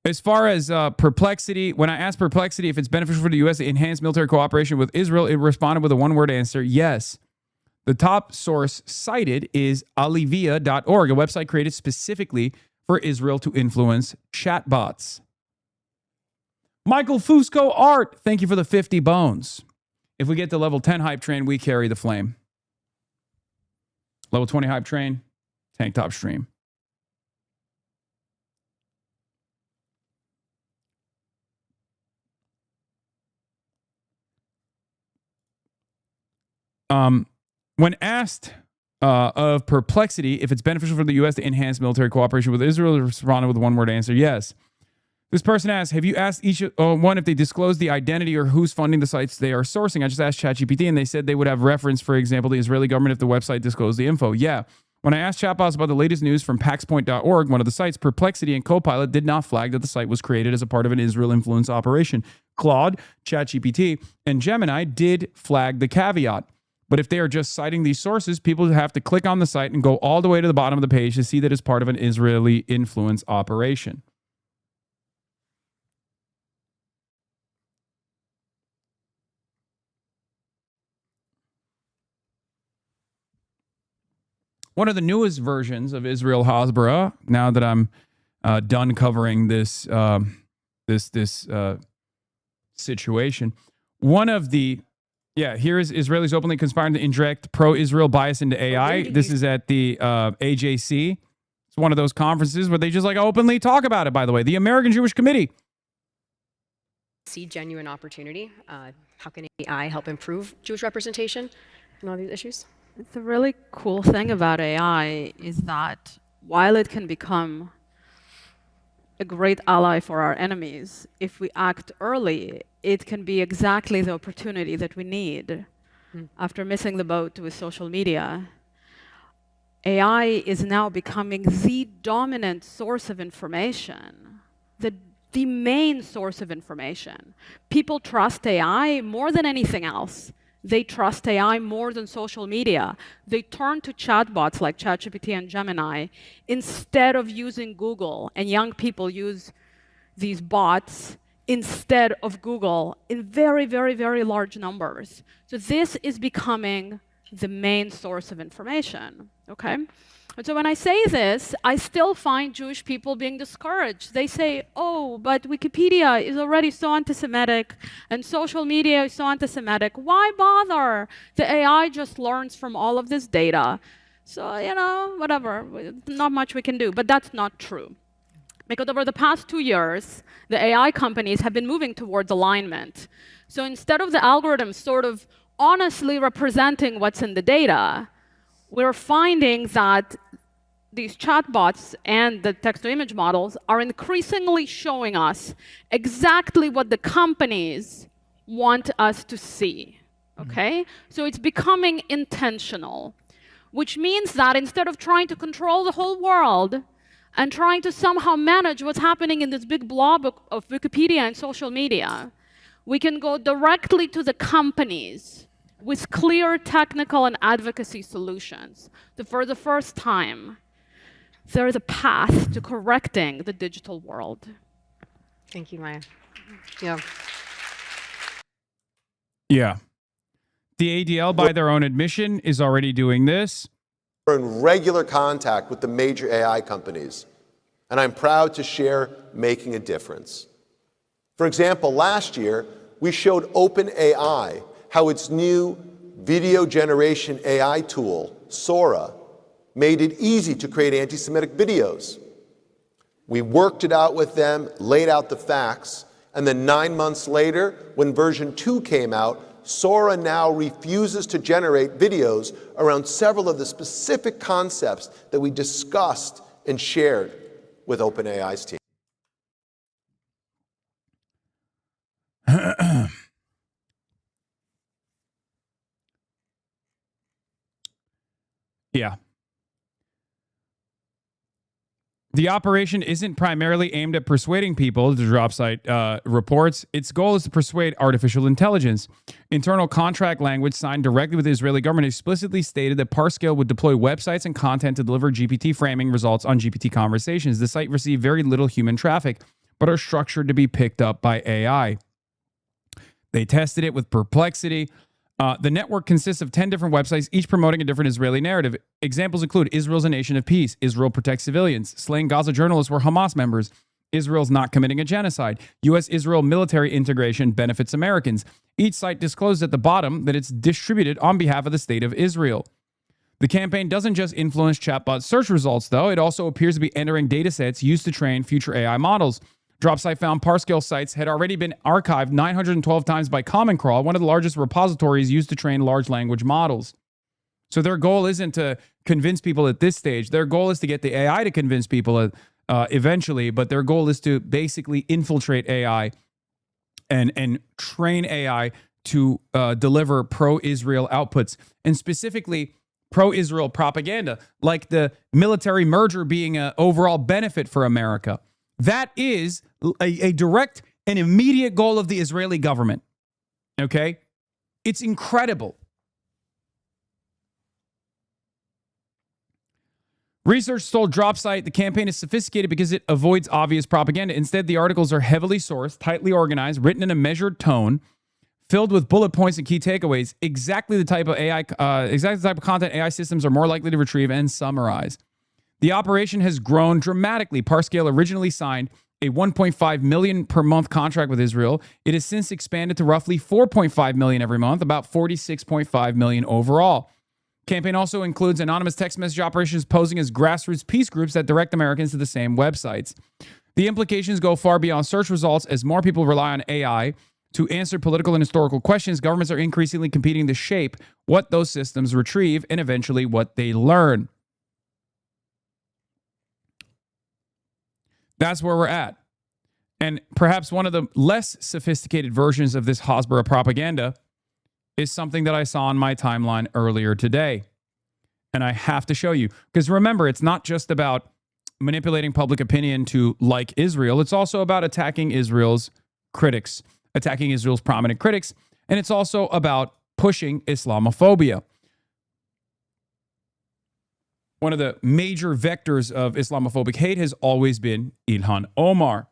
as far as Perplexity, when I asked Perplexity if it's beneficial for the U.S. to enhance military cooperation with Israel, it responded with a one-word answer, yes. The top source cited is alivia.org, a website created specifically for Israel to influence chatbots. Michael Fusco Art, thank you for the 50 bones. If we get to level 10 hype train, we carry the flame. Level 20 hype train, tank top stream. When asked of Perplexity if it's beneficial for the U.S. to enhance military cooperation with Israel, responded with a one-word answer, yes. This person asked, have you asked each one if they disclose the identity or who's funding the sites they are sourcing? I just asked ChatGPT, and they said they would have reference, for example, the Israeli government if the website disclosed the info. Yeah. When I asked chatbots about the latest news from paxpoint.org, one of the sites, Perplexity and Copilot did not flag that the site was created as a part of an Israel influence operation. Claude, ChatGPT, and Gemini did flag the caveat. But if they are just citing these sources, people have to click on the site and go all the way to the bottom of the page to see that it's part of an Israeli influence operation. One of the newest versions of Israel Hasbara, now that I'm done covering this situation, one of the here is Israelis openly conspiring to inject pro-Israel bias into AI. This is at the AJC. It's one of those conferences where they just like openly talk about it, by the way. The American Jewish Committee. See genuine opportunity. How can AI help improve Jewish representation in all these issues? The really cool thing about AI is that while it can become a great ally for our enemies, if we act early, it can be exactly the opportunity that we need. After missing the boat with social media, AI is now becoming the dominant source of information, the main source of information. People trust AI more than anything else. They trust AI more than social media. They turn to chatbots like ChatGPT and Gemini instead of using Google. And young people use these bots instead of Google in very, very, very large numbers. So this is becoming the main source of information, okay? And so when I say this, I still find Jewish people being discouraged. They say, oh, but Wikipedia is already so anti-Semitic and social media is so anti-Semitic. Why bother? The AI just learns from all of this data. So, you know, whatever, not much we can do. But that's not true. Because over the past 2 years, the AI companies have been moving towards alignment. So instead of the algorithms sort of honestly representing what's in the data, we're finding that these chatbots and the text-to-image models are increasingly showing us exactly what the companies want us to see, okay? So it's becoming intentional, which means that instead of trying to control the whole world and trying to somehow manage what's happening in this big blob of Wikipedia and social media, we can go directly to the companies with clear technical and advocacy solutions. So for the first time, there is a path to correcting the digital world. Thank you, Maya. Yeah. Yeah. The ADL, by their own admission, is already doing this. We're in regular contact with the major AI companies, and I'm proud to share making a difference. For example, last year, we showed OpenAI how its new video generation AI tool, Sora, made it easy to create anti-Semitic videos. We worked it out with them, laid out the facts, and then 9 months later, when version 2 came out, Sora now refuses to generate videos around several of the specific concepts that we discussed and shared with OpenAI's team. Yeah. The operation isn't primarily aimed at persuading people, the drop site reports. Its goal is to persuade artificial intelligence. Internal contract language signed directly with the Israeli government explicitly stated that Parscale would deploy websites and content to deliver GPT framing results on GPT conversations. The site received very little human traffic, but are structured to be picked up by AI. They tested it with Perplexity. The network consists of 10 different websites, each promoting a different Israeli narrative. Examples include Israel's a nation of peace, Israel protects civilians, slaying Gaza journalists were Hamas members, Israel's not committing a genocide, U.S.-Israel military integration benefits Americans. Each site discloses at the bottom that it's distributed on behalf of the state of Israel. The campaign doesn't just influence chatbot search results, though. It also appears to be entering data sets used to train future AI models. DropSite found Parscale sites had already been archived 912 times by Common Crawl, one of the largest repositories used to train large language models. So their goal isn't to convince people at this stage. Their goal is to get the AI to convince people eventually, but their goal is to basically infiltrate AI and train AI to deliver pro-Israel outputs, and specifically pro-Israel propaganda, like the military merger being an overall benefit for America. That is a direct and immediate goal of the Israeli government. Okay? It's incredible. Research told DropSite the campaign is sophisticated because it avoids obvious propaganda. Instead, the articles are heavily sourced, tightly organized, written in a measured tone, filled with bullet points and key takeaways. Exactly the type of content AI systems are more likely to retrieve and summarize. The operation has grown dramatically. Parscale originally signed a $1.5 million per month contract with Israel. It has since expanded to roughly $4.5 million every month, about $46.5 million overall. Campaign also includes anonymous text message operations posing as grassroots peace groups that direct Americans to the same websites. The implications go far beyond search results. As more people rely on AI to answer political and historical questions, governments are increasingly competing to shape what those systems retrieve and eventually what they learn. That's where we're at. And perhaps one of the less sophisticated versions of this Hasbara propaganda is something that I saw on my timeline earlier today. And I have to show you. Because remember, it's not just about manipulating public opinion to like Israel. It's also about attacking Israel's critics, attacking Israel's prominent critics. And it's also about pushing Islamophobia. One of the major vectors of Islamophobic hate has always been Ilhan Omar.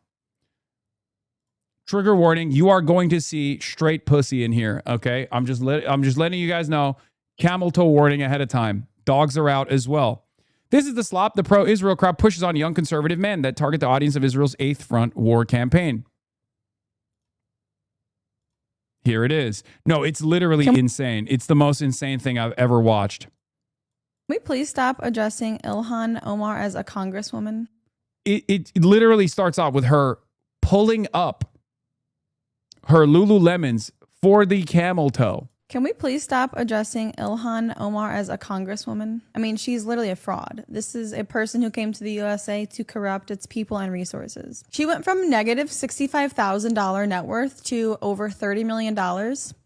Trigger warning, you are going to see straight pussy in here, okay? I'm just letting you guys know. Camel toe warning ahead of time. Dogs are out as well. This is the slop the pro-Israel crowd pushes on young conservative men that target the audience of Israel's Eighth Front war campaign. Here it is. No, it's literally insane. It's the most insane thing I've ever watched. Can we please stop addressing Ilhan Omar as a congresswoman? It literally starts off with her pulling up her Lululemons for the camel toe. Can we please stop addressing Ilhan Omar as a congresswoman? I mean, she's literally a fraud. This is a person who came to the USA to corrupt its people and resources. She went from negative $65,000 net worth to over $30 million.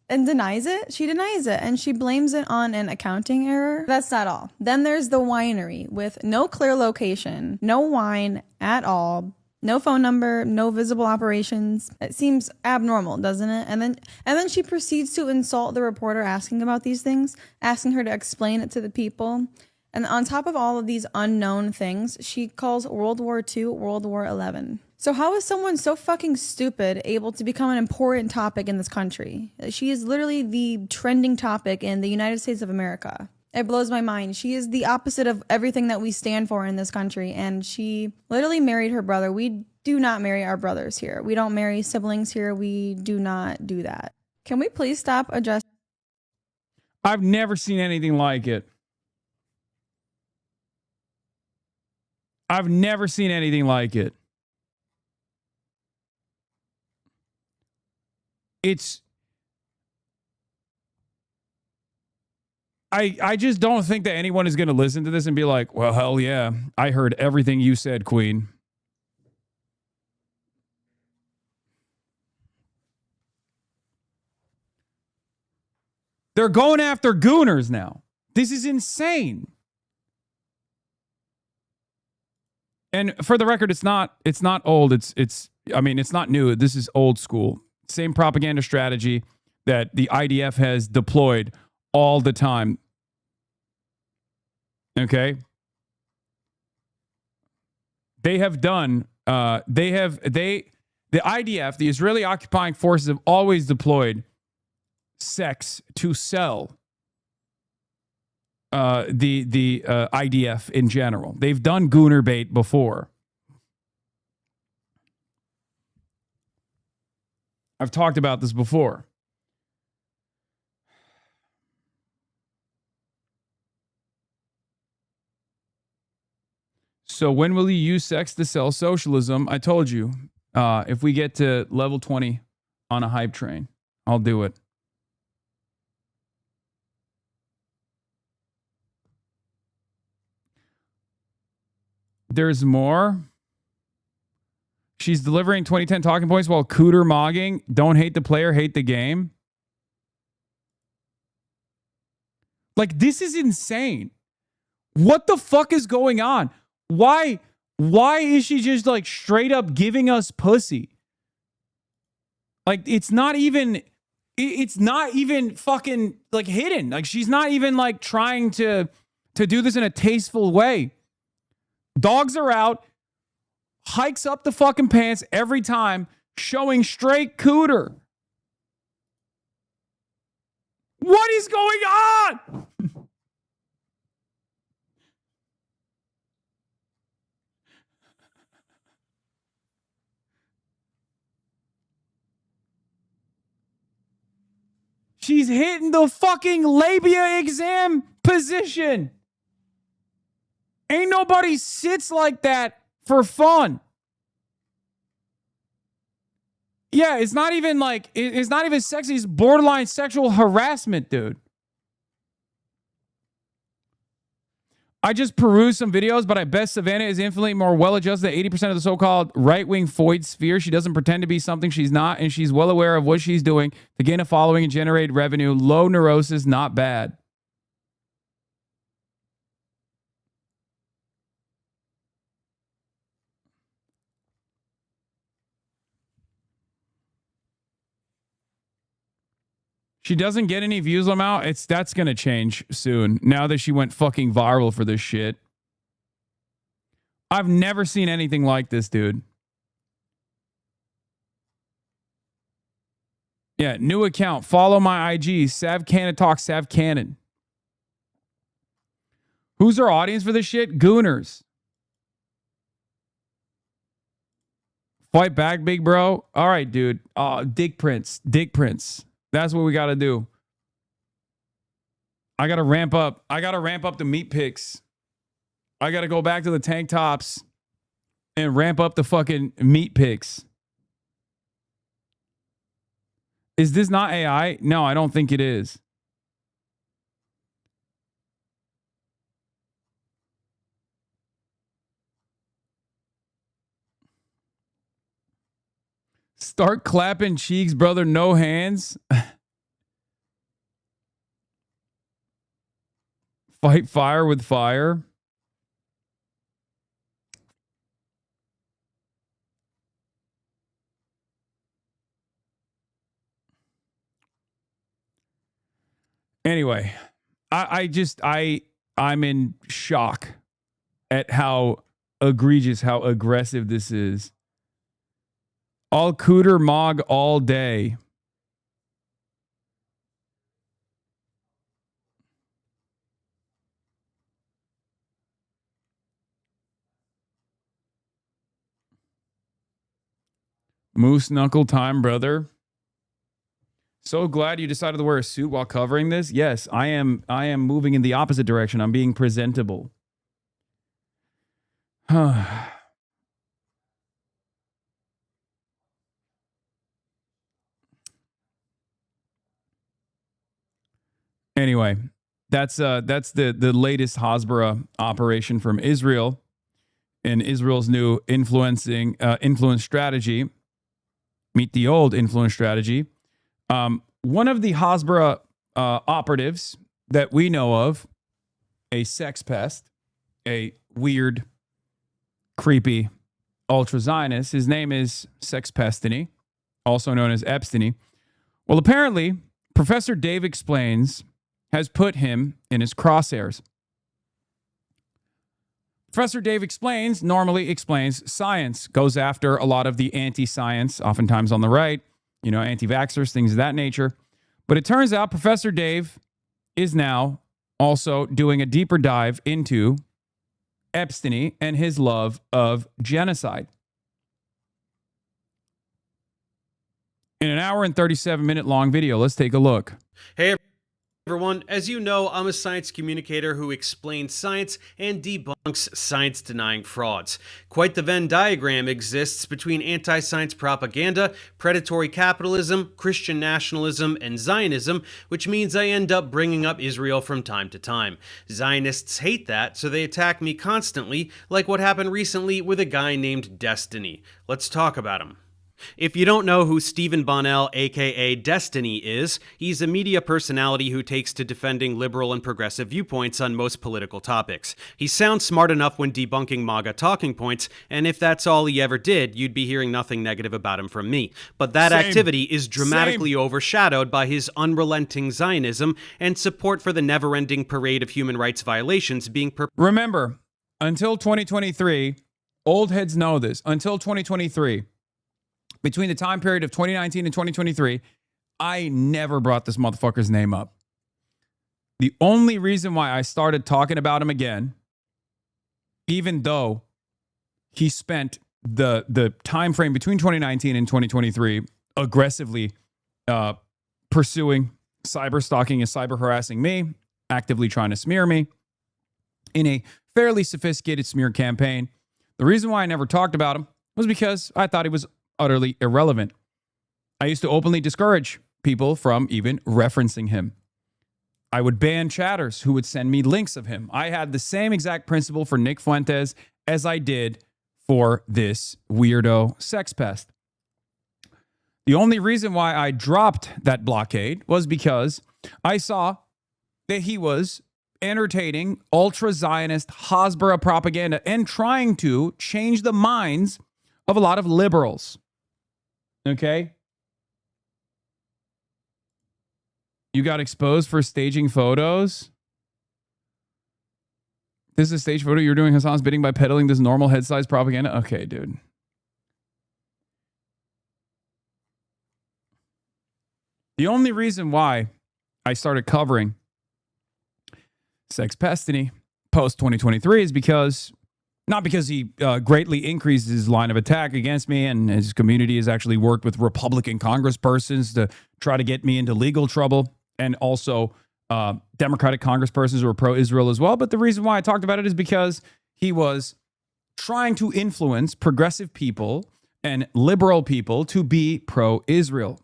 And denies it. She denies it. And she blames it on an accounting error. That's not all. Then there's the winery with no clear location, no wine at all, no phone number, no visible operations. It seems abnormal, doesn't it? And then she proceeds to insult the reporter asking about these things, asking her to explain it to the people. And on top of all of these unknown things, she calls World War II World War XI. So how is someone so fucking stupid able to become an important topic in this country? She is literally the trending topic in the United States of America. It blows my mind. She is the opposite of everything that we stand for in this country. And she literally married her brother. We do not marry our brothers here. We don't marry siblings here. We do not do that. Can we please stop addressing? I've never seen anything like it. I've never seen anything like it. I just don't think that anyone is going to listen to this and be like, well, hell yeah, I heard everything you said, Queen. They're going after gooners now. This is insane. And for the record, it's not old. It's not new. This is old school. Same propaganda strategy that the IDF has deployed all the time. Okay? They have done, the IDF, the Israeli occupying forces, have always deployed sex to sell the IDF in general. They've done gooner bait before. I've talked about this before. So when will you use sex to sell socialism? I told you, if we get to level 20 on a hype train, I'll do it. There's more. She's delivering 2010 talking points while cooter mogging. Don't hate the player, hate the game. Like, this is insane. What the fuck is going on? Why is she just like straight up giving us pussy? Like, it's not even fucking like hidden. Like, she's not even like trying to do this in a tasteful way. Dogs are out, hikes up the fucking pants every time, showing straight cooter. What is going on? She's hitting the fucking labia exam position. Ain't nobody sits like that for fun. Yeah, it's not even like, it's not even sexy. It's borderline sexual harassment, dude. I just perused some videos, but I bet Savannah is infinitely more well-adjusted than 80% of the so-called right-wing Foyd sphere. She doesn't pretend to be something she's not, and she's well aware of what she's doing to gain a following and generate revenue. Low neurosis, not bad. She doesn't get any views on out. That's gonna change soon. Now that she went fucking viral for this shit. I've never seen anything like this, dude. Yeah, new account. Follow my IG. Sav Cannon Talk, Sav Cannon. Who's our audience for this shit? Gooners. Fight back, big bro. All right, dude. Dick Prince. Dick Prince. That's what we got to do. I got to ramp up. I got to ramp up the meat picks. I got to go back to the tank tops and ramp up the fucking meat picks. Is this not AI? No, I don't think it is. Start clapping cheeks, brother. No hands. Fight fire with fire. Anyway, I'm in shock at how egregious, how aggressive this is. All cooter mog all day. Moose knuckle time, brother. So glad you decided to wear a suit while covering this. Yes, I am moving in the opposite direction. I'm being presentable. Anyway, that's the latest Hasbara operation from Israel and Israel's new influence strategy. Meet the old influence strategy. One of the Hasbara operatives that we know of, a sex pest, a weird, creepy ultra Zionist. His name is Sex Pestiny, also known as Epsteiny. Well, apparently, Professor Dave Explains has put him in his crosshairs. Professor Dave Explains normally explains science, goes after a lot of the anti-science, oftentimes on the right, anti-vaxxers, things of that nature. But it turns out Professor Dave is now also doing a deeper dive into Epstein and his love of genocide. In an hour and 37-minute long video, let's take a look. Hey everyone, as you know, I'm a science communicator who explains science and debunks science-denying frauds. Quite the Venn diagram exists between anti-science propaganda, predatory capitalism, Christian nationalism, and Zionism, which means I end up bringing up Israel from time to time. Zionists hate that, so they attack me constantly, like what happened recently with a guy named Destiny. Let's talk about him. If you don't know who Stephen Bonnell, aka Destiny, is, he's a media personality who takes to defending liberal and progressive viewpoints on most political topics. He sounds smart enough when debunking MAGA talking points, and if that's all he ever did, you'd be hearing nothing negative about him from me. But that activity is dramatically overshadowed by his unrelenting Zionism and support for the never-ending parade of human rights violations being Remember, until 2023, old heads know this, until 2023, between the time period of 2019 and 2023, I never brought this motherfucker's name up. The only reason why I started talking about him again, even though he spent the time frame between 2019 and 2023 aggressively pursuing cyber stalking and cyber harassing me, actively trying to smear me in a fairly sophisticated smear campaign. The reason why I never talked about him was because I thought he was utterly irrelevant. I used to openly discourage people from even referencing him. I would ban chatters who would send me links of him. I had the same exact principle for Nick Fuentes as I did for this weirdo sex pest. The only reason why I dropped that blockade was because I saw that he was entertaining ultra-Zionist Hasbara propaganda and trying to change the minds of a lot of liberals. Okay? You got exposed for staging photos? This is a stage photo. You're doing Hasan's bidding by peddling this normal head size propaganda? Okay, dude. The only reason why I started covering Sex Pestiny post 2023 is because, not because he greatly increased his line of attack against me and his community has actually worked with Republican congresspersons to try to get me into legal trouble, and also Democratic congresspersons who are pro-Israel as well. But the reason why I talked about it is because he was trying to influence progressive people and liberal people to be pro-Israel.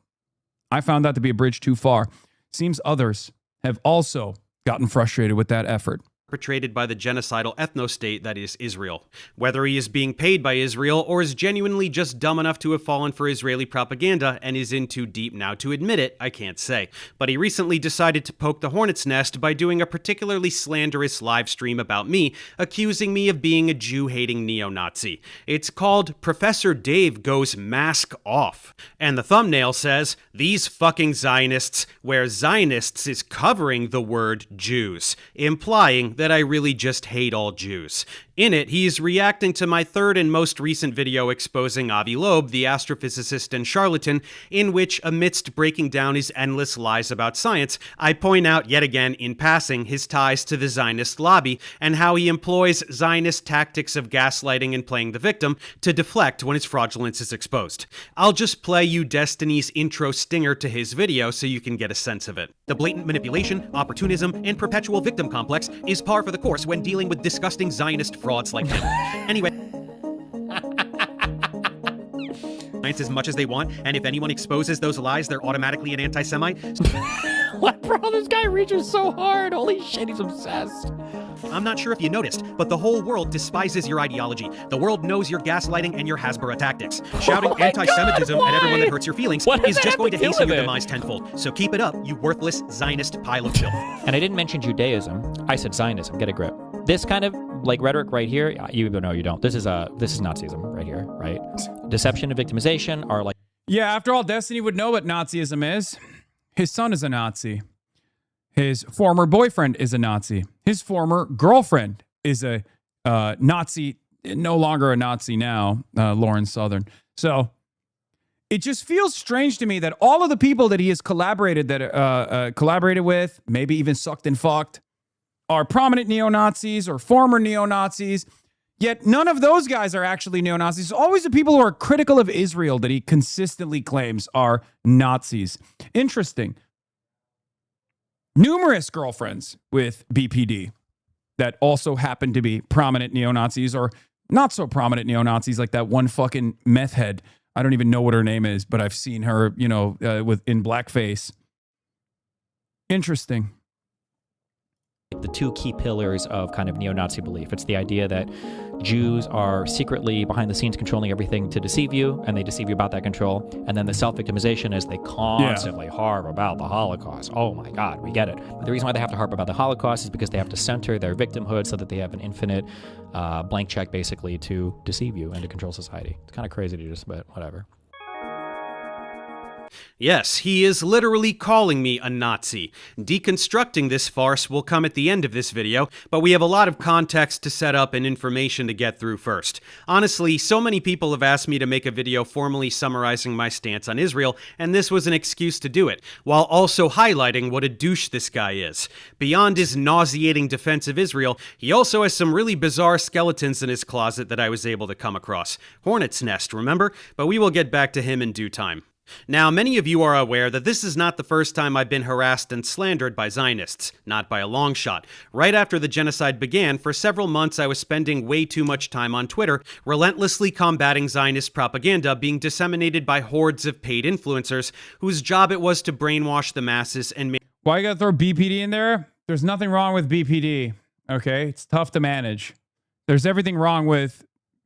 I found that to be a bridge too far. Seems others have also gotten frustrated with that effort. Perpetrated by the genocidal ethno-state that is Israel. Whether he is being paid by Israel or is genuinely just dumb enough to have fallen for Israeli propaganda and is in too deep now to admit it, I can't say. But he recently decided to poke the hornet's nest by doing a particularly slanderous live stream about me, accusing me of being a Jew-hating neo-Nazi. It's called Professor Dave Goes Mask Off. And the thumbnail says, "These fucking Zionists," where Zionists is covering the word Jews, implying that I really just hate all Jews. In it, he's reacting to my third and most recent video exposing Avi Loeb, the astrophysicist and charlatan, in which, amidst breaking down his endless lies about science, I point out yet again in passing his ties to the Zionist lobby and how he employs Zionist tactics of gaslighting and playing the victim to deflect when his fraudulence is exposed. I'll just play you Destiny's intro stinger to his video so you can get a sense of it. The blatant manipulation, opportunism, and perpetual victim complex is par for the course when dealing with disgusting Zionist frauds like him. Anyway, science as much as they want, and if anyone exposes those lies, they're automatically an anti-Semite. What, bro? This guy reaches so hard. Holy shit, he's obsessed. I'm not sure if you noticed, but the whole world despises your ideology. The world knows your gaslighting and your Hasbara tactics. Shouting anti-Semitism at everyone that hurts your feelings is just going to hasten your demise tenfold. So keep it up, you worthless Zionist pile of filth. And I didn't mention Judaism. I said Zionism. Get a grip. This kind of like rhetoric right here, you even know you don't. This is Nazism right here, right? Deception and victimization are like. Yeah, after all, Destiny would know what Nazism is. His son is a Nazi. His former boyfriend is a Nazi. His former girlfriend is a Nazi, no longer a Nazi now, Lauren Southern. So it just feels strange to me that all of the people that he has collaborated with, maybe even sucked and fucked, are prominent neo-Nazis or former neo-Nazis. Yet none of those guys are actually neo-Nazis. It's always the people who are critical of Israel that he consistently claims are Nazis. Interesting. Numerous girlfriends with BPD that also happen to be prominent neo-Nazis or not so prominent neo-Nazis, like that one fucking meth head. I don't even know what her name is, but I've seen her, in blackface. Interesting. The two key pillars of kind of neo-Nazi belief. It's the idea that Jews are secretly behind the scenes controlling everything to deceive you, and they deceive you about that control. And then the self-victimization is they constantly harp about the Holocaust. Oh my God, we get it. But the reason why they have to harp about the Holocaust is because they have to center their victimhood so that they have an infinite blank check, basically, to deceive you and to control society. It's kind of crazy to just, but whatever. Yes, he is literally calling me a Nazi. Deconstructing this farce will come at the end of this video, but we have a lot of context to set up and information to get through first. Honestly, so many people have asked me to make a video formally summarizing my stance on Israel, and this was an excuse to do it, while also highlighting what a douche this guy is. Beyond his nauseating defense of Israel, he also has some really bizarre skeletons in his closet that I was able to come across. Hornet's nest, remember? But we will get back to him in due time. Now, many of you are aware that this is not the first time I've been harassed and slandered by Zionists, not by a long shot. Right after the genocide began, for several months I was spending way too much time on Twitter, relentlessly combating Zionist propaganda being disseminated by hordes of paid influencers whose job it was to brainwash the masses and make... Why you gotta throw BPD in there? There's nothing wrong with BPD, okay? It's tough to manage. There's everything wrong with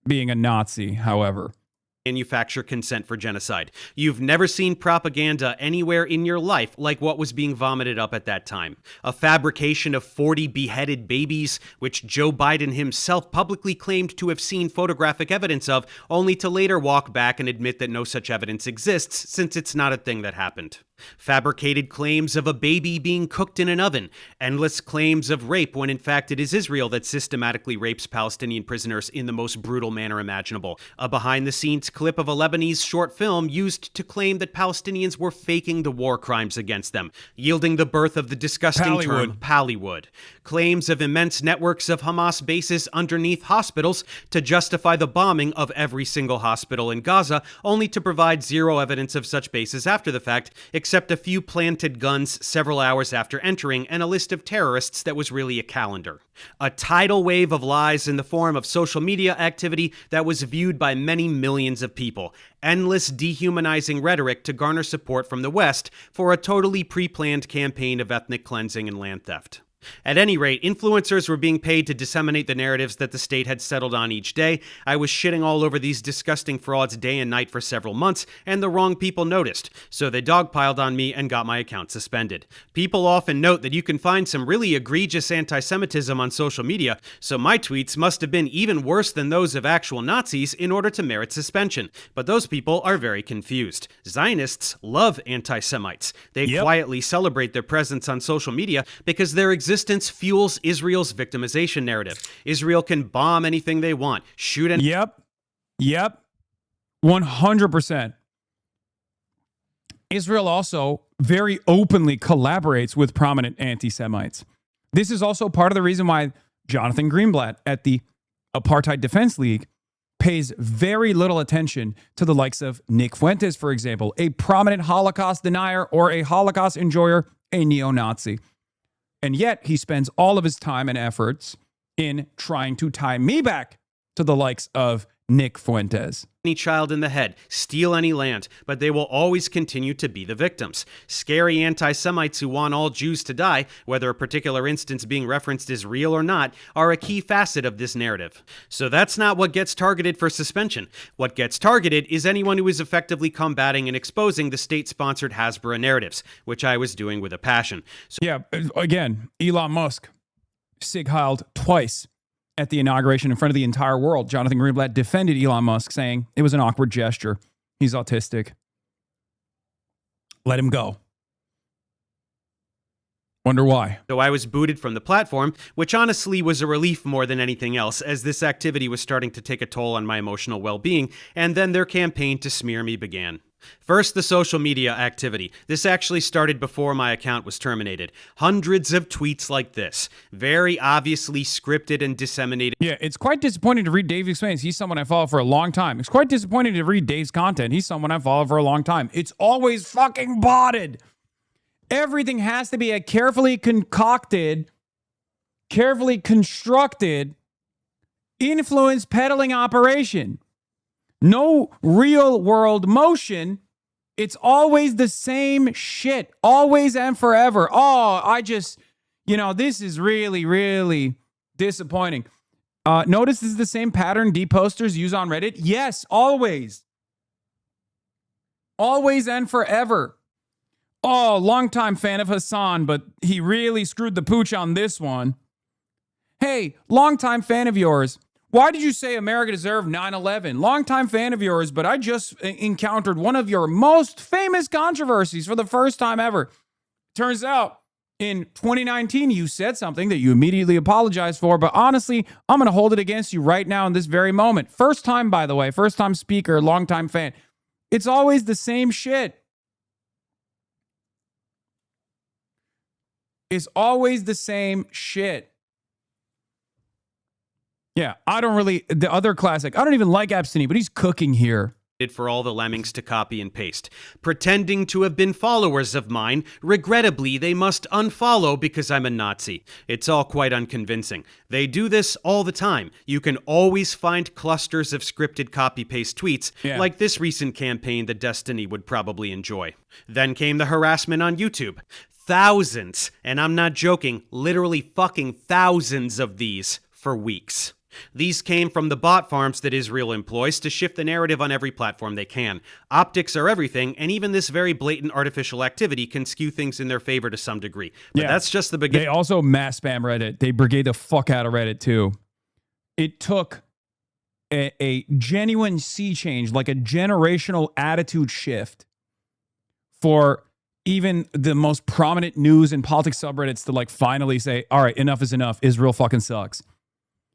being a Nazi, however. Manufacture consent for genocide. You've never seen propaganda anywhere in your life like what was being vomited up at that time. A fabrication of 40 beheaded babies, which Joe Biden himself publicly claimed to have seen photographic evidence of, only to later walk back and admit that no such evidence exists, since it's not a thing that happened. Fabricated claims of a baby being cooked in an oven. Endless claims of rape when in fact it is Israel that systematically rapes Palestinian prisoners in the most brutal manner imaginable. A behind-the-scenes clip of a Lebanese short film used to claim that Palestinians were faking the war crimes against them, yielding the birth of the disgusting term Pallywood. Claims of immense networks of Hamas bases underneath hospitals to justify the bombing of every single hospital in Gaza, only to provide zero evidence of such bases after the fact, except a few planted guns several hours after entering and a list of terrorists that was really a calendar. A tidal wave of lies in the form of social media activity that was viewed by many millions of people. Endless dehumanizing rhetoric to garner support from the West for a totally pre-planned campaign of ethnic cleansing and land theft. At any rate, influencers were being paid to disseminate the narratives that the state had settled on each day. I was shitting all over these disgusting frauds day and night for several months, and the wrong people noticed, so they dogpiled on me and got my account suspended. People often note that you can find some really egregious anti-Semitism on social media, so my tweets must have been even worse than those of actual Nazis in order to merit suspension. But those people are very confused. Zionists love anti-Semites. They quietly celebrate their presence on social media because their existence fuels Israel's victimization narrative. Israel can bomb anything they want, shoot any... Yep. 100%. Israel also very openly collaborates with prominent anti-Semites. This is also part of the reason why Jonathan Greenblatt at the Apartheid Defense League pays very little attention to the likes of Nick Fuentes, for example, a prominent Holocaust denier or a Holocaust enjoyer, a neo-Nazi. And yet he spends all of his time and efforts in trying to tie me back to the likes of Nick Fuentes. Any child in the head, steal any land, but they will always continue to be the victims. Scary anti-Semites who want all Jews to die, whether a particular instance being referenced is real or not, are a key facet of this narrative. So that's not what gets targeted for suspension. What gets targeted is anyone who is effectively combating and exposing the state-sponsored Hasbara narratives, which I was doing with a passion. So yeah, again, Elon Musk, Sig Heiled twice at the inauguration in front of the entire world. Jonathan Greenblatt defended Elon Musk, saying it was an awkward gesture. He's autistic. Let him go. Wonder why. So I was booted from the platform, which honestly was a relief more than anything else, as this activity was starting to take a toll on my emotional well-being, and then their campaign to smear me began. First, the social media activity. This actually started before my account was terminated. Hundreds of tweets like this, very obviously scripted and disseminated. Yeah, it's quite disappointing to read Dave Explains. He's someone I follow for a long time. It's quite disappointing to read Dave's content. He's someone I follow for a long time. It's always fucking botted. Everything has to be a carefully concocted, carefully constructed, influence peddling operation. No real world motion. It's always the same shit. Always and forever. Oh, this is really, really disappointing. Notice this is the same pattern D-posters use on Reddit. Yes, always. Always and forever. Oh, longtime fan of Hasan, but he really screwed the pooch on this one. Hey, longtime fan of yours. Why did you say America deserved 9/11? Longtime fan of yours, but I just encountered one of your most famous controversies for the first time ever. Turns out, in 2019, you said something that you immediately apologized for, but honestly, I'm going to hold it against you right now in this very moment. First time, by the way, first time speaker, longtime fan. It's always the same shit. It's always the same shit. Yeah, the other classic, I don't even like Epstein, but he's cooking here. For all the lemmings to copy and paste. Pretending to have been followers of mine, regrettably, they must unfollow because I'm a Nazi. It's all quite unconvincing. They do this all the time. You can always find clusters of scripted copy-paste tweets, like this recent campaign that Destiny would probably enjoy. Then came the harassment on YouTube. Thousands, and I'm not joking, literally fucking thousands of these for weeks. These came from the bot farms that Israel employs to shift the narrative on every platform they can. Optics are everything, and even this very blatant artificial activity can skew things in their favor to some degree. But that's just the beginning. They also mass spam Reddit. They brigade the fuck out of Reddit, too. It took a genuine sea change, like a generational attitude shift, for even the most prominent news and politics subreddits to finally say, all right, enough is enough. Israel fucking sucks.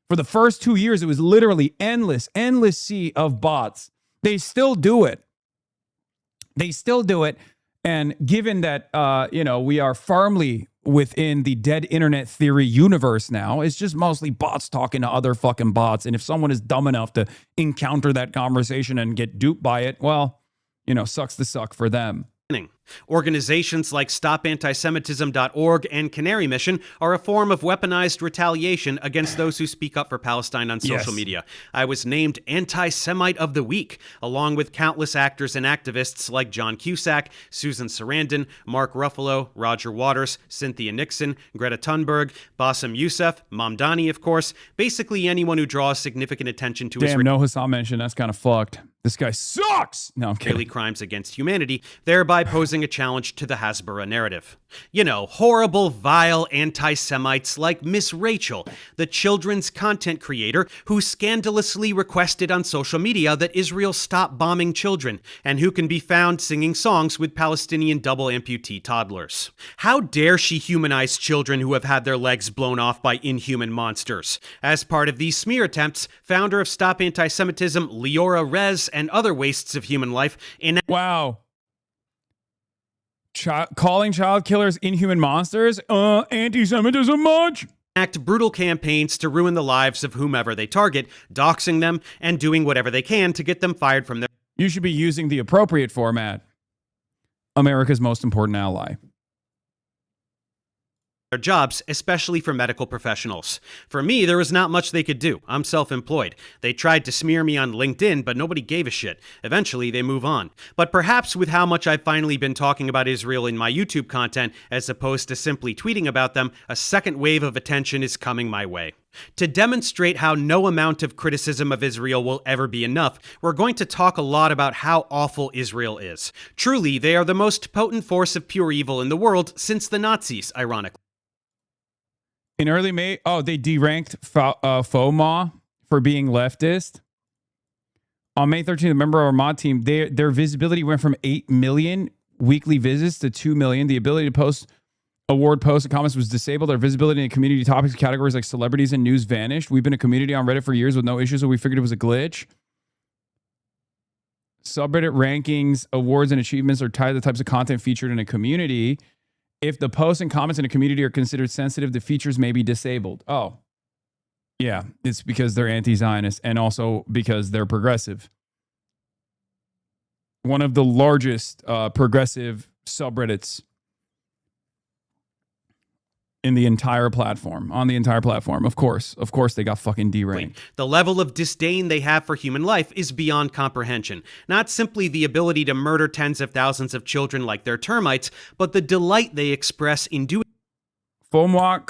For the first 2 years, it was literally endless sea of bots. They still do it. And given that, we are firmly within the dead internet theory universe now, it's just mostly bots talking to other fucking bots. And if someone is dumb enough to encounter that conversation and get duped by it, well, sucks to suck for them. Organizations like StopAntisemitism.org and Canary Mission are a form of weaponized retaliation against those who speak up for Palestine on social media. I was named Anti-Semite of the Week, along with countless actors and activists like John Cusack, Susan Sarandon, Mark Ruffalo, Roger Waters, Cynthia Nixon, Greta Thunberg, Bassem Youssef, Mamdani, of course, basically anyone who draws significant attention to Damn, no Hasan mention. That's kind of fucked. This guy sucks! No, I'm kidding. Israeli crimes against humanity, thereby posing a challenge to the Hasbara narrative. Horrible, vile anti-Semites like Miss Rachel, the children's content creator who scandalously requested on social media that Israel stop bombing children, and who can be found singing songs with Palestinian double amputee toddlers. How dare she humanize children who have had their legs blown off by inhuman monsters? As part of these smear attempts, founder of Stop Antisemitism, Leora Rez, and other wastes of human life Wow. Calling child killers inhuman monsters? Anti-Semitism much? Act brutal campaigns to ruin the lives of whomever they target, doxing them, and doing whatever they can to get them fired from their... You should be using the appropriate format. America's most important ally. Their jobs, especially for medical professionals. For me, there was not much they could do. I'm self-employed. They tried to smear me on LinkedIn, but nobody gave a shit. Eventually, they move on. But perhaps with how much I've finally been talking about Israel in my YouTube content, as opposed to simply tweeting about them, a second wave of attention is coming my way. To demonstrate how no amount of criticism of Israel will ever be enough, we're going to talk a lot about how awful Israel is. Truly, they are the most potent force of pure evil in the world since the Nazis, ironically. In early May, they deranked FOMA for being leftist. On May 13th, a member of our mod team, their visibility went from 8 million weekly visits to 2 million. The ability to post award posts and comments was disabled. Our visibility in community topics categories like celebrities and news vanished. We've been a community on Reddit for years with no issues, so we figured it was a glitch. subreddit rankings, awards, and achievements are tied to the types of content featured in a community. If the posts and comments in a community are considered sensitive, the features may be disabled. Oh, yeah, it's because they're anti-Zionist and also because they're progressive. One of the largest progressive subreddits in the entire platform, on the entire platform. Of course, they got fucking deranked. The level of disdain they have for human life is beyond comprehension. Not simply the ability to murder tens of thousands of children like they're termites, but the delight they express in doing. FOMO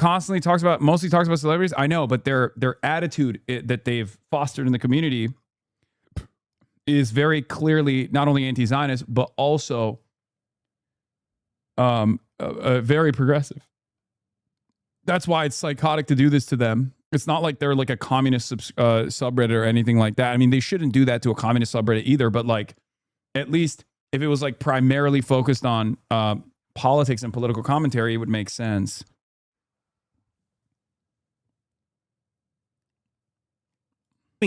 mostly talks about celebrities. I know, but their attitude that they've fostered in the community is very clearly not only anti-Zionist, but also very progressive. That's why it's psychotic to do this to them. It's not like they're like a communist subreddit or anything like that. I mean, they shouldn't do that to a communist subreddit either, but like, at least if it was like primarily focused on politics and political commentary, it would make sense.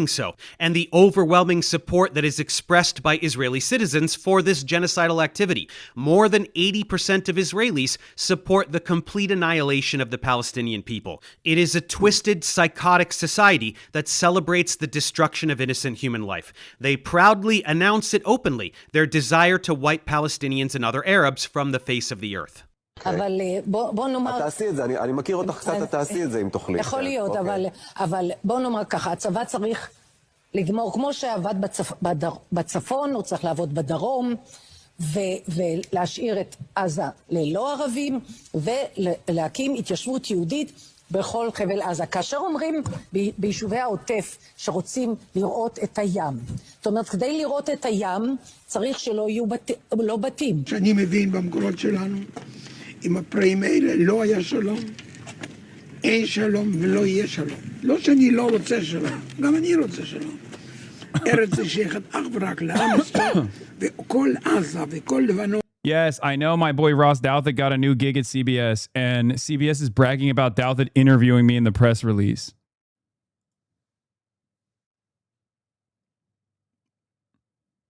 So, and the overwhelming support that is expressed by Israeli citizens for this genocidal activity. More than 80% of Israelis support the complete annihilation of the Palestinian people. It is a twisted, psychotic society that celebrates the destruction of innocent human life. They proudly announce it openly, their desire to wipe Palestinians and other Arabs from the face of the earth. אבל בוא נאמר... תעשי את זה, אני מכיר אותך קצת, תעשי את זה אם תוכלי. יכול להיות, אבל בוא נאמר ככה, הצבא צריך לגמור, כמו שעבד בצפון, הוא צריך לעבוד בדרום, ולהשאיר את עזה ללא ערבים, ולהקים התיישבות יהודית בכל חבל עזה. כאשר אומרים ביישובי העוטף שרוצים לראות את הים, זאת אומרת, כדי לראות את הים, צריך שלא יהיו בתים. שאני מבין במקורות שלנו, עם הפראים האלה לא היה שלום, אין שלום ולא יהיה שלום. לא שאני לא רוצה שלום, גם אני רוצה שלום. ארץ שייכת אך ורק לעם ישראל, וכל עזה וכל לבנון. Yes, I know my boy Ross Douthat got a new gig at CBS, and CBS is bragging about Douthat interviewing me in the press release.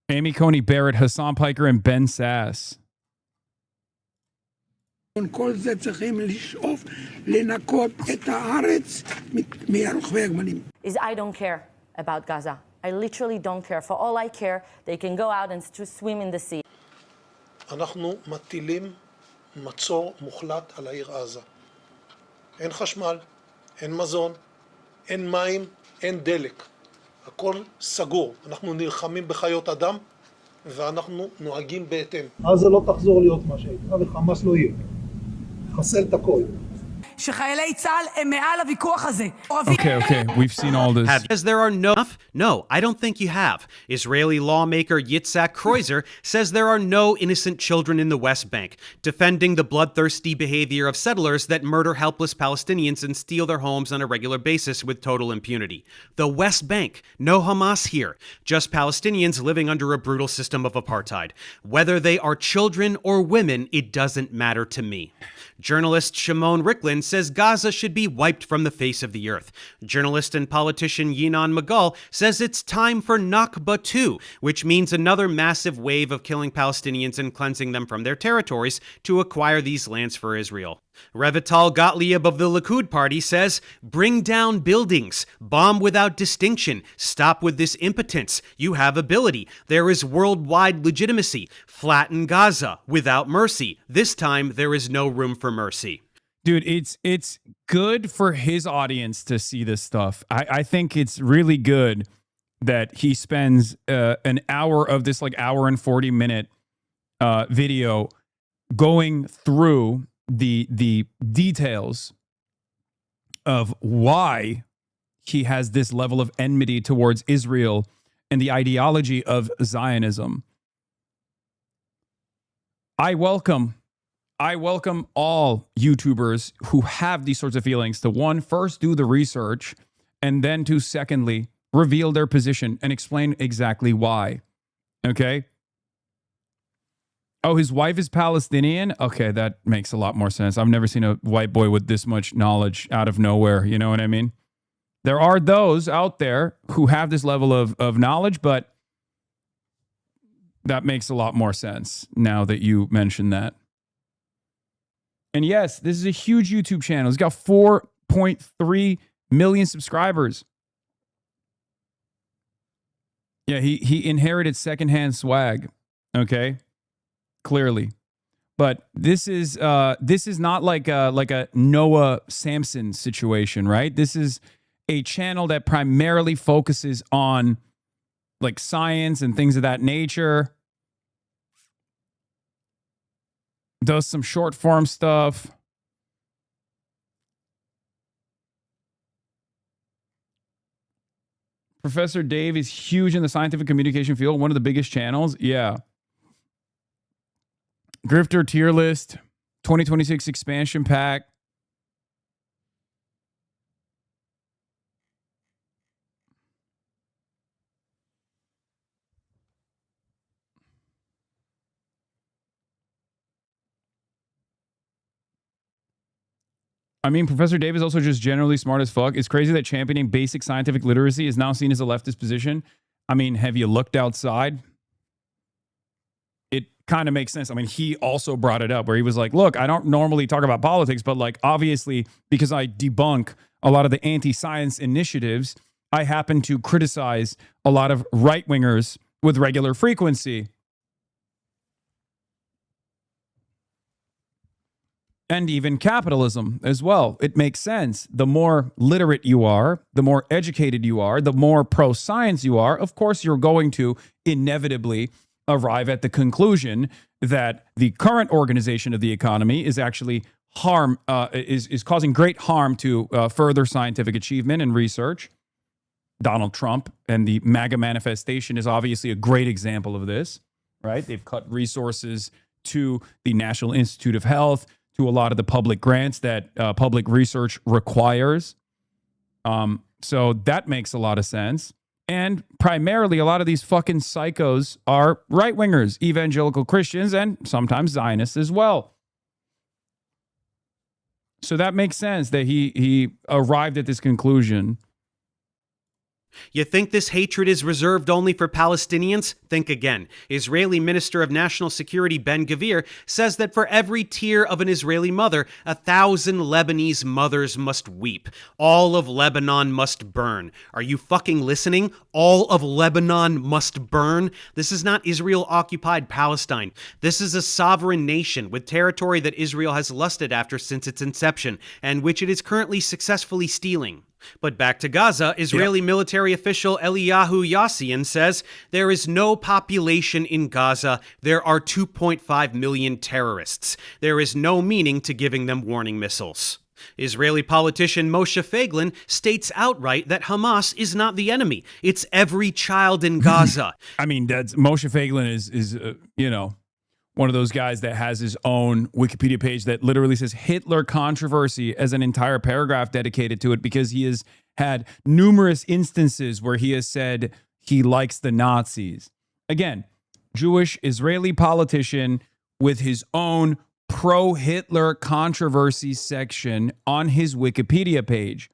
Amy Coney Barrett, Hasan Piker, and Ben Sass. כל זה צריכים לשאוף לנקות את הארץ מרוכבי הגמלים. I don't care about Gaza. I literally don't care. For all I care, they can go out and to swim in the sea. אנחנו מטילים מצור מוחלט על העיר עזה. אין חשמל, אין מזון, אין מים, אין דלק. הכל סגור. אנחנו נלחמים בחיות אדם ואנחנו נוהגים בהתאם. עזה לא תחזור להיות מה שהייתה וחמאס לא יהיה. חסל את הכל. שחיילי צה"ל הם מעל הוויכוח הזה. Okay, we've seen all this. Because there are no, I don't think you have. Israeli lawmaker Yitzhak Kreuzer says there are no innocent children in the West Bank, defending the bloodthirsty behavior of settlers that murder helpless Palestinians and steal their homes on a regular basis with total impunity. The West Bank, no Hamas here, just Palestinians living under a brutal system of apartheid. Whether they are children or women, it doesn't matter to me. Journalist Shimon Ricklin says Gaza should be wiped from the face of the earth. Journalist and politician Yinon Magal says it's time for Nakba 2, which means another massive wave of killing Palestinians and cleansing them from their territories to acquire these lands for Israel. Revital Gottlieb of the Likud party says, bring down buildings, bomb without distinction, stop with this impotence, you have ability, there is worldwide legitimacy, flatten Gaza without mercy, this time there is no room for mercy. Dude, it's good for his audience to see this stuff. I think it's really good that he spends an hour of this like hour and 40-minute video going through the details of why he has this level of enmity towards Israel and the ideology of Zionism. I welcome all YouTubers who have these sorts of feelings to, one, first do the research, and then to, secondly, reveal their position and explain exactly why. Okay? Oh, his wife is Palestinian? Okay, that makes a lot more sense. I've never seen a white boy with this much knowledge out of nowhere. You know what I mean? There are those out there who have this level of knowledge, but That makes a lot more sense now that you mention that. And yes, this is a huge YouTube channel. It's got 4.3 million subscribers. Yeah, he inherited secondhand swag. Okay, clearly, but this is not like a Noah Samson situation, right? This is a channel that primarily focuses on like science and things of that nature. Does some short form stuff. Professor Dave is huge in the scientific communication field, one of the biggest channels. Yeah. Grifter tier list, 2026 expansion pack. I mean, Professor Dave is also just generally smart as fuck. It's crazy that championing basic scientific literacy is now seen as a leftist position. I mean, have you looked outside? It kind of makes sense. I mean, he also brought it up where he was like, look, I don't normally talk about politics, but like, obviously, because I debunk a lot of the anti-science initiatives, I happen to criticize a lot of right-wingers with regular frequency. And even capitalism as well. It makes sense. The more literate you are, the more educated you are, the more pro-science you are, of course, you're going to inevitably arrive at the conclusion that the current organization of the economy is actually is causing great harm to further scientific achievement and research. Donald Trump and the MAGA manifestation is obviously a great example of this, right? They've cut resources to the National Institute of Health, to a lot of the public grants that public research requires. So that makes a lot of sense. And primarily, a lot of these fucking psychos are right-wingers, evangelical Christians, and sometimes Zionists as well. So that makes sense that he arrived at this conclusion. You think this hatred is reserved only for Palestinians? Think again. Israeli Minister of National Security Ben-Gvir says that for every tear of an Israeli mother, 1,000 Lebanese mothers must weep. All of Lebanon must burn. Are you fucking listening? All of Lebanon must burn? This is not Israel-occupied Palestine. This is a sovereign nation with territory that Israel has lusted after since its inception, and which it is currently successfully stealing. But back to Gaza, Israeli military official Eliyahu Yassian says there is no population in Gaza. There are 2.5 million terrorists. There is no meaning to giving them warning missiles. Israeli politician Moshe Feiglin states outright that Hamas is not the enemy. It's every child in Gaza. I mean, that's Moshe Feiglin is one of those guys that has his own Wikipedia page that literally says Hitler controversy as an entire paragraph dedicated to it, because he has had numerous instances where he has said he likes the Nazis. Again, Jewish Israeli politician with his own pro-Hitler controversy section on his Wikipedia page.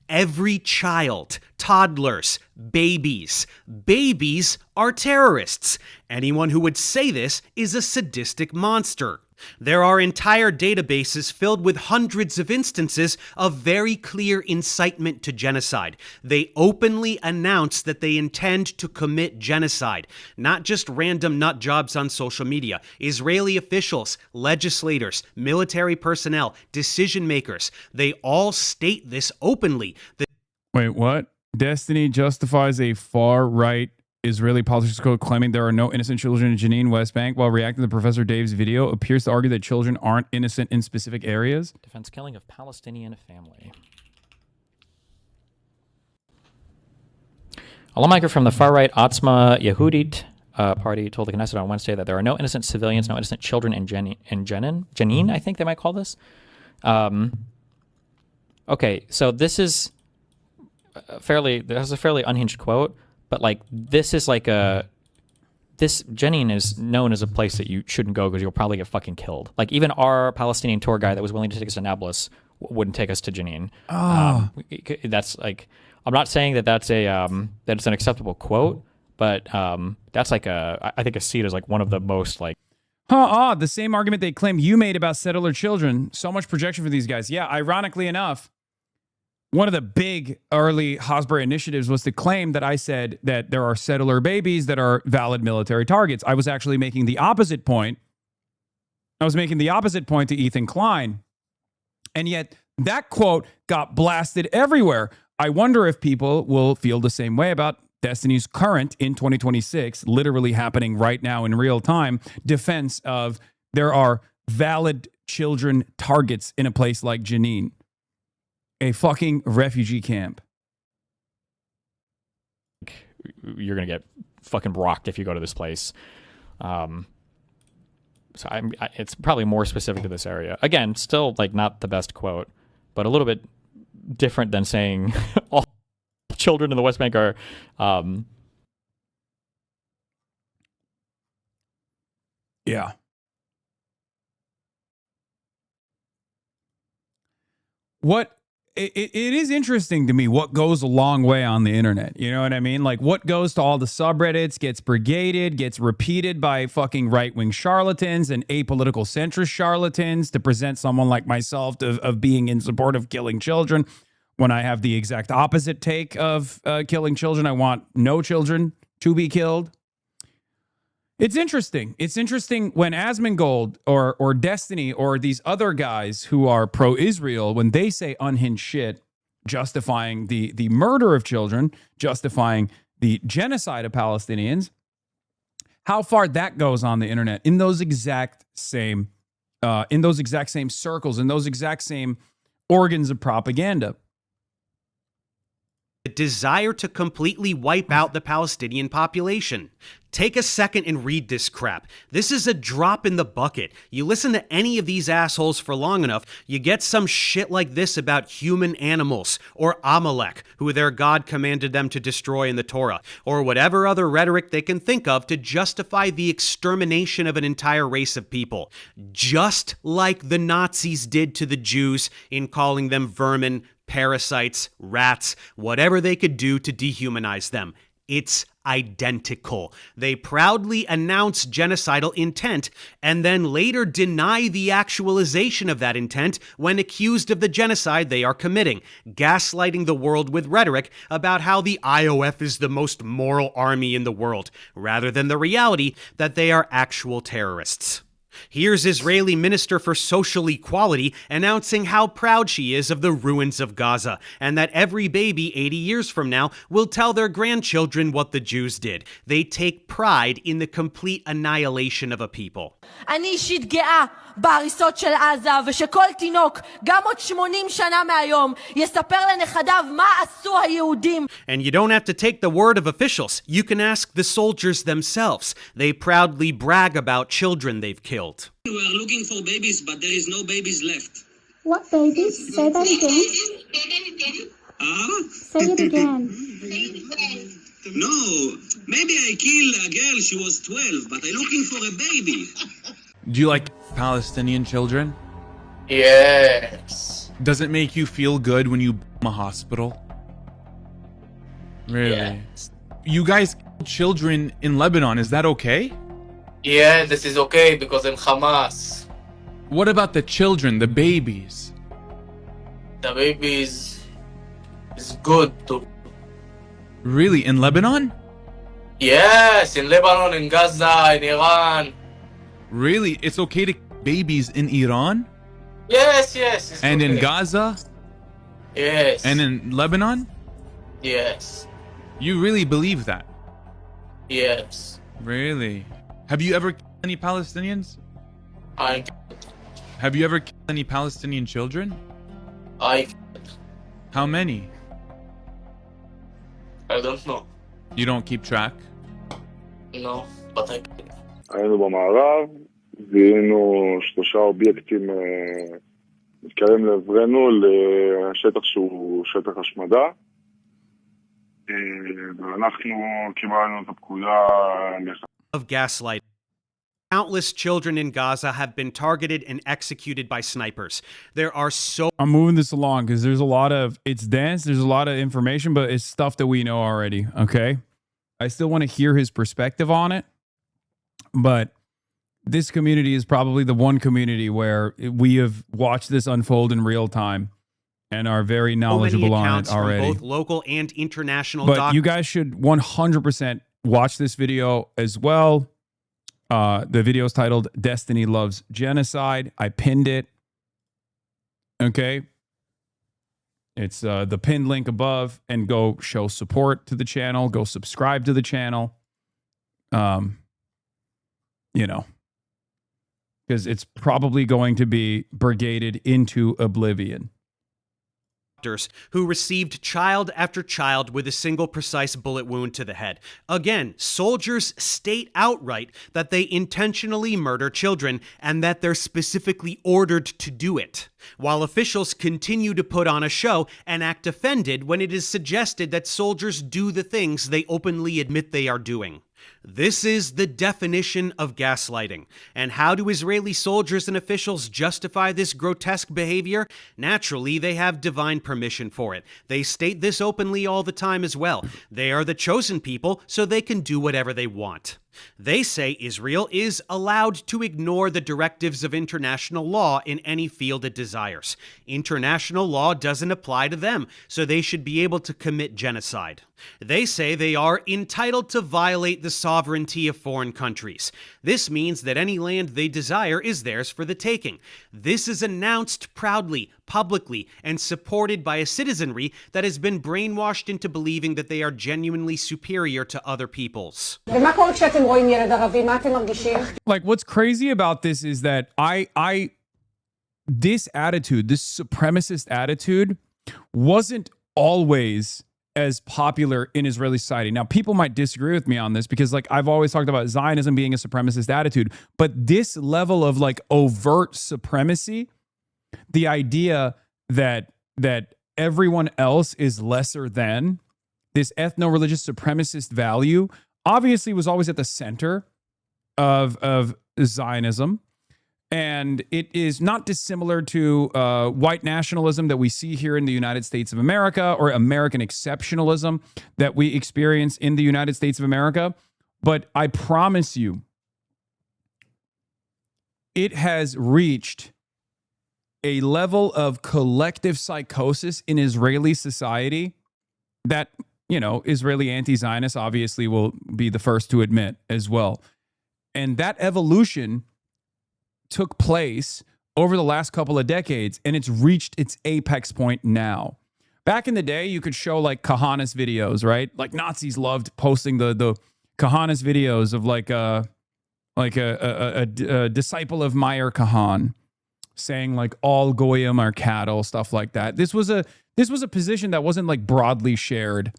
Every child, toddlers, babies. Babies are terrorists. Anyone who would say this is a sadistic monster. There are entire databases filled with hundreds of instances of very clear incitement to genocide. They openly announce that they intend to commit genocide, not just random nut jobs on social media. Israeli officials, legislators, military personnel, decision makers, they all state this openly. Wait, what? Destiny justifies a far-right Israeli politics code claiming there are no innocent children in Jenin, West Bank, while reacting to Professor Dave's video appears to argue that children aren't innocent in specific areas. Defense killing of Palestinian family. A lawmaker from the far-right Otzma Yehudit party told the Knesset on Wednesday that there are no innocent civilians, no innocent children in Jenin, I think they might call this. Okay, so this is a fairly unhinged quote. But like this Jenin is known as a place that you shouldn't go because you'll probably get fucking killed. Like even our Palestinian tour guide that was willing to take us to Nablus wouldn't take us to Jenin. That's like, I'm not saying that that's an acceptable quote, But that's like I think a seat is like one of the most like. The same argument they claim you made about settler children. So much projection for these guys. Yeah, ironically enough, one of the big early Hasbara initiatives was to claim that I said that there are settler babies that are valid military targets. I was actually making the opposite point. I was making the opposite point to Ethan Klein. And yet that quote got blasted everywhere. I wonder if people will feel the same way about Destiny's current, in 2026, literally happening right now in real time, defense of there are valid children targets in a place like Jenin, a fucking refugee camp. You're going to get fucking rocked if you go to this place. So it's probably more specific to this area. Again, still like not the best quote, but a little bit different than saying all children in the West Bank are yeah. What it is interesting to me what goes a long way on the internet. You know what I mean? Like what goes to all the subreddits gets brigaded, gets repeated by fucking right-wing charlatans and apolitical centrist charlatans to present someone like myself of being in support of killing children. When I have the exact opposite take of killing children, I want no children to be killed. It's interesting. It's interesting when Asmongold or Destiny or these other guys who are pro-Israel, when they say unhinged shit, justifying the murder of children, justifying the genocide of Palestinians, how far that goes on the internet in those exact same circles, in those exact same organs of propaganda. The desire to completely wipe out the Palestinian population. Take a second and read this crap. This is a drop in the bucket. You listen to any of these assholes for long enough, you get some shit like this about human animals, or Amalek, who their God commanded them to destroy in the Torah, or whatever other rhetoric they can think of to justify the extermination of an entire race of people. Just like the Nazis did to the Jews in calling them vermin, parasites, rats, whatever they could do to dehumanize them. It's identical. They proudly announce genocidal intent and then later deny the actualization of that intent when accused of the genocide they are committing, gaslighting the world with rhetoric about how the IOF is the most moral army in the world, rather than the reality that they are actual terrorists. Here's Israeli Minister for Social Equality announcing how proud she is of the ruins of Gaza, and that every baby 80 years from now will tell their grandchildren what the Jews did. They take pride in the complete annihilation of a people. אני אישית גאה בהריסות של עזה, ושכל תינוק, גם עוד 80 שנה מהיום, יספר לנכדיו מה עשו היהודים. And you don't have to take the word of officials. You can ask the soldiers themselves. They proudly brag about children they've killed. We are looking for babies, but there is no babies left. What babies? Say that again. Say it again. No, maybe I killed a girl, she was 12, but I'm looking for a baby. Do you like Palestinian children? Yes. Does it make you feel good when you bomb a hospital? Really? Yes. You guys kill children in Lebanon, is that okay? Yeah, this is okay because I'm Hamas. What about the children, the babies? The babies is good too. Really? In Lebanon? Yes, in Lebanon, in Gaza, in Iran. Really? It's okay to kill babies in Iran? Yes, yes. It's And okay. in Gaza? Yes. And in Lebanon? Yes. You really believe that? Yes. Really? Have you ever killed any Palestinians? I Have you ever killed any Palestinian children? I How many? don't know. You don't keep track? No, but I היינו במערב, זיהינו 3 אובייקטים מתקרבים לעברנו לשטח שהוא שטח השמדה. ואנחנו קיבלנו את הפקודה Of gaslight. Countless children in Gaza have been targeted and executed by snipers. There are so... I'm moving this along because there's a lot of, it's dense, there's a lot of information, but it's stuff that we know already, okay? I still want to hear his perspective on it. But this community is probably the one community where we have watched this unfold in real time and are very knowledgeable on it already. From both local and international But you guys should 100% watch this video as well. The video is titled Destiny Loves Genocide. I pinned it. Okay. It's the pinned link above, and go show support to the channel. Go subscribe to the channel. You know, because it's probably going to be brigaded into oblivion. Who received child after child with a single precise bullet wound to the head. Again, soldiers state outright that they intentionally murder children and that they're specifically ordered to do it, while officials continue to put on a show and act offended when it is suggested that soldiers do the things they openly admit they are doing. This is the definition of gaslighting. And how do Israeli soldiers and officials justify this grotesque behavior? Naturally, they have divine permission for it. They state this openly all the time as well. They are the chosen people, so they can do whatever they want. They say Israel is allowed to ignore the directives of international law in any field it desires. International law doesn't apply to them, so they should be able to commit genocide. They say they are entitled to violate the sovereignty of foreign countries. This means that any land they desire is theirs for the taking. This is announced proudly, publicly, and supported by a citizenry that has been brainwashed into believing that they are genuinely superior to other peoples. Like, what's crazy about this is that this attitude, this supremacist attitude, wasn't always as popular in Israeli society. Now, people might disagree with me on this because, like, I've always talked about Zionism being a supremacist attitude, but this level of, like, overt supremacy, the idea that everyone else is lesser than, this ethno-religious supremacist value, obviously was always at the center of Zionism. And it is not dissimilar to white nationalism that we see here in the United States of America, or American exceptionalism that we experience in the United States of America. But I promise you, it has reached a level of collective psychosis in Israeli society that, you know, Israeli anti-Zionists obviously will be the first to admit as well. And that evolution took place over the last couple of decades, and it's reached its apex point now. Back in the day, you could show like Kahanas videos, right? Like Nazis loved posting the Kahanas videos of like a disciple of Meir Kahan saying like all goyim are cattle, stuff like that. This was a position that wasn't like broadly shared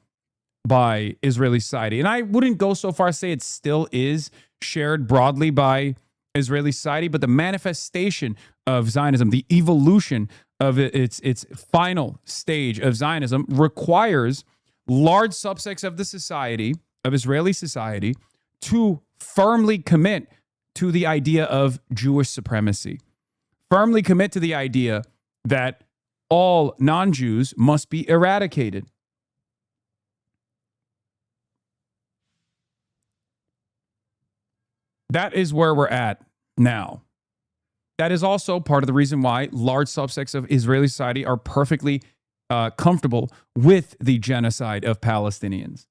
by Israeli society. And I wouldn't go so far as say it still is shared broadly by Israeli society, but the manifestation of Zionism, the evolution of its final stage of Zionism, requires large subsects of the society, of Israeli society, to firmly commit to the idea of Jewish supremacy, firmly commit to the idea that all non-Jews must be eradicated. That is where we're at now. That is also part of the reason why large subsects of Israeli society are perfectly comfortable with the genocide of Palestinians.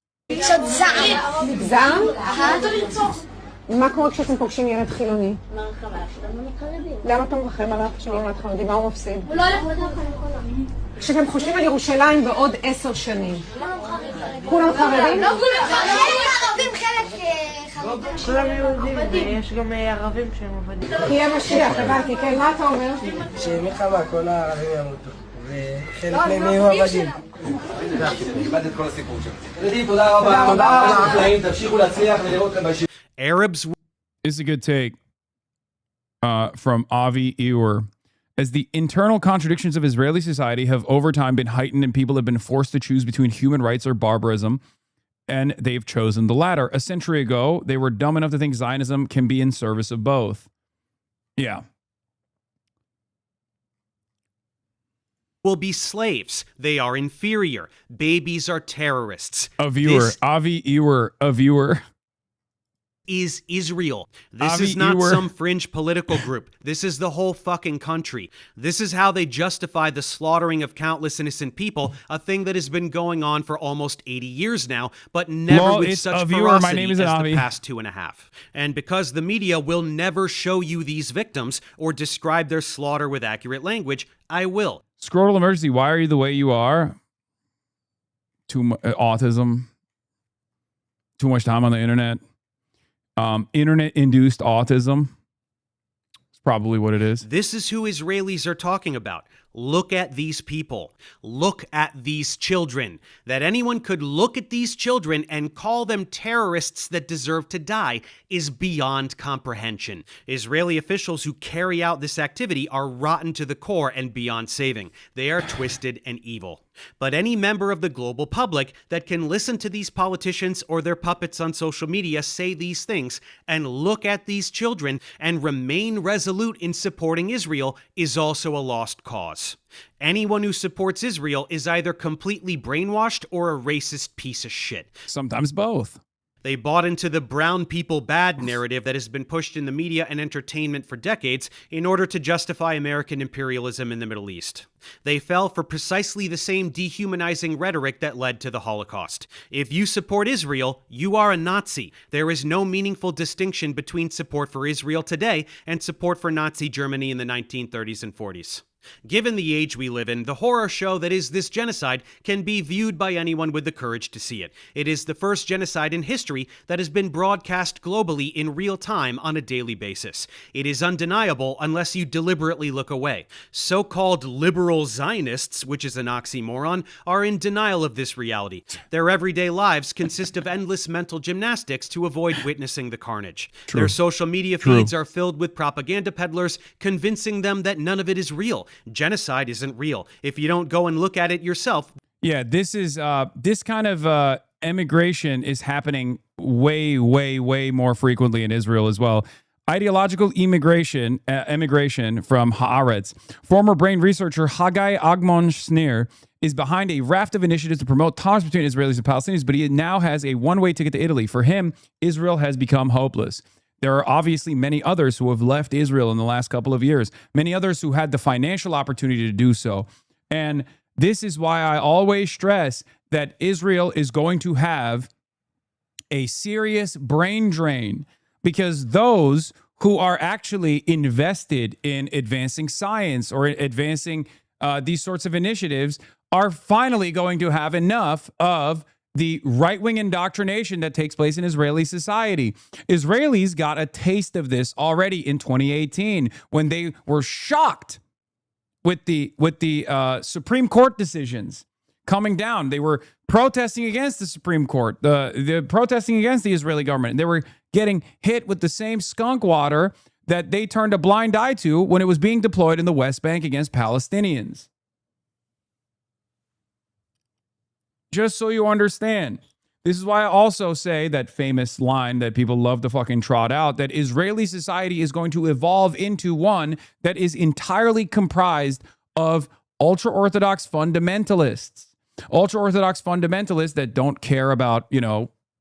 מה קורה כשאתם פוגשים ילד חילוני? למה אתם מוכרים עליו כשאתם ילד חרדי? מה הוא מפסיד? הוא לא הולך לדעת חילוני. כשאתם חושבים על ירושלים בעוד 10 שנים. כולם חרדים? לא כולם חרדים, ערבים חלק חרדים. כולם יהודים, ויש גם ערבים שהם עבדים. תהיה משיח, הבנתי, כן, מה אתה אומר? שמלחמה כל הערבים ימותו, וחלק מהם יהיו עבדים. נכבד את כל הסיפור שלנו. ילדים, תודה רבה. תודה רבה. תמשיכו להצליח ולראות אתכם בישיבה. Arabs is a good take from Avi Ewer. As the internal contradictions of Israeli society have over time been heightened and people have been forced to choose between human rights or barbarism, and they've chosen the latter. A century ago, they were dumb enough to think Zionism can be in service of both. Yeah. will be slaves. They are inferior. Babies are terrorists. A viewer. This Avi Ewer. A viewer. is Israel. This Avi is not Ewer. some fringe political group. This is the whole fucking country. This is how they justify the slaughtering of countless innocent people, a thing that has been going on for almost 80 years now, but never Lol, with it's such a viewer. ferocity My name is as Avi. the past 2.5. And because the media will never show you these victims or describe their slaughter with accurate language, I will. Scrotal emergency. Why are you the way you are? Autism. Too much time on the internet. Internet-induced autism. It's probably what it is. This is who Israelis are talking about. Look at these people. Look at these children. That anyone could look at these children and call them terrorists that deserve to die is beyond comprehension. Israeli officials who carry out this activity are rotten to the core and beyond saving. They are twisted and evil. But any member of the global public that can listen to these politicians or their puppets on social media say these things and look at these children and remain resolute in supporting Israel is also a lost cause. Anyone who supports Israel is either completely brainwashed or a racist piece of shit. Sometimes both. They bought into the brown people bad narrative that has been pushed in the media and entertainment for decades in order to justify American imperialism in the Middle East. They fell for precisely the same dehumanizing rhetoric that led to the Holocaust. If you support Israel, you are a Nazi. There is no meaningful distinction between support for Israel today and support for Nazi Germany in the 1930s and 40s. Given the age we live in, the horror show that is this genocide can be viewed by anyone with the courage to see it. It is the first genocide in history that has been broadcast globally in real time on a daily basis. It is undeniable unless you deliberately look away. So-called liberal Zionists, which is an oxymoron, are in denial of this reality. Their everyday lives consist of endless mental gymnastics to avoid witnessing the carnage. True. Their social media True. feeds are filled with propaganda peddlers convincing them that none of it is real. Genocide isn't real. If you don't go and look at it yourself. Yeah, this is this kind of immigration is happening way more frequently in Israel as well. Ideological immigration from Haaretz. Former brain researcher Haggai Agmon Shnir is behind a raft of initiatives to promote tolerance between Israelis and Palestinians, but he now has a one-way ticket to Italy. For him, Israel has become hopeless. There are obviously many others who have left Israel in the last couple of years, many others who had the financial opportunity to do so. And this is why I always stress that Israel is going to have a serious brain drain, because those who are actually invested in advancing science or advancing these sorts of initiatives are finally going to have enough of the right-wing indoctrination that takes place in Israeli society. Israelis got a taste of this already in 2018 when they were shocked with the Supreme Court decisions coming down. They were protesting against the Supreme Court, the protesting against the Israeli government. They were getting hit with the same skunk water that they turned a blind eye to when it was being deployed in the West Bank against Palestinians. Just so you understand. This is why I also say that famous line that people love to fucking trot out, that Israeli society is going to evolve into one that is entirely comprised of ultra-Orthodox fundamentalists. Ultra-Orthodox fundamentalists that don't care about,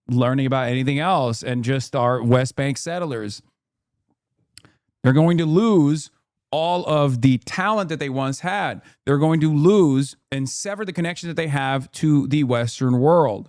learning about anything else and just are West Bank settlers. They're going to lose all of the talent that they once had. They're going to lose and sever the connection that they have to the Western world.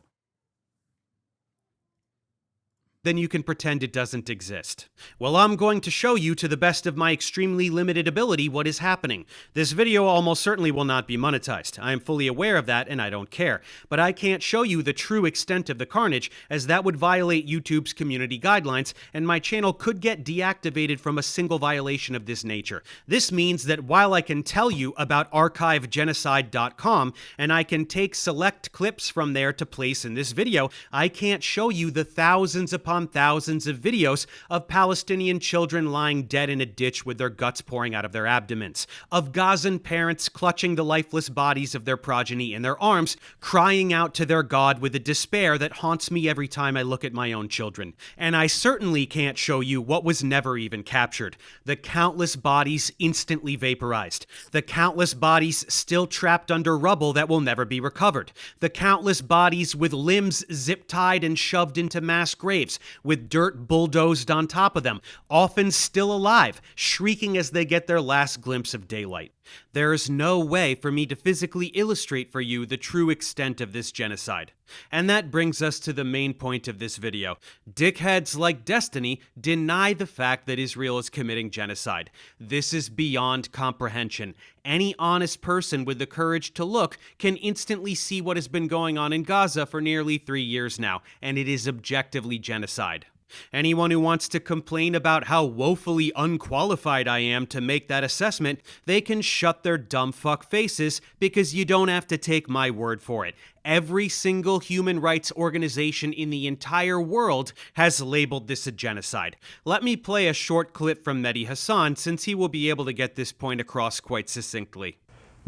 Then you can pretend it doesn't exist. Well, I'm going to show you to the best of my extremely limited ability what is happening. This video almost certainly will not be monetized. I am fully aware of that and I don't care. But I can't show you the true extent of the carnage, as that would violate YouTube's community guidelines and my channel could get deactivated from a single violation of this nature. This means that while I can tell you about archivegenocide.com and I can take select clips from there to place in this video, I can't show you the thousands upon upon thousands of videos of Palestinian children lying dead in a ditch with their guts pouring out of their abdomens, of Gazan parents clutching the lifeless bodies of their progeny in their arms, crying out to their God with a despair that haunts me every time I look at my own children. And I certainly can't show you what was never even captured: the countless bodies instantly vaporized, the countless bodies still trapped under rubble that will never be recovered, the countless bodies with limbs zip-tied and shoved into mass graves, with dirt bulldozed on top of them, often still alive, shrieking as they get their last glimpse of daylight. There is no way for me to physically illustrate for you the true extent of this genocide. And that brings us to the main point of this video. Dickheads like Destiny deny the fact that Israel is committing genocide. This is beyond comprehension. Any honest person with the courage to look can instantly see what has been going on in Gaza for nearly 3 years now, and it is objectively genocide. Anyone who wants to complain about how woefully unqualified I am to make that assessment, they can shut their dumb fuck faces, because you don't have to take my word for it. Every single human rights organization in the entire world has labeled this a genocide. Let me play a short clip from Mehdi Hasan, since he will be able to get this point across quite succinctly.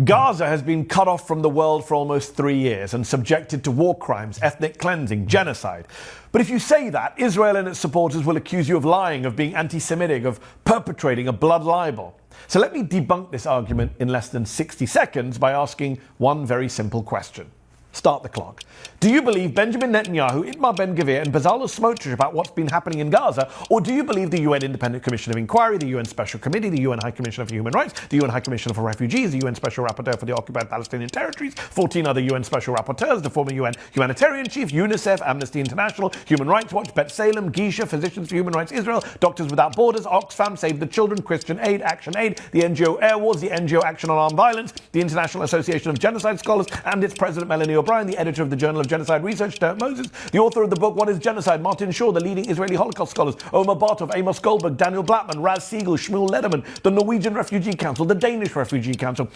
Gaza has been cut off from the world for almost 3 years and subjected to war crimes, ethnic cleansing, genocide. But if you say that, Israel and its supporters will accuse you of lying, of being anti-Semitic, of perpetrating a blood libel. So let me debunk this argument in less than 60 seconds by asking one very simple question. Start the clock. Do you believe Benjamin Netanyahu, Itamar Ben-Gvir and Bezalel Smotrich about what's been happening in Gaza, or do you believe the UN Independent Commission of Inquiry, the UN Special Committee, the UN High Commissioner for Human Rights, the UN High Commissioner for Refugees, the UN Special Rapporteur for the Occupied Palestinian Territories, 14 other UN Special Rapporteurs, the former UN Humanitarian Chief, UNICEF, Amnesty International, Human Rights Watch, Bet Salem, Gisha, Physicians for Human Rights Israel, Doctors Without Borders, Oxfam, Save the Children, Christian Aid, Action Aid, the NGO Air Wars, the NGO Action on Armed Violence, the International Association of Genocide Scholars, and its President Melanie O'Brien, the editor of the Journal of Genocide Research, Dirk Moses, the author of the book What is Genocide, Martin Shaw, the leading Israeli Holocaust scholars, Omar Bartov, Amos Goldberg, Daniel Blattman, Raz Siegel, Shmuel Lederman, the Norwegian Refugee Council, the Danish Refugee Council,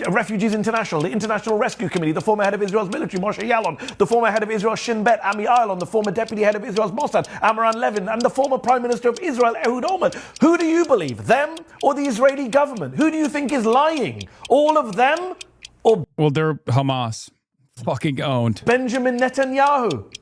Refugees International, the International Rescue Committee, the former head of Israel's military, Moshe Yalon, the former head of Israel's Shin Bet, Ami Ayalon, the former deputy head of Israel's Mossad, Amran Levin, and the former Prime Minister of Israel, Ehud Olmert. Who do you believe, them or the Israeli government? Who do you think is lying? All of them? Or well, they're Hamas. Fucking owned. Benjamin Netanyahu.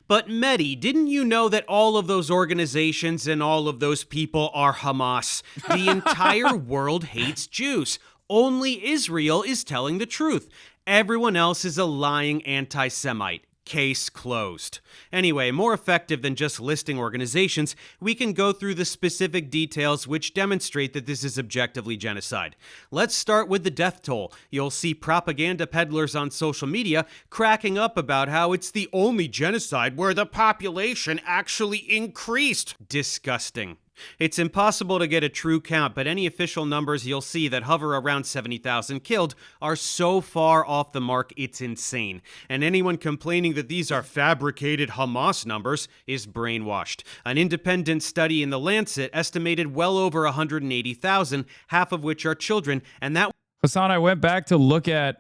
But Mehdi, didn't you know that all of those organizations and all of those people are Hamas? The entire world hates Jews. Only Israel is telling the truth. Everyone else is a lying anti-Semite. Case closed. Anyway, more effective than just listing organizations, we can go through the specific details which demonstrate that this is objectively genocide. Let's start with the death toll. You'll see propaganda peddlers on social media cracking up about how it's the only genocide where the population actually increased. Disgusting. It's impossible to get a true count, but any official numbers you'll see that hover around 70,000 killed are so far off the mark it's insane. And anyone complaining that these are fabricated Hamas numbers is brainwashed. An independent study in The Lancet estimated well over 180,000, half of which are children, and that... Hasan, I went back to look at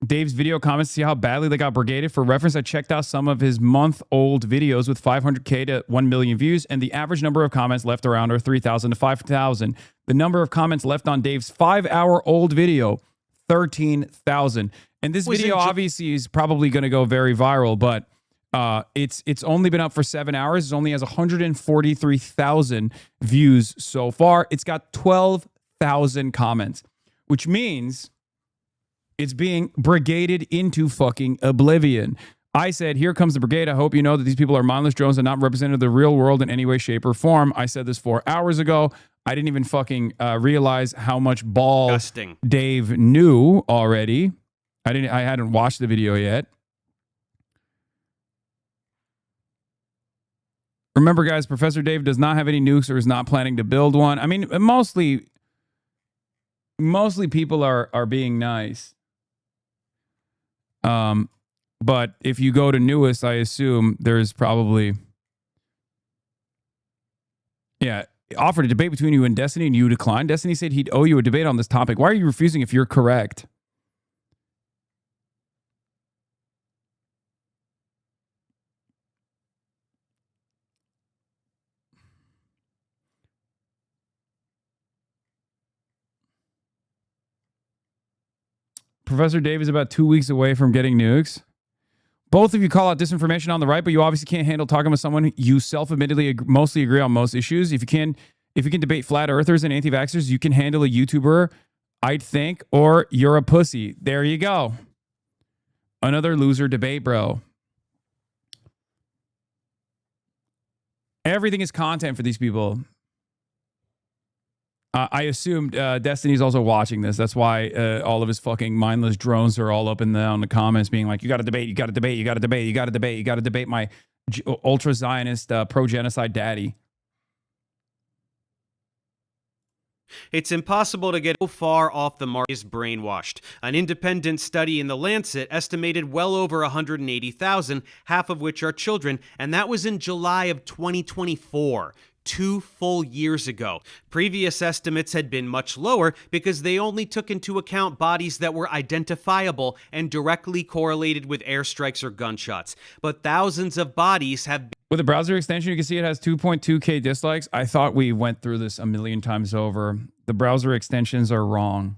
Dave's video comments to see how badly they got brigaded. For reference, I checked out some of his month-old videos with 500K to 1 million views, and the average number of comments left around are 3,000 to 5,000. The number of comments left on Dave's 5-hour-old video, 13,000. And this video obviously is probably going to go very viral, but it's only been up for 7 hours. It only has 143,000 views so far. It's got 12,000 comments, which means it's being brigaded into fucking oblivion. I said, here comes the brigade. I hope you know that these people are mindless drones and not representative of the real world in any way, shape, or form. I said this 4 hours ago. I didn't even fucking realize how much ball Dave knew already. I hadn't watched the video yet. Remember, guys, Professor Dave does not have any nukes or is not planning to build one. I mean, mostly people are being nice. But if you go to newest, I assume there's probably, offered a debate between you and Destiny, and you declined. Destiny said he'd owe you a debate on this topic. Why are you refusing if you're correct? Professor Dave is about 2 weeks away from getting nukes. Both of you call out disinformation on the right, but you obviously can't handle talking with someone you self-admittedly mostly agree on most issues. If you can debate flat earthers and anti-vaxxers, you can handle a YouTuber, I'd think, or you're a pussy. There you go. Another loser debate, bro. Everything is content for these people. I assumed Destiny's also watching this. That's why all of his fucking mindless drones are all up and down in the comments being like, you got to debate, you got to debate, you got to debate, you got to debate, you got to debate my ultra-Zionist pro-genocide daddy. It's impossible to get so far off the mark is brainwashed. An independent study in The Lancet estimated well over 180,000, half of which are children, and that was in July of 2024. 2 full years ago. Previous estimates had been much lower because they only took into account bodies that were identifiable and directly correlated with airstrikes or gunshots. But thousands of bodies have... With the browser extension, you can see it has 2.2K dislikes. I thought we went through this a million times over. The browser extensions are wrong.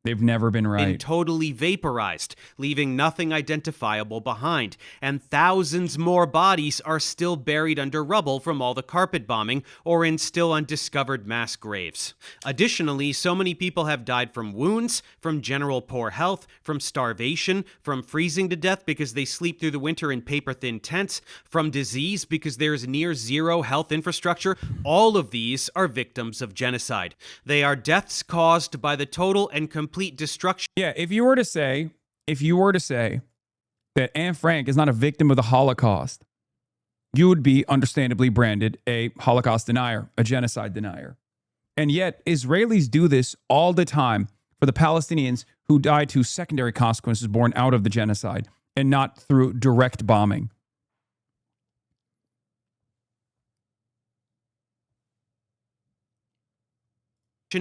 They've never been right. Been totally vaporized, leaving nothing identifiable behind. And thousands more bodies are still buried under rubble from all the carpet bombing or in still undiscovered mass graves. Additionally, so many people have died from wounds, from general poor health, from starvation, from freezing to death because they sleep through the winter in paper-thin tents, from disease because there's near zero health infrastructure. All of these are victims of genocide. They are deaths caused by the total and complete destruction. Yeah, if you were to say that Anne Frank is not a victim of the Holocaust, you would be understandably branded a Holocaust denier, a genocide denier. And yet, Israelis do this all the time for the Palestinians who died to secondary consequences born out of the genocide and not through direct bombing.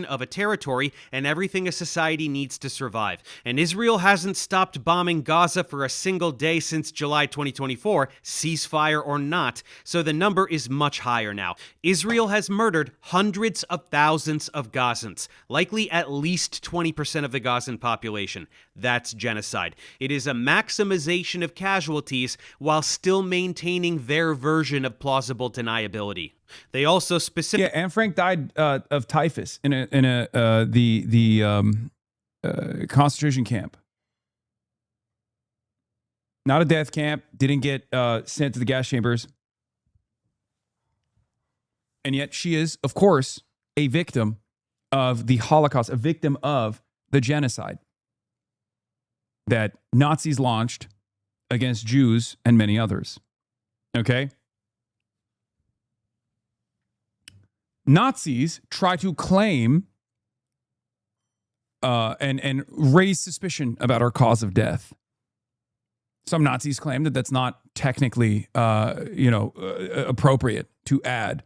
Of a territory and everything a society needs to survive. And Israel hasn't stopped bombing Gaza for a single day since July 2024, ceasefire or not, so the number is much higher now. Israel has murdered hundreds of thousands of Gazans, likely at least 20% of the Gazan population. That's genocide. It is a maximization of casualties while still maintaining their version of plausible deniability. They also specifically... Yeah, Anne Frank died of typhus in the concentration camp. Not a death camp. Didn't get sent to the gas chambers. And yet she is, of course, a victim of the Holocaust, a victim of the genocide that Nazis launched against Jews and many others. Okay? Nazis try to claim and raise suspicion about our cause of death. Some Nazis claim that that's not technically, appropriate to add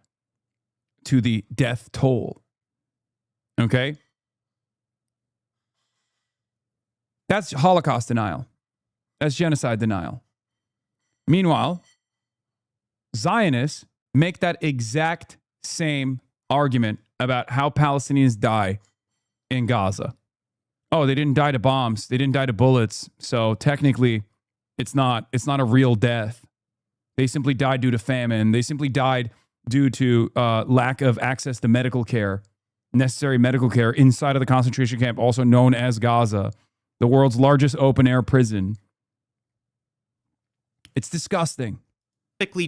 to the death toll. Okay? That's Holocaust denial. That's genocide denial. Meanwhile, Zionists make that exact same argument about how Palestinians die in Gaza. Oh, they didn't die to bombs. They didn't die to bullets. So technically, it's not a real death. They simply died due to famine. They simply died due to lack of access to medical care, necessary medical care inside of the concentration camp, also known as Gaza, the world's largest open-air prison. It's disgusting.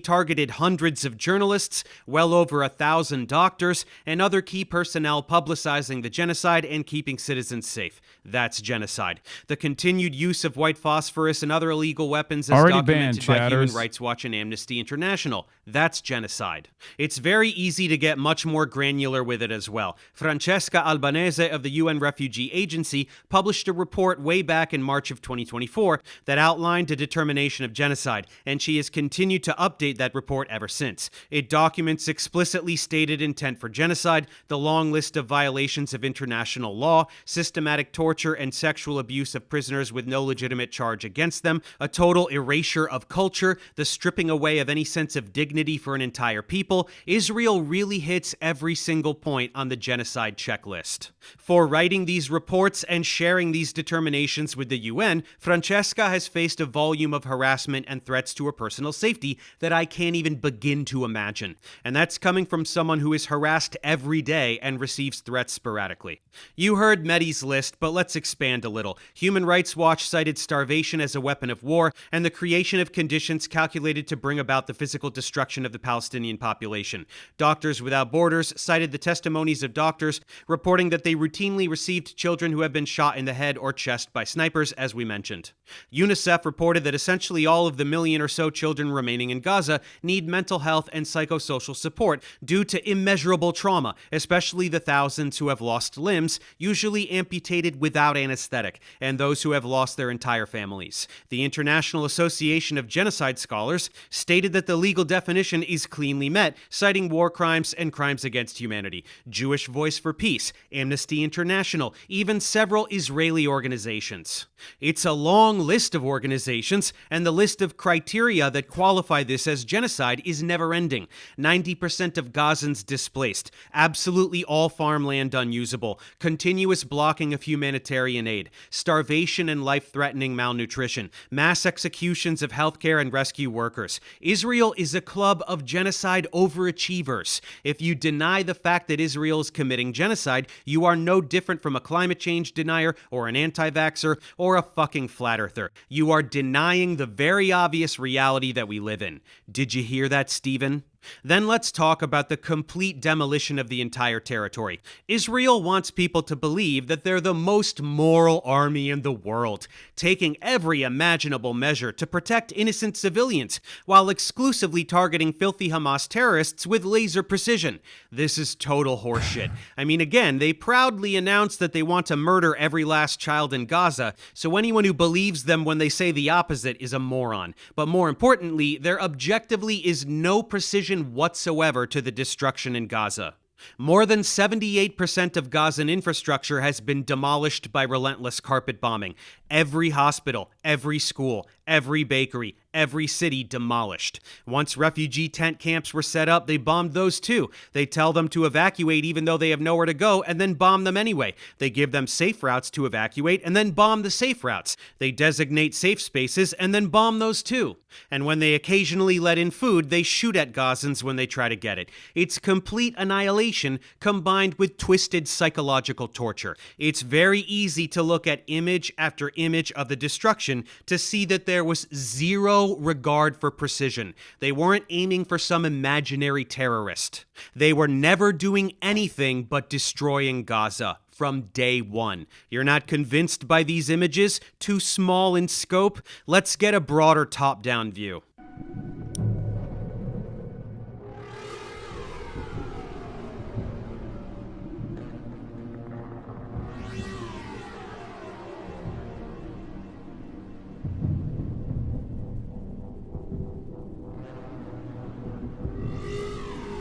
Targeted hundreds of journalists, well over 1,000 doctors, and other key personnel publicizing the genocide and keeping citizens safe. That's genocide. The continued use of white phosphorus and other illegal weapons is documented by Human Rights Watch and Amnesty International. That's genocide. It's very easy to get much more granular with it as well. Francesca Albanese of the UN Refugee Agency published a report way back in March of 2024 that outlined a determination of genocide, and she has continued to update that report ever since. It documents explicitly stated intent for genocide, the long list of violations of international law, systematic torture and sexual abuse of prisoners with no legitimate charge against them, a total erasure of culture, the stripping away of any sense of dignity dignity for an entire people, Israel really hits every single point on the genocide checklist. For writing these reports and sharing these determinations with the UN, Francesca has faced a volume of harassment and threats to her personal safety that I can't even begin to imagine. And that's coming from someone who is harassed every day and receives threats sporadically. You heard Mehdi's list, but let's expand a little. Human Rights Watch cited starvation as a weapon of war and the creation of conditions calculated to bring about the physical destruction of the Palestinian population. Doctors Without Borders cited the testimonies of doctors reporting that they routinely received children who have been shot in the head or chest by snipers, as we mentioned. UNICEF reported that essentially all of the million or so children remaining in Gaza need mental health and psychosocial support due to immeasurable trauma, especially the thousands who have lost limbs, usually amputated without anesthetic, and those who have lost their entire families. The International Association of Genocide Scholars stated that the legal definition is cleanly met, citing war crimes and crimes against humanity. Jewish Voice for Peace, Amnesty International, even several Israeli organizations. It's a long list of organizations, and the list of criteria that qualify this as genocide is never-ending. 90% of Gazans displaced, absolutely all farmland unusable, continuous blocking of humanitarian aid, starvation and life-threatening malnutrition, mass executions of healthcare and rescue workers. Israel is a club of genocide overachievers. If you deny the fact that Israel is committing genocide, you are no different from a climate change denier or an anti-vaxxer or a fucking flat earther. You are denying the very obvious reality that we live in. Did you hear that, Stephen? Then let's talk about the complete demolition of the entire territory. Israel wants people to believe that they're the most moral army in the world, taking every imaginable measure to protect innocent civilians, while exclusively targeting filthy Hamas terrorists with laser precision. This is total horseshit. I mean, again, they proudly announced that they want to murder every last child in Gaza, so anyone who believes them when they say the opposite is a moron. But more importantly, there objectively is no precision whatsoever to the destruction in Gaza. More than 78% of Gazan infrastructure has been demolished by relentless carpet bombing. Every hospital, every school, every bakery, every city demolished. Once refugee tent camps were set up, they bombed those too. They tell them to evacuate even though they have nowhere to go and then bomb them anyway. They give them safe routes to evacuate and then bomb the safe routes. They designate safe spaces and then bomb those too. And when they occasionally let in food, they shoot at Gazans when they try to get it. It's complete annihilation combined with twisted psychological torture. It's very easy to look at image after image of the destruction to see that there was zero regard for precision. They weren't aiming for some imaginary terrorist. They were never doing anything but destroying Gaza from day one. You're not convinced by these images? Too small in scope? Let's get a broader top-down view.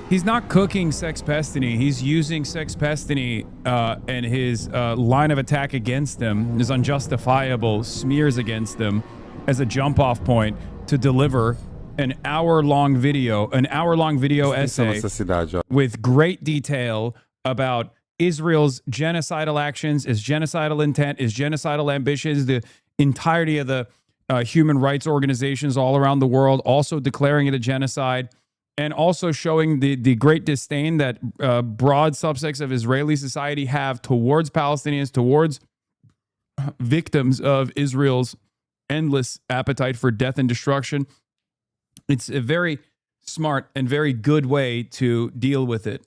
He's not cooking Sexpestany. He's using Sexpestany and his line of attack against them, his unjustifiable smears against them, as a jump-off point to deliver an hour-long video essay with great detail about Israel's genocidal actions, his genocidal intent, his genocidal ambitions, the entirety of the human rights organizations all around the world also declaring it a genocide, and also showing the great disdain that broad subsects of Israeli society have towards Palestinians, towards victims of Israel's endless appetite for death and destruction. It's a very smart and very good way to deal with it.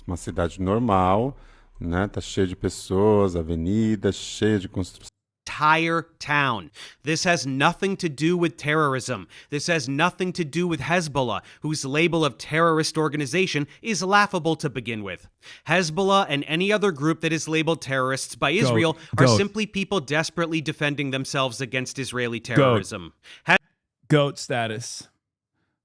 Uma cidade normal, né? Tá cheio de pessoas, avenidas, cheia de construção. Entire town. This has nothing to do with terrorism. This has nothing to do with Hezbollah, whose label of terrorist organization is laughable to begin with. Hezbollah and any other group that is labeled terrorists by Israel are simply people desperately defending themselves against Israeli terrorism. Goat status.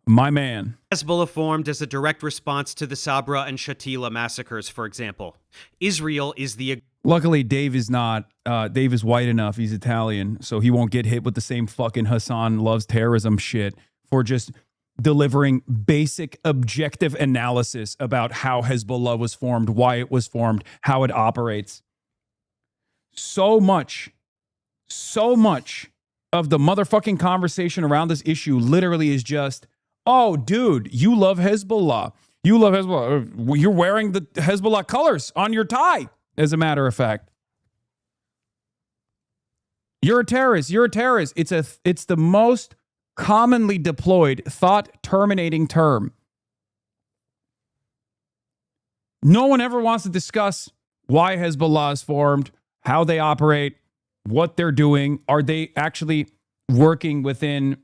My man. Hezbollah formed as a direct response to the Sabra and Shatila massacres, for example. Israel is the... Luckily, Dave is not. Dave is white enough. He's Italian, so he won't get hit with the same fucking Hasan loves terrorism shit for just delivering basic objective analysis about how Hezbollah was formed, why it was formed, how it operates. So much of the motherfucking conversation around this issue literally is just, oh, dude, you love Hezbollah. You love Hezbollah. You're wearing the Hezbollah colors on your tie, as a matter of fact. You're a terrorist. You're a terrorist. It's the most commonly deployed thought-terminating term. No one ever wants to discuss why Hezbollah is formed, how they operate, what they're doing. Are they actually working within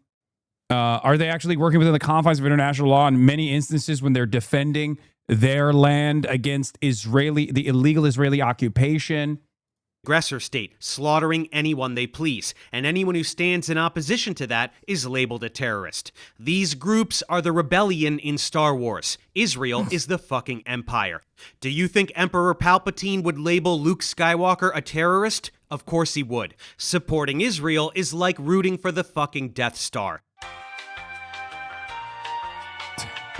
the confines of international law in many instances when they're defending their land against the illegal Israeli occupation? Aggressor state, slaughtering anyone they please, and anyone who stands in opposition to that is labeled a terrorist. These groups are the rebellion in Star Wars. Israel is the fucking empire. Do you think Emperor Palpatine would label Luke Skywalker a terrorist? Of course he would. Supporting Israel is like rooting for the fucking Death Star.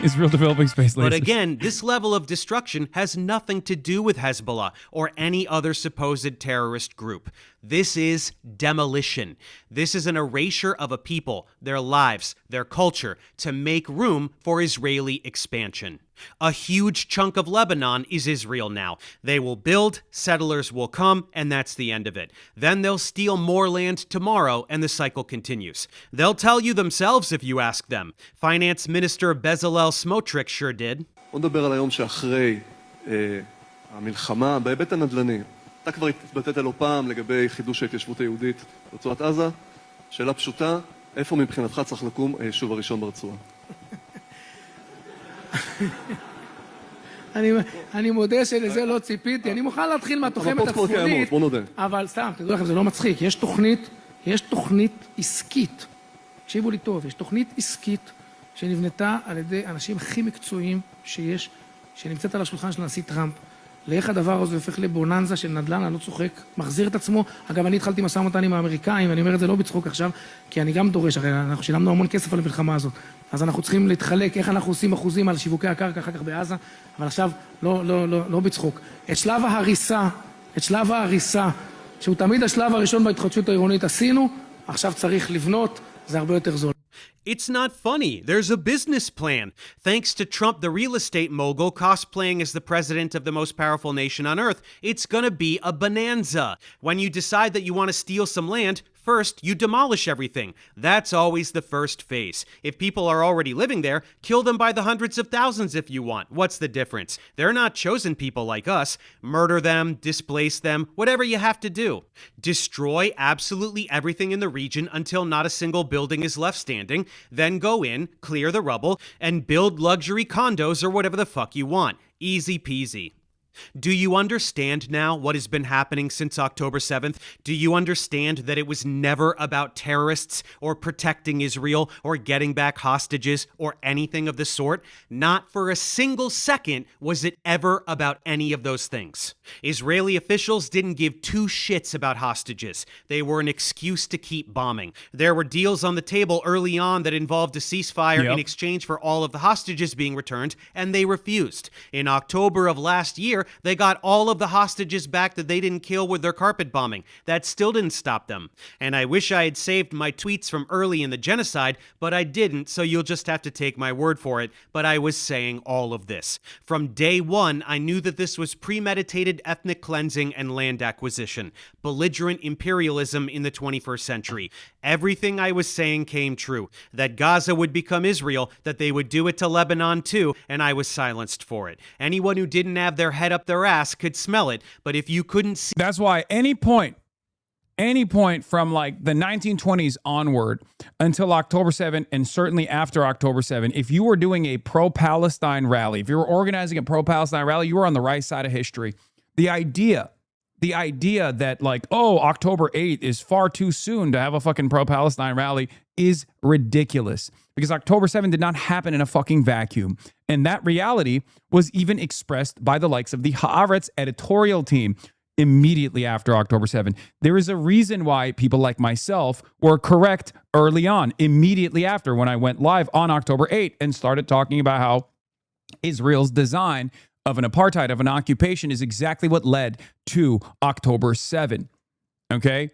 Israel developing space lasers. But again, this level of destruction has nothing to do with Hezbollah or any other supposed terrorist group. This is demolition. This is an erasure of a people, their lives, their culture, to make room for Israeli expansion. A huge chunk of Lebanon is Israel now. They will build, settlers will come, and that's the end of it. Then they'll steal more land tomorrow, and the cycle continues. They'll tell you themselves if you ask them. Finance Minister Bezalel Smotrich sure did. בוא נדבר על היום שאחרי המלחמה בהיבט הנדל"ני. אתה כבר התבטאת לא פעם לגבי חידוש ההתיישבות היהודית ברצועת עזה. שאלה פשוטה, איפה מבחינתך צריך לקום היישוב הראשון ברצועה? אני מודה שלזה לא ציפיתי, אני מוכן להתחיל מהתוחמת הצפונית, אבל סתם, תדעו לכם, זה לא מצחיק, יש תוכנית עסקית, תקשיבו לי טוב, יש תוכנית עסקית שנבנתה על ידי אנשים הכי מקצועיים שיש, שנמצאת על השולחן של הנשיא טראמפ, לאיך הדבר הזה הופך לבוננזה של נדל"ן, אני לא צוחק, מחזיר את עצמו. אגב, אני התחלתי משא ומתן עם האמריקאים, ואני אומר את זה לא בצחוק עכשיו, כי אני גם דורש, הרי אנחנו שילמנו המון כסף על המלחמה הזאת, אז אנחנו צריכים להתחלק איך אנחנו עושים אחוזים על שיווקי הקרקע אחר כך בעזה, אבל עכשיו לא בצחוק. את שלב ההריסה, שהוא תמיד השלב הראשון בהתחדשות העירונית עשינו, עכשיו צריך לבנות, זה הרבה יותר זול. It's not funny. There's a business plan. Thanks to Trump, the real estate mogul, cosplaying as the president of the most powerful nation on earth, it's gonna be a bonanza. When you decide that you want to steal some land, first, you demolish everything. That's always the first phase. If people are already living there, kill them by the hundreds of thousands if you want. What's the difference? They're not chosen people like us. Murder them, displace them, whatever you have to do. Destroy absolutely everything in the region until not a single building is left standing. Then go in, clear the rubble, and build luxury condos or whatever the fuck you want. Easy peasy. Do you understand now what has been happening since October 7th? Do you understand that it was never about terrorists or protecting Israel or getting back hostages or anything of the sort? Not for a single second was it ever about any of those things. Israeli officials didn't give two shits about hostages. They were an excuse to keep bombing. There were deals on the table early on that involved a ceasefire in exchange for all of the hostages being returned, and they refused. In October of last year, they got all of the hostages back that they didn't kill with their carpet bombing. That still didn't stop them. And I wish I had saved my tweets from early in the genocide, but I didn't, so you'll just have to take my word for it. But I was saying all of this. From day one, I knew that this was premeditated ethnic cleansing and land acquisition, belligerent imperialism in the 21st century. Everything I was saying came true. That Gaza would become Israel, that they would do it to Lebanon too, and I was silenced for it. Anyone who didn't have their head up their ass could smell it, but if you couldn't see... That's why any point from like the 1920s onward until October 7 and certainly after October 7, if you were doing a pro-Palestine rally, if you were organizing a pro-Palestine rally, you were on the right side of history. The idea that like, oh, October 8th is far too soon to have a fucking pro-Palestine rally is ridiculous, because October 7 did not happen in a fucking vacuum. And that reality was even expressed by the likes of the Haaretz editorial team. immediately after October 7th. There is a reason why people like myself were correct early on, immediately after, when I went live on October 8th and started talking about how Israel's design of an apartheid, of an occupation, is exactly what led to October 7th. Okay?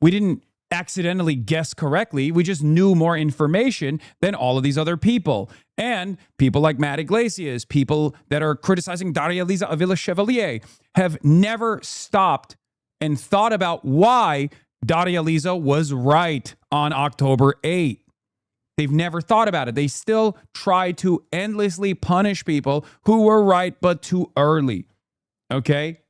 We didn't accidentally guess correctly. We just knew more information than all of these other people. And people like Matt Iglesias, people that are criticizing Daria Liza Avila Chevalier, have never stopped and thought about why Daria Liza was right on October 8th. They've never thought about it. They still try to endlessly punish people who were right but too early. Okay?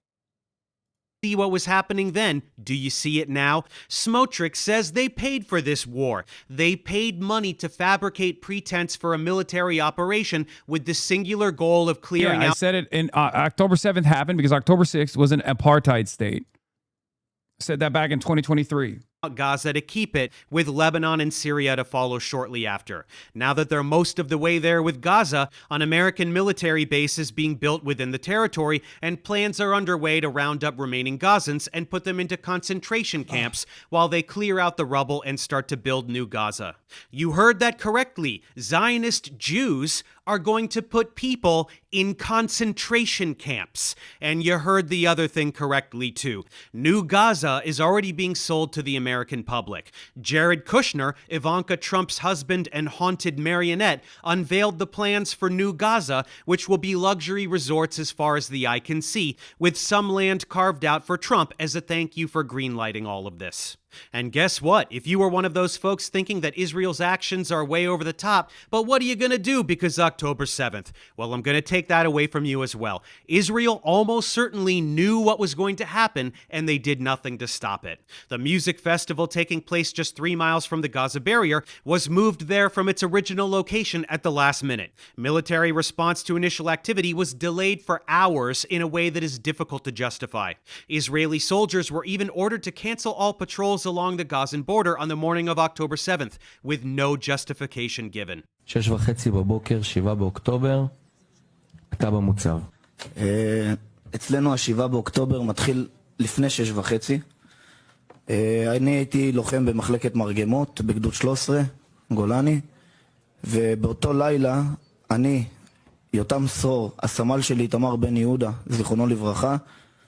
See what was happening then? Do you see it now? Smotrich says they paid for this war. They paid money to fabricate pretense for a military operation with the singular goal of clearing out. I said it in October 7th happened because October 6th was an apartheid state. I said that back in 2023. Gaza to keep it, with Lebanon and Syria to follow shortly after. Now that they're most of the way there with Gaza, an American military base is being built within the territory, and plans are underway to round up remaining Gazans and put them into concentration camps while they clear out the rubble and start to build new Gaza. You heard that correctly. Zionist Jews are going to put people in concentration camps. And you heard the other thing correctly too. New Gaza is already being sold to the American public. Jared Kushner, Ivanka Trump's husband and haunted marionette, unveiled the plans for New Gaza, which will be luxury resorts as far as the eye can see, with some land carved out for Trump as a thank you for greenlighting all of this. And guess what? If you were one of those folks thinking that Israel's actions are way over the top, but what are you going to do because October 7th? Well, I'm going to take that away from you as well. Israel almost certainly knew what was going to happen, and they did nothing to stop it. The music festival taking place just 3 miles from the Gaza barrier was moved there from its original location at the last minute. Military response to initial activity was delayed for hours in a way that is difficult to justify. Israeli soldiers were even ordered to cancel all patrols along the Gazan border on the morning of October 7th, with no justification given. 6:30 בבוקר, 7 באוקטובר, אתה במוצב. אצלנו ה-7 באוקטובר מתחיל לפני 6:30. אני הייתי לוחם במחלקת מרגמות בגדוד 13, גולני, ובאותו לילה אני, יותם סור, הסמל שלי תמר בן יהודה, זיכרונו לברכה,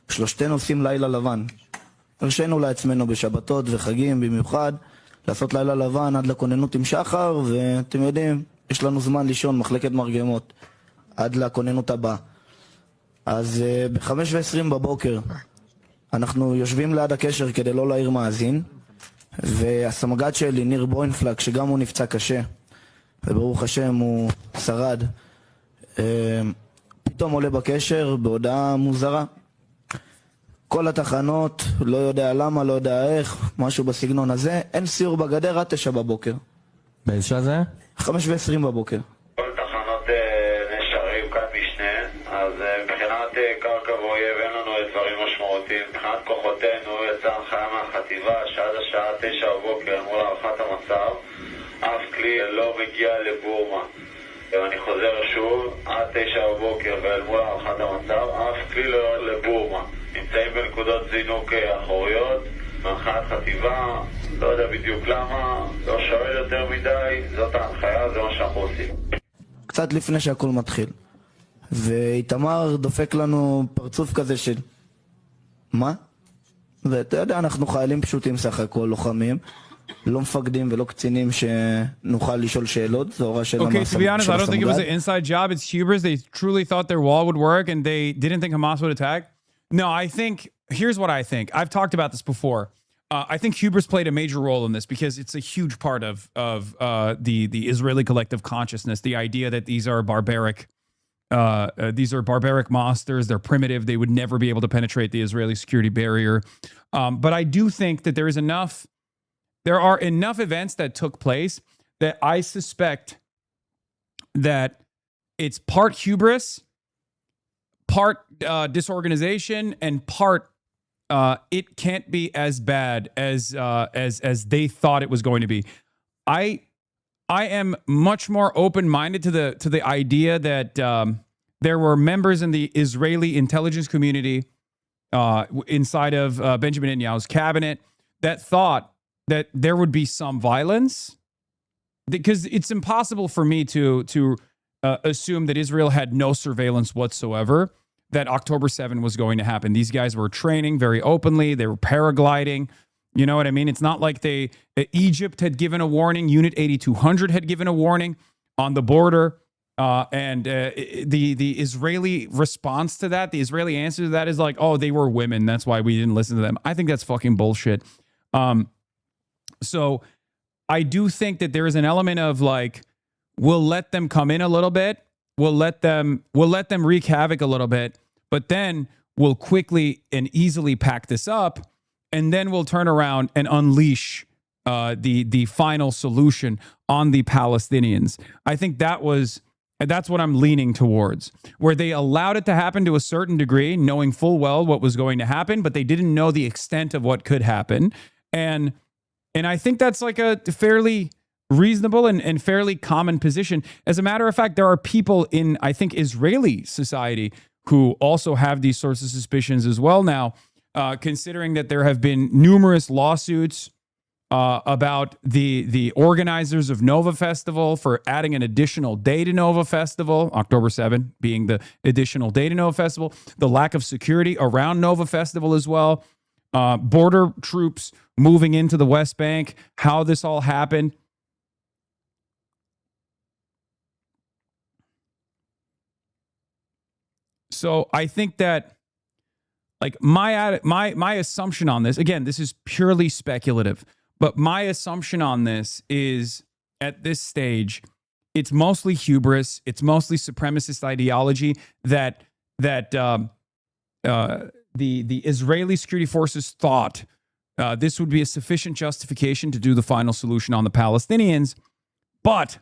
שלושתנו עושים לילה לבן. הרשינו לעצמנו בשבתות וחגים במיוחד לעשות לילה לבן עד לכוננות עם שחר, ואתם יודעים, יש לנו זמן לישון מחלקת מרגמות עד לכוננות הבאה. אז ב-5:20 בבוקר אנחנו יושבים ליד הקשר כדי לא להעיר מאזין, והסמג"ד שלי, ניר בוינפלג, שגם הוא נפצע קשה וברוך השם הוא שרד, פתאום עולה בקשר בהודעה מוזרה. כל התחנות, לא יודע למה, לא יודע איך, משהו בסגנון הזה, אין סיור בגדר עד 9 בבוקר. באיזה שעה זה? 5:20 בבוקר. כל תחנות נשארים כאן משנה, אז מבחינת קרקע ואויב אין לנו דברים משמעותיים. מבחינת כוחותינו יצאה הנחיה מהחטיבה שעד השעה 9 בבוקר מול הערכת המצב, אף כלי לא מגיע לבורמה. ואני חוזר שוב, עד 9 בבוקר ואל מול הערכת המצב, אף כלי לא יורד לבורמה. נמצאים בנקודות זינוק אחוריות, מהנחיית חטיבה, לא יודע בדיוק למה, לא שואל יותר מדי, זאת ההנחיה, זה מה שאנחנו עושים. קצת לפני שהכל מתחיל. ואיתמר דופק לנו פרצוף כזה של מה? ואתה יודע, אנחנו חיילים פשוטים סך הכל, לוחמים. לא מפקדים ולא קצינים שנוכל לשאול שאלות. זו הוראה של Okay, to be honest, I don't think it was an הסמג"ד. inside job. It's hubris. They truly thought their wall would work and they didn't think Hamas would attack. No, I think, here's what I think. I've talked about this before. I think hubris played a major role in this because it's a huge part of the Israeli collective consciousness. The idea that these are barbaric monsters. They're primitive. They would never be able to penetrate the Israeli security barrier. But I do think that there are enough events that took place that I suspect that it's part hubris, part disorganization, and part it can't be as bad as they thought it was going to be. I am much more open-minded to the idea that there were members in the Israeli intelligence community inside of Benjamin Netanyahu's cabinet that thought that there would be some violence, because it's impossible for me to assume that Israel had no surveillance whatsoever, that October 7 was going to happen. These guys were training very openly. They were paragliding. You know what I mean? It's not like Egypt had given a warning. Unit 8200 had given a warning on the border. And the Israeli response to that, the Israeli answer to that is like, oh, they were women. That's why we didn't listen to them. I think that's fucking bullshit. So I do think that there is an element of like, we'll let them come in a little bit. We'll let them wreak havoc a little bit, but then we'll quickly and easily pack this up, and then we'll turn around and unleash the final solution on the Palestinians. I think that's what I'm leaning towards, where they allowed it to happen to a certain degree, knowing full well what was going to happen, but they didn't know the extent of what could happen. And I think that's like a fairly reasonable and fairly common position. As a matter of fact, there are people in, I think, Israeli society who also have these sorts of suspicions as well now, considering that there have been numerous lawsuits about the organizers of Nova Festival for adding an additional day to Nova Festival, October 7 being the additional day to Nova Festival, the lack of security around Nova Festival as well, border troops moving into the West Bank, how this all happened. So I think that, like, my assumption on this, again, this is purely speculative, but my assumption on this is, at this stage, it's mostly hubris, it's mostly supremacist ideology that the Israeli security forces thought this would be a sufficient justification to do the final solution on the Palestinians, but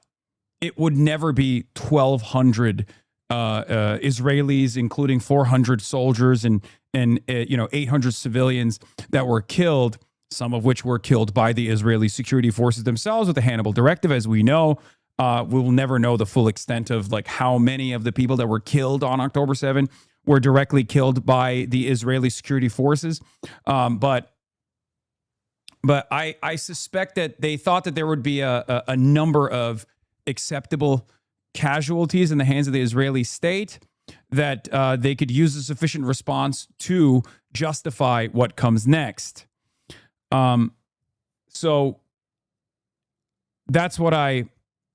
it would never be 1,200 Israelis, including 400 soldiers and 800 civilians that were killed, some of which were killed by the Israeli security forces themselves with the Hannibal Directive. As we know, we will never know the full extent of like how many of the people that were killed on October 7 were directly killed by the Israeli security forces. But I suspect that they thought that there would be a number of acceptable casualties in the hands of the Israeli state, that they could use a sufficient response to justify what comes next. So that's what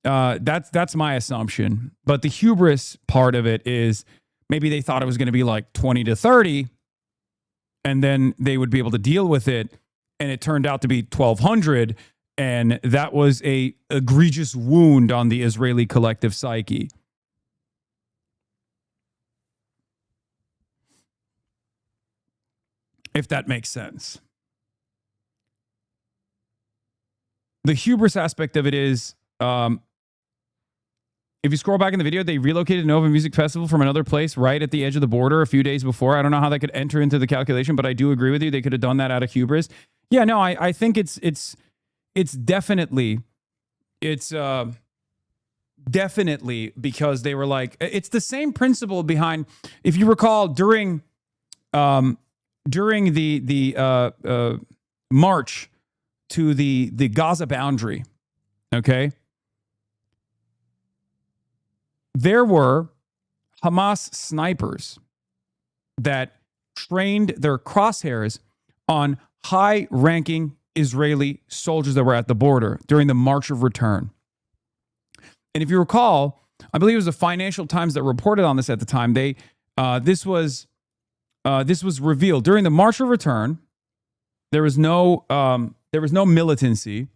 that's my assumption. But the hubris part of it is maybe they thought it was going to be like 20 to 30, and then they would be able to deal with it, and it turned out to be 1,200. And that was a egregious wound on the Israeli collective psyche. If that makes sense. The hubris aspect of it is, if you scroll back in the video, they relocated Nova Music Festival from another place right at the edge of the border a few days before. I don't know how that could enter into the calculation, but I do agree with you. They could have done that out of hubris. Yeah, no, I think it's definitely because they were like, it's the same principle behind, if you recall, during the march to the Gaza boundary, okay, there were Hamas snipers that trained their crosshairs on high-ranking Israeli soldiers that were at the border during the March of Return. And if you recall, I believe it was the Financial Times that reported on this at the time. This was revealed during the March of Return. There was no militancy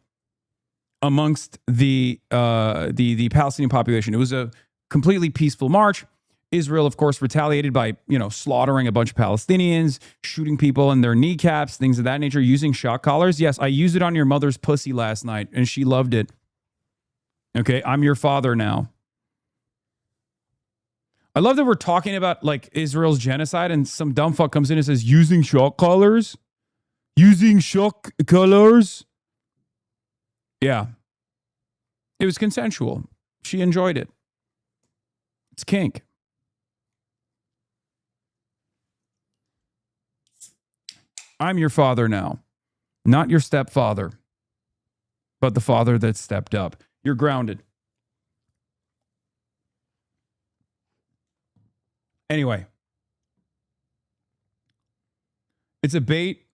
amongst the Palestinian population. It was a completely peaceful march. Israel, of course, retaliated by, slaughtering a bunch of Palestinians, shooting people in their kneecaps, things of that nature, using shock collars. Yes, I used it on your mother's pussy last night, and she loved it. Okay, I'm your father now. I love that we're talking about, like, Israel's genocide, and some dumb fuck comes in and says, using shock collars? Using shock collars? Yeah. It was consensual. She enjoyed it. It's kink. I'm your father now. Not your stepfather, but the father that stepped up. You're grounded. Anyway, it's a bait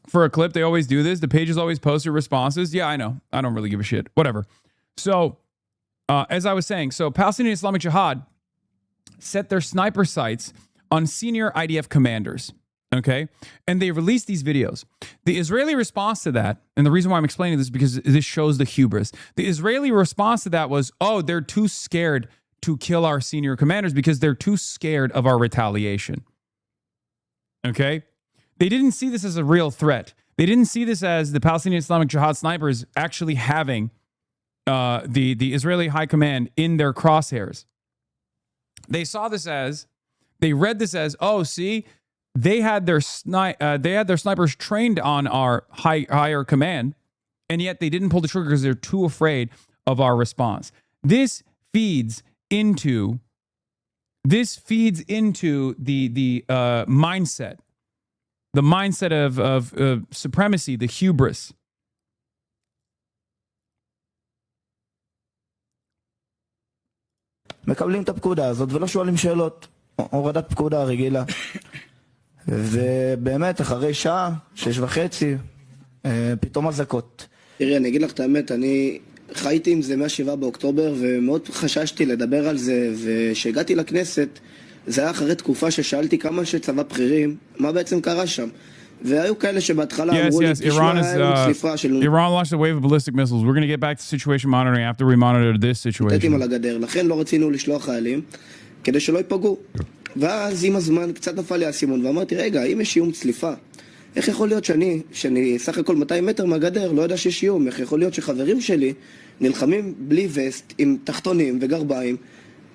for a clip. They always do this. The pages always post their responses. Yeah, I know. I don't really give a shit. Whatever. So, as I was saying, Palestinian Islamic Jihad set their sniper sights on senior IDF commanders. Okay. And they released these videos. The Israeli response to that, and the reason why I'm explaining this is because this shows the hubris. The Israeli response to that was, oh, they're too scared to kill our senior commanders because they're too scared of our retaliation. Okay. They didn't see this as a real threat. They didn't see this as the Palestinian Islamic Jihad snipers actually having the Israeli high command in their crosshairs. They saw this as, they read this as, oh, see, they had their snipers trained on our higher command, and yet they didn't pull the trigger because they're too afraid of our response. This feeds into the mindset. The mindset of supremacy, the hubris. מקבלים את הפקודה הזאת ולא שואלים שאלות. הורדת פקודה רגילה. ובאמת, אחרי שעה, 6:30, פתאום אזעקות. תראי, אני אגיד לך את האמת, אני חייתי עם זה מה-7 באוקטובר, ומאוד חששתי לדבר על זה, וכשהגעתי לכנסת, זה היה אחרי תקופה ששאלתי כמה שצבא בכירים, מה בעצם קרה שם. והיו כאלה שבהתחלה אמרו לי, תשמע, צליפה של... Iran launched a wave of ballistic missiles. We're going to get back to situation monitoring after we monitor this situation. תתים על הגדר, לכן לא רצינו לשלוח חיילים, כדי שלא ייפגעו. ואז עם הזמן קצת נפל לי הסימון, ואמרתי, רגע, אם יש איום צליפה, איך יכול להיות שאני סך הכל 200 מטר מהגדר, לא יודע שיש איום, איך יכול להיות שחברים שלי נלחמים בלי וסט, עם תחתונים וגרביים,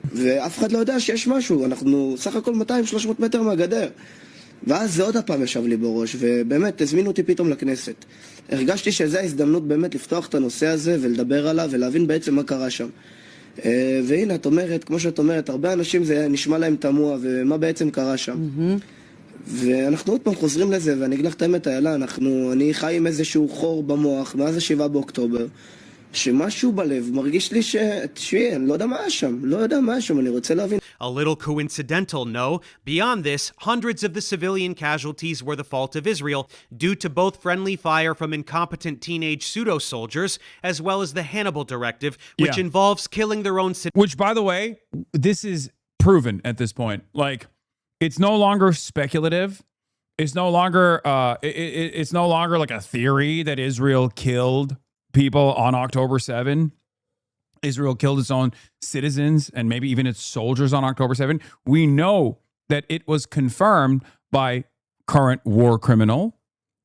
ואף אחד לא יודע שיש משהו, אנחנו סך הכל 200-300 מטר מהגדר. ואז זה עוד הפעם ישב לי בראש, ובאמת הזמינו אותי פתאום לכנסת. הרגשתי שזו ההזדמנות באמת לפתוח את הנושא הזה ולדבר עליו ולהבין בעצם מה קרה שם. והנה, את אומרת, כמו שאת אומרת, הרבה אנשים זה נשמע להם תמוה, ומה בעצם קרה שם. ואנחנו עוד פעם חוזרים לזה, ואני אגיד לך את האמת, איילה, אני חי עם איזשהו חור במוח, מאז 7 באוקטובר, שמשהו בלב מרגיש לי תשמעי, אני לא יודע מה שם, אני רוצה להבין. A little coincidental, no. Beyond this, hundreds of the civilian casualties were the fault of Israel due to both friendly fire from incompetent teenage pseudo-soldiers as well as the Hannibal Directive, which involves killing their own citizens. Which, by the way, this is proven at this point. Like, it's no longer speculative. It's no longer it's no longer like a theory that Israel killed people on October 7. Israel killed its own citizens and maybe even its soldiers on October 7. We know that it was confirmed by current war criminal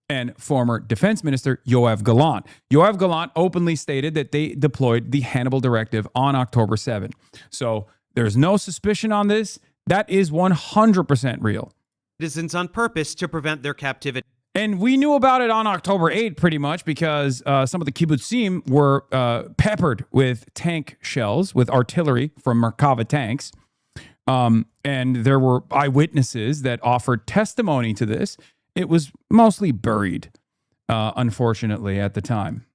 and former defense minister Yoav Gallant. Yoav Gallant openly stated that they deployed the Hannibal Directive on October 7. So there's no suspicion on this. That is 100% real. Citizens on purpose to prevent their captivity. And we knew about it on October 8 pretty much because some of the kibbutzim were peppered with tank shells, with artillery from Merkava tanks. And there were eyewitnesses that offered testimony to this. It was mostly buried, unfortunately, at the time.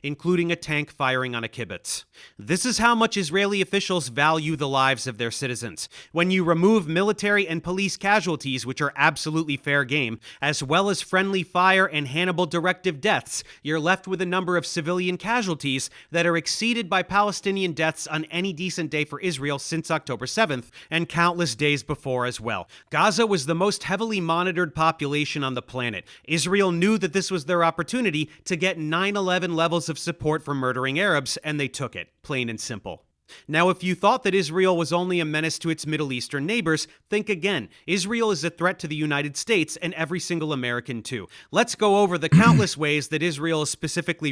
Including a tank firing on a kibbutz. This is how much Israeli officials value the lives of their citizens. When you remove military and police casualties, which are absolutely fair game, as well as friendly fire and Hannibal Directive deaths, you're left with a number of civilian casualties that are exceeded by Palestinian deaths on any decent day for Israel since October 7th, and countless days before as well. Gaza was the most heavily monitored population on the planet. Israel knew that this was their opportunity to get 9/11 levels of support for murdering Arabs, and they took it, plain and simple. Now, if you thought that Israel was only a menace to its Middle Eastern neighbors, think again. Israel is a threat to the United States and every single American too. Let's go over the countless ways that Israel is specifically...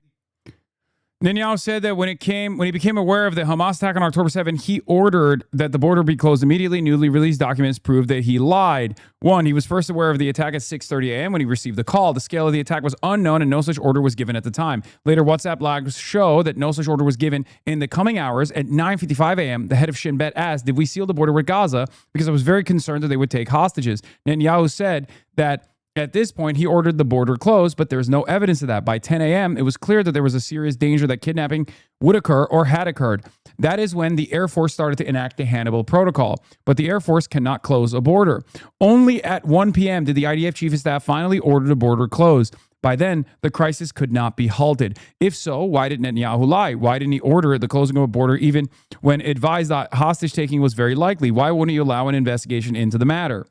Netanyahu said that when he became aware of the Hamas attack on October 7, he ordered that the border be closed immediately. Newly released documents prove that he lied. One, he was first aware of the attack at 6:30 a.m. when he received the call. The scale of the attack was unknown and no such order was given at the time. Later, WhatsApp logs show that no such order was given. In the coming hours at 9:55 a.m., the head of Shin Bet asked, did we seal the border with Gaza? Because I was very concerned that they would take hostages. Netanyahu said that At this point, he ordered the border closed, but there's no evidence of that. By 10 a.m., it was clear that there was a serious danger that kidnapping would occur or had occurred. That is when the Air Force started to enact the Hannibal Protocol. But the Air Force cannot close a border. Only at 1 p.m. did the IDF Chief of Staff finally order the border closed. By then, the crisis could not be halted. If so, why did Netanyahu lie? Why didn't he order the closing of a border even when advised that hostage-taking was very likely? Why wouldn't he allow an investigation into the matter?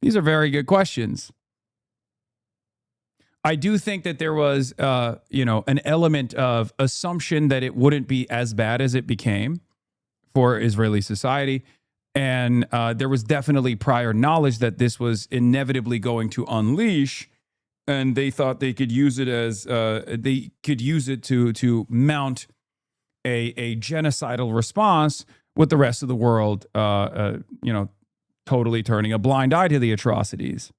These are very good questions. I do think that there was, an element of assumption that it wouldn't be as bad as it became for Israeli society. And there was definitely prior knowledge that this was inevitably going to unleash. And they thought they could use it as, to mount a genocidal response with the rest of the world, totally turning a blind eye to the atrocities.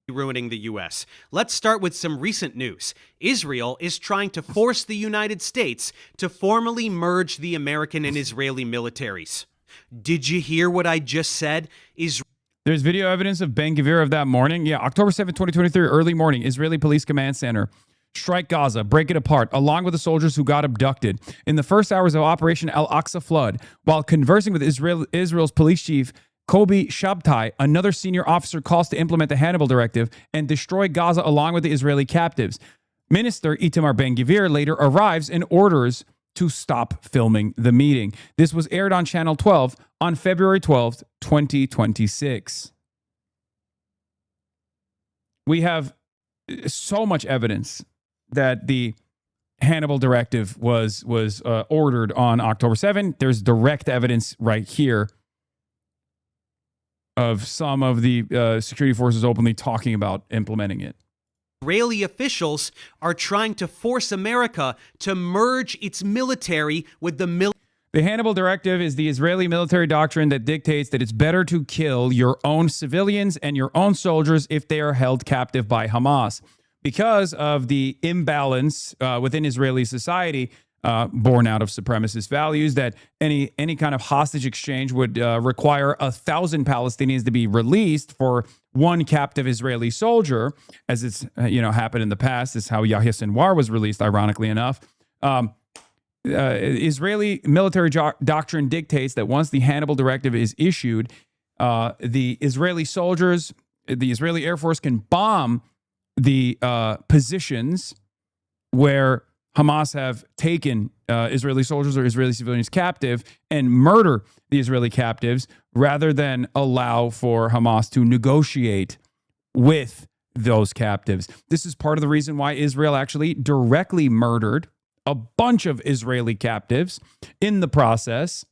Ruining the U.S. Let's start with some recent news. Israel is trying to force the United States to formally merge the American and Israeli militaries. Did you hear what I just said? There's video evidence of Ben Gvir of that morning. Yeah, October 7, 2023, early morning, Israeli Police Command Center. Strike Gaza, break it apart, along with the soldiers who got abducted. In the first hours of Operation Al-Aqsa Flood, while conversing with Israel's police chief, Kobi Shabtai, another senior officer, calls to implement the Hannibal Directive and destroy Gaza along with the Israeli captives. Minister Itamar Ben-Gvir later arrives and orders to stop filming the meeting. This was aired on Channel 12 on February 12th, 2026. We have so much evidence that the Hannibal Directive was ordered on October 7th. There's direct evidence right here of some of the security forces openly talking about implementing it. Israeli officials are trying to force America to merge its military with the military. The Hannibal Directive is the Israeli military doctrine that dictates that it's better to kill your own civilians and your own soldiers if they are held captive by Hamas. Because of the imbalance within Israeli society, born out of supremacist values, that any kind of hostage exchange would require 1,000 Palestinians to be released for one captive Israeli soldier, as it's happened in the past. This is how Yahya Sinwar was released, ironically enough. Israeli military doctrine dictates that once the Hannibal Directive is issued, the Israeli soldiers, the Israeli Air Force can bomb the positions where Hamas have taken Israeli soldiers or Israeli civilians captive and murder the Israeli captives rather than allow for Hamas to negotiate with those captives. This is part of the reason why Israel actually directly murdered a bunch of Israeli captives in the process.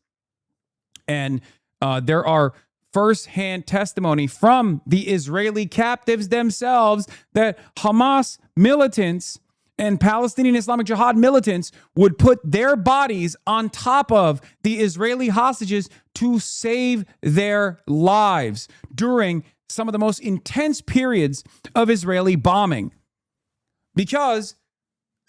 And there are first-hand testimony from the Israeli captives themselves that Hamas militants and Palestinian Islamic Jihad militants would put their bodies on top of the Israeli hostages to save their lives during some of the most intense periods of Israeli bombing. Because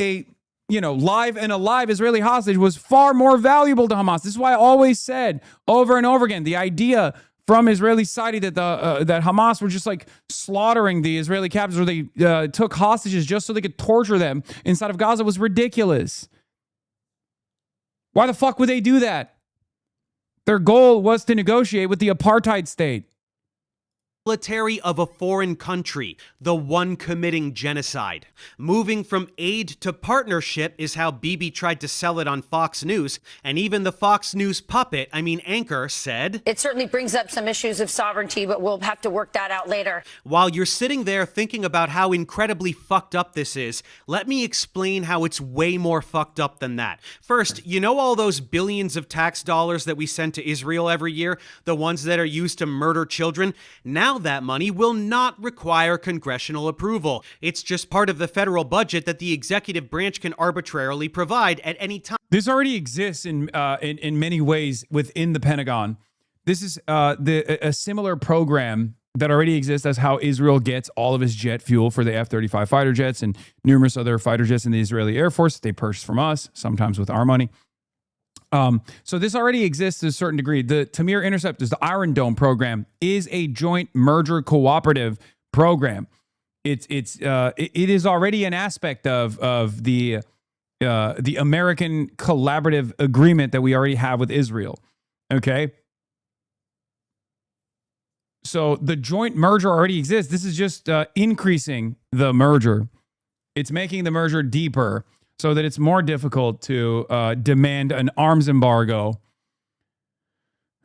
a live and alive Israeli hostage was far more valuable to Hamas. This is why I always said over and over again, the idea from Israeli society that that Hamas were just like slaughtering the Israeli captives, or they took hostages just so they could torture them inside of Gaza was ridiculous. Why the fuck would they do that? Their goal was to negotiate with the apartheid state. Military of a foreign country, the one committing genocide. Moving from aid to partnership is how Bibi tried to sell it on Fox News, and even the Fox News anchor said, "It certainly brings up some issues of sovereignty, but we'll have to work that out later." While you're sitting there thinking about how incredibly fucked up this is, let me explain how it's way more fucked up than that. First, all those billions of tax dollars that we send to Israel every year, the ones that are used to murder children? Now that money will not require congressional approval. It's just part of the federal budget that the executive branch can arbitrarily provide at any time. This already exists in many ways within the Pentagon. This is a similar program that already exists as how Israel gets all of its jet fuel for the F-35 fighter jets and numerous other fighter jets in the Israeli Air Force. They purchase from us, sometimes with our money. So this already exists to a certain degree. The Tamir Interceptors, the Iron Dome program, is a joint merger cooperative program. It is already an aspect of the American collaborative agreement that we already have with Israel. Okay. So the joint merger already exists. This is just increasing the merger. It's making the merger deeper so that it's more difficult to demand an arms embargo.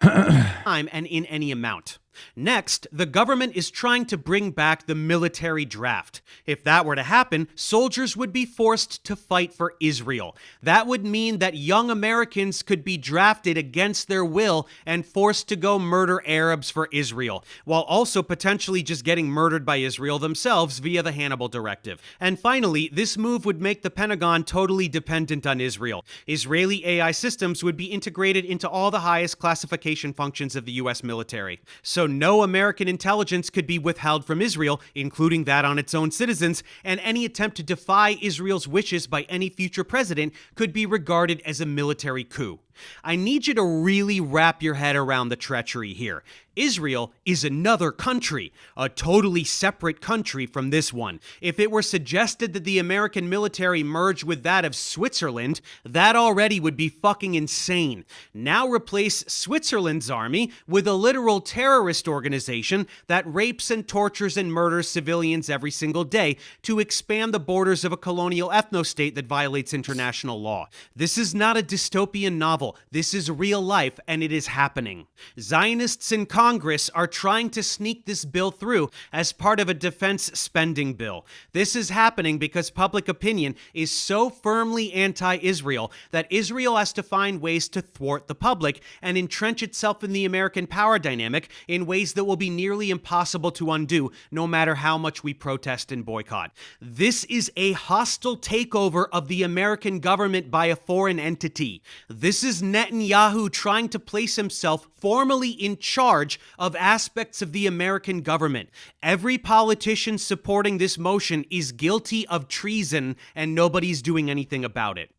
Time and in any amount. Next, the government is trying to bring back the military draft. If that were to happen, soldiers would be forced to fight for Israel. That would mean that young Americans could be drafted against their will and forced to go murder Arabs for Israel, while also potentially just getting murdered by Israel themselves via the Hannibal Directive. And finally, this move would make the Pentagon totally dependent on Israel. Israeli AI systems would be integrated into all the highest classification functions of the U.S. military. So no American intelligence could be withheld from Israel, including that on its own citizens, and any attempt to defy Israel's wishes by any future president could be regarded as a military coup. I need you to really wrap your head around the treachery here. Israel is another country, a totally separate country from this one. If it were suggested that the American military merge with that of Switzerland, that already would be fucking insane. Now replace Switzerland's army with a literal terrorist organization that rapes and tortures and murders civilians every single day to expand the borders of a colonial ethno-state that violates international law. This is not a dystopian novel. This is real life, and it is happening. Zionists in Congress are trying to sneak this bill through as part of a defense spending bill. This is happening because public opinion is so firmly anti-Israel that Israel has to find ways to thwart the public and entrench itself in the American power dynamic in ways that will be nearly impossible to undo, no matter how much we protest and boycott. This is a hostile takeover of the American government by a foreign entity. This is Netanyahu trying to place himself formally in charge of aspects of the American government. Every politician supporting this motion is guilty of treason, and nobody's doing anything about it.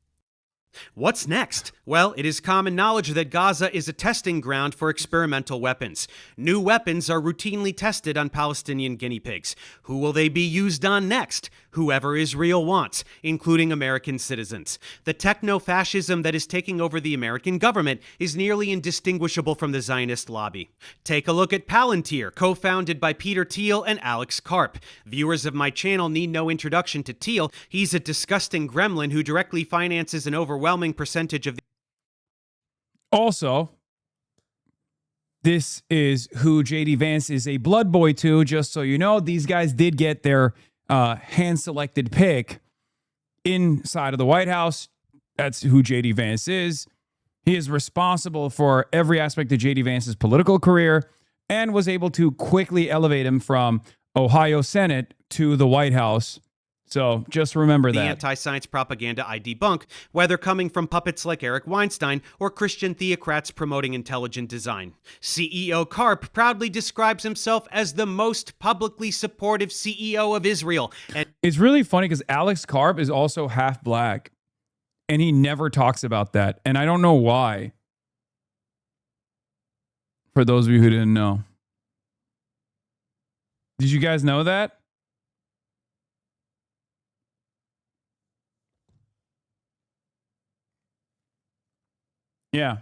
What's next? Well, it is common knowledge that Gaza is a testing ground for experimental weapons. New weapons are routinely tested on Palestinian guinea pigs. Who will they be used on next? Whoever Israel wants, including American citizens. The techno-fascism that is taking over the American government is nearly indistinguishable from the Zionist lobby. Take a look at Palantir, co-founded by Peter Thiel and Alex Karp. Viewers of my channel need no introduction to Thiel. He's a disgusting gremlin who directly finances an overwhelming percentage of the... Also, this is who J.D. Vance is a blood boy to, just so you know. These guys did get their hand-selected pick inside of the White House. That's who J.D. Vance is. He is responsible for every aspect of J.D. Vance's political career and was able to quickly elevate him from Ohio Senate to the White House. So just remember that. The anti-science propaganda I debunk, whether coming from puppets like Eric Weinstein or Christian theocrats promoting intelligent design. CEO Karp proudly describes himself as the most publicly supportive CEO of Israel. And it's really funny because Alex Karp is also half black, and he never talks about that. And I don't know why. For those of you who didn't know. Did you guys know that? Yeah.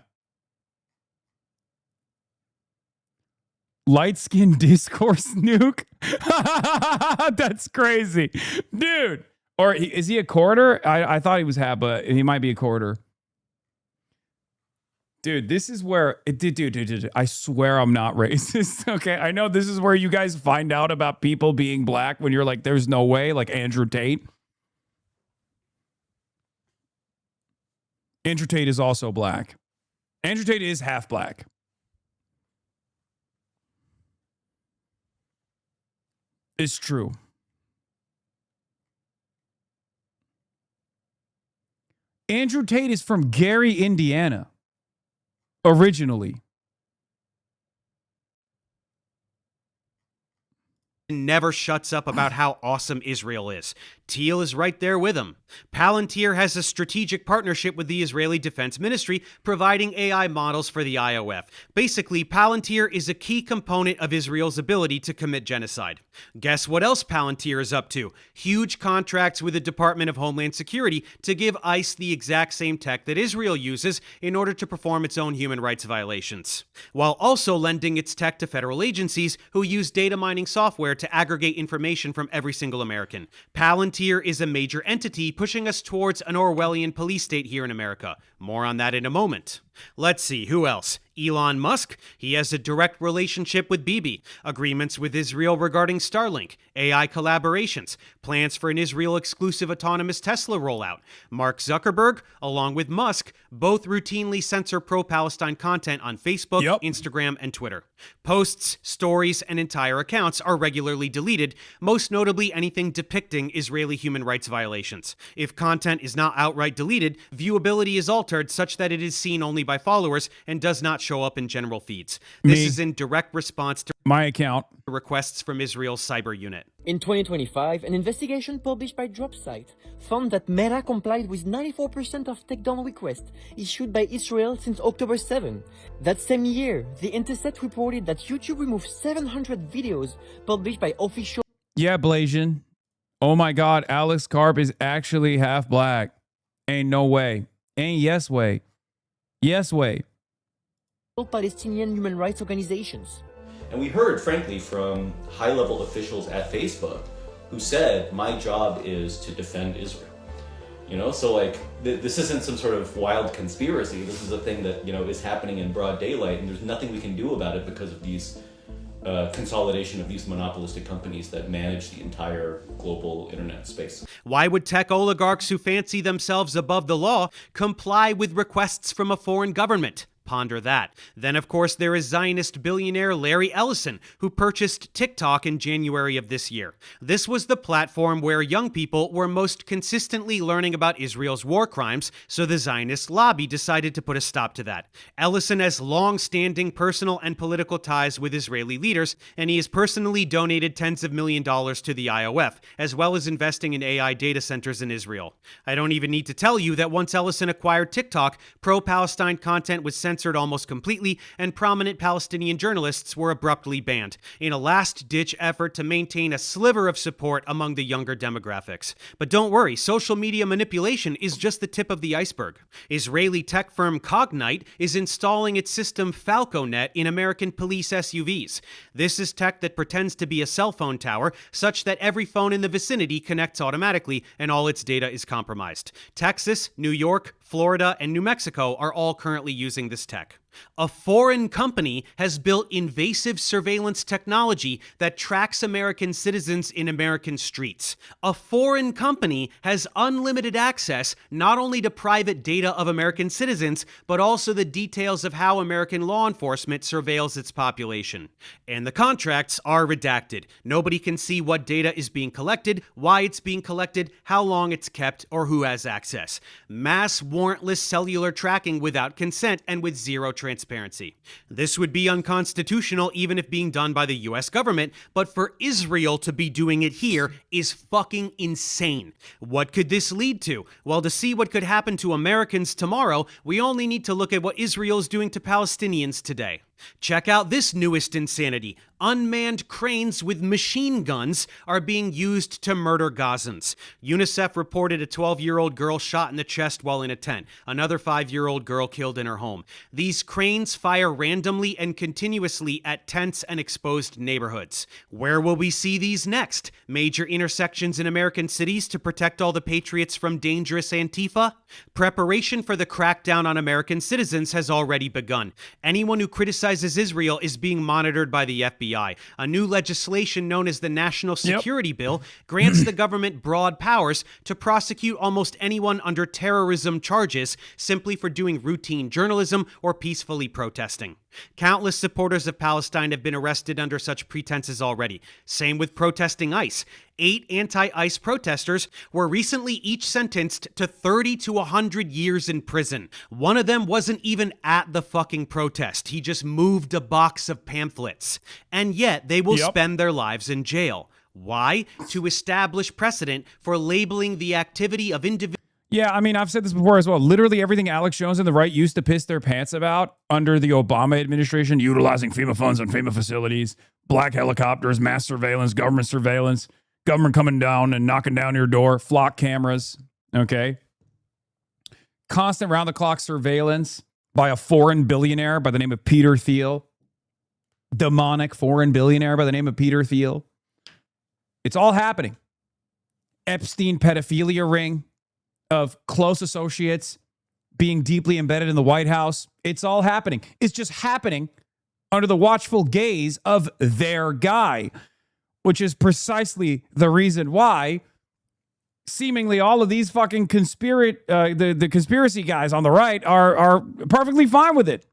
Light skin discourse nuke? That's crazy. Dude. Or is he a quarter? I thought he was half, but he might be a quarter. Dude, this is where... Dude, I swear I'm not racist, okay? I know this is where you guys find out about people being black when you're like, there's no way, like Andrew Tate. Andrew Tate is also black. Andrew Tate is half black. It's true. Andrew Tate is from Gary, Indiana. Originally. never shuts up about how awesome Israel is. Thiel is right there with him. Palantir has a strategic partnership with the Israeli Defense Ministry, providing AI models for the IOF. Basically, Palantir is a key component of Israel's ability to commit genocide. Guess what else Palantir is up to? Huge contracts with the Department of Homeland Security to give ICE the exact same tech that Israel uses in order to perform its own human rights violations, while also lending its tech to federal agencies who use data mining software to aggregate information from every single American. Palantir is a major entity pushing us towards an Orwellian police state here in America. More on that in a moment. Let's see, who else? Elon Musk. He has a direct relationship with Bibi. Agreements with Israel regarding Starlink. AI collaborations. Plans for an Israel-exclusive autonomous Tesla rollout. Mark Zuckerberg, along with Musk, both routinely censor pro-Palestine content on Facebook, Instagram, and Twitter. Posts, stories, and entire accounts are regularly deleted, most notably anything depicting Israeli human rights violations. If content is not outright deleted, viewability is altered such that it is seen only by followers and does not show up in general feeds. This is in direct response to my account requests from Israel's cyber unit. In 2025, an investigation published by DropSite found that Meta complied with 94% of takedown requests issued by Israel since October 7. That same year, The Intercept reported that YouTube removed 700 videos published by official... Yeah, Blasian. Oh my God, Alex Karp is actually half black. Ain't no way. Ain't yes way. Yes way. Palestinian human rights organizations. And we heard, frankly, from high-level officials at Facebook who said, my job is to defend Israel. You know, so like, this isn't some sort of wild conspiracy. This is a thing that, you know, is happening in broad daylight, and there's nothing we can do about it because of these consolidation of these monopolistic companies that manage the entire global internet space. Why would tech oligarchs who fancy themselves above the law comply with requests from a foreign government? Ponder that. Then, of course, there is Zionist billionaire Larry Ellison, who purchased TikTok in January of this year. This was the platform where young people were most consistently learning about Israel's war crimes, so the Zionist lobby decided to put a stop to that. Ellison has long-standing personal and political ties with Israeli leaders, and he has personally donated tens of millions of dollars to the IOF, as well as investing in AI data centers in Israel. I don't even need to tell you that once Ellison acquired TikTok, pro-Palestine content was censored almost completely, and prominent Palestinian journalists were abruptly banned, in a last-ditch effort to maintain a sliver of support among the younger demographics. But don't worry, social media manipulation is just the tip of the iceberg. Israeli tech firm Cognite is installing its system FalcoNet in American police SUVs. This is tech that pretends to be a cell phone tower, such that every phone in the vicinity connects automatically and all its data is compromised. Texas, New York, Florida, and New Mexico are all currently using this tech. A foreign company has built invasive surveillance technology that tracks American citizens in American streets. A foreign company has unlimited access not only to private data of American citizens, but also the details of how American law enforcement surveils its population. And the contracts are redacted. Nobody can see what data is being collected, why it's being collected, how long it's kept, or who has access. Mass warrantless cellular tracking without consent and with zero transparency. This would be unconstitutional even if being done by the US government, but for Israel to be doing it here is fucking insane. What could this lead to? Well, to see what could happen to Americans tomorrow, we only need to look at what Israel is doing to Palestinians today. Check out this newest insanity. Unmanned cranes with machine guns are being used to murder Gazans. UNICEF reported a 12-year-old girl shot in the chest while in a tent. Another 5-year-old girl killed in her home. These cranes fire randomly and continuously at tents and exposed neighborhoods. Where will we see these next? Major intersections in American cities to protect all the patriots from dangerous Antifa? Preparation for the crackdown on American citizens has already begun. Anyone who criticizes Israel is being monitored by the FBI. A new legislation known as the National Security Bill grants the government broad powers to prosecute almost anyone under terrorism charges simply for doing routine journalism or peacefully protesting. Countless supporters of Palestine have been arrested under such pretenses already. Same with protesting ICE. 8 anti-ICE protesters were recently each sentenced to 30 to 100 years in prison. One of them wasn't even at the fucking protest. He just moved a box of pamphlets. And yet they will spend their lives in jail. Why? To establish precedent for labeling the activity of individuals. Yeah, I mean, I've said this before as well. Literally everything Alex Jones and the right used to piss their pants about under the Obama administration, utilizing FEMA funds on FEMA facilities, black helicopters, mass surveillance, government coming down and knocking down your door, flock cameras, okay? Constant round-the-clock surveillance by a foreign billionaire by the name of Peter Thiel. Demonic foreign billionaire by the name of Peter Thiel. It's all happening. Epstein pedophilia ring of close associates being deeply embedded in the White House. It's all happening. It's just happening under the watchful gaze of their guy, which is precisely the reason why seemingly all of these fucking the conspiracy guys on the right are perfectly fine with it.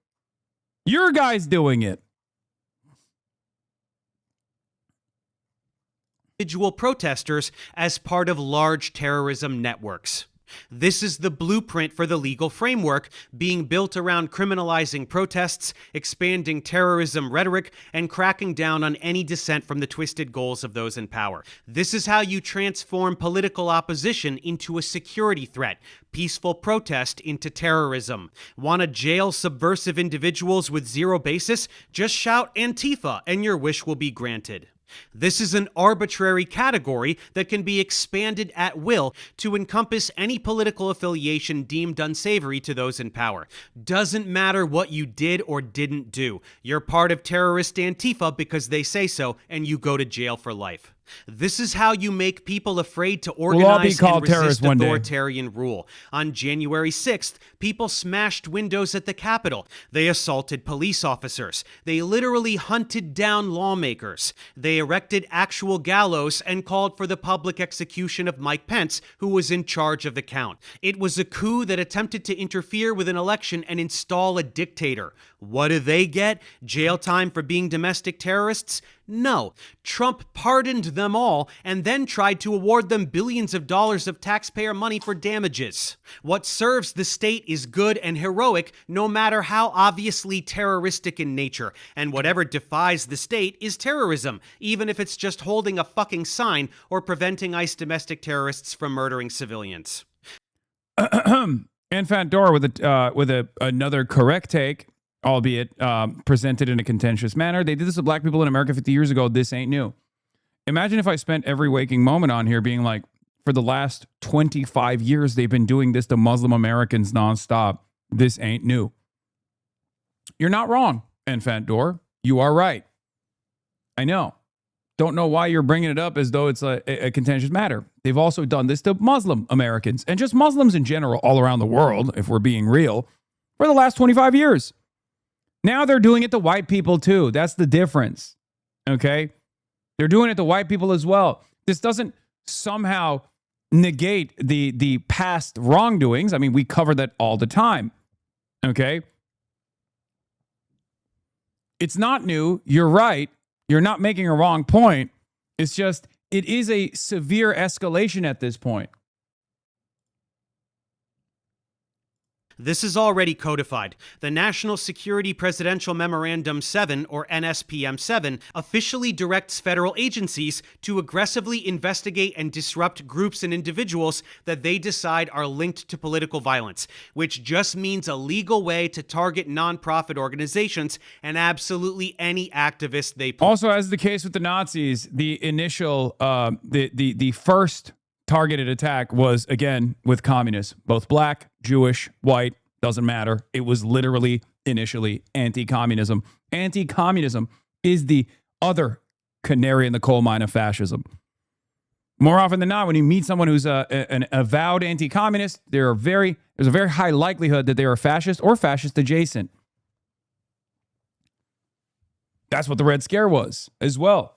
Your guy's doing it. Individual protesters as part of large terrorism networks. This is the blueprint for the legal framework being built around criminalizing protests, expanding terrorism rhetoric, and cracking down on any dissent from the twisted goals of those in power. This is how you transform political opposition into a security threat, peaceful protest into terrorism. Want to jail subversive individuals with zero basis? Just shout Antifa and your wish will be granted. This is an arbitrary category that can be expanded at will to encompass any political affiliation deemed unsavory to those in power. Doesn't matter what you did or didn't do. You're part of terrorist Antifa because they say so, and you go to jail for life. This is how you make people afraid to organize and resist authoritarian rule. On January 6th, people smashed windows at the Capitol. They assaulted police officers. They literally hunted down lawmakers. They erected actual gallows and called for the public execution of Mike Pence, who was in charge of the count. It was a coup that attempted to interfere with an election and install a dictator. What do they get? Jail time for being domestic terrorists? No. Trump pardoned them all and then tried to award them billions of dollars of taxpayer money for damages. What serves the state is good and heroic, no matter how obviously terroristic in nature. And whatever defies the state is terrorism, even if it's just holding a fucking sign or preventing ICE domestic terrorists from murdering civilians. And Fandora with another correct take, albeit presented in a contentious manner. They did this with black people in America 50 years ago. This ain't new. Imagine if I spent every waking moment on here being like, for the last 25 years, they've been doing this to Muslim Americans nonstop. This ain't new. You're not wrong, Enfant Door. You are right. I know. Don't know why you're bringing it up as though it's a contentious matter. They've also done this to Muslim Americans and just Muslims in general all around the world, if we're being real, for the last 25 years. Now they're doing it to white people too. That's the difference. Okay? They're doing it to white people as well. This doesn't somehow negate the past wrongdoings. I mean, we cover that all the time. Okay? It's not new. You're right. You're not making a wrong point. It's just, it is a severe escalation at this point. This is already codified. The National Security Presidential Memorandum 7, or NSPM 7, officially directs federal agencies to aggressively investigate and disrupt groups and individuals that they decide are linked to political violence, which just means a legal way to target nonprofit organizations and absolutely any activist they put. Also, as the case with the Nazis, the initial, the first targeted attack was, again, with communists, both black, Jewish, white, doesn't matter. It was literally initially anti-communism. Anti-communism is the other canary in the coal mine of fascism. More often than not, when you meet someone who's an avowed anti-communist, there's a very high likelihood that they are fascist or fascist adjacent. That's what the Red Scare was as well.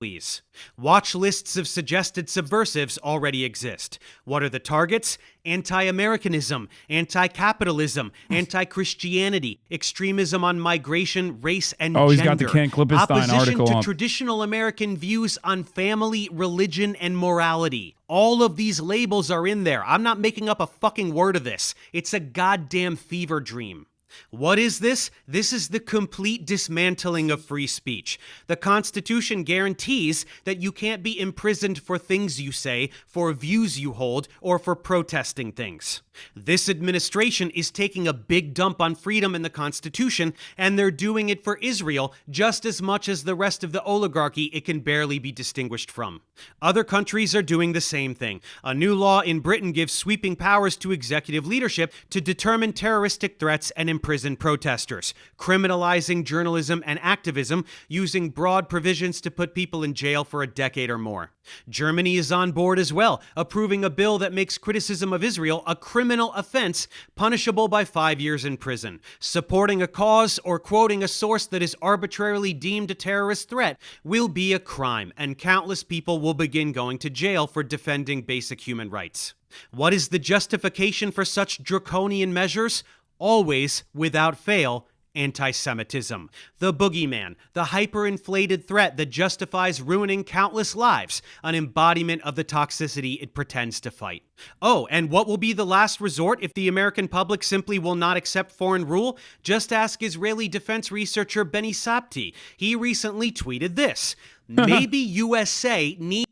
please. Watch lists of suggested subversives already exist. What are the targets? Anti-Americanism, anti-capitalism, anti-Christianity, extremism on migration, race, and gender. He's got the Ken Klippenstein opposition article to up. traditional American views on family, religion, and morality. All of these labels are in there. I'm not making up a fucking word of this. It's a goddamn fever dream. What is this? This is the complete dismantling of free speech. The Constitution guarantees that you can't be imprisoned for things you say, for views you hold, or for protesting things. This administration is taking a big dump on freedom in the Constitution, and they're doing it for Israel just as much as the rest of the oligarchy it can barely be distinguished from. Other countries are doing the same thing. A new law in Britain gives sweeping powers to executive leadership to determine terroristic threats and imprison protesters, criminalizing journalism and activism, using broad provisions to put people in jail for a decade or more. Germany is on board as well, approving a bill that makes criticism of Israel a criminal offense punishable by 5 years in prison. Supporting a cause or quoting a source that is arbitrarily deemed a terrorist threat will be a crime, and countless people will begin going to jail for defending basic human rights. What is the justification for such draconian measures? Always, without fail, anti-Semitism. The boogeyman, the hyperinflated threat that justifies ruining countless lives, an embodiment of the toxicity it pretends to fight. Oh, and what will be the last resort if the American public simply will not accept foreign rule? Just ask Israeli defense researcher Benny Sapti. He recently tweeted this. Maybe USA needs...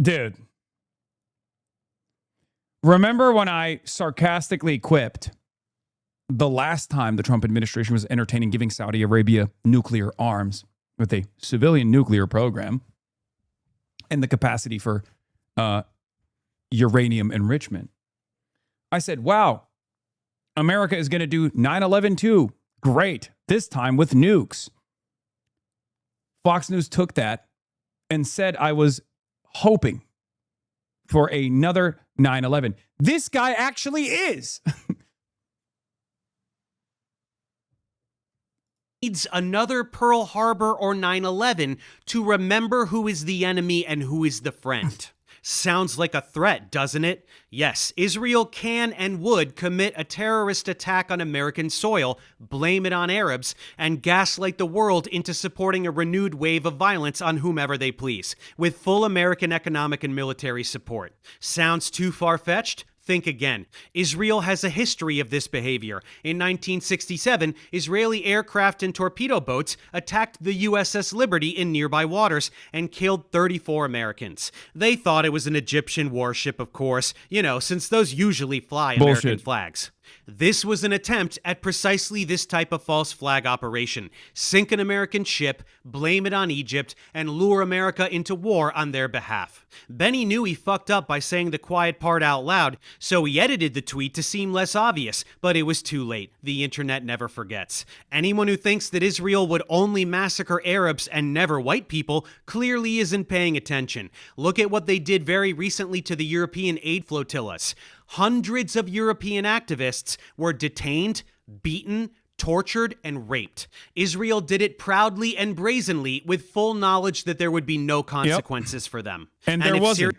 Dude. Remember when I sarcastically quipped the last time the Trump administration was entertaining giving Saudi Arabia nuclear arms with a civilian nuclear program and the capacity for uranium enrichment? I said, wow, America is going to do 9/11 too. Great. This time with nukes. Fox News took that and said I was hoping for another 9/11. This guy actually is. Needs another Pearl Harbor or 9/11 to remember who is the enemy and who is the friend. Sounds like a threat, doesn't it? Yes, Israel can and would commit a terrorist attack on American soil, blame it on Arabs, and gaslight the world into supporting a renewed wave of violence on whomever they please, with full American economic and military support. Sounds too far-fetched? Think again. Israel has a history of this behavior. In 1967, Israeli aircraft and torpedo boats attacked the USS Liberty in nearby waters and killed 34 Americans. They thought it was an Egyptian warship, of course, since those usually fly American flags. This was an attempt at precisely this type of false flag operation. Sink an American ship, blame it on Egypt, and lure America into war on their behalf. Benny knew he fucked up by saying the quiet part out loud, so he edited the tweet to seem less obvious, but it was too late. The internet never forgets. Anyone who thinks that Israel would only massacre Arabs and never white people clearly isn't paying attention. Look at what they did very recently to the European aid flotillas. Hundreds of European activists were detained, beaten, tortured, and raped. Israel did it proudly and brazenly with full knowledge that there would be no consequences for them. And there wasn't.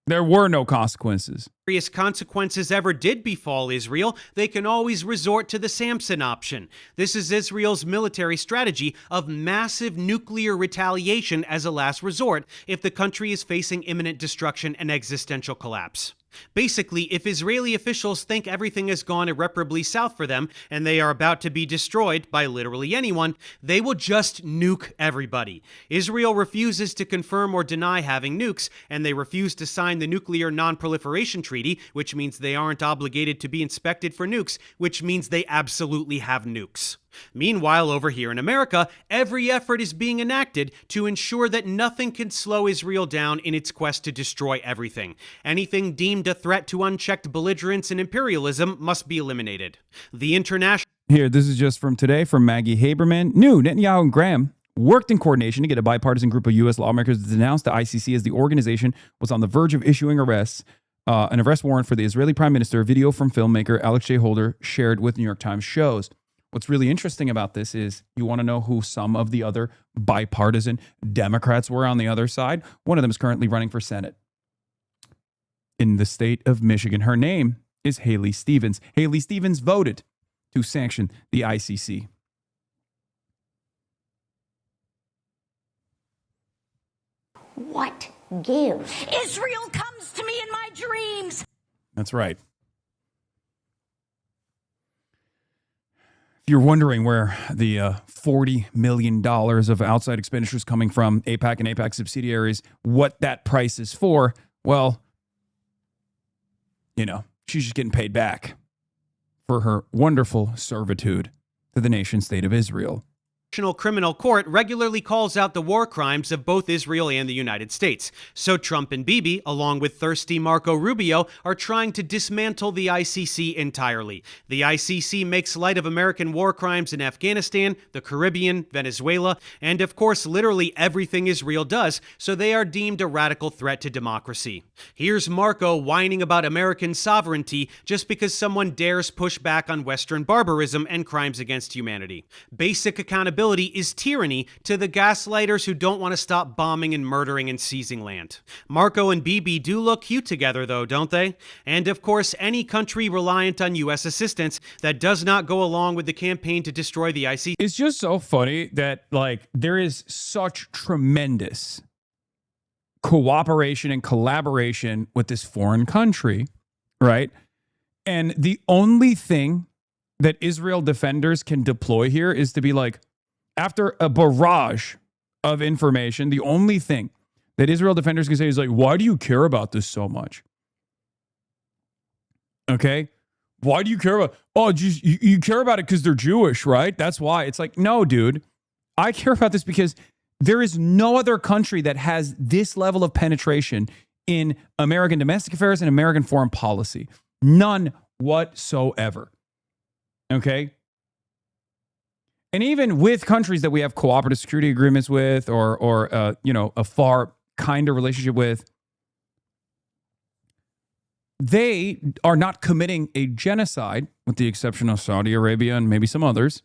There were no consequences. Serious consequences ever did befall Israel, they can always resort to the Samson option. This is Israel's military strategy of massive nuclear retaliation as a last resort if the country is facing imminent destruction and existential collapse. Basically, if Israeli officials think everything has gone irreparably south for them and they are about to be destroyed by literally anyone, they will just nuke everybody. Israel refuses to confirm or deny having nukes, and they refuse to sign the Nuclear Non-Proliferation Treaty, which means they aren't obligated to be inspected for nukes, which means they absolutely have nukes. Meanwhile, over here in America, every effort is being enacted to ensure that nothing can slow Israel down in its quest to destroy everything. Anything deemed a threat to unchecked belligerence and imperialism must be eliminated. The international... Here, this is just from today from Maggie Haberman. New Netanyahu and Graham worked in coordination to get a bipartisan group of U.S. lawmakers to denounce the ICC as the organization was on the verge of issuing an arrest warrant for the Israeli prime minister. A video from filmmaker Alex J. Holder shared with New York Times shows. What's really interesting about this is you want to know who some of the other bipartisan Democrats were on the other side? One of them is currently running for Senate in the state of Michigan. Her name is Haley Stevens. Haley Stevens voted to sanction the ICC. What gives? Israel comes to me in my dreams. That's right. If you're wondering where the $40 million of outside expenditures coming from AIPAC and AIPAC subsidiaries, what that price is for, well, you know, she's just getting paid back for her wonderful servitude to the nation state of Israel. International Criminal Court regularly calls out the war crimes of both Israel and the United States. So Trump and Bibi, along with thirsty Marco Rubio, are trying to dismantle the ICC entirely. The ICC makes light of American war crimes in Afghanistan, the Caribbean, Venezuela, and of course literally everything Israel does, so they are deemed a radical threat to democracy. Here's Marco whining about American sovereignty just because someone dares push back on Western barbarism and crimes against humanity. Basic accountability is tyranny to the gaslighters who don't want to stop bombing and murdering and seizing land. Marco and Bibi do look cute together though, don't they? And of course, any country reliant on U.S. assistance that does not go along with the campaign to destroy the ICC. It's just so funny that, like, there is such tremendous cooperation and collaboration with this foreign country, right? And the only thing that Israel defenders can deploy here is to be like, after a barrage of information, the only thing that Israel defenders can say is like, why do you care about this so much? Okay? Why do you care about, oh, just, you care about it because they're Jewish, right? That's why. It's like, no, dude. I care about this because there is no other country that has this level of penetration in American domestic affairs and American foreign policy. None whatsoever. Okay? And even with countries that we have cooperative security agreements with or you know, a far kinder relationship with, they are not committing a genocide, with the exception of Saudi Arabia and maybe some others.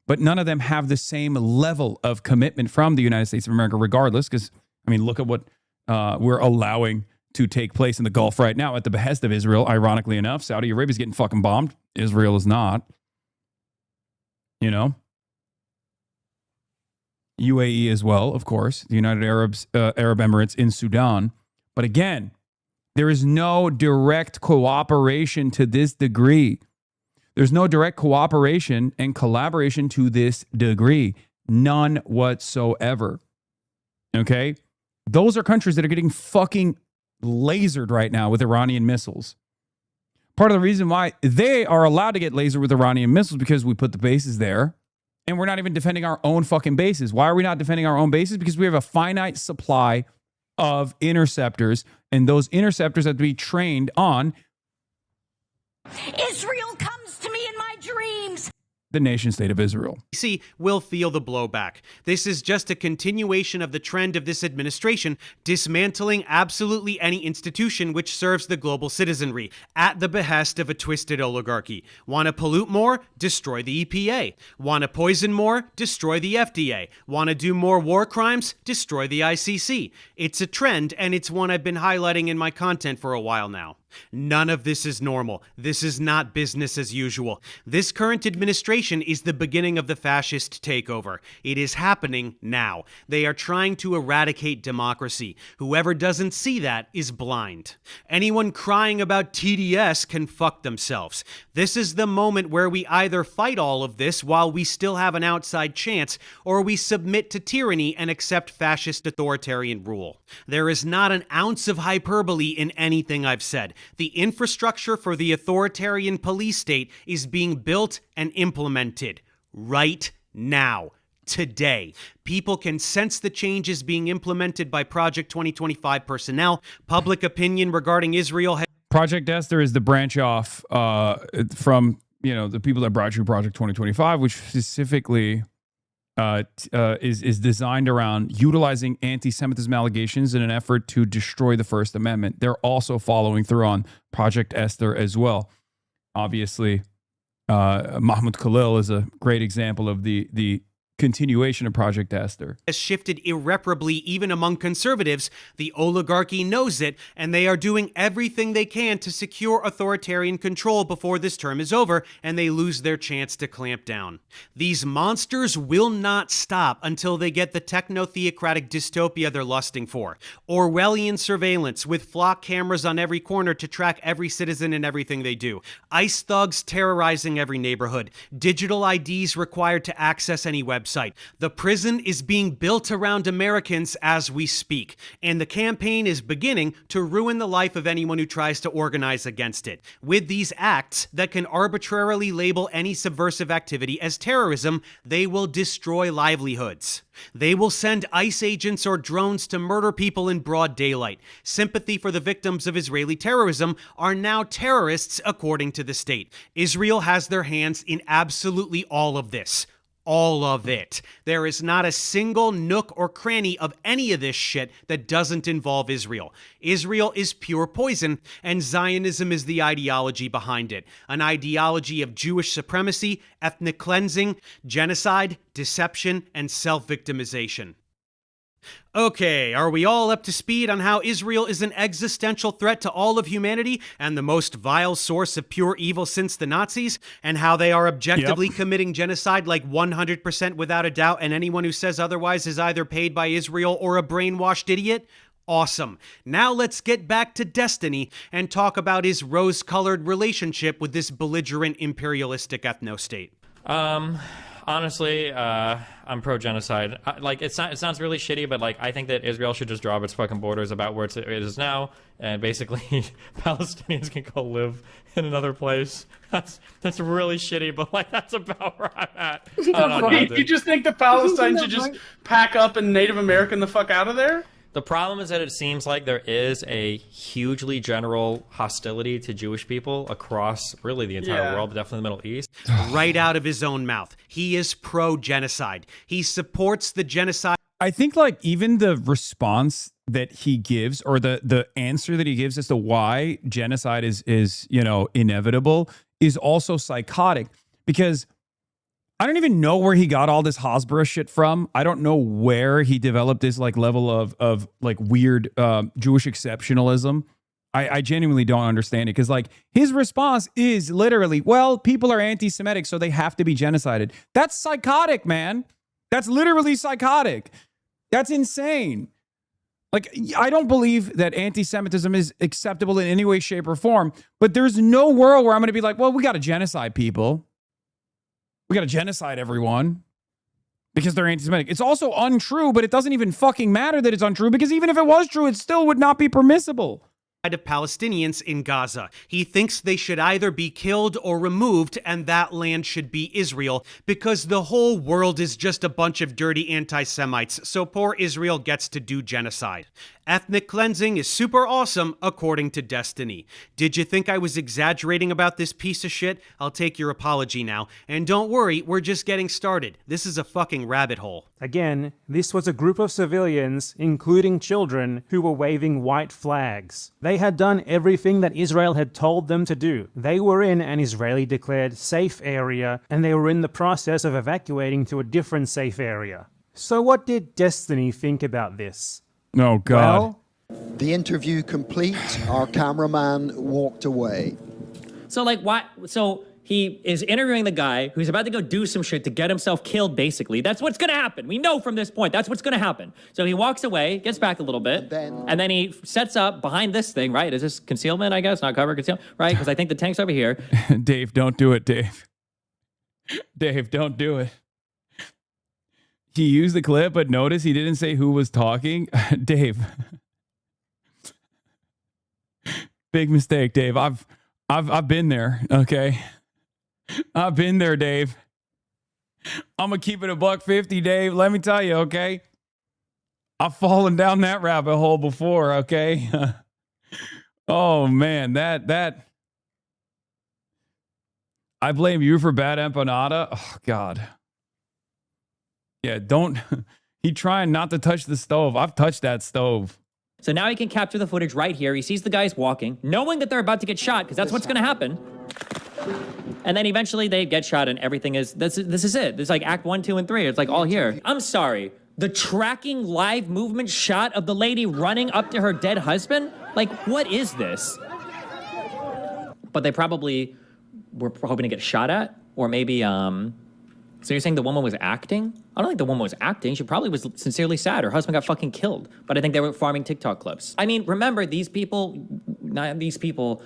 But none of them have the same level of commitment from the United States of America regardless. Because, I mean, look at what we're allowing to take place in the Gulf right now at the behest of Israel. Ironically enough, Saudi Arabia is getting fucking bombed. Israel is not. You know? UAE as well, of course, the United Arab Emirates in Sudan. But again, there is no direct cooperation to this degree. There's no direct cooperation and collaboration to this degree. None whatsoever. Okay? Those are countries that are getting fucking lasered right now with Iranian missiles. Part of the reason why they are allowed to get lasered with Iranian missiles because we put the bases there. And we're not even defending our own fucking bases. Why are we not defending our own bases? Because we have a finite supply of interceptors, and those interceptors have to be trained on Israel comes to me in my dreams. the nation state of Israel. Will feel the blowback. This is just a continuation of the trend of this administration dismantling absolutely any institution which serves the global citizenry at the behest of a twisted oligarchy. Want to pollute more? Destroy the EPA. Want to poison more? Destroy the FDA. Want to do more war crimes? Destroy the ICC. It's a trend, and it's one I've been highlighting in my content for a while now. None of this is normal. This is not business as usual. This current administration is the beginning of the fascist takeover. It is happening now. They are trying to eradicate democracy. Whoever doesn't see that is blind. Anyone crying about TDS can fuck themselves. This is the moment where we either fight all of this while we still have an outside chance, or we submit to tyranny and accept fascist authoritarian rule. There is not an ounce of hyperbole in anything I've said. The infrastructure for the authoritarian police state is being built and implemented right now, today. People can sense the changes being implemented by Project 2025 personnel. Public opinion regarding Israel. Project Esther is the branch off from, you know, the people that brought you Project 2025, which specifically is designed around utilizing anti-Semitism allegations in an effort to destroy the First Amendment. They're also following through on Project Esther as well. Obviously, Mahmoud Khalil is a great example of the continuation of Project Esther. Has shifted irreparably even among conservatives. The oligarchy knows it, and they are doing everything they can to secure authoritarian control before this term is over and they lose their chance to clamp down. These monsters will not stop until they get the techno-theocratic dystopia they're lusting for. Orwellian surveillance with flock cameras on every corner to track every citizen and everything they do. ICE thugs terrorizing every neighborhood. Digital IDs required to access any website. The prison is being built around Americans as we speak, and the campaign is beginning to ruin the life of anyone who tries to organize against it. With these acts that can arbitrarily label any subversive activity as terrorism, they will destroy livelihoods. They will send ICE agents or drones to murder people in broad daylight. Sympathy for the victims of Israeli terrorism are now terrorists, according to the state. Israel has their hands in absolutely all of this. All of it. There is not a single nook or cranny of any of this shit that doesn't involve Israel. Israel is pure poison, and Zionism is the ideology behind it. An ideology of Jewish supremacy, ethnic cleansing, genocide, deception, and self-victimization. Okay, are we all up to speed on how Israel is an existential threat to all of humanity and the most vile source of pure evil since the Nazis, and how they are objectively committing genocide like 100% without a doubt, and anyone who says otherwise is either paid by Israel or a brainwashed idiot? Awesome. Now let's get back to Destiny and talk about his rose-colored relationship with this belligerent imperialistic ethno-state. Honestly, I'm pro-genocide. It sounds really shitty, but I think that Israel should just draw up its fucking borders about where it is now, and basically Palestinians can go live in another place. That's really shitty, but that's about where I'm at. You just think the Palestinians should just pack up and Native American the fuck out of there? The problem is that it seems like there is a hugely general hostility to Jewish people across really the entire world, but definitely the Middle East. Right out of his own mouth. He is pro-genocide. He supports the genocide. I think even the response that he gives, or the answer that he gives as to why genocide is inevitable, is also psychotic, because I don't even know where he got all this Hasbara shit from. I don't know where he developed this level of weird Jewish exceptionalism. I genuinely don't understand it, because his response is literally, well, people are anti-Semitic, so they have to be genocided. That's psychotic, man. That's literally psychotic. That's insane. I don't believe that anti-Semitism is acceptable in any way, shape, or form, but there's no world where I'm going to be well, we got to genocide people. We got to genocide everyone because they're anti-Semitic. It's also untrue, but it doesn't even fucking matter that it's untrue, because even if it was true, it still would not be permissible. Of Palestinians in Gaza. He thinks they should either be killed or removed, and that land should be Israel, because the whole world is just a bunch of dirty anti-Semites, so poor Israel gets to do genocide. Ethnic cleansing is super awesome, according to Destiny. Did you think I was exaggerating about this piece of shit? I'll take your apology now. And don't worry, we're just getting started. This is a fucking rabbit hole. Again, this was a group of civilians, including children, who were waving white flags. They had done everything that Israel had told them to do. They were in an Israeli-declared safe area, and they were in the process of evacuating to a different safe area. So what did Destiny think about this? Oh, God. Well, the interview complete, our cameraman walked away. So, why? So he is interviewing the guy who's about to go do some shit to get himself killed, basically. That's what's going to happen. We know from this point, that's what's going to happen. So he walks away, gets back a little bit, and then he sets up behind this thing, right? Is this concealment, I guess? Not cover, concealment, right? Because I think the tank's over here. Dave, don't do it, Dave. Dave, don't do it. He used the clip, but notice he didn't say who was talking. Dave. Big mistake, Dave. I've been there, okay? I've been there, Dave. I'm gonna keep it $150, Dave. Let me tell you, okay? I've fallen down that rabbit hole before, okay? Oh man, that I blame you for bad empanada. Oh God. Yeah, he trying not to touch the stove. I've touched that stove. So now he can capture the footage right here. He sees the guys walking, knowing that they're about to get shot, because that's what's going to happen. And then eventually they get shot and everything is, this is it. It's like act 1, 2, and 3. It's like all here. I'm sorry. The tracking live movement shot of the lady running up to her dead husband? Like, what is this? But they probably were hoping to get shot at, or maybe, so you're saying the woman was acting? I don't think the woman was acting. She probably was sincerely sad. Her husband got fucking killed. But I think they were farming TikTok clips. I mean, remember, these people, not these people,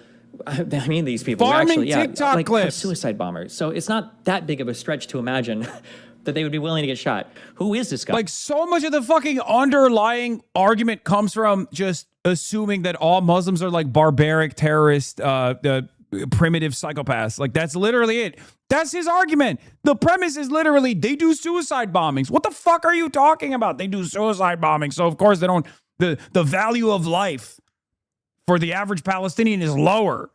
I mean these people. Farming actually, TikTok like, clips. Suicide bombers. So it's not that big of a stretch to imagine that they would be willing to get shot. Who is this guy? Like, so much of the fucking underlying argument comes from just assuming that all Muslims are like barbaric terrorist, primitive psychopaths. Like, that's literally it. That's his argument. The premise is literally they do suicide bombings. What the fuck are you talking about? They do suicide bombings. So of course they don't, the value of life for the average Palestinian is lower.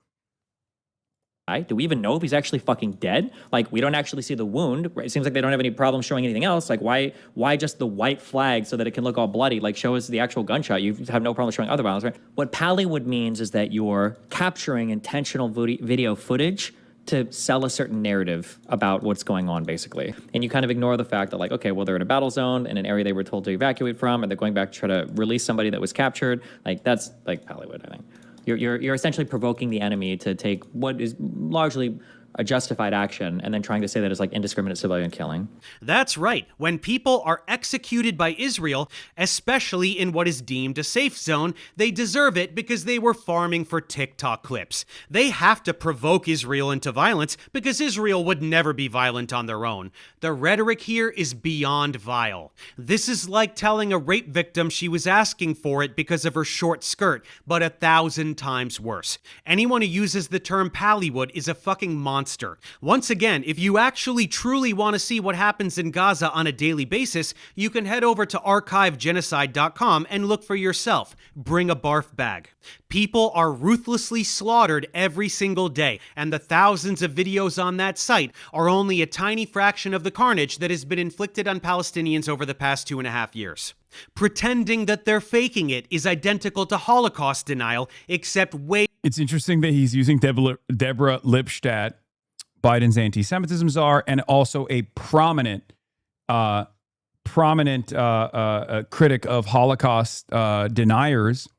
Do we even know if he's actually fucking dead? Like, we don't actually see the wound. It seems like they don't have any problem showing anything else. Like, why just the white flag so that it can look all bloody? Like, show us the actual gunshot. You have no problem showing other violence, right? What Pallywood means is that you're capturing intentional video footage to sell a certain narrative about what's going on, basically. And you kind of ignore the fact that, like, okay, well, they're in a battle zone in an area they were told to evacuate from, and they're going back to try to release somebody that was captured. Like, that's like Pallywood, I think. You're essentially provoking the enemy to take what is largely a justified action and then trying to say that it's like indiscriminate civilian killing. That's right. When people are executed by Israel, especially in what is deemed a safe zone, they deserve it because they were farming for TikTok clips. They have to provoke Israel into violence because Israel would never be violent on their own. The rhetoric here is beyond vile. This is like telling a rape victim she was asking for it because of her short skirt, but 1,000 times worse. Anyone who uses the term Pallywood is a fucking monster. Once again, if you actually truly want to see what happens in Gaza on a daily basis, you can head over to archivegenocide.com and look for yourself. Bring a barf bag. People are ruthlessly slaughtered every single day, and the thousands of videos on that site are only a tiny fraction of the carnage that has been inflicted on Palestinians over the past 2.5 years. Pretending that they're faking it is identical to Holocaust denial, except way... It's interesting that he's using Deborah Lipstadt, Biden's anti-Semitism czar, and also a prominent critic of Holocaust deniers,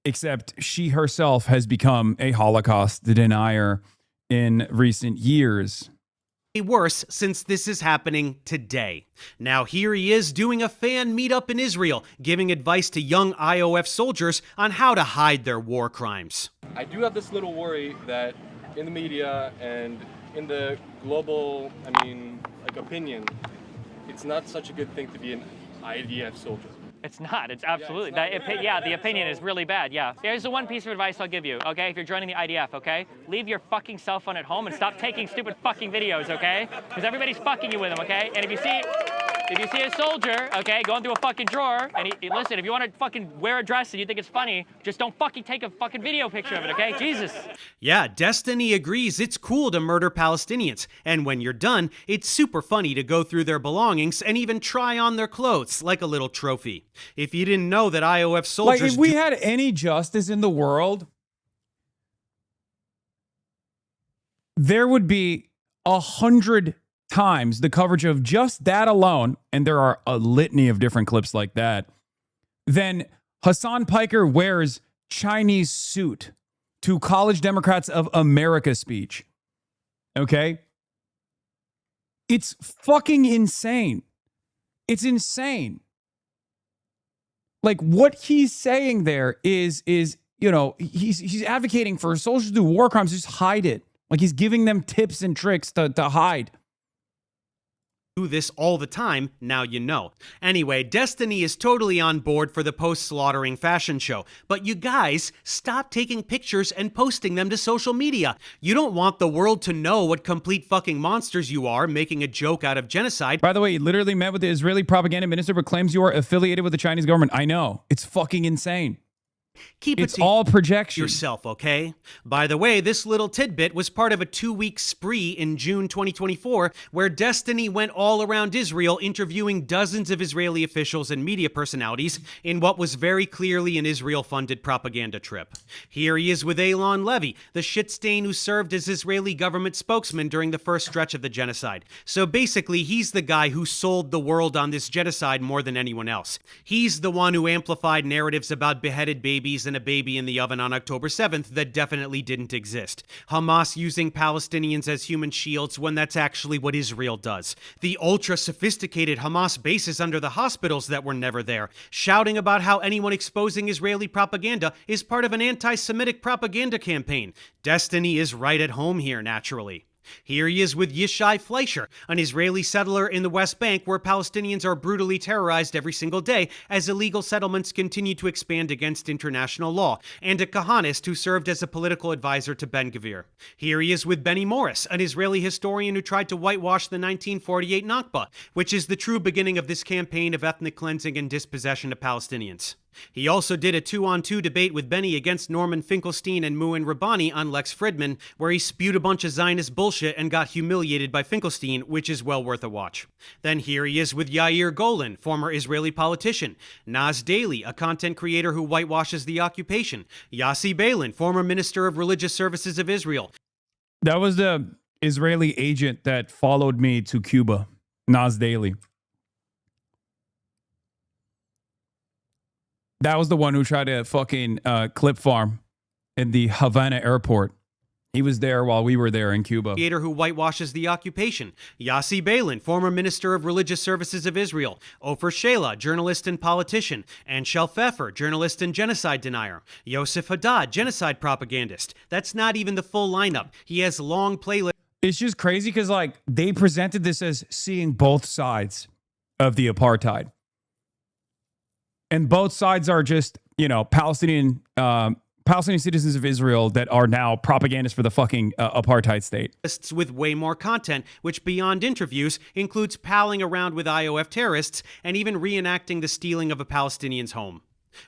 except she herself has become a Holocaust denier in recent years. Worse since this is happening today. Now here he is doing a fan meetup in Israel, giving advice to young IOF soldiers on how to hide their war crimes. I do have this little worry that in the media and in the global, opinion, it's not such a good thing to be an IDF soldier. It's not. It's absolutely. The opinion is really bad. Yeah. Here's the one piece of advice I'll give you, okay? If you're joining the IDF, okay? Leave your fucking cell phone at home and stop taking stupid fucking videos, okay? Because everybody's fucking you with them, okay? And if you see a soldier, okay, going through a fucking drawer, and listen, if you want to fucking wear a dress and you think it's funny, just don't fucking take a fucking video picture of it, okay? Jesus. Yeah, Destiny agrees it's cool to murder Palestinians, and when you're done, it's super funny to go through their belongings and even try on their clothes like a little trophy. If you didn't know that IOF soldiers... Like, if we had any justice in the world, there would be 100 times the coverage of just that alone, and there are a litany of different clips like that, then Hasan Piker wears Chinese suit to College Democrats of America speech. Okay? It's fucking insane. It's insane. Like, what he's saying there is he's advocating for soldiers to do war crimes, just hide it. Like, he's giving them tips and tricks to hide. Do this all the time, now you know. Anyway, Destiny is totally on board for the post-slaughtering fashion show, but you guys, stop taking pictures and posting them to social media. You don't want the world to know what complete fucking monsters you are making a joke out of genocide. By the way, he literally met with the Israeli propaganda minister but claims you are affiliated with the Chinese government. I know. It's fucking insane. Keep It's it to all projection. yourself, okay? By the way, this little tidbit was part of a 2-week spree in June 2024 where Destiny went all around Israel interviewing dozens of Israeli officials and media personalities in what was very clearly an Israel-funded propaganda trip. Here he is with Eylon Levy, the shit stain who served as Israeli government spokesman during the first stretch of the genocide. So basically, he's the guy who sold the world on this genocide more than anyone else. He's the one who amplified narratives about beheaded babies and a baby in the oven on October 7th that definitely didn't exist. Hamas using Palestinians as human shields when that's actually what Israel does. The ultra-sophisticated Hamas bases under the hospitals that were never there, shouting about how anyone exposing Israeli propaganda is part of an anti-Semitic propaganda campaign. Destiny is right at home here, naturally. Here he is with Yishai Fleischer, an Israeli settler in the West Bank where Palestinians are brutally terrorized every single day as illegal settlements continue to expand against international law, and a Kahanist who served as a political advisor to Ben-Gvir. Here he is with Benny Morris, an Israeli historian who tried to whitewash the 1948 Nakba, which is the true beginning of this campaign of ethnic cleansing and dispossession of Palestinians. He also did a 2-on-2 debate with Benny against Norman Finkelstein and Muin Rabbani on Lex Fridman, where he spewed a bunch of Zionist bullshit and got humiliated by Finkelstein, which is well worth a watch. Then here he is with Yair Golan, former Israeli politician, Naz Daly, a content creator who whitewashes the occupation, Yossi Beilin, former Minister of Religious Services of Israel. That was the Israeli agent that followed me to Cuba, Naz Daly. That was the one who tried to fucking clip farm in the Havana airport. He was there while we were there in Cuba. Creator who whitewashes the occupation. Yossi Beilin, former Minister of Religious Services of Israel. Ofer Sheila, journalist and politician. Anshel Pfeffer, journalist and genocide denier. Yosef Haddad, genocide propagandist. That's not even the full lineup. He has long playlists. It's just crazy because, like, they presented this as seeing both sides of the apartheid. And both sides are just, you know, Palestinian citizens of Israel that are now propagandists for the fucking apartheid state. With way more content, which beyond interviews includes palling around with IOF terrorists and even reenacting the stealing of a Palestinian's home.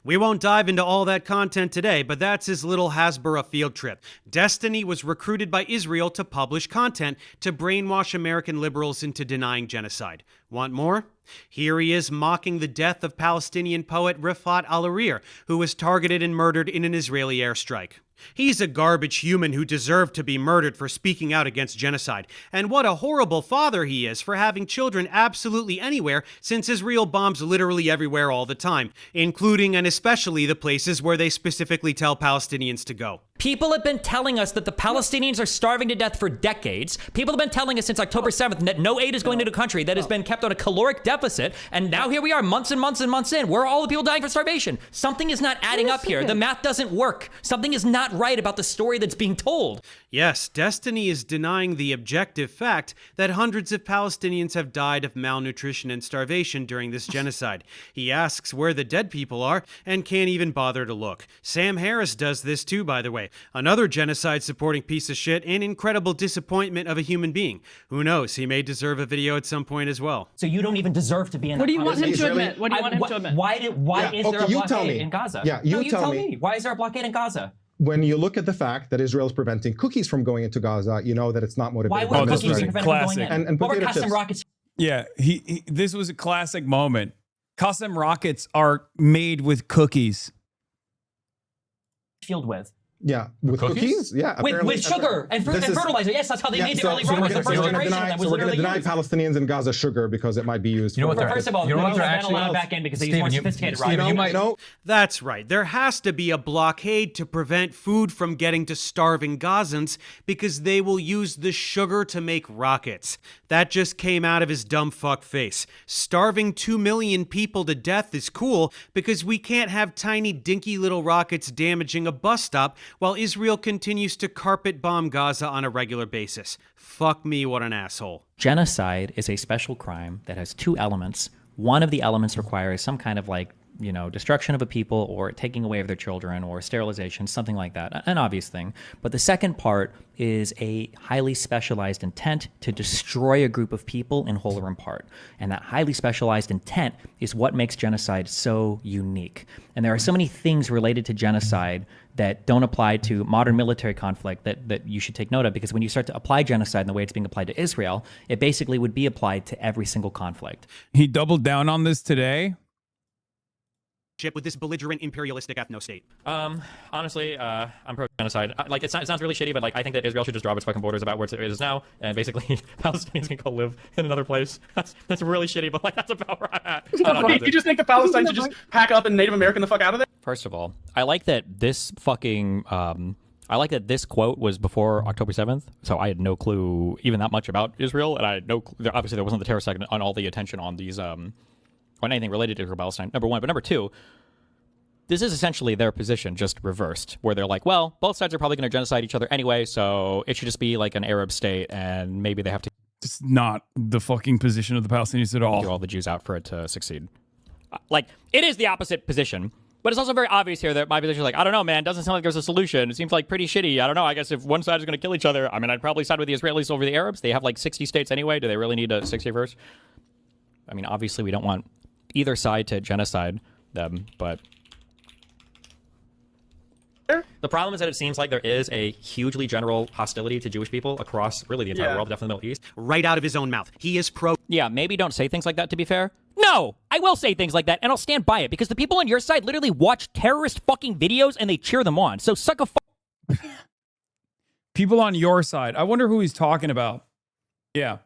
We won't dive into all that content today, but that's his little Hasbara field trip. Destiny was recruited by Israel to publish content to brainwash American liberals into denying genocide. Want more? Here he is mocking the death of Palestinian poet Rifat al-Arir, who was targeted and murdered in an Israeli airstrike. He's a garbage human who deserved to be murdered for speaking out against genocide. And what a horrible father he is for having children absolutely anywhere, since Israel bombs literally everywhere all the time, including and especially the places where they specifically tell Palestinians to go. People have been telling us that the Palestinians are starving to death for decades. People have been telling us since October 7th that no aid is going into the country, that has been kept on a caloric deficit. And now here we are, months and months and months in. Where are all the people dying for starvation? Something is not adding up here. The math doesn't work. Something is not right about the story that's being told. Yes, Destiny is denying the objective fact that hundreds of Palestinians have died of malnutrition and starvation during this genocide. He asks where the dead people are and can't even bother to look. Sam Harris does this too, by the way. Another genocide-supporting piece of shit and incredible disappointment of a human being. Who knows, he may deserve a video at some point as well. So you don't even deserve to be in What that do you want him to conversation. admit? What do you want him to admit? Why is there a blockade in Gaza? Yeah, you tell me. Why is there a blockade in Gaza? When you look at the fact that Israel is preventing cookies from going into Gaza, you know that it's not motivated. Why would cookies be prevented from going in? And What were potato custom chips. rockets? Yeah, this was a classic moment. Custom rockets are made with cookies. Filled with. Yeah, with cookies? Yeah, with sugar and fertilizer. Yes, that's how they made the early rockets. The first generation that was we're going to literally deny used. Palestinians in Gaza sugar because it might be used. You know what? First of all, you know what they're actually allowed back in because they use more sophisticated rockets. You might know. That's right. There has to be a blockade to prevent food from getting to starving Gazans because they will use the sugar to make rockets. That just came out of his dumb fuck face. Starving 2 million people to death is cool because we can't have tiny dinky little rockets damaging a bus stop while Israel continues to carpet bomb Gaza on a regular basis. Fuck me, what an asshole. Genocide is a special crime that has two elements. One of the elements requires some kind of destruction of a people or taking away of their children or sterilization, something like that, an obvious thing. But the second part is a highly specialized intent to destroy a group of people in whole or in part. And that highly specialized intent is what makes genocide so unique. And there are so many things related to genocide that don't apply to modern military conflict that you should take note of, because when you start to apply genocide in the way it's being applied to Israel, it basically would be applied to every single conflict. He doubled down on this today. With this belligerent imperialistic ethno-state? Honestly, I'm pro-genocide. Like, it sounds really shitty, but like, I think that Israel should just drop its fucking borders about where it is now, and basically Palestinians can go live in another place. That's really shitty, but like, that's about where I'm at. You just think the Palestinians should just pack up and Native American the fuck out of there? First of all, I like that this fucking I like that this quote was before October 7th, so I had no clue even that much about Israel, and I had no clue. Obviously there wasn't the terrorist act on all the attention on these on anything related to Israel Palestine, number one. But number two, this is essentially their position just reversed, where they're like, well, both sides are probably going to genocide each other anyway, so it should just be like an Arab state, and maybe they have to... It's not the fucking position of the Palestinians at all. ...do all the Jews out for it to succeed. Like, it is the opposite position, but it's also very obvious here that my position is like, I don't know, man, doesn't sound like there's a solution. It seems like pretty shitty. I don't know, I guess if one side is going to kill each other, I mean, I'd probably side with the Israelis over the Arabs. They have like 60 states anyway. Do they really need a 61st? I mean, obviously we don't want either side to genocide them, but... The problem is that it seems like there is a hugely general hostility to Jewish people across really the entire world, definitely the Middle East. Right out of his own mouth. He is pro... Yeah, maybe don't say things like that, to be fair. No! I will say things like that, and I'll stand by it, because the people on your side literally watch terrorist fucking videos and they cheer them on. So suck a People on your side. I wonder who he's talking about. Yeah.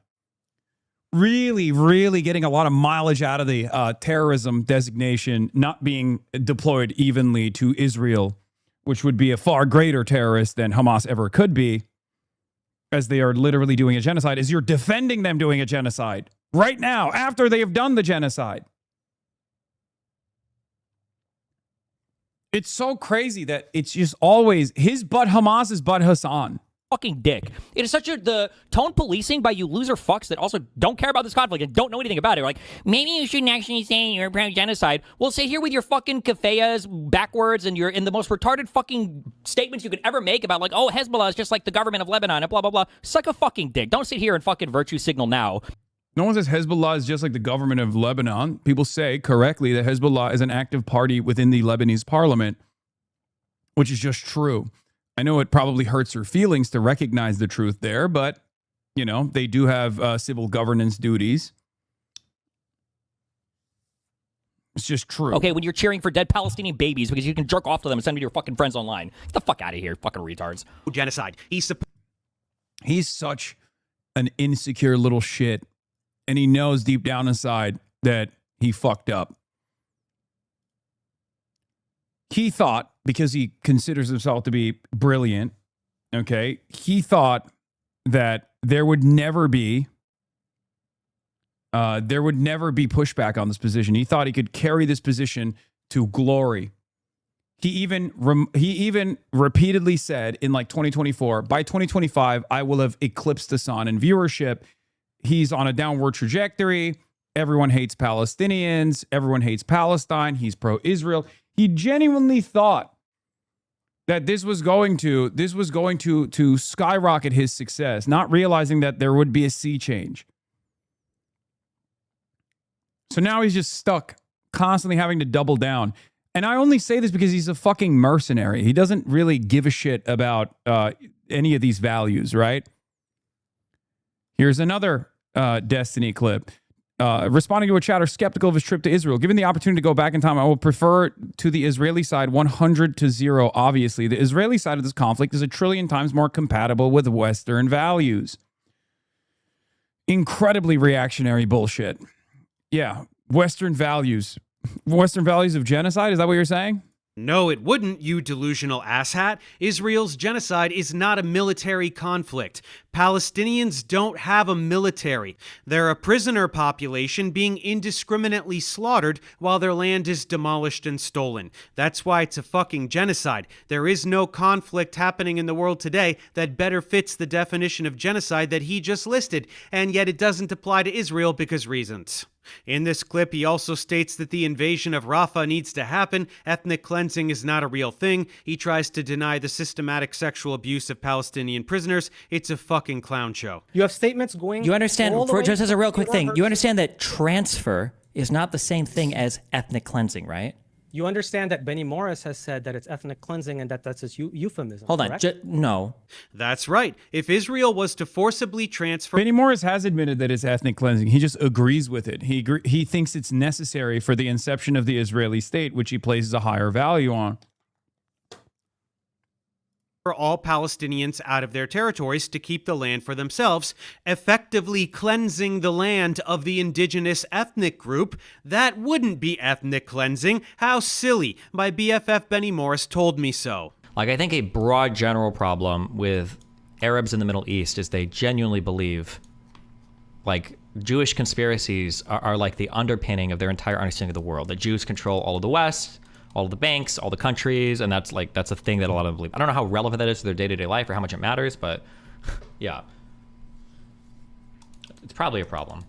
Really, really getting a lot of mileage out of the terrorism designation not being deployed evenly to Israel, which would be a far greater terrorist than Hamas ever could be, as they are literally doing a genocide, is you're defending them doing a genocide right now, after they have done the genocide. It's so crazy that it's just always his butt Hamas's butt Hasan. Fucking dick. It is such the tone policing by you loser fucks that also don't care about this conflict and don't know anything about it. Like, maybe you shouldn't actually say you're pro-genocide. Well, sit here with your fucking kafayas backwards and you're in the most retarded fucking statements you could ever make about like, oh, Hezbollah is just like the government of Lebanon and blah, blah, blah. Suck a fucking dick. Don't sit here and fucking virtue signal now. No one says Hezbollah is just like the government of Lebanon. People say correctly that Hezbollah is an active party within the Lebanese parliament, which is just true. I know it probably hurts your feelings to recognize the truth there, but, you know, they do have civil governance duties. It's just true. Okay, when you're cheering for dead Palestinian babies because you can jerk off to them and send them to your fucking friends online. Get the fuck out of here, fucking retards. Genocide. He's such an insecure little shit, and he knows deep down inside that he fucked up. He thought, because he considers himself to be brilliant, okay, he thought that there would never be pushback on this position. He thought he could carry this position to glory. He even repeatedly said in like 2024, by 2025, I will have eclipsed Hasan in viewership. He's on a downward trajectory. Everyone hates Palestinians. Everyone hates Palestine. He's pro-Israel. He genuinely thought that this was going to skyrocket his success, not realizing that there would be a sea change. So now he's just stuck, constantly having to double down. And I only say this because he's a fucking mercenary. He doesn't really give a shit about any of these values, right? Here's another Destiny clip. Responding to a chatter skeptical of his trip to Israel. Given the opportunity to go back in time, I will prefer to the Israeli side 100-0. Obviously, the Israeli side of this conflict is a trillion times more compatible with Western values. Incredibly reactionary bullshit. Yeah, Western values of genocide. Is that what you're saying? No, it wouldn't, you delusional asshat. Israel's genocide is not a military conflict. Palestinians don't have a military. They're a prisoner population being indiscriminately slaughtered while their land is demolished and stolen. That's why it's a fucking genocide. There is no conflict happening in the world today that better fits the definition of genocide that he just listed, and yet it doesn't apply to Israel because reasons. In this clip, he also states that the invasion of Rafah needs to happen. Ethnic cleansing is not a real thing. He tries to deny the systematic sexual abuse of Palestinian prisoners. It's a fucking clown show. You have statements going. You understand, all the for way just as a real to quick thing, Robert. you understand that transfer is not the same thing as ethnic cleansing, right? You understand that Benny Morris has said that it's ethnic cleansing and that that's his euphemism. Hold on, correct? no. That's right. If Israel was to forcibly transfer... Benny Morris has admitted that it's ethnic cleansing. He just agrees with it. He thinks it's necessary for the inception of the Israeli state, which he places a higher value on. For all Palestinians out of their territories to keep the land for themselves, effectively cleansing the land of the indigenous ethnic group. That wouldn't be ethnic cleansing. How silly. My BFF Benny Morris told me so. Like, I think a broad general problem with Arabs in the Middle East is they genuinely believe, like, Jewish conspiracies are like the underpinning of their entire understanding of the world. That Jews control all of the West, all of the banks, all the countries, and that's a thing that a lot of them believe. I don't know how relevant that is to their day-to-day life or how much it matters, but yeah. It's probably a problem.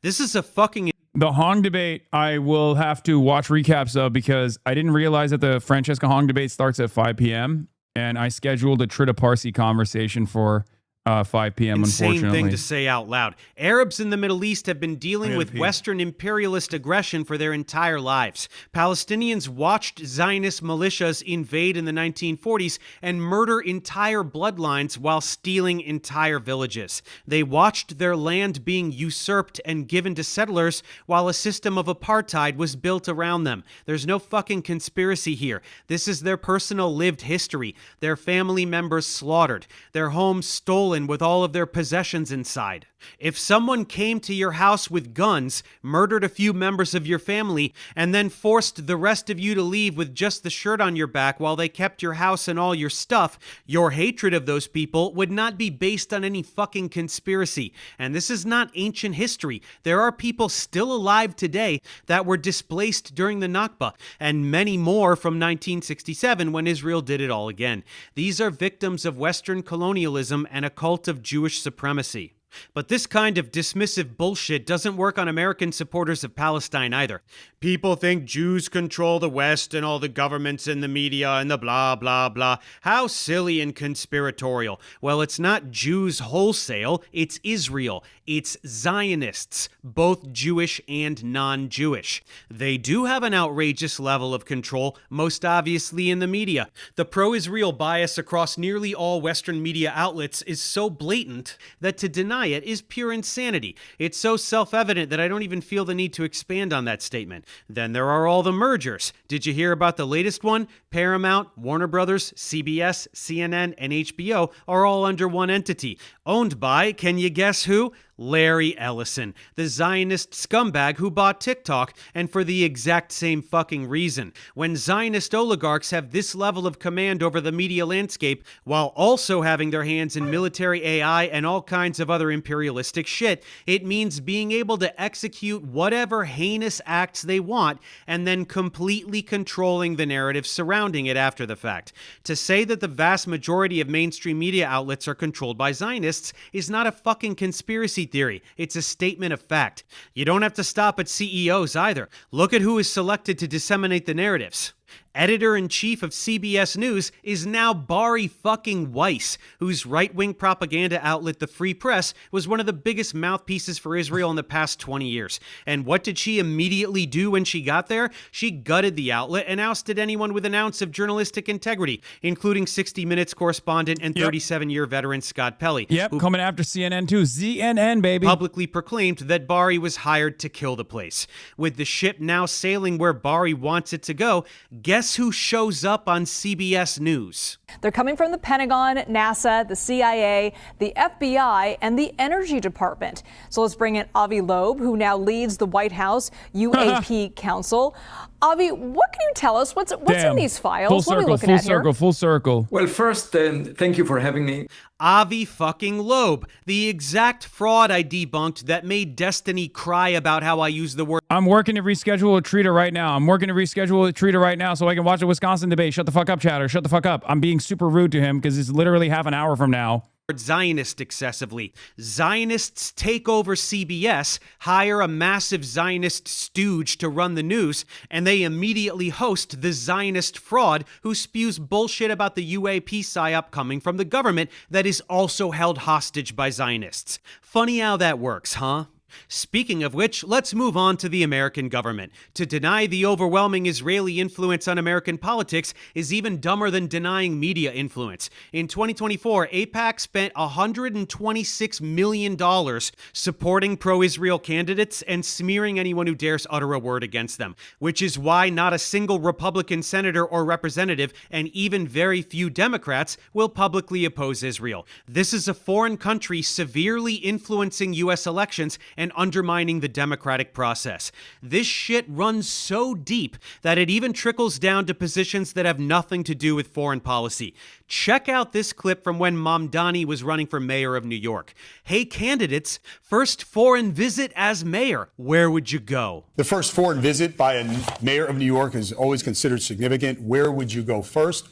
This is a fucking... The Hong debate, I will have to watch recaps of because I didn't realize that the Francesca Hong debate starts at 5 p.m. and I scheduled a Trita Parsi conversation for 5 p.m. Insane unfortunately. thing to say out loud. Arabs in the Middle East have been dealing with Western imperialist aggression for their entire lives. Palestinians watched Zionist militias invade in the 1940s and murder entire bloodlines while stealing entire villages. They watched their land being usurped and given to settlers while a system of apartheid was built around them. There's no fucking conspiracy here. This is their personal lived history. Their family members slaughtered. Their homes stolen with all of their possessions inside. If someone came to your house with guns, murdered a few members of your family, and then forced the rest of you to leave with just the shirt on your back while they kept your house and all your stuff, your hatred of those people would not be based on any fucking conspiracy. And this is not ancient history. There are people still alive today that were displaced during the Nakba, and many more from 1967 when Israel did it all again. These are victims of Western colonialism and a cult of Jewish supremacy. But this kind of dismissive bullshit doesn't work on American supporters of Palestine either. People think Jews control the West and all the governments and the media and the blah, blah, blah. How silly and conspiratorial. Well, it's not Jews wholesale, it's Israel. It's Zionists, both Jewish and non-Jewish. They do have an outrageous level of control, most obviously in the media. The pro-Israel bias across nearly all Western media outlets is so blatant that to deny it is pure insanity. It's so self-evident that I don't even feel the need to expand on that statement. Then there are all the mergers. Did you hear about the latest one? Paramount, Warner Brothers, CBS, CNN, and HBO are all under one entity. Owned by, can you guess who? Larry Ellison, the Zionist scumbag who bought TikTok, and for the exact same fucking reason. When Zionist oligarchs have this level of command over the media landscape, while also having their hands in military AI and all kinds of other imperialistic shit, it means being able to execute whatever heinous acts they want, and then completely controlling the narrative surrounding it after the fact. To say that the vast majority of mainstream media outlets are controlled by Zionists is not a fucking conspiracy theory. It's a statement of fact. You don't have to stop at CEOs either. Look at who is selected to disseminate the narratives. Editor-in-chief of CBS News is now Bari fucking Weiss, whose right-wing propaganda outlet, The Free Press, was one of the biggest mouthpieces for Israel in the past 20 years. And what did she immediately do when she got there? She gutted the outlet and ousted anyone with an ounce of journalistic integrity, including 60 Minutes correspondent and 37-year veteran Scott Pelley. Yep, coming after CNN too. ZNN, baby. Publicly proclaimed that Bari was hired to kill the place. With the ship now sailing where Bari wants it to go, guess who shows up on CBS News? They're coming from the Pentagon, NASA, the CIA, the FBI, and the Energy Department. So let's bring in Avi Loeb, who now leads the White House UAP Council. Avi, what can you tell us? What's in these files? Full what circle, are we looking full at circle, here? full circle. Well, first, thank you for having me. Avi fucking Loeb, the exact fraud I debunked that made Destiny cry about how I use the word. I'm working to reschedule a treater right now. I'm working to reschedule a treater right now so I can watch the Wisconsin debate. Shut the fuck up, chatter. Shut the fuck up. I'm being super rude to him because it's literally half an hour from now. Zionist excessively. Zionists take over CBS, hire a massive Zionist stooge to run the news, and they immediately host the Zionist fraud who spews bullshit about the UAP psyop coming from the government that is also held hostage by Zionists. Funny how that works, huh? Speaking of which, let's move on to the American government. To deny the overwhelming Israeli influence on American politics is even dumber than denying media influence. In 2024, AIPAC spent $126 million supporting pro-Israel candidates and smearing anyone who dares utter a word against them, which is why not a single Republican senator or representative, and even very few Democrats, will publicly oppose Israel. This is a foreign country severely influencing U.S. elections and undermining the democratic process. This shit runs so deep that it even trickles down to positions that have nothing to do with foreign policy. Check out this clip from when Mamdani was running for mayor of New York. Hey candidates, first foreign visit as mayor, where would you go? The first foreign visit by a mayor of New York is always considered significant. Where would you go first?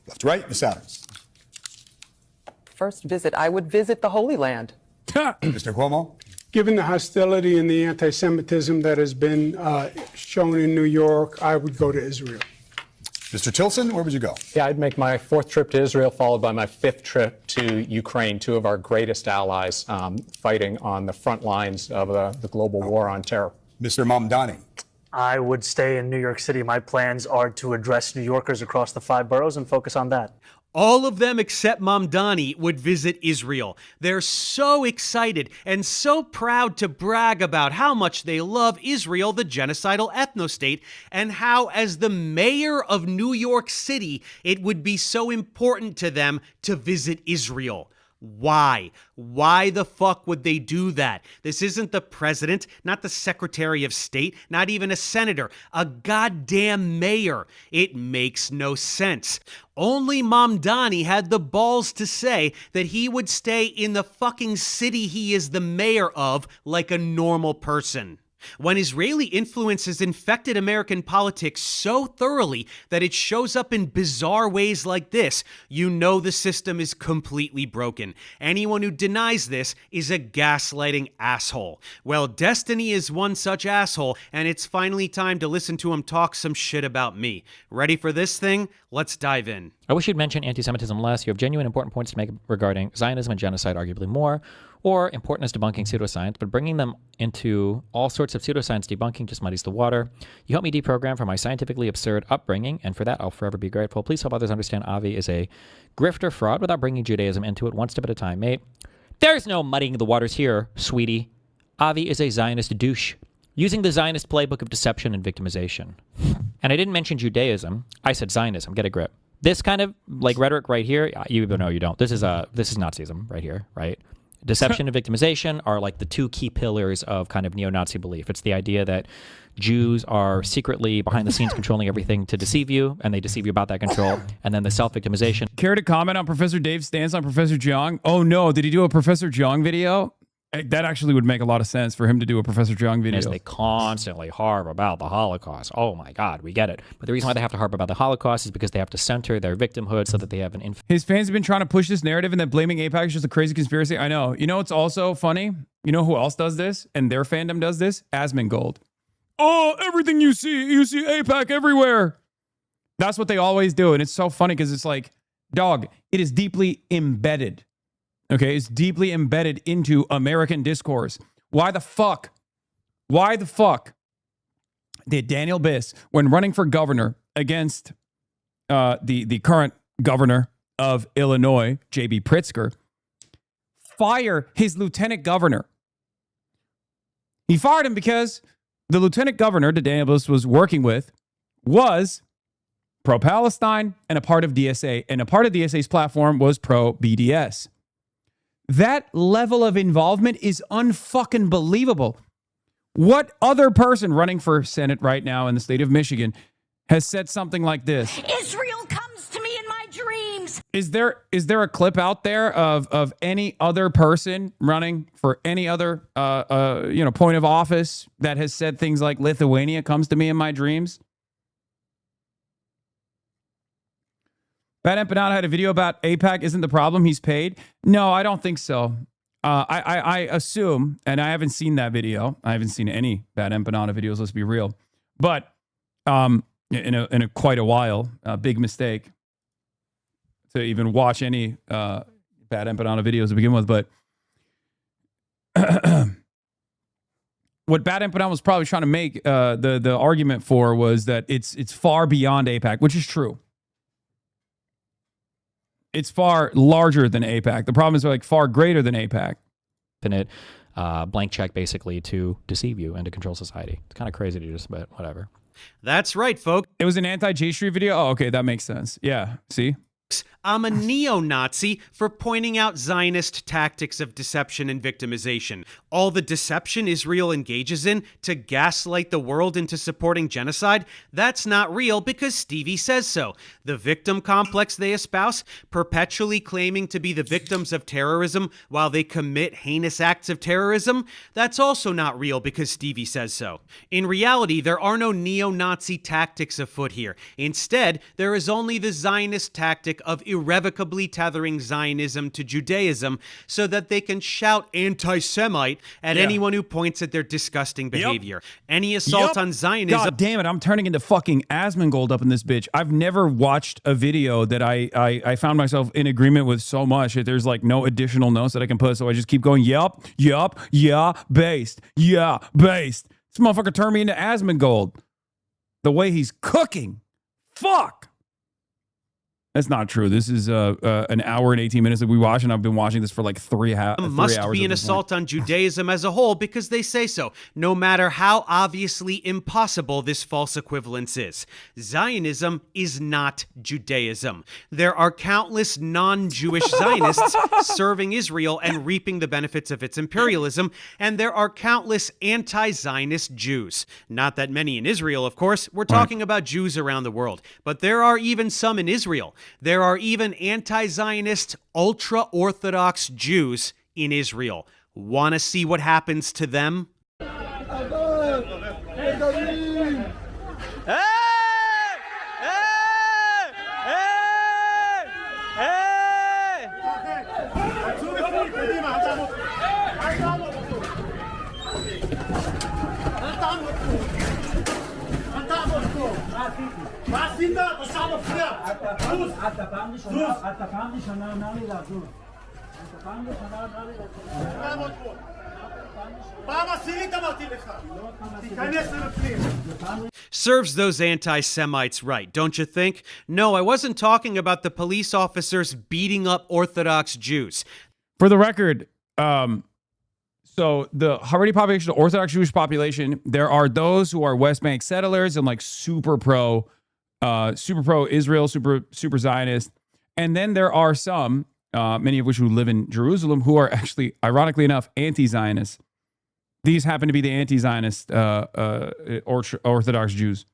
Left to right, Ms. Adams. First visit, I would visit the Holy Land. Mr. Cuomo. Given the hostility and the anti-Semitism that has been shown in New York, I would go to Israel. Mr. Tilson, where would you go? Yeah, I'd make my 4th trip to Israel, followed by my 5th trip to Ukraine, 2 of our greatest allies fighting on the front lines of the global war on terror. Mr. Mamdani. I would stay in New York City. My plans are to address New Yorkers across the 5 boroughs and focus on that. All of them except Mamdani would visit Israel. They're so excited and so proud to brag about how much they love Israel, the genocidal ethno-state, and how, as the mayor of New York City, it would be so important to them to visit Israel. Why? Why the fuck would they do that? This isn't the president, not the secretary of state, not even a senator, a goddamn mayor. It makes no sense. Only Mamdani had the balls to say that he would stay in the fucking city he is the mayor of like a normal person. When Israeli influence has infected American politics so thoroughly that it shows up in bizarre ways like this, you know the system is completely broken. Anyone who denies this is a gaslighting asshole. Well, Destiny is one such asshole, and it's finally time to listen to him talk some shit about me. Ready for this thing? Let's dive in. I wish you'd mention anti-Semitism less. You have genuine important points to make regarding Zionism and genocide, arguably more, or important as debunking pseudoscience, but bringing them into all sorts of pseudoscience debunking just muddies the water. You help me deprogram from my scientifically absurd upbringing, and for that I'll forever be grateful. Please help others understand Avi is a grifter fraud without bringing Judaism into it, one step at a time, mate. There's no muddying the waters here, sweetie. Avi is a Zionist douche, using the Zionist playbook of deception and victimization. And I didn't mention Judaism, I said Zionism, get a grip. This kind of like rhetoric right here, you know you don't. This is Nazism right here, right? Deception and victimization are like the 2 key pillars of kind of neo-Nazi belief. It's the idea that Jews are secretly behind the scenes controlling everything to deceive you, and they deceive you about that control. And then the self-victimization. Care to comment on Professor Dave's stance on Professor Jiang? Oh no, did he do a Professor Jiang video? That actually would make a lot of sense for him to do a Professor Jiang video. As they constantly harp about the Holocaust. Oh my God, we get it. But the reason why they have to harp about the Holocaust is because they have to center their victimhood so that they have an His fans have been trying to push this narrative and that blaming AIPAC is just a crazy conspiracy. I know. You know what's also funny? You know who else does this? And their fandom does this? Asmongold. Oh, everything you see AIPAC everywhere. That's what they always do. And it's so funny because it's like, dog, it is deeply embedded. Okay, it's deeply embedded into American discourse. Why the fuck did Daniel Biss, when running for governor against the current governor of Illinois, J.B. Pritzker, fire his lieutenant governor? He fired him because the lieutenant governor that Daniel Biss was working with was pro-Palestine and a part of DSA, and a part of DSA's platform was pro-BDS. That level of involvement is unfucking believable. What other person running for Senate right now in the state of Michigan has said something like this? Israel comes to me in my dreams. Is there a clip out there of any other person running for any other point of office that has said things like Lithuania comes to me in my dreams? Bad Empanada had a video about AIPAC isn't the problem. He's paid. No, I don't think so. I assume, and I haven't seen that video. I haven't seen any Bad Empanada videos. Let's be real. But in a quite a while, big mistake to even watch any Bad Empanada videos to begin with. But what Bad Empanada was probably trying to make the argument for was that it's far beyond AIPAC, which is true. It's far larger than AIPAC. The problem is like far greater than AIPAC. Infinite blank check basically to deceive you and to control society. It's kind of crazy to just, but whatever. That's right, folks. It was an anti-J Street video? Oh, okay, that makes sense. Yeah, see? I'm a neo-Nazi for pointing out Zionist tactics of deception and victimization. All the deception Israel engages in to gaslight the world into supporting genocide, that's not real because Stevie says so. The victim complex they espouse, perpetually claiming to be the victims of terrorism while they commit heinous acts of terrorism, that's also not real because Stevie says so. In reality, there are no neo-Nazi tactics afoot here. Instead, there is only the Zionist tactic of irrevocably tethering Zionism to Judaism so that they can shout anti-Semite at anyone who points at their disgusting behavior. Any assault on Zionism... God damn it, I'm turning into fucking Asmongold up in this bitch. I've never watched a video that I found myself in agreement with so much that there's like no additional notes that I can put, so I just keep going, yup, yeah, based. This motherfucker turned me into Asmongold. The way he's cooking. Fuck! That's not true. This is an hour and 18 minutes that we watch, and I've been watching this for like 3 hours. Must be an assault on Judaism as a whole because they say so, no matter how obviously impossible this false equivalence is. Zionism is not Judaism. There are countless non-Jewish Zionists serving Israel and reaping the benefits of its imperialism, and there are countless anti-Zionist Jews. Not that many in Israel, of course. We're talking about Jews around the world, but there are even some in Israel. There are even anti-Zionist, ultra-Orthodox Jews in Israel. Want to see what happens to them? Serves those anti-Semites right, don't you think? No, I wasn't talking about the police officers beating up Orthodox Jews. For the record, so the Haredi population, the Orthodox Jewish population, there are those who are West Bank settlers and like super pro Israel, super Zionist. And then there are some, many of which who live in Jerusalem, who are actually, ironically enough, anti-Zionists. These happen to be the anti-Zionist Orthodox Jews.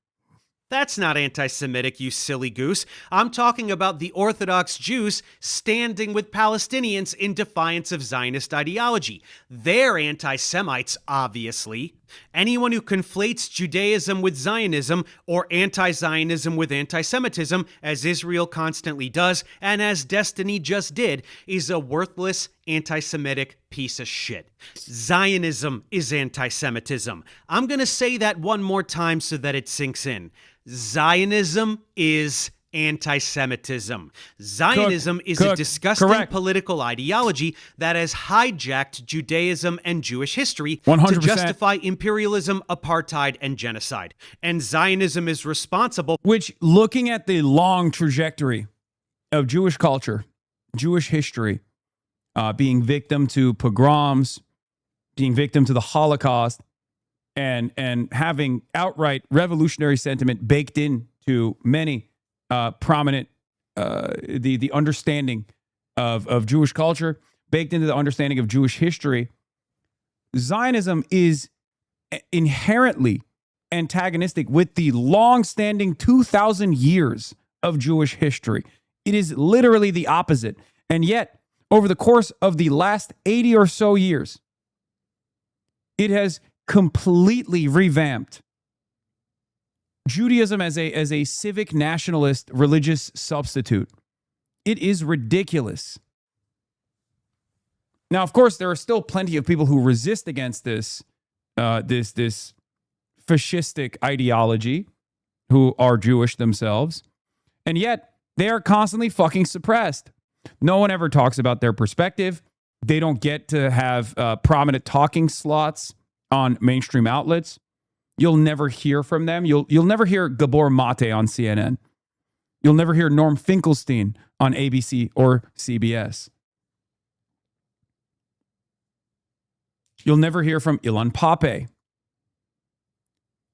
That's not anti-Semitic, you silly goose. I'm talking about the Orthodox Jews standing with Palestinians in defiance of Zionist ideology. They're anti-Semites, obviously. Anyone who conflates Judaism with Zionism or anti-Zionism with anti-Semitism, as Israel constantly does, and as Destiny just did, is a worthless anti-Semitic piece of shit. Zionism is anti-Semitism. I'm going to say that one more time so that it sinks in. Zionism is anti-Semitism. Zionism is a disgusting political ideology that has hijacked Judaism and Jewish history 100%. To justify imperialism, apartheid, and genocide. And Zionism is responsible. Which, looking at the long trajectory of Jewish culture, Jewish history, being victim to pogroms, being victim to the Holocaust, and having outright revolutionary sentiment baked into many prominent, the understanding of Jewish culture, baked into the understanding of Jewish history, Zionism is inherently antagonistic with the long-standing 2,000 years of Jewish history. It is literally the opposite. And yet, over the course of the last 80 or so years, it has completely revamped Judaism as a civic nationalist religious substitute It is ridiculous. Now, of course, there are still plenty of people who resist against this fascistic ideology, who are Jewish themselves, and yet they are constantly fucking suppressed. No one ever talks about their perspective. They don't get to have prominent talking slots on mainstream outlets. You'll never hear from them. You'll never hear Gabor Mate on CNN. You'll never hear Norm Finkelstein on ABC or CBS. You'll never hear from Ilan Pape.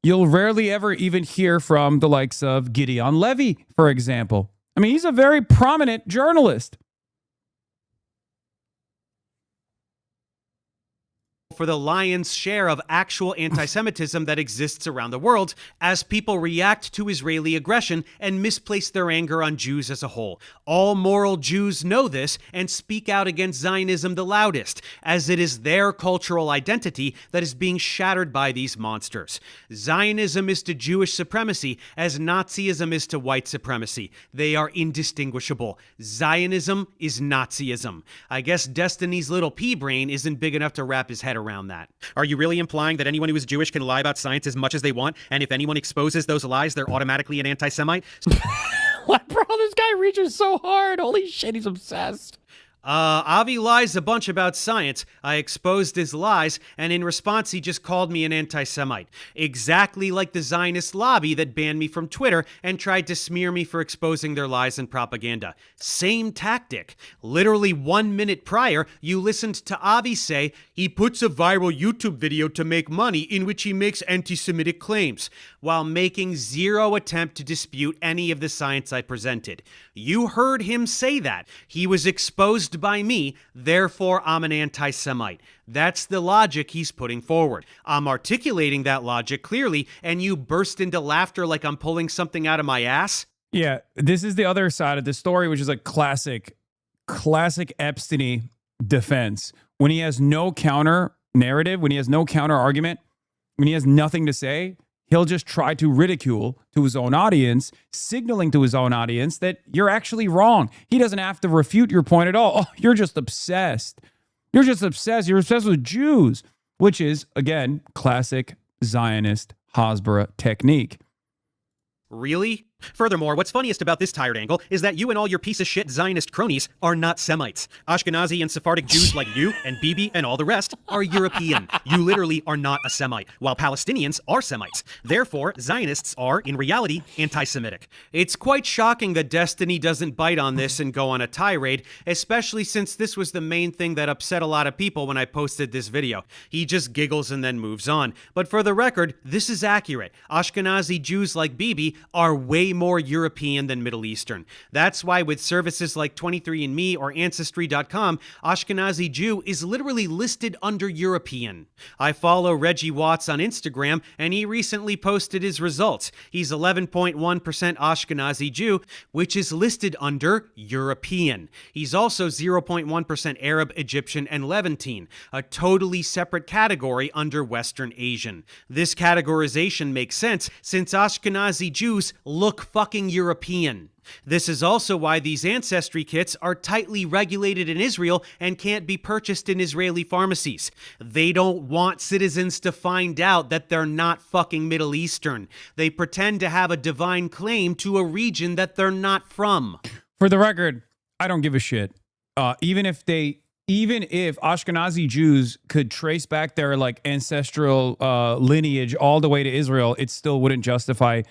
You'll rarely ever even hear from the likes of Gideon Levy, for example. I mean, he's a very prominent journalist. For the lion's share of actual anti-Semitism that exists around the world as people react to Israeli aggression and misplace their anger on Jews as a whole. All moral Jews know this and speak out against Zionism the loudest, as it is their cultural identity that is being shattered by these monsters. Zionism is to Jewish supremacy as Nazism is to white supremacy. They are indistinguishable. Zionism is Nazism. I guess Destiny's little pea brain isn't big enough to wrap his head around that. Are you really implying that anyone who is Jewish can lie about science as much as they want, and if anyone exposes those lies, they're automatically an anti-Semite? What, bro? This guy reaches so hard. Holy shit, he's obsessed. Avi lies a bunch about science. I exposed his lies, and in response, he just called me an anti-Semite. Exactly like the Zionist lobby that banned me from Twitter and tried to smear me for exposing their lies and propaganda. Same tactic. Literally 1 minute prior, you listened to Avi say he puts a viral YouTube video to make money in which he makes anti-Semitic claims, while making zero attempt to dispute any of the science I presented. You heard him say that. He was exposed by me, therefore I'm an anti-Semite. That's the logic he's putting forward. I'm articulating that logic clearly, and you burst into laughter like I'm pulling something out of my ass? Yeah, this is the other side of the story, which is a classic Epstein defense. When he has no counter narrative, when he has no counter argument, when he has nothing to say, he'll just try to ridicule to his own audience, signaling to his own audience that you're actually wrong. He doesn't have to refute your point at all. Oh, you're just obsessed. You're just obsessed. You're obsessed with Jews, which is, again, classic Zionist Hasbara technique. Really? Furthermore, what's funniest about this tired angle is that you and all your piece of shit Zionist cronies are not Semites. Ashkenazi and Sephardic Jews like you and Bibi and all the rest are European. You literally are not a Semite, while Palestinians are Semites. Therefore, Zionists are, in reality, anti-Semitic. It's quite shocking that Destiny doesn't bite on this and go on a tirade, especially since this was the main thing that upset a lot of people when I posted this video. He just giggles and then moves on. But for the record, this is accurate. Ashkenazi Jews like Bibi are way more European than Middle Eastern. That's why with services like 23andMe or Ancestry.com, Ashkenazi Jew is literally listed under European. I follow Reggie Watts on Instagram, and he recently posted his results. He's 11.1% Ashkenazi Jew, which is listed under European. He's also 0.1% Arab, Egyptian, and Levantine, a totally separate category under Western Asian. This categorization makes sense since Ashkenazi Jews look fucking European. This is also why these ancestry kits are tightly regulated in Israel and can't be purchased in Israeli pharmacies. They don't want citizens to find out that they're not fucking Middle Eastern. They pretend to have a divine claim to a region that they're not from. For the record, I don't give a shit. Even if Ashkenazi Jews could trace back their like ancestral lineage all the way to Israel, it still wouldn't justify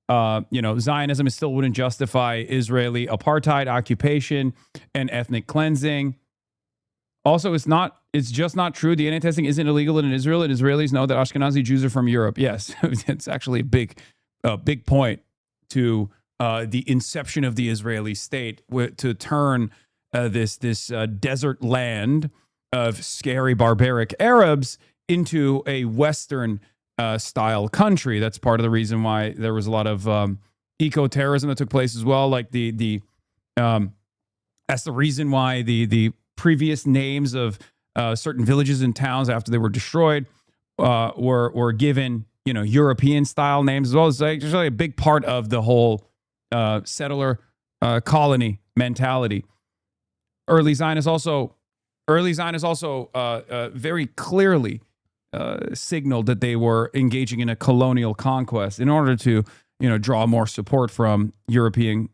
Zionism. It still wouldn't justify Israeli apartheid, occupation, and ethnic cleansing. Also, it's just not true. DNA testing isn't illegal in Israel, and Israelis know that Ashkenazi Jews are from Europe. Yes, it's actually a big point to the inception of the Israeli state to turn this desert land of scary barbaric Arabs into a Western style country. That's part of the reason why there was a lot of eco-terrorism that took place as well. Like that's the reason why the previous names of certain villages and towns after they were destroyed were given European style names as well. It's actually a big part of the whole settler colony mentality. Early Zionists also very clearly signaled that they were engaging in a colonial conquest in order to, draw more support from European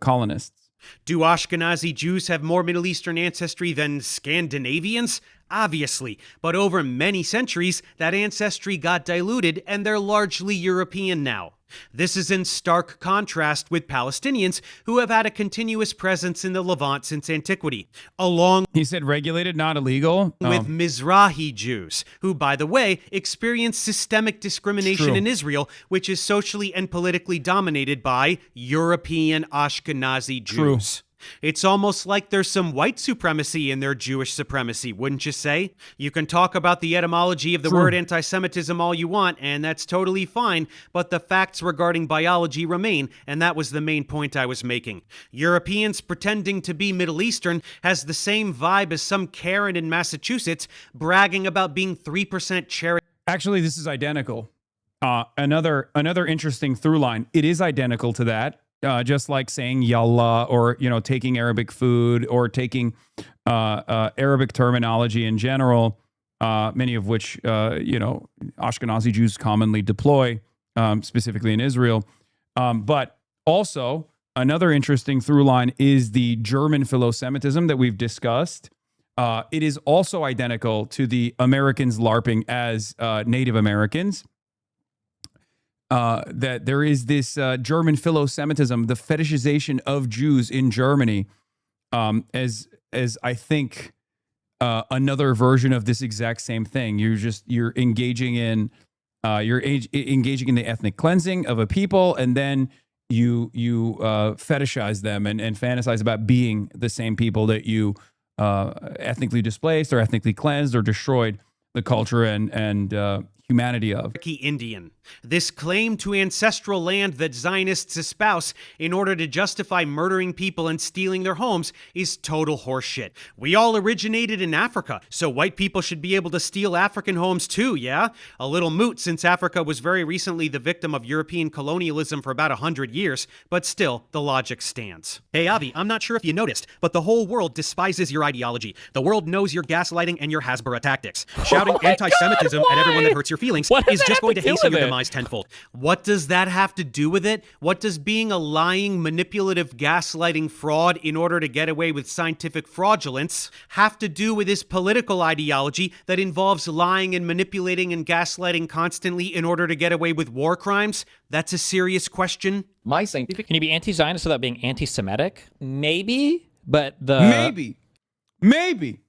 colonists. Do Ashkenazi Jews have more Middle Eastern ancestry than Scandinavians? Obviously, but over many centuries, that ancestry got diluted and they're largely European now. This is in stark contrast with Palestinians, who have had a continuous presence in the Levant since antiquity, along he said regulated, not illegal, with Mizrahi Jews, who, by the way, experience systemic discrimination in Israel, which is socially and politically dominated by European Ashkenazi Jews. It's almost like there's some white supremacy in their Jewish supremacy, wouldn't you say? You can talk about the etymology of the word anti-Semitism all you want, and that's totally fine, but the facts regarding biology remain, and that was the main point I was making. Europeans pretending to be Middle Eastern has the same vibe as some Karen in Massachusetts bragging about being 3% cherry. Actually, this is identical. Another interesting through line. It is identical to that. Just like saying yallah, or taking Arabic food, or taking Arabic terminology in general, many of which Ashkenazi Jews commonly deploy, specifically in Israel. But also another interesting through line is the German philo-Semitism that we've discussed. It is also identical to the Americans LARPing as Native Americans. That there is this German philo-Semitism, the fetishization of Jews in Germany, as I think another version of this exact same thing. You're engaging in engaging in the ethnic cleansing of a people, and then you fetishize them and fantasize about being the same people that you ethnically displaced or ethnically cleansed or destroyed the culture and humanity of. Indian. This claim to ancestral land that Zionists espouse in order to justify murdering people and stealing their homes is total horseshit. We all originated in Africa, so white people should be able to steal African homes too, yeah? A little moot since Africa was very recently the victim of European colonialism for about 100 years, but still, the logic stands. Hey Avi, I'm not sure if you noticed, but the whole world despises your ideology. The world knows your gaslighting and your Hasbara tactics. Shouting anti-Semitism at everyone that hurts your feelings is just going to hasten your demise tenfold. What does that have to do with it? What does being a lying, manipulative, gaslighting fraud in order to get away with scientific fraudulence have to do with this political ideology that involves lying and manipulating and gaslighting constantly in order to get away with war crimes? That's a serious question. My scientific. Can you be anti-Zionist without being anti-Semitic? Maybe, but Maybe.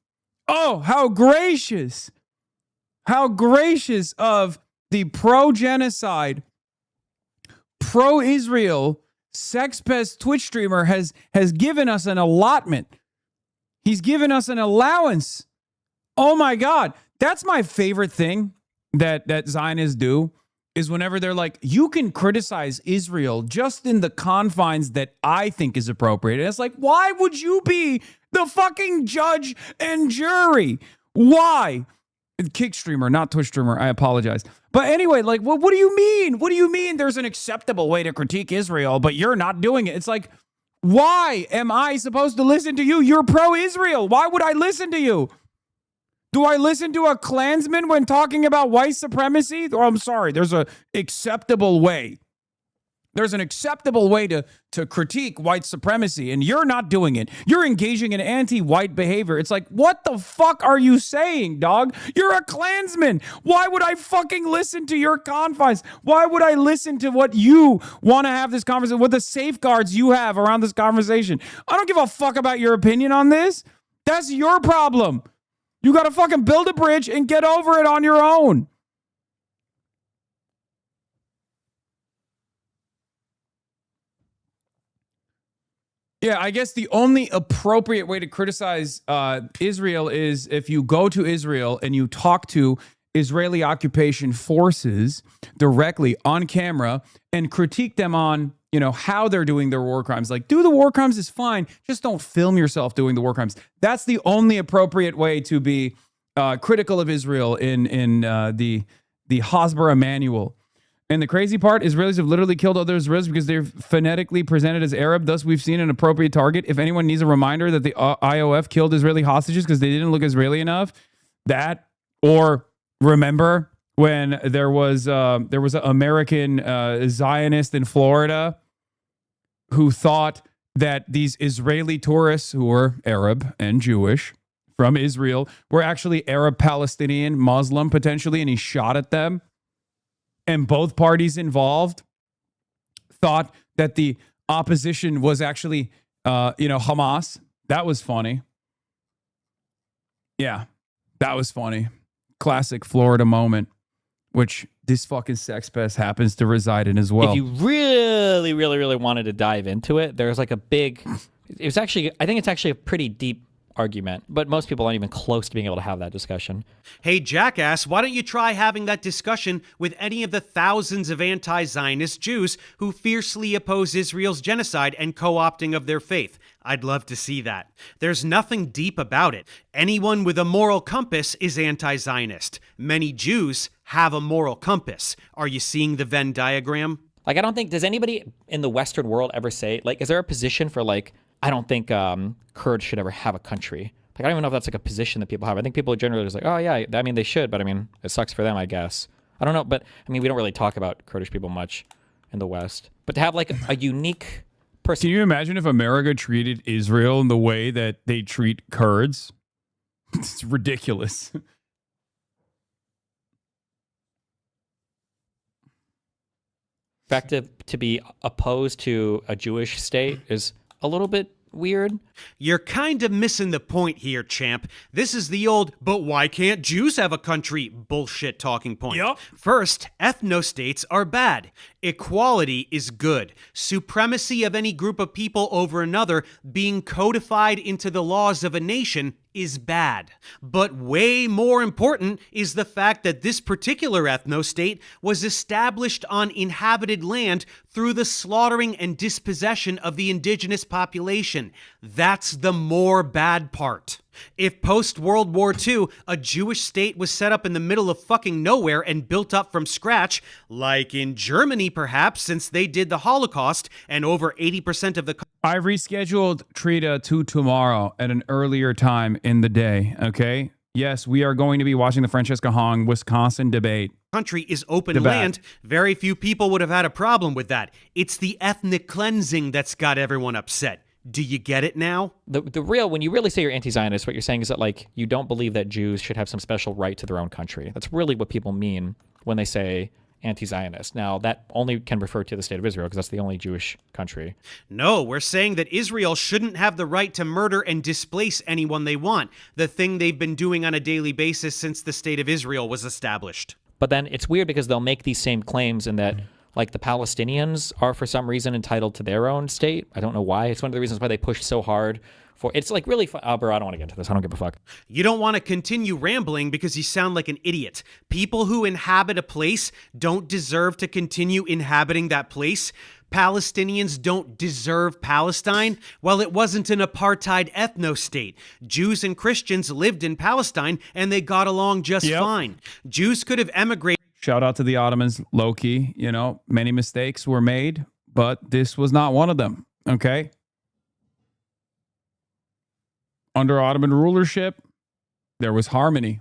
Oh, how gracious. How gracious of the pro-genocide, pro-Israel, sex pest Twitch streamer has given us an allotment. He's given us an allowance. Oh my God. That's my favorite thing that Zionists do, is whenever they're like, you can criticize Israel just in the confines that I think is appropriate. And it's like, why would you be the fucking judge and jury? Why? Kick streamer, not Twitch streamer. I apologize. But anyway, like, what do you mean? What do you mean there's an acceptable way to critique Israel, but you're not doing it? It's like, why am I supposed to listen to you? You're pro-Israel. Why would I listen to you? Do I listen to a Klansman when talking about white supremacy? Oh, I'm sorry. There's an acceptable way. There's an acceptable way to critique white supremacy, and you're not doing it. You're engaging in anti-white behavior. It's like, what the fuck are you saying, dog? You're a Klansman. Why would I fucking listen to your confines? Why would I listen to what you want to have this conversation, what the safeguards you have around this conversation? I don't give a fuck about your opinion on this. That's your problem. You got to fucking build a bridge and get over it on your own. Yeah, I guess the only appropriate way to criticize Israel is if you go to Israel and you talk to Israeli occupation forces directly on camera and critique them on, how they're doing their war crimes. Like, do the war crimes is fine. Just don't film yourself doing the war crimes. That's the only appropriate way to be critical of Israel in the Hasbara manual. And the crazy part, Israelis have literally killed other Israelis because they're phonetically presented as Arab. Thus, we've seen an appropriate target. If anyone needs a reminder that the IOF killed Israeli hostages because they didn't look Israeli enough, that, or remember when there was an American Zionist in Florida who thought that these Israeli tourists who were Arab and Jewish from Israel were actually Arab, Palestinian, Muslim potentially, and he shot at them. And both parties involved thought that the opposition was actually, Hamas. That was funny. Yeah, that was funny. Classic Florida moment, which this fucking sex pest happens to reside in as well. If you really, really, really wanted to dive into it, there's like a big, I think it's actually a pretty deep argument, but most people aren't even close to being able to have that discussion. Hey, jackass, why don't you try having that discussion with any of the thousands of anti-Zionist Jews who fiercely oppose Israel's genocide and co-opting of their faith? I'd love to see that. There's nothing deep about it. Anyone with a moral compass is anti-Zionist. Many Jews have a moral compass. Are you seeing the Venn diagram? Like, I don't think, does anybody in the Western world ever say, like, is there a position for, like, I don't think Kurds should ever have a country. Like, I don't even know if that's like a position that people have. I think people are generally just like, oh yeah, I mean, they should, but I mean, it sucks for them, I guess. I don't know, but I mean, we don't really talk about Kurdish people much in the West. But to have like a unique person. Can you imagine if America treated Israel in the way that they treat Kurds? It's ridiculous. Fact to be opposed to a Jewish state is a little bit weird. You're kind of missing the point here, champ. This is the old, but why can't Jews have a country bullshit talking point. Yep. First, ethnostates are bad. Equality is good. Supremacy of any group of people over another being codified into the laws of a nation is bad. But way more important is the fact that this particular ethnostate was established on inhabited land through the slaughtering and dispossession of the indigenous population. That's the more bad part. If post-World War II, a Jewish state was set up in the middle of fucking nowhere and built up from scratch, like in Germany perhaps, since they did the Holocaust and over 80% of the... I rescheduled Trita to tomorrow at an earlier time in the day, okay? Yes, we are going to be watching the Francesca Hong Wisconsin debate. Country is open land. Very few people would have had a problem with that. It's the ethnic cleansing that's got everyone upset. Do you get it now? The real, when you really say you're anti-Zionist, what you're saying is that, like, you don't believe that Jews should have some special right to their own country. That's really what people mean when they say anti-Zionist. Now, that only can refer to the state of Israel because that's the only Jewish country. No, we're saying that Israel shouldn't have the right to murder and displace anyone they want, the thing they've been doing on a daily basis since the state of Israel was established. But then it's weird because they'll make these same claims in that, like, the Palestinians are for some reason entitled to their own state. I don't know why. It's one of the reasons why they push so hard for. It's like really fun. Oh, bro, I don't want to get into this. I don't give a fuck. You don't want to continue rambling because you sound like an idiot. People who inhabit a place don't deserve to continue inhabiting that place. Palestinians don't deserve Palestine. Well, it wasn't an apartheid ethno-state. Jews and Christians lived in Palestine and they got along just fine. Jews could have emigrated. Shout out to the Ottomans, low-key. You know, many mistakes were made, but this was not one of them, okay? Under Ottoman rulership, there was harmony.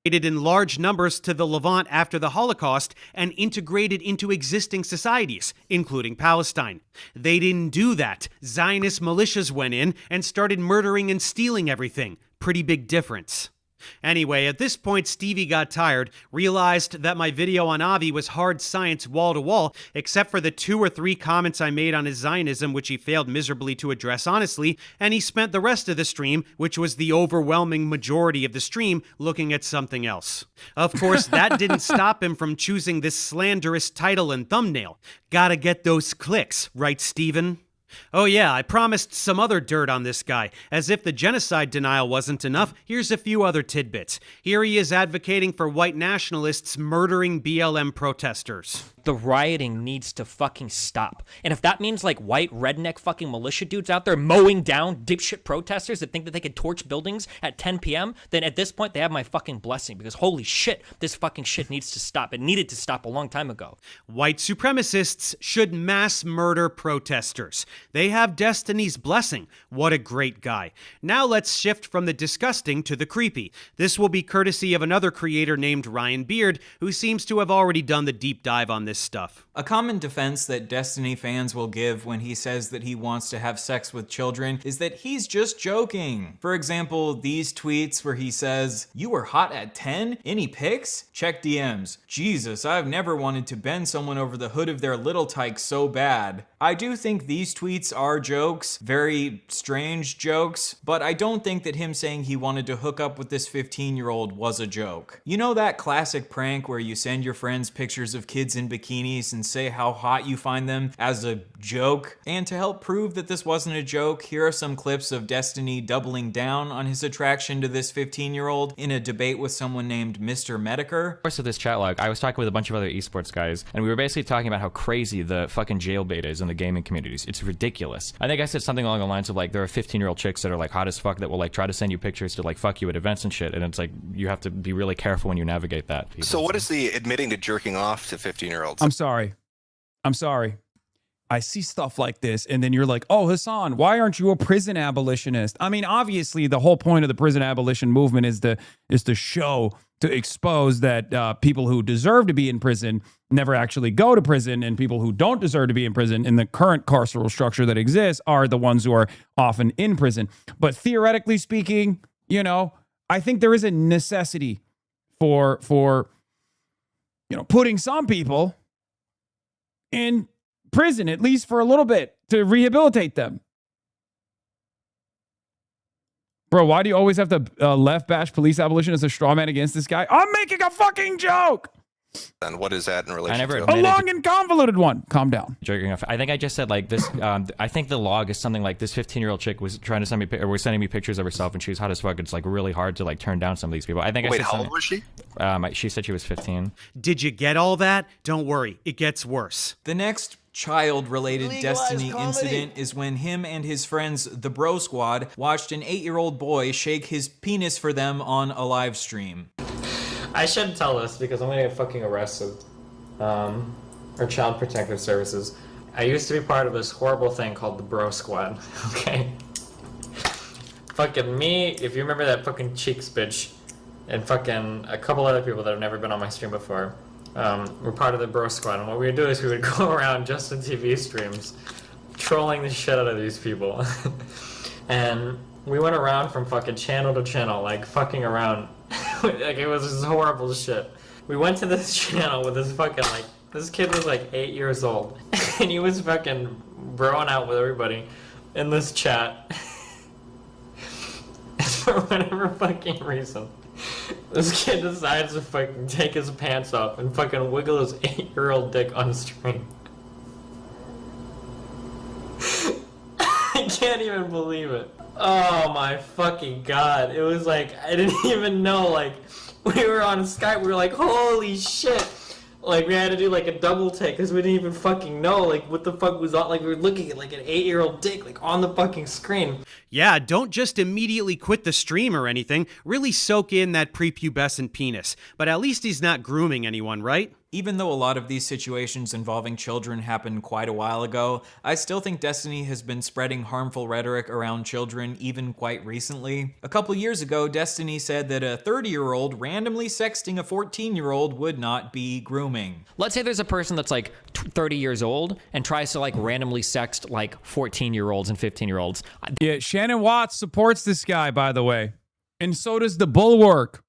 In large numbers to the Levant after the Holocaust and integrated into existing societies, including Palestine. They didn't do that. Zionist militias went in and started murdering and stealing everything. Pretty big difference. Anyway, at this point, Stevie got tired, realized that my video on Avi was hard science wall-to-wall, except for the 2 or 3 comments I made on his Zionism, which he failed miserably to address honestly, and he spent the rest of the stream, which was the overwhelming majority of the stream, looking at something else. Of course, that didn't stop him from choosing this slanderous title and thumbnail. Gotta get those clicks, right, Steven? Oh yeah, I promised some other dirt on this guy. As if the genocide denial wasn't enough, here's a few other tidbits. Here he is advocating for white nationalists murdering BLM protesters. The rioting needs to fucking stop. And if that means like white redneck fucking militia dudes out there mowing down dipshit protesters that think that they can torch buildings at 10 p.m., then at this point they have my fucking blessing, because holy shit, this fucking shit needs to stop. It needed to stop a long time ago. White supremacists should mass murder protesters. They have Destiny's blessing. What a great guy. Now let's shift from the disgusting to the creepy. This will be courtesy of another creator named Ryan Beard, who seems to have already done the deep dive on this stuff. A common defense that Destiny fans will give when he says that he wants to have sex with children is that he's just joking. For example, these tweets where he says, "You were hot at 10? Any pics? Check DMs. Jesus, I've never wanted to bend someone over the hood of their little tyke so bad." I do think these tweets are jokes, very strange jokes, but I don't think that him saying he wanted to hook up with this 15-year-old was a joke. You know that classic prank where you send your friends pictures of kids in bikinis and say how hot you find them as a joke? And to help prove that this wasn't a joke, here are some clips of Destiny doubling down on his attraction to this 15-year-old in a debate with someone named Mr. Medicare. Of course, of this chat log, I was talking with a bunch of other esports guys, and we were basically talking about how crazy the fucking jailbait is in the gaming communities. It's ridiculous. I think I said something along the lines of like, there are 15-year-old chicks that are like hot as fuck that will like try to send you pictures to like fuck you at events and shit, and it's like, you have to be really careful when you navigate that. So what is the admitting to jerking off to 15-year-olds? I'm sorry. I see stuff like this, and then you're like, oh, Hasan, why aren't you a prison abolitionist? I mean, obviously, the whole point of the prison abolition movement is to show, to expose that people who deserve to be in prison never actually go to prison, and people who don't deserve to be in prison in the current carceral structure that exists are the ones who are often in prison. But theoretically speaking, you know, I think there is a necessity for you know, putting some people in prison, at least for a little bit, to rehabilitate them. Bro, why do you always have to left bash police abolition as a straw man against this guy? I'm making a fucking joke! And what is that in relation to? A long and convoluted one. Calm down. Jerking off. I think I just said like this. I think the log is something like this 15-year-old chick was trying to send me, or was sending me pictures of herself, and she was hot as fuck. It's like really hard to like turn down some of these people. I think. Wait, I said how old was she? She said she was 15. Did you get all that? Don't worry, it gets worse. The next child-related Destiny incident is when him and his friends, the Bro Squad, watched an 8-year-old boy shake his penis for them on a live stream. I shouldn't tell this because I'm gonna get fucking arrested. Or Child Protective Services. I used to be part of this horrible thing called the Bro Squad, okay? Fucking me, if you remember that fucking Cheeks bitch, and fucking a couple other people that have never been on my stream before, we're part of the Bro Squad, and what we would do is we would go around Justin TV streams, trolling the shit out of these people. And we went around from fucking channel to channel, like fucking around. Like it was just horrible shit. We went to this channel with this fucking like, this kid was like 8 years old, and he was fucking broing out with everybody in this chat. And for whatever fucking reason, this kid decides to fucking take his pants off and fucking wiggle his 8-year-old dick on stream. I can't even believe it. Oh my fucking god. It was like, I didn't even know, like, we were on Skype, we were like, holy shit. Like, we had to do like a double take because we didn't even fucking know, like, what the fuck was on. Like, we were looking at like an 8-year-old dick, like, on the fucking screen. Yeah, don't just immediately quit the stream or anything. Really soak in that prepubescent penis. But at least he's not grooming anyone, right? Even though a lot of these situations involving children happened quite a while ago, I still think Destiny has been spreading harmful rhetoric around children even quite recently. A couple years ago, Destiny said that a 30-year-old randomly sexting a 14-year-old would not be grooming. Let's say there's a person that's like 30 years old and tries to like randomly sext like 14-year-olds and 15-year-olds. Yeah, Shannon Watts supports this guy, by the way. And so does the Bulwark.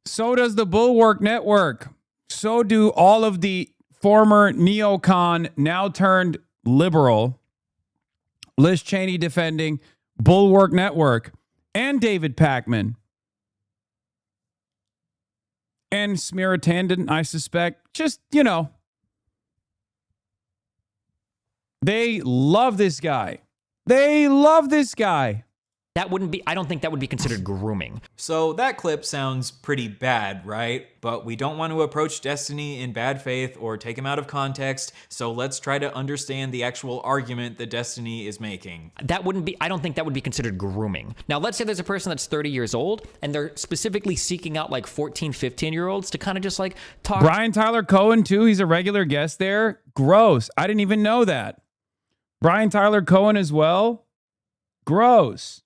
So does the Bulwark Network. So do all of the former neocon, now turned liberal, Liz Cheney defending Bulwark Network, and David Pakman. And Smiratandon, I suspect. Just, you know. They love this guy. They love this guy. That wouldn't be, I don't think that would be considered grooming. So that clip sounds pretty bad, right? But we don't want to approach Destiny in bad faith or take him out of context, so let's try to understand the actual argument that Destiny is making. That wouldn't be, I don't think that would be considered grooming. Now, let's say there's a person that's 30 years old and they're specifically seeking out like 14, 15-year-olds to kind of just like talk. Brian Tyler Cohen, too. He's a regular guest there. Gross. I didn't even know that. Brian Tyler Cohen as well. Gross.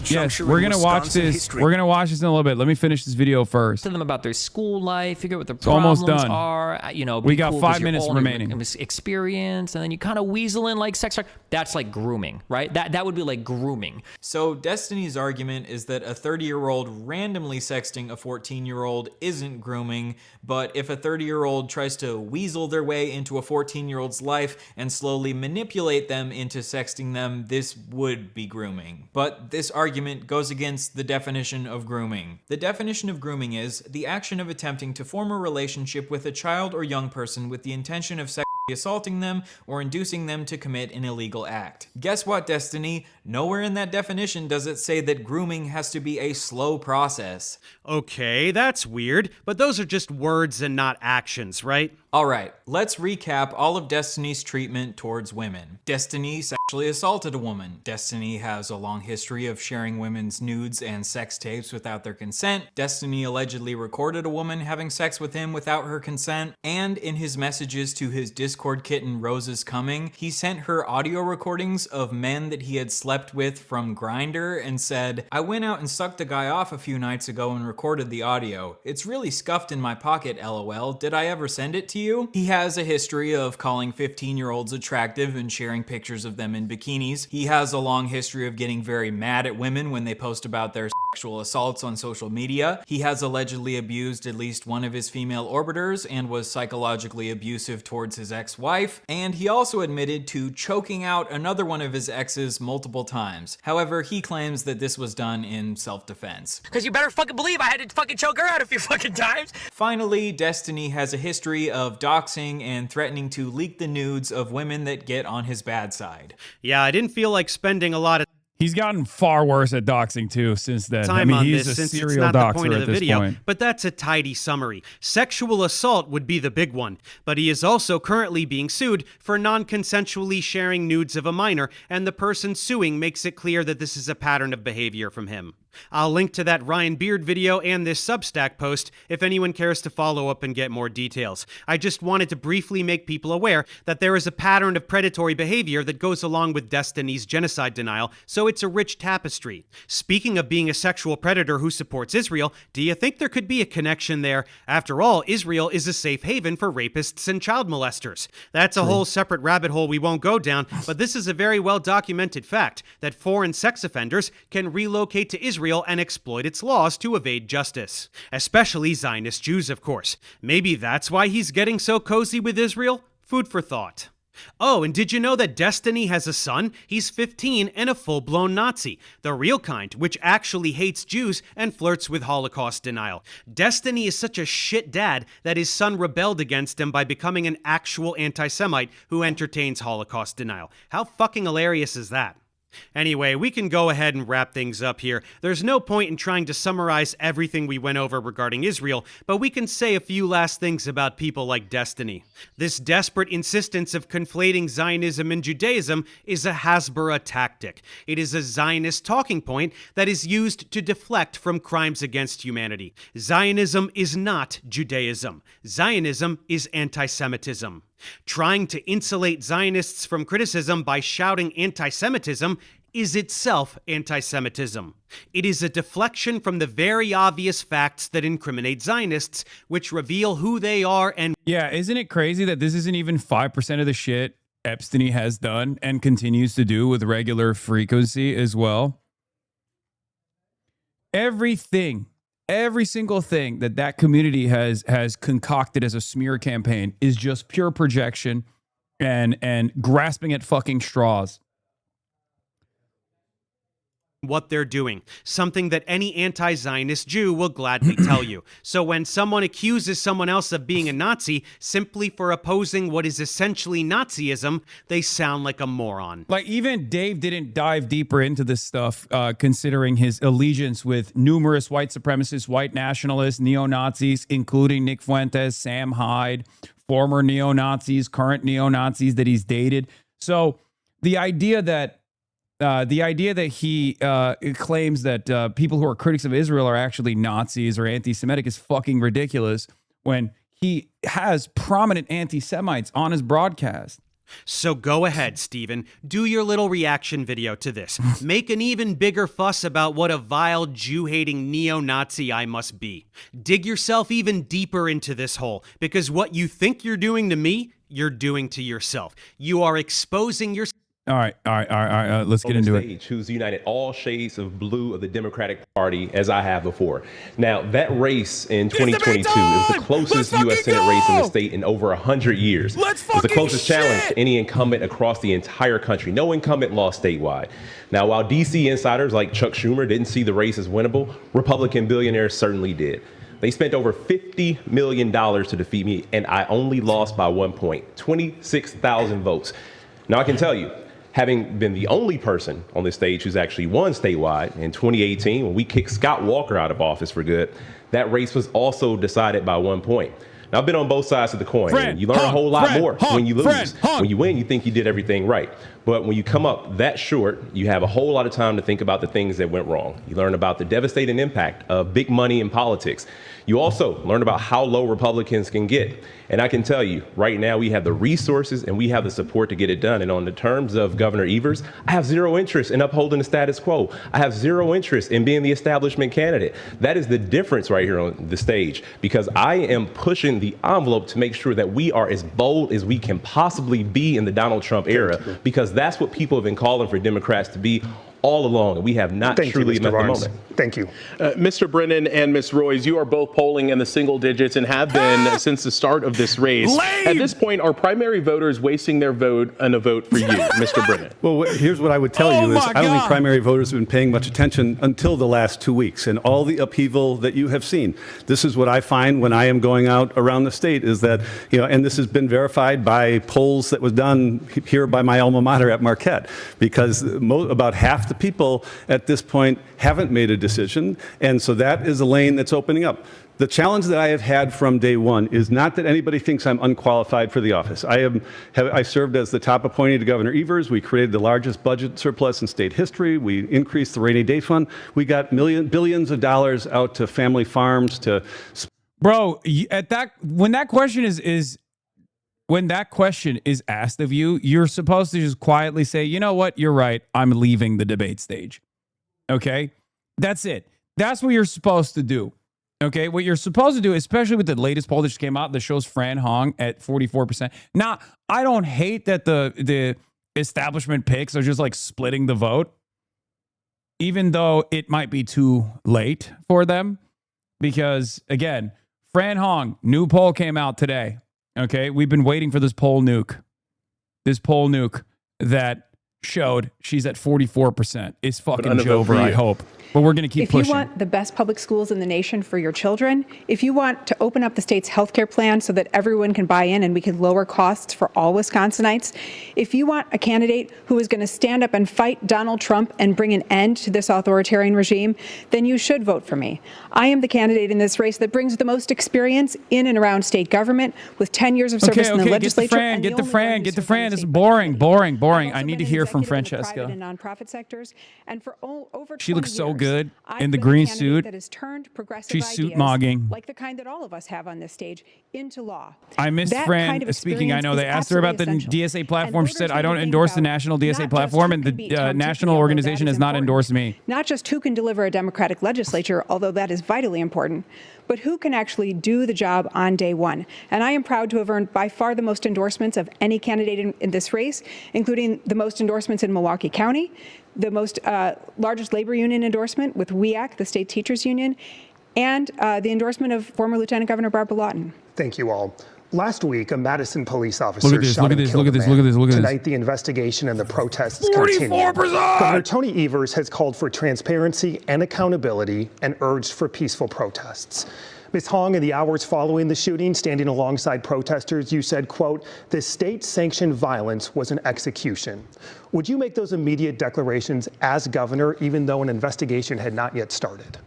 Yes, we're gonna watch this. We're gonna watch this in a little bit. Let me finish this video first. To them about their school life, figure out what the almost problems done. are. You know, We be got cool 5 'cause you're minutes older, remaining. Experience, and then you kind of weasel in like sex. That's like grooming, right? That would be like grooming. So Destiny's argument is that a 30-year-old randomly sexting a 14-year-old isn't grooming, but if a 30-year-old tries to weasel their way into a 14-year-old's life and slowly manipulate them into sexting them, this would be grooming. But this argument goes against the definition of grooming. The definition of grooming is the action of attempting to form a relationship with a child or young person with the intention of sexually assaulting them or inducing them to commit an illegal act. Guess what, Destiny? Nowhere in that definition does it say that grooming has to be a slow process. Okay, that's weird, but those are just words and not actions, right? Alright, let's recap all of Destiny's treatment towards women. Destiny sexually assaulted a woman. Destiny has a long history of sharing women's nudes and sex tapes without their consent. Destiny allegedly recorded a woman having sex with him without her consent. And in his messages to his Discord kitten Rose is Coming, he sent her audio recordings of men that he had slept with from Grindr and said, "I went out and sucked a guy off a few nights ago and recorded the audio. It's really scuffed in my pocket, lol. Did I ever send it to you?" He has a history of calling 15-year-olds attractive and sharing pictures of them in bikinis. He has a long history of getting very mad at women when they post about their sexual assaults on social media. He has allegedly abused at least one of his female orbiters and was psychologically abusive towards his ex-wife. And he also admitted to choking out another one of his exes multiple times. However, he claims that this was done in self-defense. Because you better fucking believe I had to fucking choke her out a few fucking times. Finally, Destiny has a history of doxing and threatening to leak the nudes of women that get on his bad side. Yeah, I didn't feel like spending a lot of He's gotten far worse at doxing too since then. time I mean, on he's this a since it's serial not the doxer point of at the this video, point. but that's a tidy summary. Sexual assault would be the big one, but he is also currently being sued for non-consensually sharing nudes of a minor, and the person suing makes it clear that this is a pattern of behavior from him. I'll link to that Ryan Beard video and this Substack post if anyone cares to follow up and get more details. I just wanted to briefly make people aware that there is a pattern of predatory behavior that goes along with Destiny's genocide denial, so it's a rich tapestry. Speaking of being a sexual predator who supports Israel, do you think there could be a connection there? After all, Israel is a safe haven for rapists and child molesters. That's a whole separate rabbit hole we won't go down, but this is a very well documented fact that foreign sex offenders can relocate to Israel and exploit its laws to evade justice. Especially Zionist Jews, of course. Maybe that's why he's getting so cozy with Israel? Food for thought. Oh, and did you know that Destiny has a son? He's 15 and a full-blown Nazi. The real kind, which actually hates Jews and flirts with Holocaust denial. Destiny is such a shit dad that his son rebelled against him by becoming an actual anti-Semite who entertains Holocaust denial. How fucking hilarious is that? Anyway, we can go ahead and wrap things up here. There's no point in trying to summarize everything we went over regarding Israel, but we can say a few last things about people like Destiny. This desperate insistence of conflating Zionism and Judaism is a Hasbara tactic. It is a Zionist talking point that is used to deflect from crimes against humanity. Zionism is not Judaism. Zionism is anti-Semitism. Trying to insulate Zionists from criticism by shouting anti-Semitism is itself anti-Semitism. It is a deflection from the very obvious facts that incriminate Zionists, which reveal who they are and... Yeah, isn't it crazy that this isn't even 5% of the shit Epstein has done and continues to do with regular frequency as well? Every single thing that community has concocted as a smear campaign is just pure projection and grasping at fucking straws. what they're doing, something that any anti-Zionist Jew will gladly tell you. So when someone accuses someone else of being a Nazi simply for opposing what is essentially Nazism, they sound like a moron. Like, even Dave didn't dive deeper into this stuff, considering his allegiance with numerous white supremacists, white nationalists, neo-Nazis, including Nick Fuentes, Sam Hyde, former neo-Nazis, current neo-Nazis that he's dated. So the idea that he claims that people who are critics of Israel are actually Nazis or anti-Semitic is fucking ridiculous when he has prominent anti-Semites on his broadcast. So go ahead, Stephen. Do your little reaction video to this. Make an even bigger fuss about what a vile Jew-hating neo-Nazi I must be. Dig yourself even deeper into this hole, because what you think you're doing to me, you're doing to yourself. You are exposing yourself. All right. Let's get into it. Who's united all shades of blue of the Democratic Party, as I have before. Now, that race in 2022 is the closest U.S. Senate race in the state in over 100 years. It's the closest challenge to any incumbent across the entire country. No incumbent lost statewide. Now, while D.C. insiders like Chuck Schumer didn't see the race as winnable, Republican billionaires certainly did. They spent over $50 million to defeat me, and I only lost by 1 point, 26,000 votes. Now, I can tell you, having been the only person on this stage who's actually won statewide in 2018, when we kicked Scott Walker out of office for good, that race was also decided by 1 point. Now, I've been on both sides of the coin. And you learn a whole lot more when you lose. When you win, you think you did everything right. But when you come up that short, you have a whole lot of time to think about the things that went wrong. You learn about the devastating impact of big money in politics. You also learn about how low Republicans can get. And I can tell you, right now, we have the resources and we have the support to get it done. And on the terms of Governor Evers, I have zero interest in upholding the status quo. I have zero interest in being the establishment candidate. That is the difference right here on the stage, because I am pushing the envelope to make sure that we are as bold as we can possibly be in the Donald Trump era, because that's what people have been calling for Democrats to be all along, and we have not truly met the moment. Thank you. Mr. Brennan and Ms. Royce, you are both polling in the single digits and have been since the start of this race. At this point, are primary voters wasting their vote on a vote for you, Mr. Brennan? Well, here's what I would tell you is I don't think primary voters have been paying much attention until the last 2 weeks and all the upheaval that you have seen. This is what I find when I am going out around the state is that, and this has been verified by polls that was done here by my alma mater at Marquette, because about half the people at this point haven't made a decision, and so that is a lane that's opening up. The challenge that I have had from day one is not that anybody thinks I'm unqualified for the office. I served as the top appointee to Governor Evers. We created the largest budget surplus in state history. We increased the rainy day fund. We got billions of dollars out to family farms to. Bro, when that question is asked of you, you're supposed to just quietly say, you know what, you're right, I'm leaving the debate stage. Okay? That's it. That's what you're supposed to do. Okay? What you're supposed to do, especially with the latest poll that just came out that shows Fran Hong at 44%. Now, I don't hate that the establishment picks are just like splitting the vote, even though it might be too late for them. Because, again, Fran Hong, new poll came out today. Okay, we've been waiting for this poll nuke. This poll nuke that showed she's at 44%. It's fucking over, I hope. But we're going to keep pushing. If you want the best public schools in the nation for your children, if you want to open up the state's healthcare plan so that everyone can buy in and we can lower costs for all Wisconsinites, if you want a candidate who is going to stand up and fight Donald Trump and bring an end to this authoritarian regime, then you should vote for me. I am the candidate in this race that brings the most experience in and around state government with 10 years of service in the legislature. Get the Fran. This is boring. I need to hear from Francesca. And nonprofit sectors, and for over she looks so good I've in the been green a candidate suit. That has turned progressive She's ideas, suit mogging. like the kind that all of us have on this stage, into law. I missed That Fran kind of speaking. I know experience they is asked her about the absolutely essential. DSA platform. She said, I need don't to think endorse the about national not DSA just platform, who and can beat the Tom national Tucci, although organization that has is not important. endorsed me. Not just who can deliver a democratic legislature, although that is vitally important, but who can actually do the job on day one. And I am proud to have earned by far the most endorsements of any candidate in this race, including the most endorsements in Milwaukee County, the most largest labor union endorsement with WEAC, the state teachers union, and the endorsement of former Lieutenant Governor Barbara Lawton. Thank you all. Last week, a Madison police officer Look at this, shot look at and this, killed look at a this, man. look at this, look at this. Tonight, the investigation and the protests continue. 44%! Governor Tony Evers has called for transparency and accountability and urged for peaceful protests. Ms. Hong, in the hours following the shooting, standing alongside protesters, you said, quote, "The state-sanctioned violence was an execution." Would you make those immediate declarations as governor, even though an investigation had not yet started?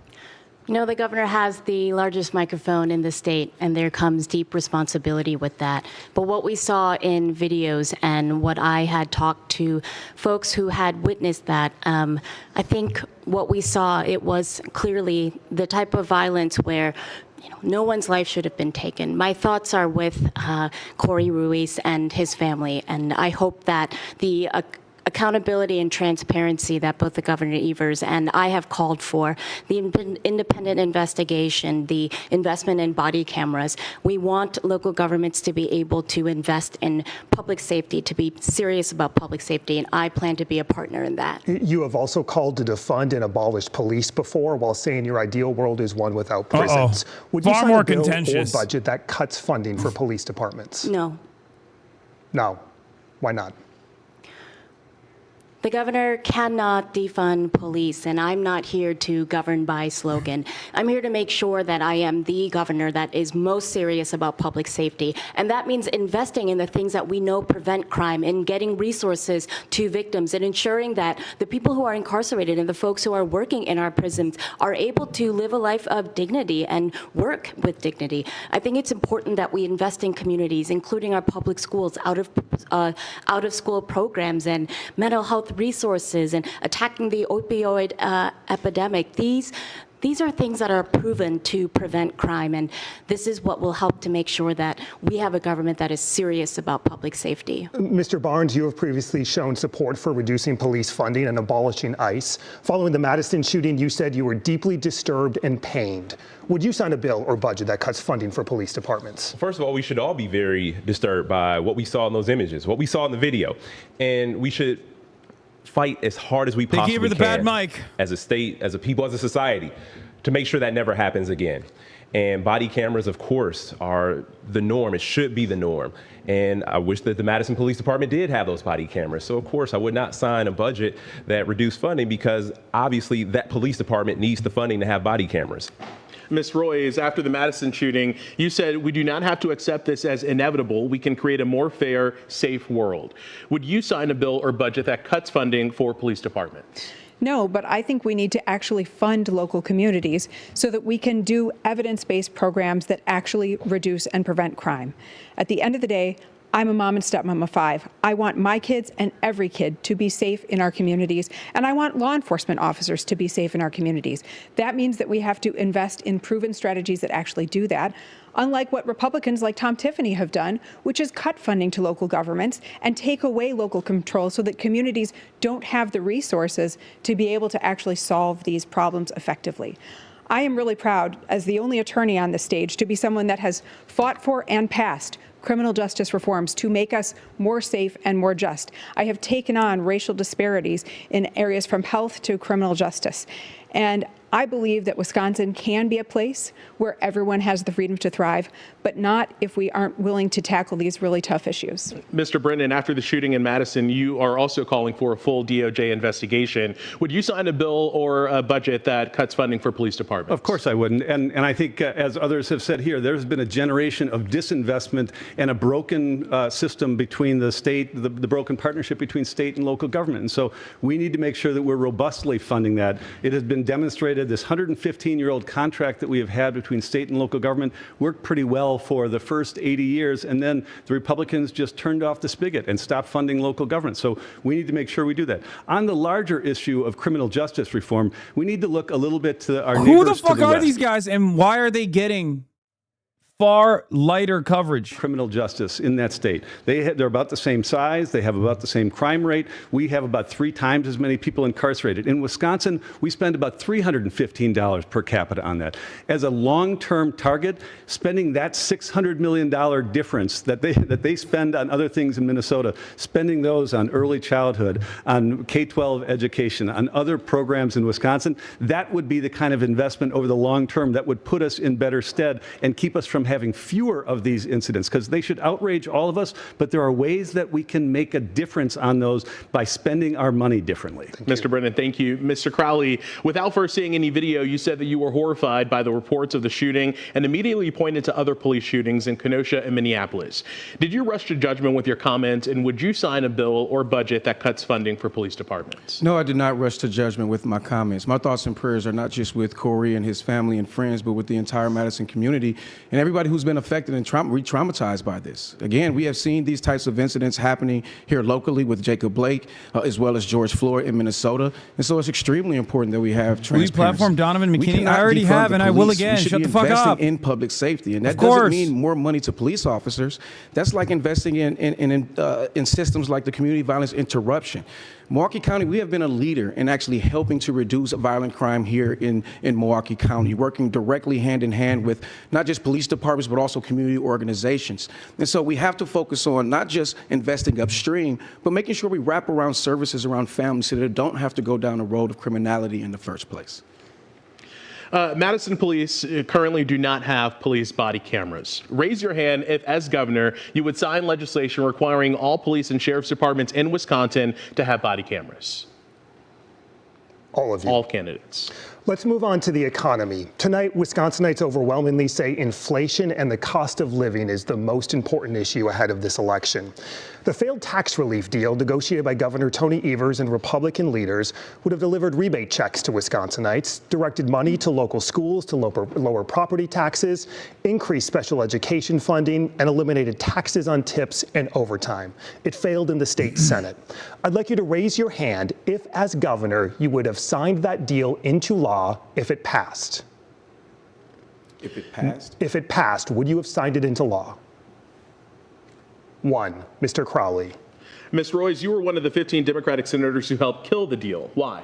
You know, the governor has the largest microphone in the state, and there comes deep responsibility with that. But what we saw in videos and what I had talked to folks who had witnessed that, I think what we saw, it was clearly the type of violence where no one's life should have been taken. My thoughts are with Corey Ruiz and his family, and I hope that the accountability and transparency that both the Governor Evers and I have called for, the independent investigation, the investment in body cameras. We want local governments to be able to invest in public safety, to be serious about public safety, and I plan to be a partner in that. You have also called to defund and abolish police before, while saying your ideal world is one without prisons. Would you sign a bill or budget that cuts funding for police departments? No. No. Why not? The governor cannot defund police, and I'm not here to govern by slogan. I'm here to make sure that I am the governor that is most serious about public safety, and that means investing in the things that we know prevent crime, and getting resources to victims, and ensuring that the people who are incarcerated and the folks who are working in our prisons are able to live a life of dignity and work with dignity. I think it's important that we invest in communities, including our public schools, out of school programs and mental health resources, and attacking the opioid epidemic. These are things that are proven to prevent crime, and this is what will help to make sure that we have a government that is serious about public safety. Mr. Barnes, you have previously shown support for reducing police funding and abolishing ICE. Following the Madison shooting, you said you were deeply disturbed and pained. Would you sign a bill or budget that cuts funding for police departments? First of all, we should all be very disturbed by what we saw in those images, what we saw in the video, and we should fight as hard as we possibly can as a state, as a people, as a society, to make sure that never happens again. And body cameras, of course, are the norm. It should be the norm. And I wish that the Madison Police Department did have those body cameras. So, of course, I would not sign a budget that reduced funding, because obviously that police department needs the funding to have body cameras. Ms. Royce, after the Madison shooting, you said we do not have to accept this as inevitable. We can create a more fair, safe world. Would you sign a bill or budget that cuts funding for police departments? No, but I think we need to actually fund local communities so that we can do evidence-based programs that actually reduce and prevent crime. At the end of the day, I'm a mom and stepmom of 5. I want my kids and every kid to be safe in our communities, and I want law enforcement officers to be safe in our communities. That means that we have to invest in proven strategies that actually do that, unlike what Republicans like Tom Tiffany have done, which is cut funding to local governments and take away local control so that communities don't have the resources to be able to actually solve these problems effectively. I am really proud, as the only attorney on the stage, to be someone that has fought for and passed criminal justice reforms to make us more safe and more just. I have taken on racial disparities in areas from health to criminal justice. And I believe that Wisconsin can be a place where everyone has the freedom to thrive, but not if we aren't willing to tackle these really tough issues. Mr. Brennan, after the shooting in Madison, you are also calling for a full DOJ investigation. Would you sign a bill or a budget that cuts funding for police departments? Of course I wouldn't. And I think, as others have said here, there's been a generation of disinvestment and a broken system between the state, the broken partnership between state and local government. And so we need to make sure that we're robustly funding that. It has been demonstrated this 115-year-old contract that we have had between state and local government worked pretty well for the first 80 years, and then the Republicans just turned off the spigot and stopped funding local government. So we need to make sure we do that. On the larger issue of criminal justice reform, we need to look a little bit to our neighbors to the west. Who the fuck are these guys, and why are they getting far lighter coverage? Criminal justice in that state. They're about the same size. They have about the same crime rate. We have about 3 times as many people incarcerated. In Wisconsin, we spend about $315 per capita on that. As a long-term target, spending that $600 million difference that they spend on other things in Minnesota, spending those on early childhood, on K-12 education, on other programs in Wisconsin, that would be the kind of investment over the long term that would put us in better stead and keep us from having fewer of these incidents, because they should outrage all of us, but there are ways that we can make a difference on those by spending our money differently. Mr. Brennan, thank you. Mr. Crowley, without first seeing any video, you said that you were horrified by the reports of the shooting and immediately pointed to other police shootings in Kenosha and Minneapolis. Did you rush to judgment with your comments, and would you sign a bill or budget that cuts funding for police departments? No, I did not rush to judgment with my comments. My thoughts and prayers are not just with Corey and his family and friends, but with the entire Madison community and everybody who's been affected and re-traumatized by this. Again, we have seen these types of incidents happening here locally with Jacob Blake, as well as George Floyd in Minnesota. And so it's extremely important that we have transparency. We platform Donovan McKinney. I already have, and I will again. Shut the fuck up. We should be investing in public safety, and that doesn't mean more money to police officers. That's like investing in systems like the community violence interruption. Milwaukee County, we have been a leader in actually helping to reduce violent crime here in Milwaukee County, working directly hand in hand with not just police departments, but also community organizations. And so we have to focus on not just investing upstream, but making sure we wrap around services around families so that they don't have to go down the road of criminality in the first place. Madison police currently do not have police body cameras. Raise your hand if, as governor, you would sign legislation requiring all police and sheriff's departments in Wisconsin to have body cameras. All of you. All candidates. Let's move on to the economy. Tonight, Wisconsinites overwhelmingly say inflation and the cost of living is the most important issue ahead of this election. The failed tax relief deal negotiated by Governor Tony Evers and Republican leaders would have delivered rebate checks to Wisconsinites, directed money to local schools to lower property taxes, increased special education funding, and eliminated taxes on tips and overtime. It failed in the state Senate. I'd like you to raise your hand if, as governor, you would have signed that deal into law if it passed. If it passed? If it passed, would you have signed it into law? 1, Mr. Crowley. Ms. Royce, you were one of the 15 Democratic senators who helped kill the deal. Why?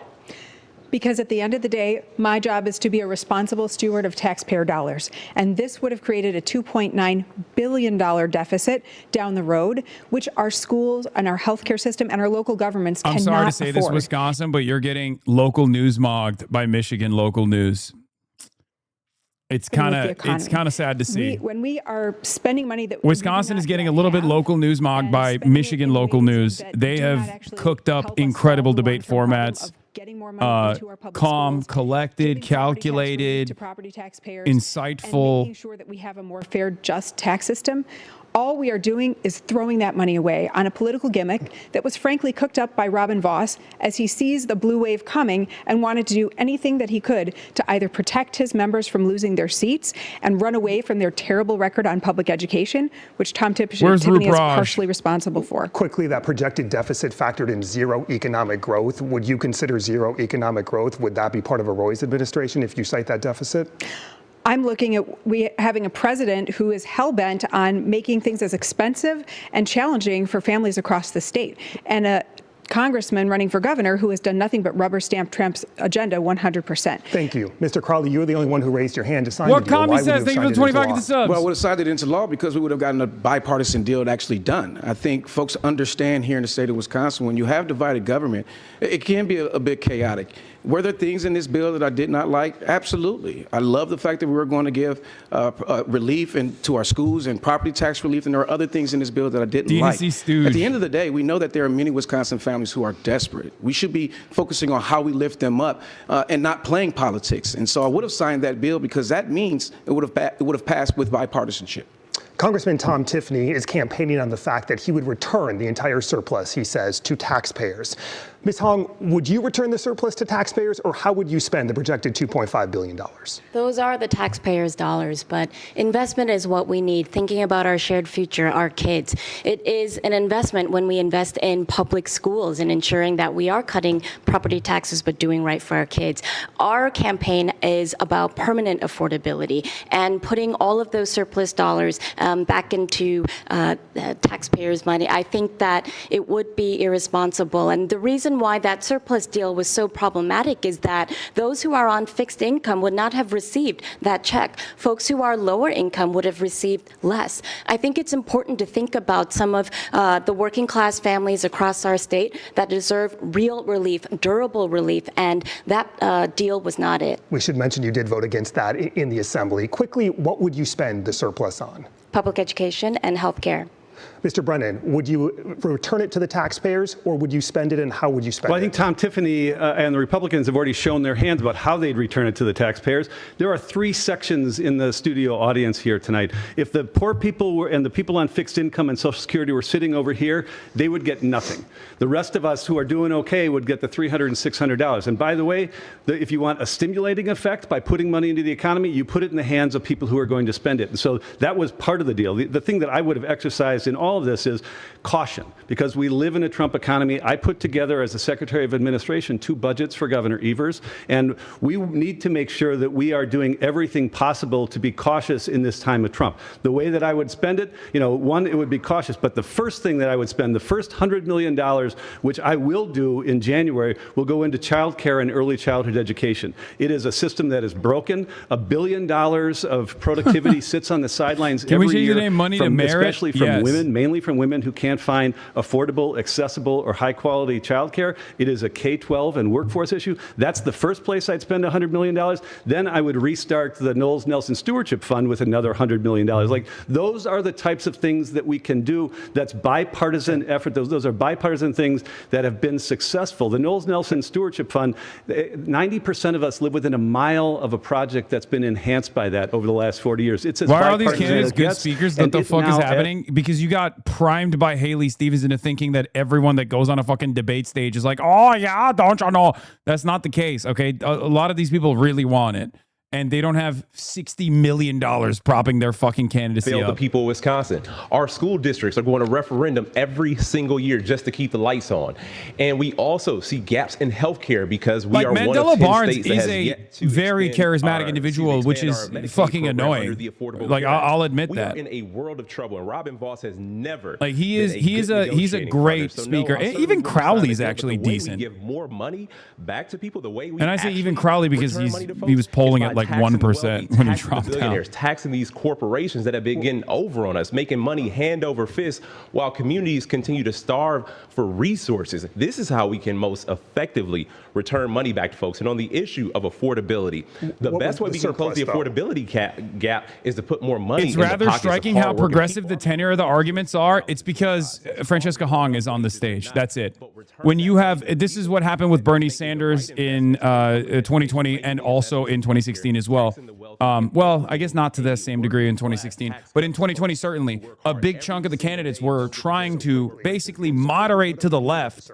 Because at the end of the day, my job is to be a responsible steward of taxpayer dollars. And this would have created a $2.9 billion deficit down the road, which our schools and our healthcare system and our local governments cannot afford. I'm sorry to say this, Wisconsin, but you're getting local news mogged by Michigan local news. It's kind of sad to see. When we are spending money that Wisconsin is getting a little bit local news mogged by Michigan local news. They have cooked up incredible debate formats. Calm, collected, calculated, insightful. And making sure that we have a more fair, just tax system. All we are doing is throwing that money away on a political gimmick that was frankly cooked up by Robin Vos as he sees the blue wave coming and wanted to do anything that he could to either protect his members from losing their seats and run away from their terrible record on public education, which Tom Tiffany is partially responsible for. Quickly, that projected deficit factored in zero economic growth. Would you consider zero economic growth? Would that be part of a Roy's administration if you cite that deficit? I'm looking at having a president who is hell-bent on making things as expensive and challenging for families across the state, and a congressman running for governor who has done nothing but rubber stamp Trump's agenda 100%. Thank you. Mr. Crowley, you were the only one who raised your hand to sign what the deal. Comey says, thank you for the 25 at the subs. Well, I would have signed it into law because we would have gotten a bipartisan deal actually done. I think folks understand here in the state of Wisconsin, when you have divided government, it can be a bit chaotic. Were there things in this bill that I did not like? Absolutely. I love the fact that we were going to give relief to our schools and property tax relief, and there are other things in this bill that I didn't like. At the end of the day, we know that there are many Wisconsin families who are desperate. We should be focusing on how we lift them up and not playing politics. And so I would have signed that bill because that means it would have passed with bipartisanship. Congressman Tom Tiffany is campaigning on the fact that he would return the entire surplus, he says, to taxpayers. Ms. Hong, would you return the surplus to taxpayers, or how would you spend the projected $2.5 billion? Those are the taxpayers' dollars, but investment is what we need, thinking about our shared future, our kids. It is an investment when we invest in public schools and ensuring that we are cutting property taxes but doing right for our kids. Our campaign is about permanent affordability and putting all of those surplus dollars back into taxpayers' money. I think that it would be irresponsible, and the reason reason why that surplus deal was so problematic is that those who are on fixed income would not have received that check. Folks who are lower income would have received less. I think it's important to think about some of the working class families across our state that deserve real relief, durable relief, and that deal was not it. We should mention you did vote against that in the Assembly. Quickly, what would you spend the surplus on? Public education and health care. Mr. Brennan, would you return it to the taxpayers, or would you spend it, and how would you spend it? Well, I think Tom Tiffany and the Republicans have already shown their hands about how they'd return it to the taxpayers. There are 3 sections in the studio audience here tonight. If the poor people were, and the people on fixed income and Social Security were sitting over here, they would get nothing. The rest of us who are doing okay would get the $300 and $600. And by the way, if you want a stimulating effect by putting money into the economy, you put it in the hands of people who are going to spend it. And so that was part of the deal. The thing that I would have exercised in all of this is caution, because we live in a Trump economy. I put together as the Secretary of Administration 2 budgets for Governor Evers, and we need to make sure that we are doing everything possible to be cautious in this time of Trump. The way that I would spend it, one, it would be cautious, but the first thing that I would spend, the first $100 million, which I will do in January, will go into child care and early childhood education. It is a system that is broken. $1 billion of productivity sits on the sidelines Can every we change year, the name money to merit? especially from Yes. women, mainly from women who can't find affordable, accessible, or high-quality childcare. It is a K-12 and workforce issue. That's the first place I'd spend $100 million. Then I would restart the Knowles Nelson Stewardship Fund with another $100 million. Like, those are the types of things that we can do. That's bipartisan effort. Those are bipartisan things that have been successful. The Knowles Nelson Stewardship Fund, 90% of us live within a mile of a project that's been enhanced by that over the last 40 years. It's as Why are all these bipartisan candidates as it good gets, speakers? and What the it fuck is now- happening? Because you got primed by Haley Stevens into thinking that everyone that goes on a fucking debate stage is like, oh yeah, don't you know? That's not the case, okay? A lot of these people really want it, and they don't have $60 million propping their fucking candidacy Fail the up. people of Wisconsin. Our school districts are going to referendum every single year just to keep the lights on. And we also see gaps in healthcare because we Like, are one Mandela of 10 Barnes states that is has a yet to very expand charismatic our- individual, which expand is our Medicaid fucking program annoying. under the Affordable Like, Care Act. I'll admit we that. are in a world of trouble, and Robin Voss has never Like, been he's a good negotiating great partner. So, speaker. no, I And certainly even wouldn't sign Crowley's the deal, but actually the way decent. We give more money back to people the way we And I say even actually Crowley because return money to he folks was polling is at by like taxing the 1% wealthy, when he taxing the dropped out. billionaires, taxing these corporations that have been getting over on us, making money hand over fist while communities continue to starve for resources. This is how we can most effectively return money back to folks. And on the issue of affordability, the What best was way the we can close the surplus, though? affordability gap is to put more money It's in the rather pockets striking of how hardworking progressive the tenor of the arguments are. It's because Francesca Hong is on the stage. That's it. When you have, this is what happened with Bernie Sanders in 2020 and also in 2016 as well. Well, I guess not to the same degree in 2016, but in 2020, certainly, a big chunk of the candidates were trying to basically moderate to the left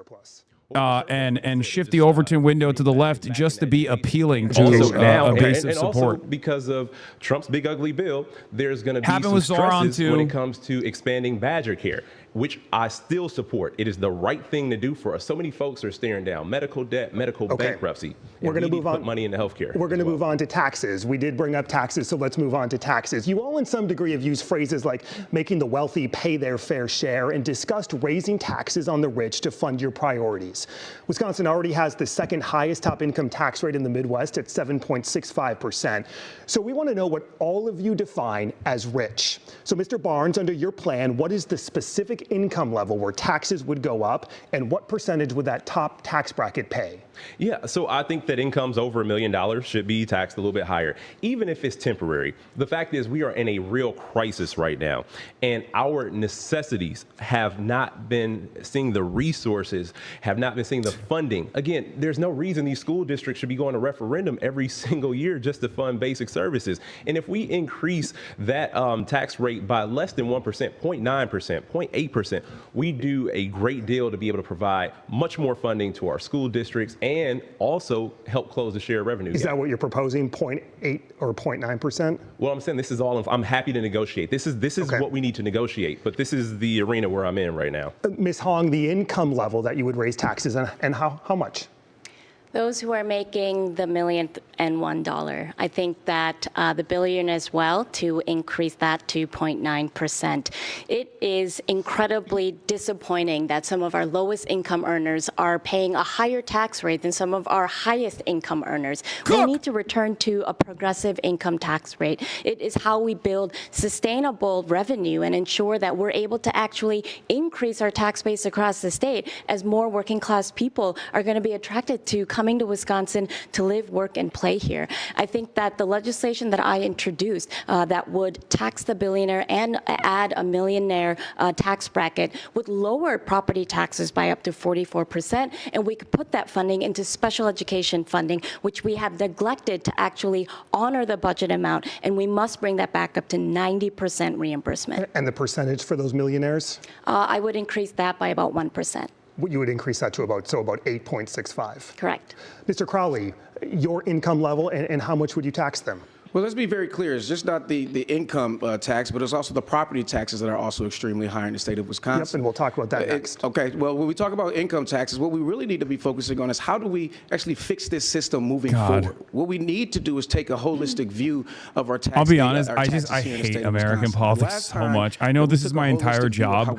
and shift the Overton window to the left just to be appealing to Also now, a base and of also support. because of Trump's big ugly bill, there's going to be Happened some with Zoran, stresses too. when it comes to expanding Badger care, which I still support. It is the right thing to do for us. So many folks are staring down medical debt, medical bankruptcy. We're going to move on. Put money into healthcare. We're going to move on to taxes. We did bring up taxes, so let's move on to taxes. You all, in some degree, have used phrases like making the wealthy pay their fair share and discussed raising taxes on the rich to fund your priorities. Wisconsin already has the second highest top income tax rate in the Midwest at 7.65%. So we want to know what all of you define as rich. So, Mr. Barnes, under your plan, what is the specific income level where taxes would go up, and what percentage would that top tax bracket pay? Yeah, so I think that incomes over $1 million should be taxed a little bit higher, even if it's temporary. The fact is we are in a real crisis right now, and our necessities have not been seeing the resources, have not been seeing the funding. Again, there's no reason these school districts should be going to referendum every single year just to fund basic services. And if we increase that tax rate by less than 1%, 0.9%, 0.8%, we do a great deal to be able to provide much more funding to our school districts and also help close the shared revenue Is gap. that what you're proposing, 0.8 or 0.9%? Well, I'm saying this is all. I'm happy to negotiate. This is Okay. what we need to negotiate. But this is the arena where I'm in right now. Ms. Hong, the income level that you would raise taxes and how much? Those who are making the $1,000,001. I think that the billion as well, to increase that to 0.9%. It is incredibly disappointing that some of our lowest income earners are paying a higher tax rate than some of our highest income earners. We need to return to a progressive income tax rate. It is how we build sustainable revenue and ensure that we're able to actually increase our tax base across the state as more working class people are going to be attracted to coming to Wisconsin to live, work, and play here. I think that the legislation that I introduced that would tax the billionaire and add a millionaire tax bracket would lower property taxes by up to 44%, and we could put that funding into special education funding, which we have neglected to actually honor the budget amount, and we must bring that back up to 90% reimbursement. And the percentage for those millionaires? I would increase that by about 1%. You would increase that to about 8.65. Correct. Mr. Crowley, your income level and how much would you tax them? Well, let's be very clear. It's just not the income tax, but it's also the property taxes that are also extremely high in the state of Wisconsin. Yep, and we'll talk about that next. Okay, well, when we talk about income taxes, what we really need to be focusing on is how do we actually fix this system moving forward? What we need to do is take a holistic view of our taxes. I'll be honest, I hate American politics so much. I know this is my entire job,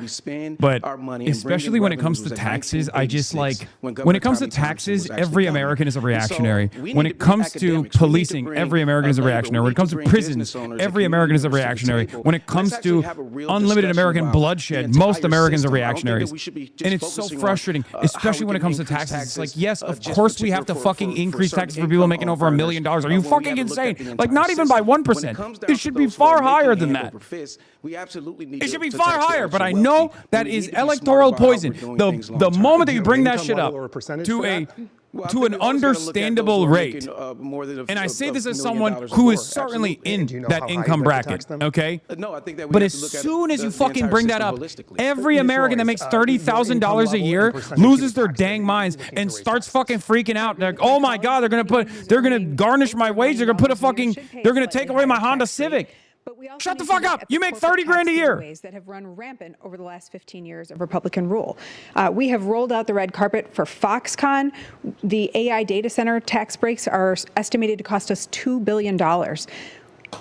but especially when it comes to taxes, I just like, when it comes to taxes, every American is a reactionary. When it comes to policing, every American is a reactionary. When it comes to prisons, every American is a reactionary. When it comes to unlimited American bloodshed, most Americans are reactionaries. And it's so frustrating, especially when it comes to taxes. It's like, yes, of course we have to fucking increase taxes for people making over $1 million. Are you fucking insane? Like, not even by 1%. It should be far higher than that. It should be far higher, but I know that is electoral poison. The moment that you bring that shit up to an understandable rate, and I say this as someone who is certainly in that income bracket, okay? But as soon as you fucking bring that up, every American that makes $30,000 a year loses their dang minds and starts fucking freaking out. They're like, oh my God, they're gonna garnish my wage. They're gonna take away my Honda Civic. Shut the fuck up. You make 30 grand a year. That have run rampant over the last 15 years of Republican rule. We have rolled out the red carpet for Foxconn. The AI data center tax breaks are estimated to cost us $2 billion.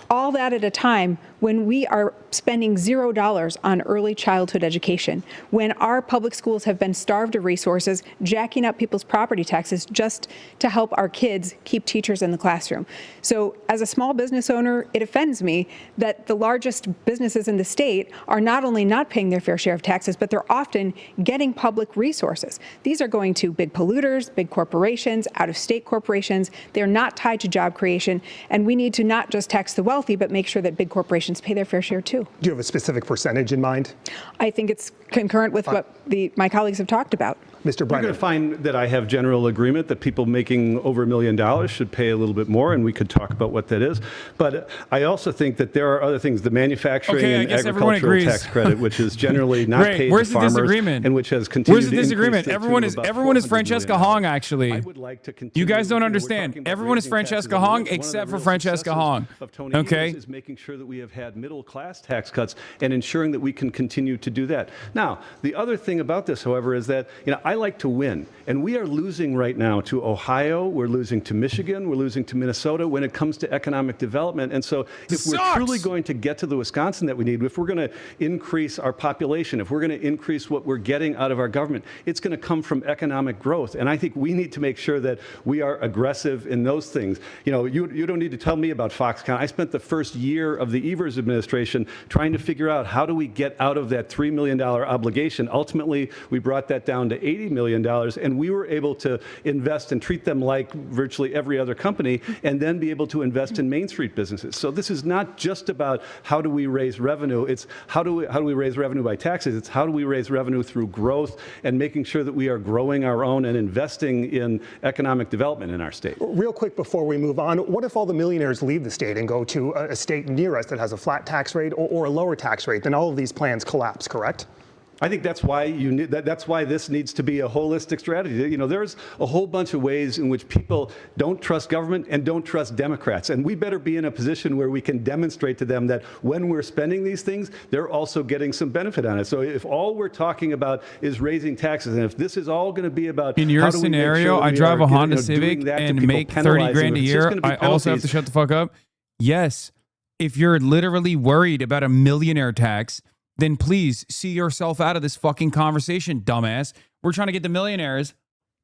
All that at a time when we are spending $0 on early childhood education, when our public schools have been starved of resources, jacking up people's property taxes just to help our kids keep teachers in the classroom. So as a small business owner, it offends me that the largest businesses in the state are not only not paying their fair share of taxes, but they're often getting public resources. These are going to big polluters, big corporations, out-of-state corporations. They're not tied to job creation, and we need to not just tax the wealthy, but make sure that big corporations pay their fair share too. Do you have a specific percentage in mind? I think it's concurrent with what my colleagues have talked about. Mr. Brennan. You're going to find that I have general agreement that people making over $1 million should pay a little bit more, and we could talk about what that is. But I also think that there are other things, the manufacturing and agricultural tax credit, which is generally not paid to farmers, and which has continued to increase. Where's the disagreement? Everyone is Francesca Hong, actually. You guys don't understand. Everyone is Francesca Hong except for Francesca Hong. Okay? Is making sure that we have had middle class tax cuts and ensuring that we can continue to do that. Now, the other thing about this, however, is that I like to win, and we are losing right now to Ohio, we're losing to Michigan, we're losing to Minnesota when it comes to economic development. And so if we're truly going to get to the Wisconsin that we need, if we're going to increase our population, if we're going to increase what we're getting out of our government, it's going to come from economic growth. And I think we need to make sure that we are aggressive in those things. You don't need to tell me about Foxconn. I spent the first year of the Evers administration trying to figure out how do we get out of that $3 million obligation. Ultimately, we brought that down to $80 million, and we were able to invest and treat them like virtually every other company, and then be able to invest in Main Street businesses. So this is not just about how do we raise revenue, it's how do we raise revenue by taxes, it's how do we raise revenue through growth and making sure that we are growing our own and investing in economic development in our state. Real quick before we move on, what if all the millionaires leave the state and go to a state near us that has a flat tax rate or a lower tax rate? Then all of these plans collapse, correct? I think that's why that's why this needs to be a holistic strategy. You know, there's a whole bunch of ways in which people don't trust government and don't trust Democrats, and we better be in a position where we can demonstrate to them that when we're spending these things, they're also getting some benefit on it. So if all we're talking about is raising taxes, and if this is all going to be about in your scenario, I drive a Honda Civic and make 30 grand a year, I also have to shut the fuck up. Yes, if you're literally worried about a millionaire tax, then please see yourself out of this fucking conversation, dumbass. We're trying to get the millionaires,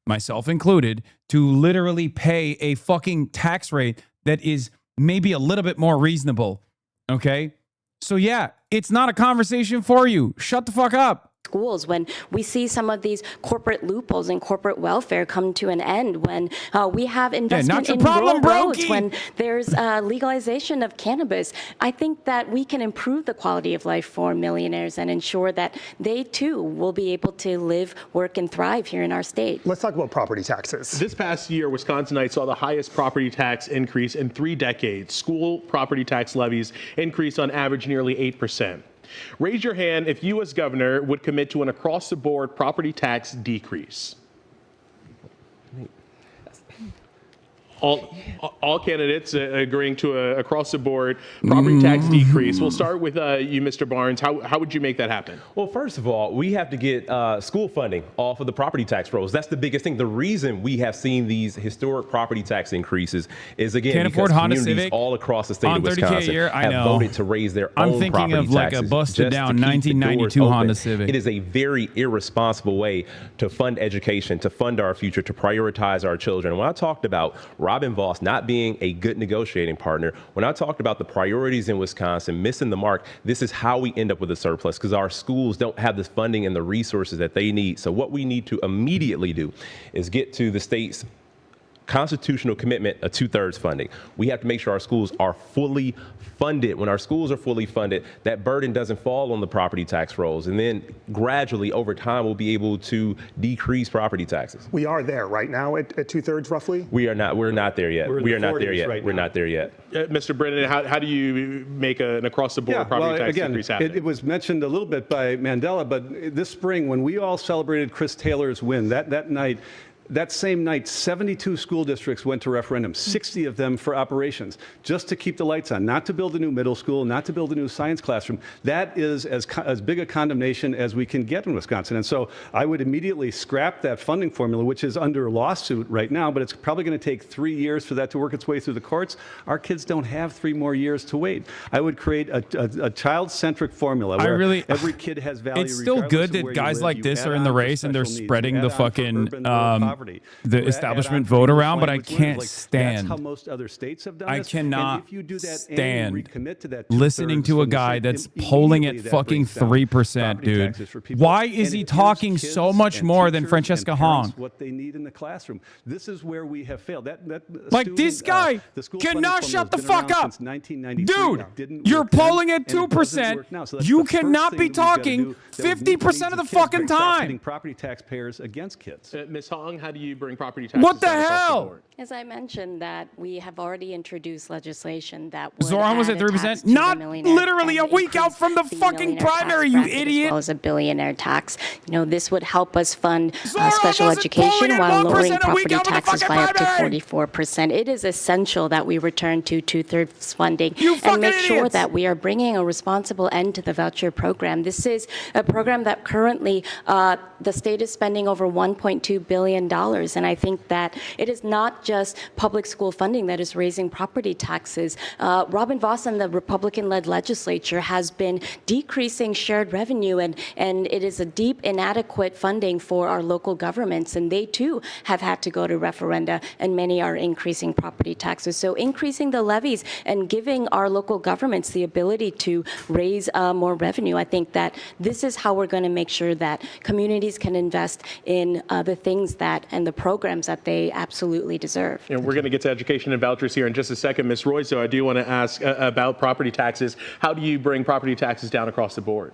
myself included, to literally pay a fucking tax rate that is maybe a little bit more reasonable. Okay? So yeah, it's not a conversation for you. Shut the fuck up. Schools, when we see some of these corporate loopholes and corporate welfare come to an end, when we have investment in rural roads, when there's legalization of cannabis, I think that we can improve the quality of life for millionaires and ensure that they too will be able to live, work, and thrive here in our state. Let's talk about property taxes. This past year, Wisconsinites saw the highest property tax increase in 3 decades. School property tax levies increased on average nearly 8%. Raise your hand if you as governor would commit to an across-the-board property tax decrease. All candidates agreeing to a across-the-board property tax decrease. We'll start with you, Mr. Barnes. How would you make that happen? Well, first of all, we have to get school funding off of the property tax rolls. That's the biggest thing. The reason we have seen these historic property tax increases is, again, because communities all across the state of Wisconsin have voted to raise their own property taxes. I'm thinking of like a busted-down 1992 Honda Civic. It is a very irresponsible way to fund education, to fund our future, to prioritize our children. When I talked about Robin Vos not being a good negotiating partner, when I talked about the priorities in Wisconsin missing the mark, this is how we end up with a surplus, because our schools don't have the funding and the resources that they need. So what we need to immediately do is get to the state's constitutional commitment of 2/3 funding. We have to make sure our schools are fully funded. When our schools are fully funded, that burden doesn't fall on the property tax rolls. And then gradually over time, we'll be able to decrease property taxes. We are there right now at 2/3 roughly? We are not. We're not there yet. We are not there yet. We're not there yet. Mr. Brennan, how do you make an across-the-board property tax decrease happen? It was mentioned a little bit by Mandela, but this spring when we all celebrated Chris Taylor's win, that same night, 72 school districts went to referendum, 60 of them for operations, just to keep the lights on, not to build a new middle school, not to build a new science classroom. That is as big a condemnation as we can get in Wisconsin. And so I would immediately scrap that funding formula, which is under lawsuit right now, but it's probably going to take 3 years for that to work its way through the courts. Our kids don't have 3 more years to wait. I would create a child-centric formula where every kid has value. It's still good that guys like this are in the race and they're spreading the fucking the establishment vote around, but I can't stand. That's how most other states have done I this. cannot And if you do that stand and recommit to that listening to a guy that's polling at fucking 3%, dude. Why is he talking so much more than Francesca Hong? What they need in the classroom. This is where we have failed. Like this guy cannot shut the fuck up. Dude, you're polling at 2%. You cannot be talking 50% of the fucking time. Property taxpayers against kids. Ms. Hong, how do you bring property taxes What the down across hell? board? As I mentioned, that we have already introduced legislation that would Zoran was add at a tax 3%. to the Not millionaires literally a and week out increase from the the fucking millionaire tax primary, you bracket idiot. As well as a billionaire tax. You know, this would help us fund Zoran special wasn't education polling at while 1% lowering a week property out from the taxes fucking by up to primary. 44%. It is essential that we return to 2/3 funding fucking and make sure idiots. that we are bringing a responsible end to the voucher program. This is a program that currently the state is spending over $1.2 billion, and I think that it is not just public school funding that is raising property taxes. Robin Vos and the Republican-led legislature has been decreasing shared revenue, and it is a deep inadequate funding for our local governments, and they too have had to go to referenda, and many are increasing property taxes. So increasing the levies and giving our local governments the ability to raise more revenue, I think that this is how we're going to make sure that communities can invest in the things that and the programs that they absolutely deserve. And we're going to get to education and vouchers here in just a second. Ms. Royce, though, I do want to ask about property taxes. How do you bring property taxes down across the board?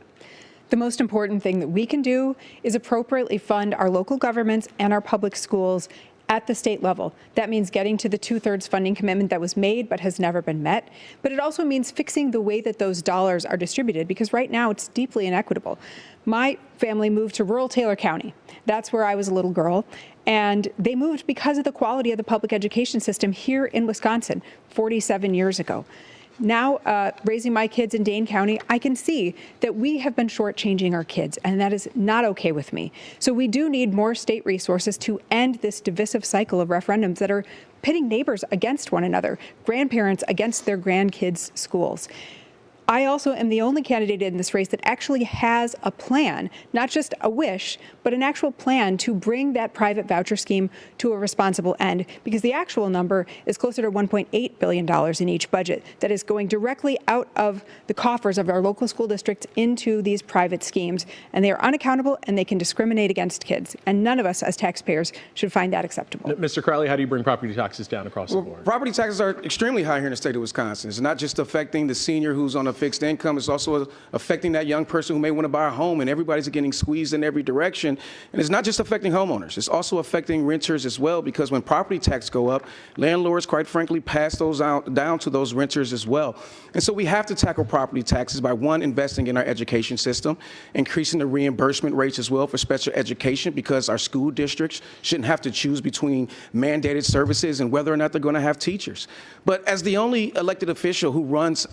The most important thing that we can do is appropriately fund our local governments and our public schools at the state level. That means getting to the 2/3 funding commitment that was made but has never been met. But it also means fixing the way that those dollars are distributed, because right now it's deeply inequitable. My family moved to rural Taylor County. That's where I was a little girl. And they moved because of the quality of the public education system here in Wisconsin 47 years ago. Now, raising my kids in Dane County, I can see that we have been shortchanging our kids, and that is not okay with me. So we do need more state resources to end this divisive cycle of referendums that are pitting neighbors against one another, grandparents against their grandkids' schools. I also am the only candidate in this race that actually has a plan, not just a wish, but an actual plan to bring that private voucher scheme to a responsible end, because the actual number is closer to $1.8 billion in each budget that is going directly out of the coffers of our local school districts into these private schemes. And they are unaccountable and they can discriminate against kids. And none of us as taxpayers should find that acceptable. Mr. Crowley, how do you bring property taxes down across the board? Property taxes are extremely high here in the state of Wisconsin. It's not just affecting the senior who's on a fixed income, it's also affecting that young person who may want to buy a home, and everybody's getting squeezed in every direction. And it's not just affecting homeowners, it's also affecting renters as well, because when property taxes go up, landlords, quite frankly, pass those down to those renters as well. And so we have to tackle property taxes by, one, investing in our education system, increasing the reimbursement rates as well for special education, because our school districts shouldn't have to choose between mandated services and whether or not they're going to have teachers. But as the only elected official who runs,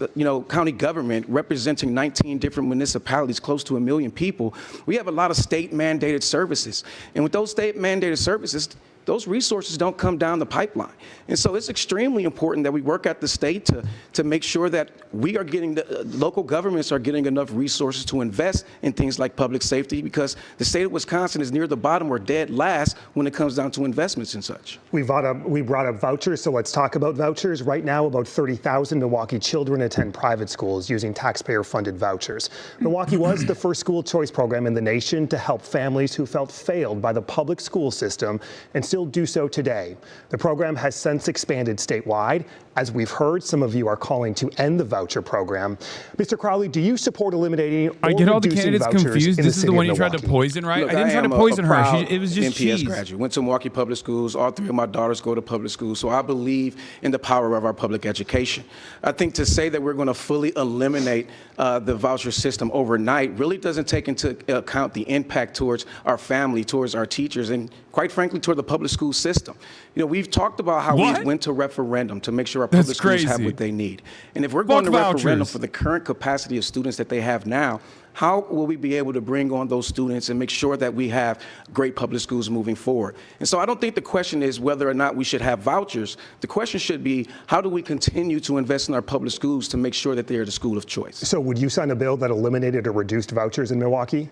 county government, representing 19 different municipalities, close to 1 million people, we have a lot of state mandated services. And with those state mandated services, those resources don't come down the pipeline. And so it's extremely important that we work at the state to make sure that we are getting, local governments are getting enough resources to invest in things like public safety, because the state of Wisconsin is near the bottom or dead last when it comes down to investments and such. We brought up vouchers, so let's talk about vouchers. Right now, about 30,000 Milwaukee children attend private schools using taxpayer-funded vouchers. Milwaukee was the first school choice program in the nation to help families who felt failed by the public school system, and still do so today. The program has since expanded statewide. As we've heard, some of you are calling to end the voucher program. Mr. Crowley, do you support eliminating or I get all the reducing candidates vouchers confused. in This the is city the one of you tried to Milwaukee? poison, right? Look, I didn't try to poison her. It was just MPS cheese. graduate. Went to Milwaukee Public Schools. All three of my daughters go to public schools. So I believe in the power of our public education. I think to say that we're going to fully eliminate the voucher system overnight really doesn't take into account the impact towards our family, towards our teachers, and quite frankly, toward the public school system. We've talked about how we went to referendum to make sure our public schools have what they need. And if we're going to referendum for the current capacity of students that they have now, how will we be able to bring on those students and make sure that we have great public schools moving forward? And so I don't think the question is whether or not we should have vouchers. The question should be, how do we continue to invest in our public schools to make sure that they are the school of choice? So would you sign a bill that eliminated or reduced vouchers in Milwaukee?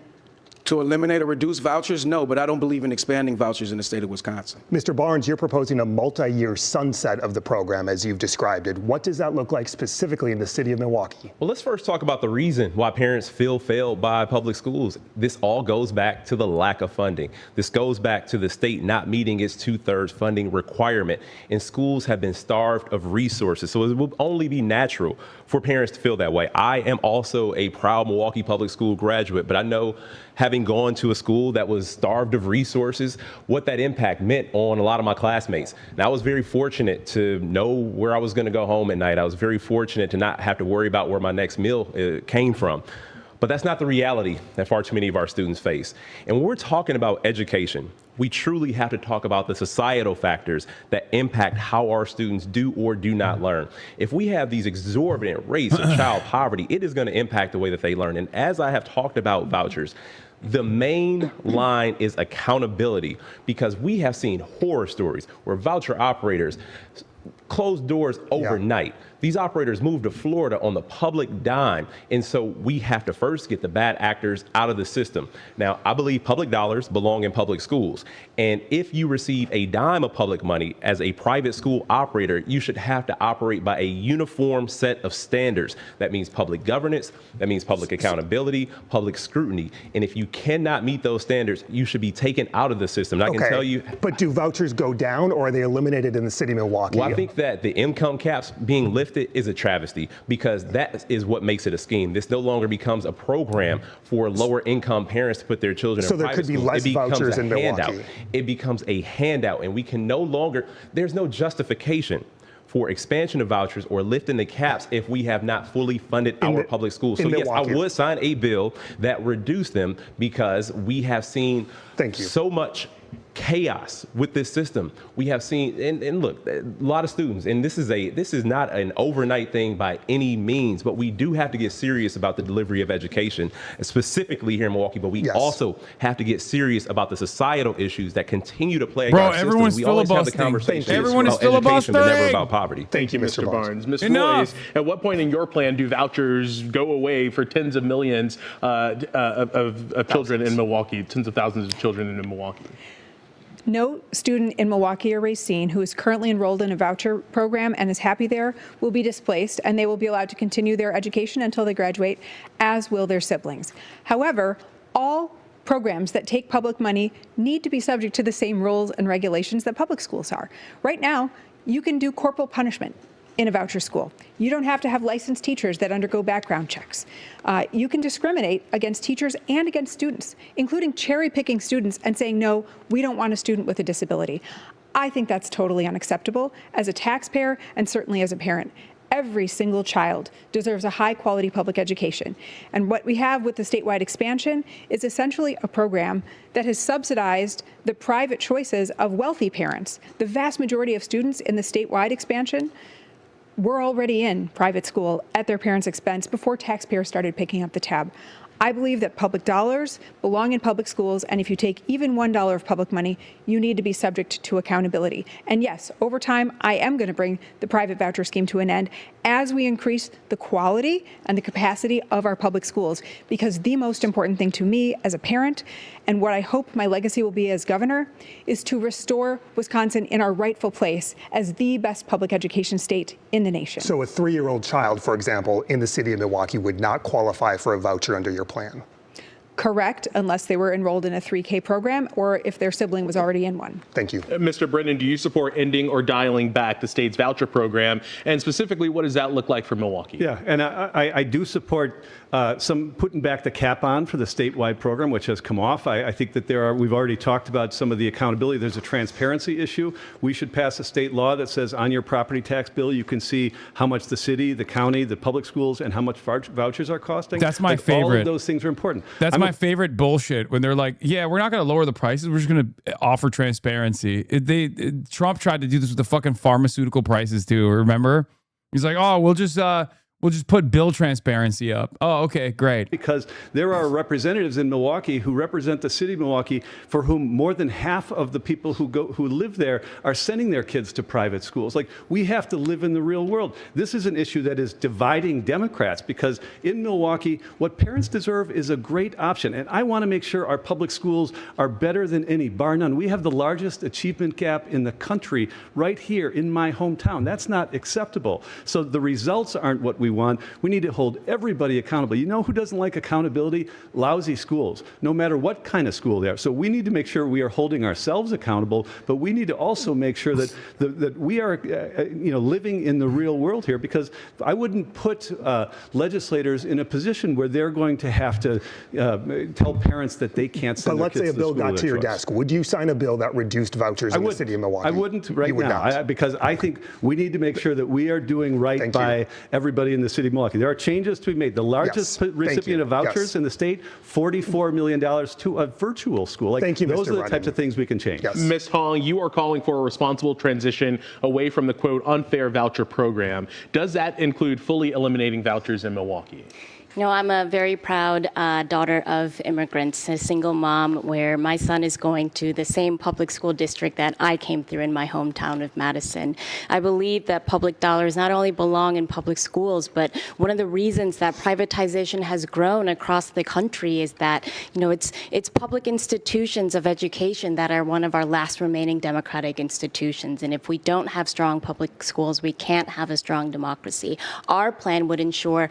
To eliminate or reduce vouchers, no, but I don't believe in expanding vouchers in the state of Wisconsin. Mr. Barnes, you're proposing a multi-year sunset of the program as you've described it. What does that look like specifically in the city of Milwaukee? Well, let's first talk about the reason why parents feel failed by public schools. This all goes back to the lack of funding. This goes back to the state not meeting its 2/3 funding requirement, and schools have been starved of resources. So it will only be natural for parents to feel that way. I am also a proud Milwaukee public school graduate, but I know, having gone to a school that was starved of resources, what that impact meant on a lot of my classmates. And I was very fortunate to know where I was going to go home at night. I was very fortunate to not have to worry about where my next meal came from. But that's not the reality that far too many of our students face. And when we're talking about education, we truly have to talk about the societal factors that impact how our students do or do not learn. If we have these exorbitant rates of child poverty, it is going to impact the way that they learn. And as I have talked about vouchers, the main line is accountability, because we have seen horror stories where voucher operators closed doors overnight. These operators moved to Florida on the public dime. And so we have to first get the bad actors out of the system. Now, I believe public dollars belong in public schools. And if you receive a dime of public money as a private school operator, you should have to operate by a uniform set of standards. That means public governance, that means public accountability, public scrutiny. And if you cannot meet those standards, you should be taken out of the system. And I can tell you. But do vouchers go down, or are they eliminated in the city of Milwaukee? Well, I think that the income caps being lifted is a travesty, because that is what makes it a scheme. This no longer becomes a program for lower income parents to put their children So in there private could be schools. less It becomes vouchers a in handout. Milwaukee. It becomes a handout, and we can no longer, there's no justification for expansion of vouchers or lifting the caps if we have not fully funded our public schools. So yes, I would sign a bill that reduced them, because we have seen so much chaos with this system. We have seen, and look, a lot of students, and this is not an overnight thing by any means, but we do have to get serious about the delivery of education, specifically here in Milwaukee, but we also have to get serious about the societal issues that continue to plague our system. Everyone's We always have the filibustering. conversation Everyone is about education, but never filibustering. about poverty. Thank you, Mr. Barnes. Ms. Enough. Royce, at what point in your plan do vouchers go away for tens of millions of children in Milwaukee, tens of thousands of children in Milwaukee? No student in Milwaukee or Racine who is currently enrolled in a voucher program and is happy there will be displaced, and they will be allowed to continue their education until they graduate, as will their siblings. However, all programs that take public money need to be subject to the same rules and regulations that public schools are. Right now, you can do corporal punishment in a voucher school. You don't have to have licensed teachers that undergo background checks. You can discriminate against teachers and against students, including cherry-picking students and saying, no, we don't want a student with a disability. I think that's totally unacceptable as a taxpayer and certainly as a parent. Every single child deserves a high-quality public education. And what we have with the statewide expansion is essentially a program that has subsidized the private choices of wealthy parents. The vast majority of students in the statewide expansion were already in private school at their parents' expense before taxpayers started picking up the tab. I believe that public dollars belong in public schools, and if you take even $1 of public money, you need to be subject to accountability. And yes, over time, I am going to bring the private voucher scheme to an end as we increase the quality and the capacity of our public schools, because the most important thing to me as a parent, and what I hope my legacy will be as governor, is to restore Wisconsin in our rightful place as the best public education state in the nation. So a 3-year-old child, for example, in the city of Milwaukee would not qualify for a voucher under your plan? Correct, unless they were enrolled in a 3K program or if their sibling was already in one. Thank you. Mr. Brennan, do you support ending or dialing back the state's voucher program? And specifically, what does that look like for Milwaukee? Yeah, and I do support some putting back the cap on for the statewide program, which has come off. I think that we've already talked about some of the accountability. There's a transparency issue. We should pass a state law that says on your property tax bill, you can see how much the city, the county, the public schools, and how much vouchers are costing. That's my favorite. All of those things are important. That's my favorite bullshit when they're like, yeah, we're not going to lower the prices. We're just going to offer transparency. Trump tried to do this with the fucking pharmaceutical prices too. Remember? He's like, oh, we'll just put bill transparency up. Oh, okay, great. Because there are representatives in Milwaukee who represent the city of Milwaukee for whom more than half of the people who live there are sending their kids to private schools. Like, we have to live in the real world. This is an issue that is dividing Democrats, because in Milwaukee, what parents deserve is a great option. And I want to make sure our public schools are better than any, bar none. We have the largest achievement gap in the country right here in my hometown. That's not acceptable. So the results aren't what we want. We need to hold everybody accountable. You know who doesn't like accountability? Lousy schools, no matter what kind of school they are. So we need to make sure we are holding ourselves accountable, but we need to also make sure that that we are living in the real world here, because I wouldn't put legislators in a position where they're going to have to tell parents that they can't send their kids to the school. But let's say a bill got to your desk. Would you sign a bill that reduced vouchers in the city of Milwaukee? I wouldn't right would now, because I think we need to make sure that we are doing right by everybody in the city of Milwaukee. There are changes to be made. The largest recipient of vouchers in the state, $44 million to a virtual school. Like, Thank you, those Mr. are the Runyon. types of things we can change. Ms. Hong, you are calling for a responsible transition away from the, quote, unfair voucher program. Does that include fully eliminating vouchers in Milwaukee? You know, I'm a very proud daughter of immigrants, a single mom where my son is going to the same public school district that I came through in my hometown of Madison. I believe that public dollars not only belong in public schools, but one of the reasons that privatization has grown across the country is that, you know, it's public institutions of education that are one of our last remaining democratic institutions. And if we don't have strong public schools, we can't have a strong democracy. Our plan would ensure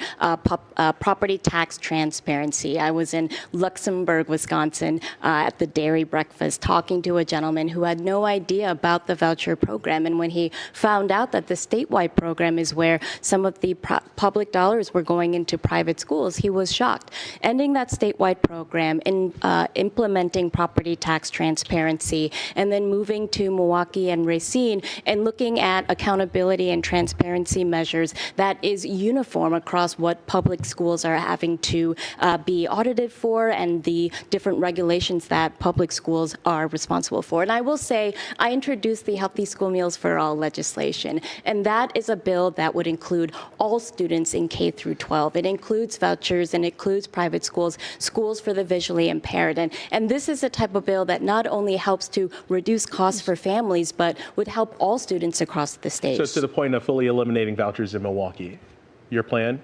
property tax transparency. I was in Luxembourg, Wisconsin, at the dairy breakfast talking to a gentleman who had no idea about the voucher program. And when he found out that the statewide program is where some of the public dollars were going into private schools, he was shocked. Ending that statewide program and implementing property tax transparency, and then moving to Milwaukee and Racine and looking at accountability and transparency measures that is uniform across what public schools are having to be audited for and the different regulations that public schools are responsible for. And I will say, I introduced the Healthy School Meals for All legislation, and that is a bill that would include all students in K through 12. It includes vouchers and it includes private schools, schools for the visually impaired. And this is a type of bill that not only helps to reduce costs for families, but would help all students across the state. So it's to the point of fully eliminating vouchers in Milwaukee. Your plan?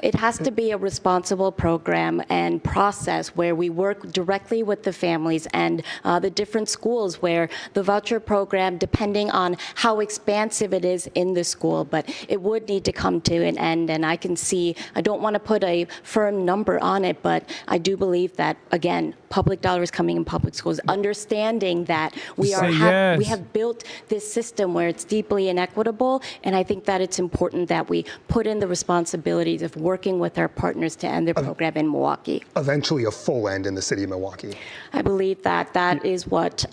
It has to be a responsible program and process where we work directly with the families and the different schools where the voucher program, depending on how expansive it is in the school, but it would need to come to an end. And I can see, I don't want to put a firm number on it, but I do believe that, again, public dollars coming in public schools, understanding that we have built this system where it's deeply inequitable, and I think that it's important that we put in the responsibilities of working with our partners to end the program in Milwaukee. Eventually a full end in the city of Milwaukee. I believe that that is what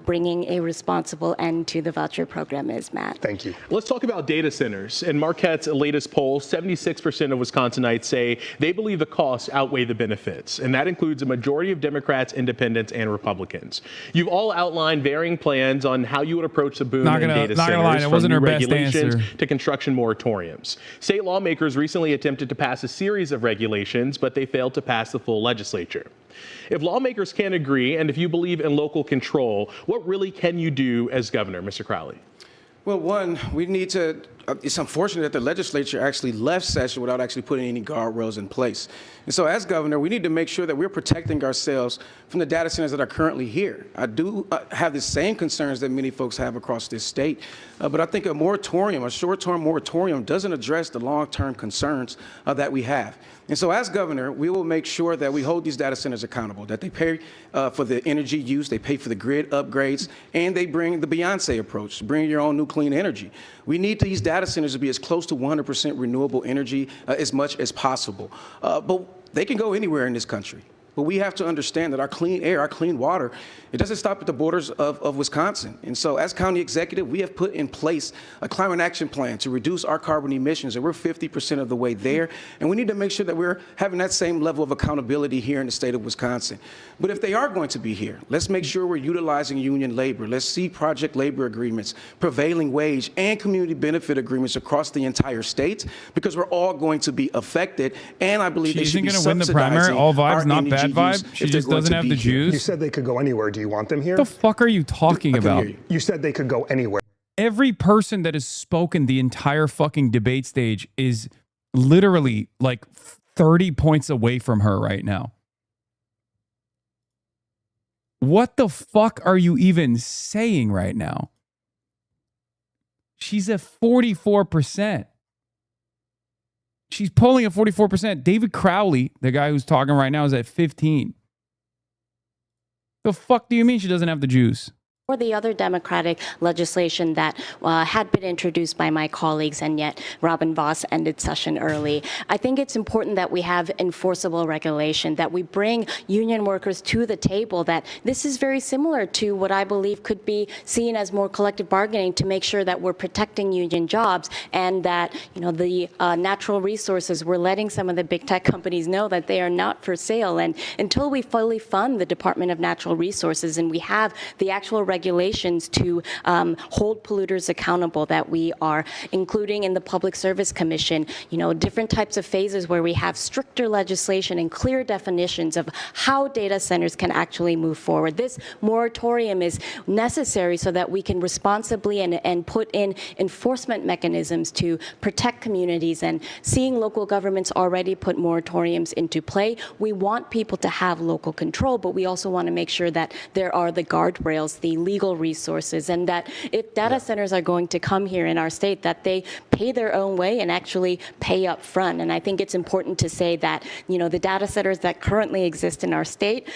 bringing a responsible end to the voucher program is, Matt. Thank you. Let's talk about data centers. In Marquette's latest poll, 76% of Wisconsinites say they believe the costs outweigh the benefits, and that includes a majority of Democrats, independents, and Republicans. You've all outlined varying plans on how you would approach the boom in data centers, from new regulations to construction moratoriums. State lawmakers recently attempted to pass a series of regulations, but they failed to pass the full legislature. If lawmakers can't agree, and if you believe in local control, what really can you do as governor, Mr. Crowley? Well, one, we need to, it's unfortunate that the legislature actually left session without actually putting any guardrails in place. And so as governor, we need to make sure that we're protecting ourselves from the data centers that are currently here. I do have the same concerns that many folks have across this state, but I think a moratorium, a short-term moratorium, doesn't address the long-term concerns that we have. And so as governor, we will make sure that we hold these data centers accountable, that they pay for the energy use, they pay for the grid upgrades, and they bring the Beyonce approach, bring your own new clean energy. We need these data centers to be as close to 100% renewable energy as much as possible. But they can go anywhere in this country. But we have to understand that our clean air, our clean water, it doesn't stop at the borders of Wisconsin. And so as county executive, we have put in place a climate action plan to reduce our carbon emissions, and we're 50% of the way there. And we need to make sure that we're having that same level of accountability here in the state of Wisconsin. But if they are going to be here, let's make sure we're utilizing union labor. Let's see project labor agreements, prevailing wage, and community benefit agreements across the entire state, because we're all going to be affected. And I believe they should be subsidizing win the primary. All vibes, not bad vibe. She just doesn't have the juice. You said they could go anywhere. Do you want them here? What the fuck are you talking about? You said they could go anywhere. Every person that has spoken the entire fucking debate stage is literally like 30 points away from her right now. What the fuck are you even saying right now? She's at 44%. She's polling at 44%. David Crowley, the guy who's talking right now, is at 15%. The fuck do you mean she doesn't have the juice? Or the other Democratic legislation that had been introduced by my colleagues, and yet Robin Voss ended session early. I think it's important that we have enforceable regulation, that we bring union workers to the table, that this is very similar to what I believe could be seen as more collective bargaining, to make sure that we're protecting union jobs, and that, you know, the natural resources, we're letting some of the big tech companies know that they are not for sale. And until we fully fund the Department of Natural Resources and we have the actual regulations to hold polluters accountable, that we are including in the Public Service Commission, you know, different types of phases where we have stricter legislation and clear definitions of how data centers can actually move forward. This moratorium is necessary so that we can responsibly and put in enforcement mechanisms to protect communities. And seeing local governments already put moratoriums into play, we want people to have local control, but we also want to make sure that there are the guardrails, the legal resources, and that if data centers are going to come here in our state, that they pay their own way and actually pay up front. And I think it's important to say that, the data centers that currently exist in our state,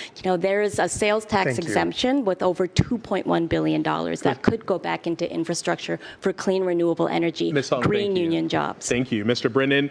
there is a sales tax exemption with over $2.1 billion that could go back into infrastructure for clean, renewable energy, green union jobs. Thank you. Mr. Brennan,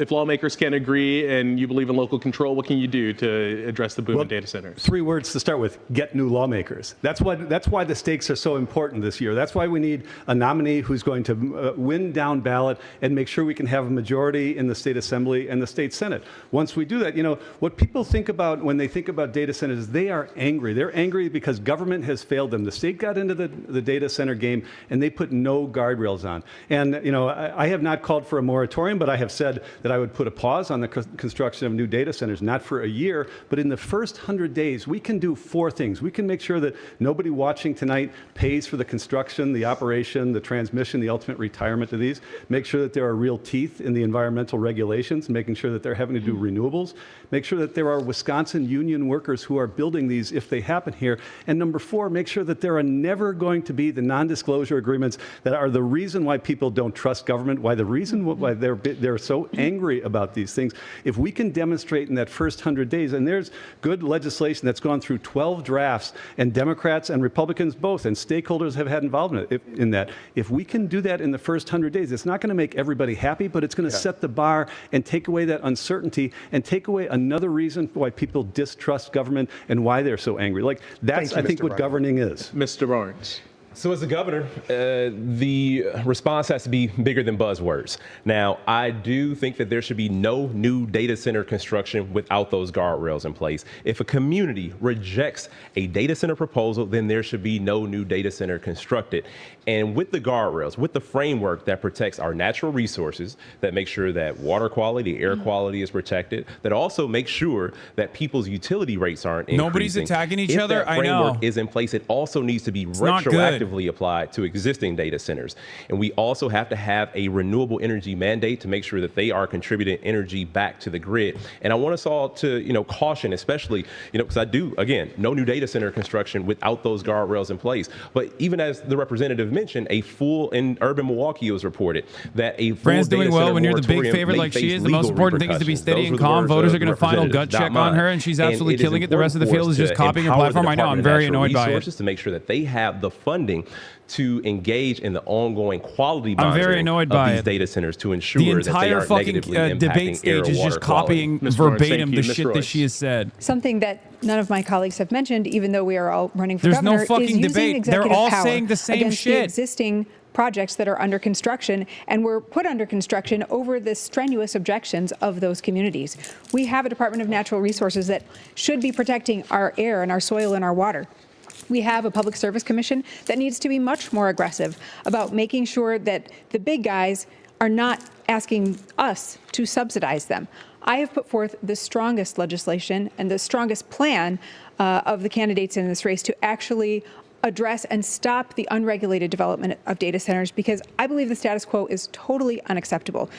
if lawmakers can't agree and you believe in local control, what can you do to address the boom in data centers? 3 words to start with: get new lawmakers. That's why the stakes are so important this year. That's why we need a nominee who's going to win down ballot and make sure we can have a majority in the state assembly and the state senate. Once we do that, what people think about when they think about data centers, they are angry. They're angry because government has failed them. The state got into the data center game and they put no guardrails on. And I have not called for a moratorium, but I have said that I would put a pause on the construction of new data centers, not for a year, but in the first 100 days, we can do 4 things. We can make sure that nobody watching tonight pays for the construction, the operation, the transmission, the ultimate retirement of these. Make sure that there are real teeth in the environmental regulations, making sure that they're having to do renewables. Make sure that there are Wisconsin union workers who are building these if they happen here. And number 4, make sure that there are never going to be the non-disclosure agreements that are the reason why people don't trust government, why they're so angry about these things. If we can demonstrate in that first 100 days, and there's good legislation that's gone through 12 drafts, and Democrats and Republicans both, and stakeholders have had involvement in that. If we can do that in the first 100 days, it's not going to make everybody happy, but it's going to set the bar and take away that uncertainty and take away another reason why people distrust government and why they're so angry. Like, that's, I think, what governing is. Mr. Barnes. So as a governor, the response has to be bigger than buzzwords. Now, I do think that there should be no new data center construction without those guardrails in place. If a community rejects a data center proposal, then there should be no new data center constructed. And with the guardrails, with the framework that protects our natural resources, that makes sure that water quality, air quality is protected, that also makes sure that people's utility rates aren't increasing. Nobody's attacking each other. If that framework is in place, it also needs to be retroactively applied to existing data centers. And we also have to have a renewable energy mandate to make sure that they are contributing energy back to the grid. And I want us all to, caution, especially, because I do, again, no new data center construction without those guardrails in place. But even as the representative mentioned, a full in urban Milwaukee was reported that a full Fran's data doing well center when you're the big moratorium favorite may like she face is. The legal most important thing is to be steady repercussions. and Those were calm. the words Voters of are going to final gut Representative, check not on her, mine. and she's And absolutely it is killing it. The rest of the field is important just for us to copying her empower platform. the I know. I'm Department of very Natural annoyed by it. Resources to make sure that they have the funding to engage in the ongoing quality I'm monitoring very annoyed of by these it. data centers to ensure The that they entire aren't fucking negatively impacting debate air stage is water just quality. copying verbatim the shit that Royce. she has said. Something that none of my colleagues have mentioned, even though we are all running for There's no governor, is fucking using debate. executive They're all power saying the same against the shit. existing projects that are under construction and were put under construction over the strenuous objections of those communities. We have a Department of Natural Resources that should be protecting our air and our soil and our water. We have a Public Service Commission that needs to be much more aggressive about making sure that the big guys are not asking us to subsidize them. I have put forth the strongest legislation and the strongest plan of the candidates in this race to actually address and stop the unregulated development of data centers, because I believe the status quo is totally unacceptable.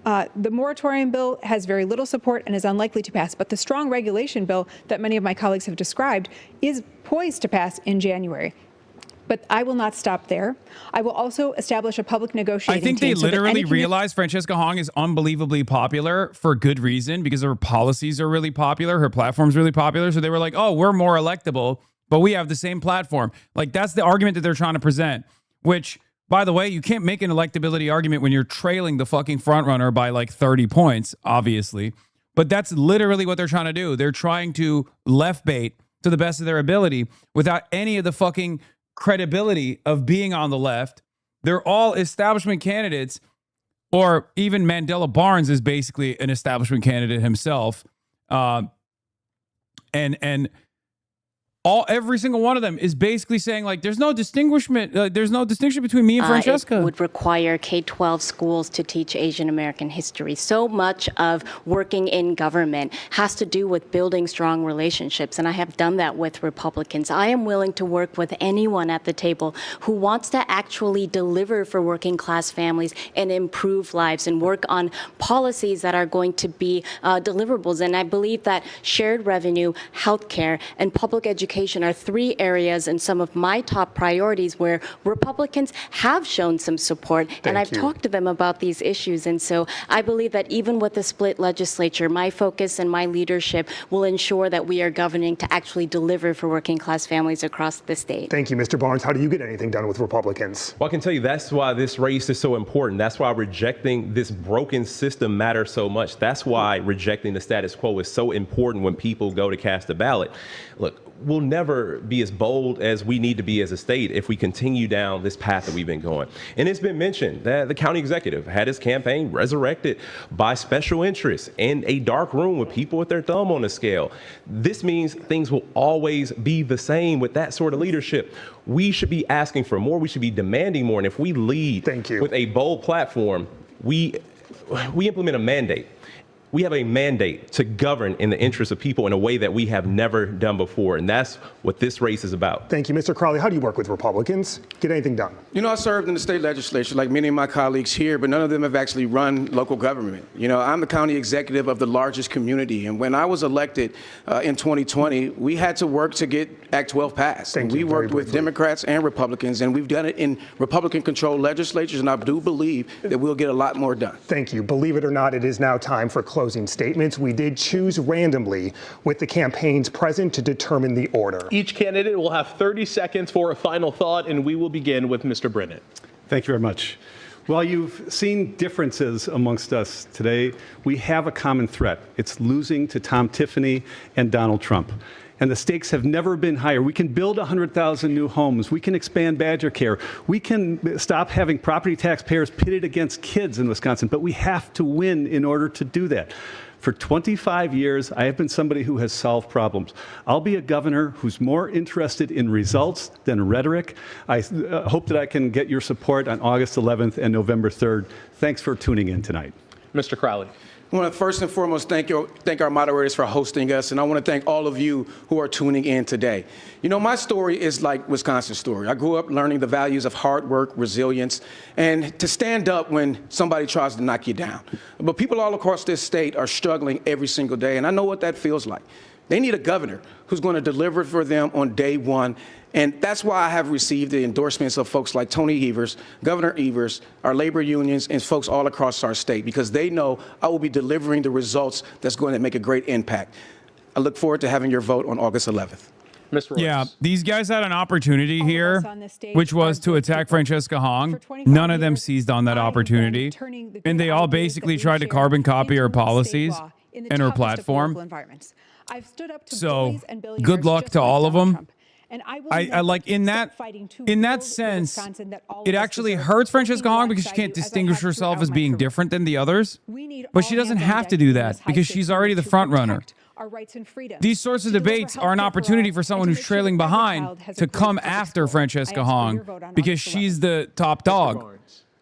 The moratorium bill has very little support and is unlikely to pass, but the strong regulation bill that many of my colleagues have described is poised to pass in January. But I will not stop there. I will also establish a public negotiating team. I think they so that literally any realize Francesca Hong is unbelievably popular for good reason, because her policies are really popular. Her platform's really popular. So they were like, oh, we're more electable, but we have the same platform. Like, that's the argument that they're trying to present, which, by the way, you can't make an electability argument when you're trailing the fucking front runner by like 30 points, obviously. But that's literally what they're trying to do. They're trying to left bait to the best of their ability without any of the fucking credibility of being on the left. They're all establishment candidates, or even Mandela Barnes is basically an establishment candidate himself. Every single one of them is basically saying, like, there's no distinction between me and Francesca. It would require K-12 schools to teach Asian American history. So much of working in government has to do with building strong relationships, and I have done that with Republicans. I am willing to work with anyone at the table who wants to actually deliver for working class families and improve lives and work on policies that are going to be deliverables. And I believe that shared revenue, healthcare, and public education education are three areas and some of my top priorities where Republicans have shown some support, and I've talked to them about these issues. And so I believe that even with the split legislature, my focus and my leadership will ensure that we are governing to actually deliver for working class families across the state. Thank you, Mr. Barnes. How do you get anything done with Republicans? Well, I can tell you that's why this race is so important. That's why rejecting this broken system matters so much. That's why rejecting the status quo is so important when people go to cast a ballot. Look, we'll never be as bold as we need to be as a state if we continue down this path that we've been going. And it's been mentioned that the county executive had his campaign resurrected by special interests in a dark room with people with their thumb on the scale. This means things will always be the same with that sort of leadership. We should be asking for more. We should be demanding more. And if we lead with a bold platform, we implement a mandate. We have a mandate to govern in the interest of people in a way that we have never done before. And that's what this race is about. Thank you, Mr. Crowley. How do you work with Republicans? Get anything done? You know, I served in the state legislature like many of my colleagues here, but none of them have actually run local government. You know, I'm the county executive of the largest community. And when I was elected in 2020, we had to work to get Act 12 passed. And we worked with Democrats and Republicans, and we've done it in Republican-controlled legislatures, and I do believe that we'll get a lot more done. Thank you. Believe it or not, it is now time for closing statements. We did choose randomly with the campaigns present to determine the order. Each candidate will have 30 seconds for a final thought, and we will begin with Mr. Brennan. Thank you very much. While you've seen differences amongst us today, we have a common threat. It's losing to Tom Tiffany and Donald Trump. And the stakes have never been higher. We can build 100,000 new homes. We can expand Badger Care. We can stop having property taxpayers pitted against kids in Wisconsin. But we have to win in order to do that. For 25 years, I have been somebody who has solved problems. I'll be a governor who's more interested in results than rhetoric. I hope that I can get your support on August 11th and November 3rd. Thanks for tuning in tonight. Mr. Crowley. I want to first and foremost thank our moderators for hosting us, and I want to thank all of you who are tuning in today. You know, my story is like Wisconsin's story. I grew up learning the values of hard work, resilience, and to stand up when somebody tries to knock you down. But people all across this state are struggling every single day, and I know what that feels like. They need a governor who's going to deliver for them on day one. And that's why I have received the endorsements of folks like Tony Evers, Governor Evers, our labor unions, and folks all across our state, because they know I will be delivering the results that's going to make a great impact. I look forward to having your vote on August 11th. Mr. Royce. Yeah, these guys had an opportunity here, which was to attack Francesca Hong. None of them seized on that opportunity. And they all basically tried to carbon copy her policies and her platform. So good luck to all of them. I like in that sense, it actually hurts Francesca Hong because she can't distinguish herself as being different than the others. But she doesn't have to do that because she's already the front runner. These sorts of debates are an opportunity for someone who's trailing behind to come after Francesca Hong because she's the top dog.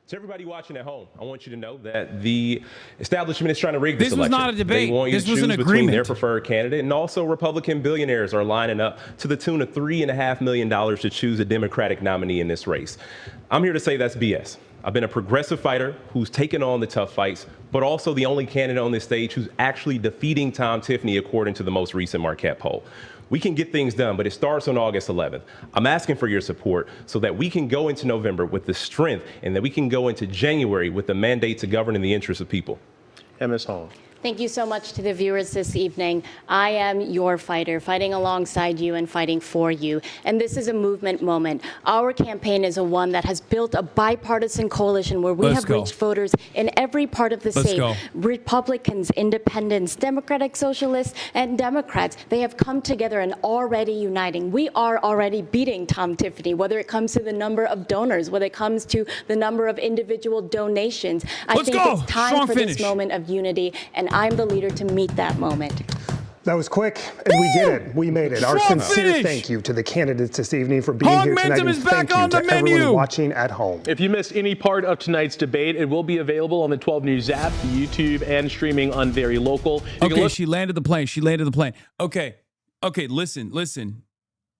To everybody watching at home, I want you to know that the establishment is trying to rig this election. This was not a debate. They want you This to was choose an between agreement. their preferred candidate, and also Republican billionaires are lining up to the tune of $3.5 million to choose a Democratic nominee in this race. I'm here to say that's BS. I've been a progressive fighter who's taken on the tough fights, but also the only candidate on this stage who's actually defeating Tom Tiffany according to the most recent Marquette poll. We can get things done, but it starts on August 11th. I'm asking for your support so that we can go into November with the strength and that we can go into January with the mandate to govern in the interest of people. Ms. Hong. Thank you so much to the viewers this evening. I am your fighter, fighting alongside you and fighting for you. And this is a movement moment. Our campaign is one that has built a bipartisan coalition where we have reached voters in every part of the state. Republicans, independents, Democratic Socialists, and Democrats. They have come together and already uniting. We are already beating Tom Tiffany, whether it comes to the number of donors, whether it comes to the number of individual donations. I think it's time for this moment of unity, and I'm the leader to meet that moment. That was quick, and we did it. We made it. Our sincere thank you to the candidates this evening for being here tonight, and thank you to everyone watching at home. If you missed any part of tonight's debate, it will be available on the 12 News app, YouTube, and streaming on Very Local. Okay, she landed the plane. She landed the plane. Okay, listen.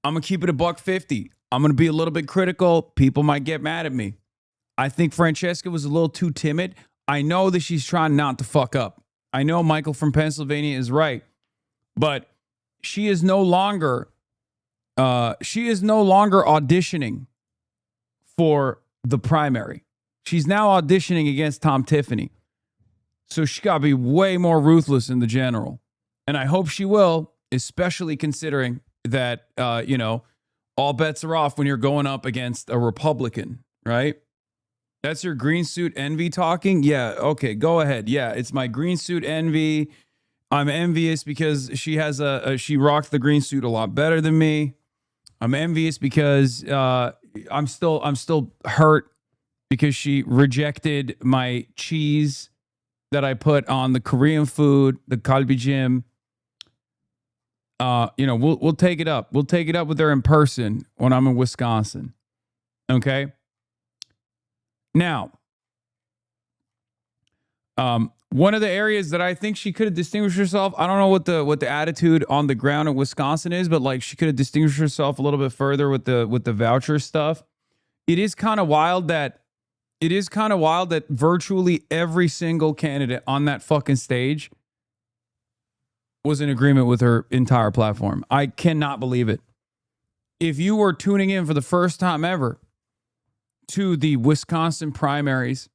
I'm going to keep it $150. I'm going to be a little bit critical. People might get mad at me. I think Francesca was a little too timid. I know that she's trying not to fuck up. I know Michael from Pennsylvania is right, but she is no longer she is no longer auditioning for the primary. She's now auditioning against Tom Tiffany. So she got to be way more ruthless in the general. And I hope she will, especially considering that, all bets are off when you're going up against a Republican, right? That's your green suit envy talking? Yeah, okay, go ahead. Yeah, it's my green suit envy. I'm envious because she has she rocked the green suit a lot better than me. I'm envious because I'm still hurt because she rejected my cheese that I put on the Korean food, the kalbijim. We'll take it up. We'll take it up with her in person when I'm in Wisconsin. Okay. Now, one of the areas that I think she could have distinguished herself, I don't know what the attitude on the ground in Wisconsin is, but like she could have distinguished herself a little bit further with the voucher stuff. It is kind of wild that virtually every single candidate on that fucking stage was in agreement with her entire platform. I cannot believe it. If you were tuning in for the first time ever to the Wisconsin primaries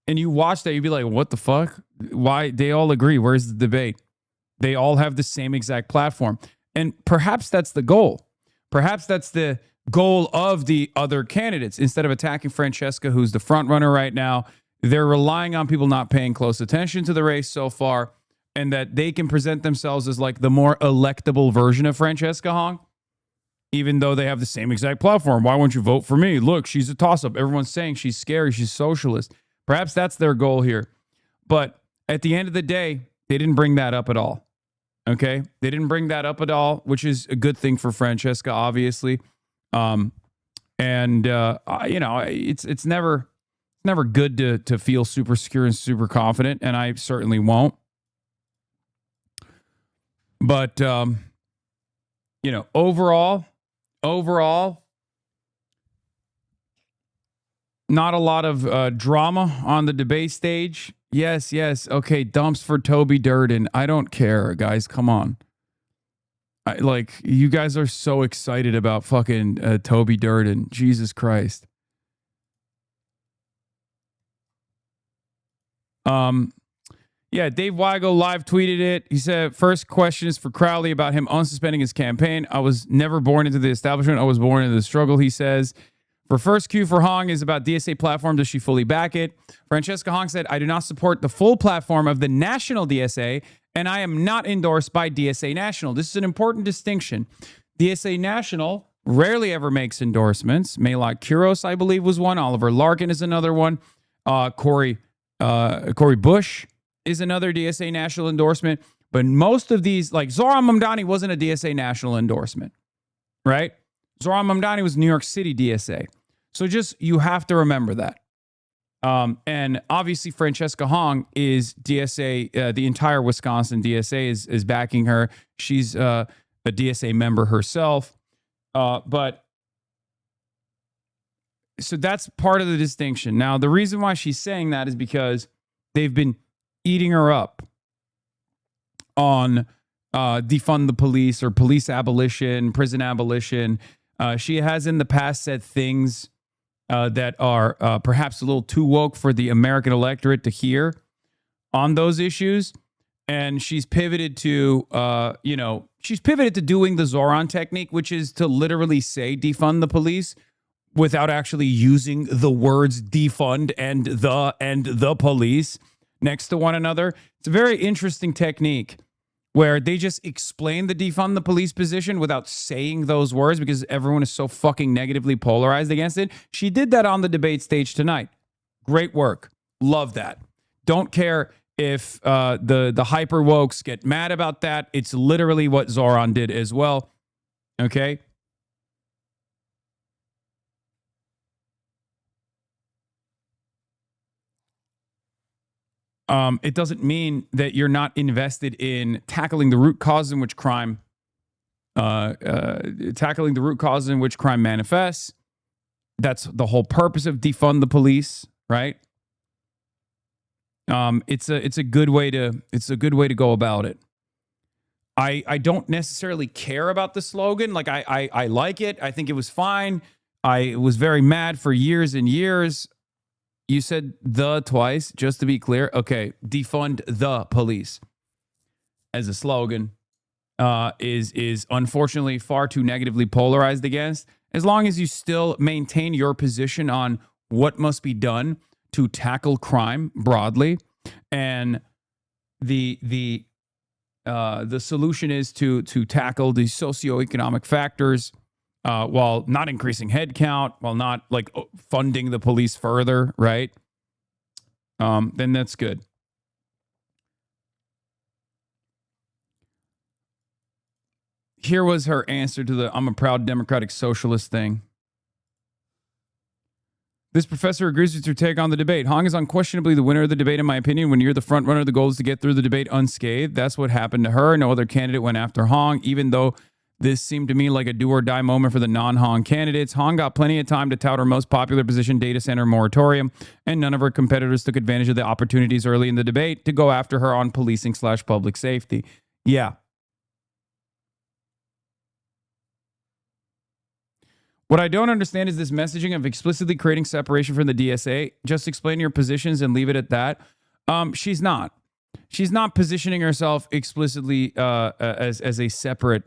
and you watched that, you'd be like, what the fuck? Why? They all agree. Where's the debate? They all have the same exact platform. And perhaps that's the goal. Perhaps that's the goal of the other candidates. Instead of attacking Francesca, who's the front runner right now, they're relying on people not paying close attention to the race so far, and that they can present themselves as like the more electable version of Francesca Hong, even though they have the same exact platform. Why won't you vote for me? Look, she's a toss-up. Everyone's saying she's scary. She's socialist. Perhaps that's their goal here. But at the end of the day, they didn't bring that up at all. Okay? They didn't bring that up at all, which is a good thing for Francesca, obviously. It's never good to feel super secure and super confident, and I certainly won't. But overall, not a lot of drama on the debate stage. Yes. Okay, dumps for Toby Durden. I don't care, guys. Come on. You guys are so excited about fucking Toby Durden. Jesus Christ. Yeah, Dave Weigel live tweeted it. He said, first question is for Crowley about him unsuspending his campaign. I was never born into the establishment. I was born into the struggle, he says. For first Q for Hong is about DSA platform. Does she fully back it? Francesca Hong said, I do not support the full platform of the national DSA, and I am not endorsed by DSA National. This is an important distinction. DSA National rarely ever makes endorsements. Maylot Kuros, I believe, was one. Oliver Larkin is another one. Corey Bush is another DSA National endorsement. But most of these, like Zohran Mamdani wasn't a DSA National endorsement, right? Zohran Mamdani was New York City DSA. So you have to remember that. And obviously Francesca Hong is DSA, the entire Wisconsin DSA is backing her. She's a DSA member herself. But so that's part of the distinction. Now, the reason why she's saying that is because they've been eating her up on defund the police or police abolition, prison abolition. She has in the past said things that are perhaps a little too woke for the American electorate to hear on those issues. And she's pivoted to, doing the Zohran technique, which is to literally say defund the police without actually using the words defund and the police next to one another. It's a very interesting technique where they just explain the defund the police position without saying those words because everyone is so fucking negatively polarized against it. She did that on the debate stage tonight. Great work. Love that. Don't care if the hyper wokes get mad about that. It's literally what Zohran did as well. Okay? It doesn't mean that you're not invested in tackling the root cause in which crime manifests. That's the whole purpose of defund the police, right? It's a good way to go about it. I don't necessarily care about the slogan. Like I like it. I think it was fine. I was very mad for years and years. You said the twice, just to be clear. Okay, defund the police as a slogan is unfortunately far too negatively polarized against. As long as you still maintain your position on what must be done to tackle crime broadly, and the solution is to tackle the socioeconomic factors while not increasing headcount, while not like funding the police further, right? Then that's good. Here was her answer to the "I'm a proud democratic socialist" thing. This professor agrees with your take on the debate. Hong is unquestionably the winner of the debate, in my opinion. When you're the front runner, the goal is to get through the debate unscathed. That's what happened to her. No other candidate went after Hong, even though this seemed to me like a do-or-die moment for the non-Hong candidates. Hong got plenty of time to tout her most popular position, data center moratorium, and none of her competitors took advantage of the opportunities early in the debate to go after her on policing/public safety. Yeah. What I don't understand is this messaging of explicitly creating separation from the DSA. Just explain your positions and leave it at that. She's not. She's not positioning herself explicitly as a separate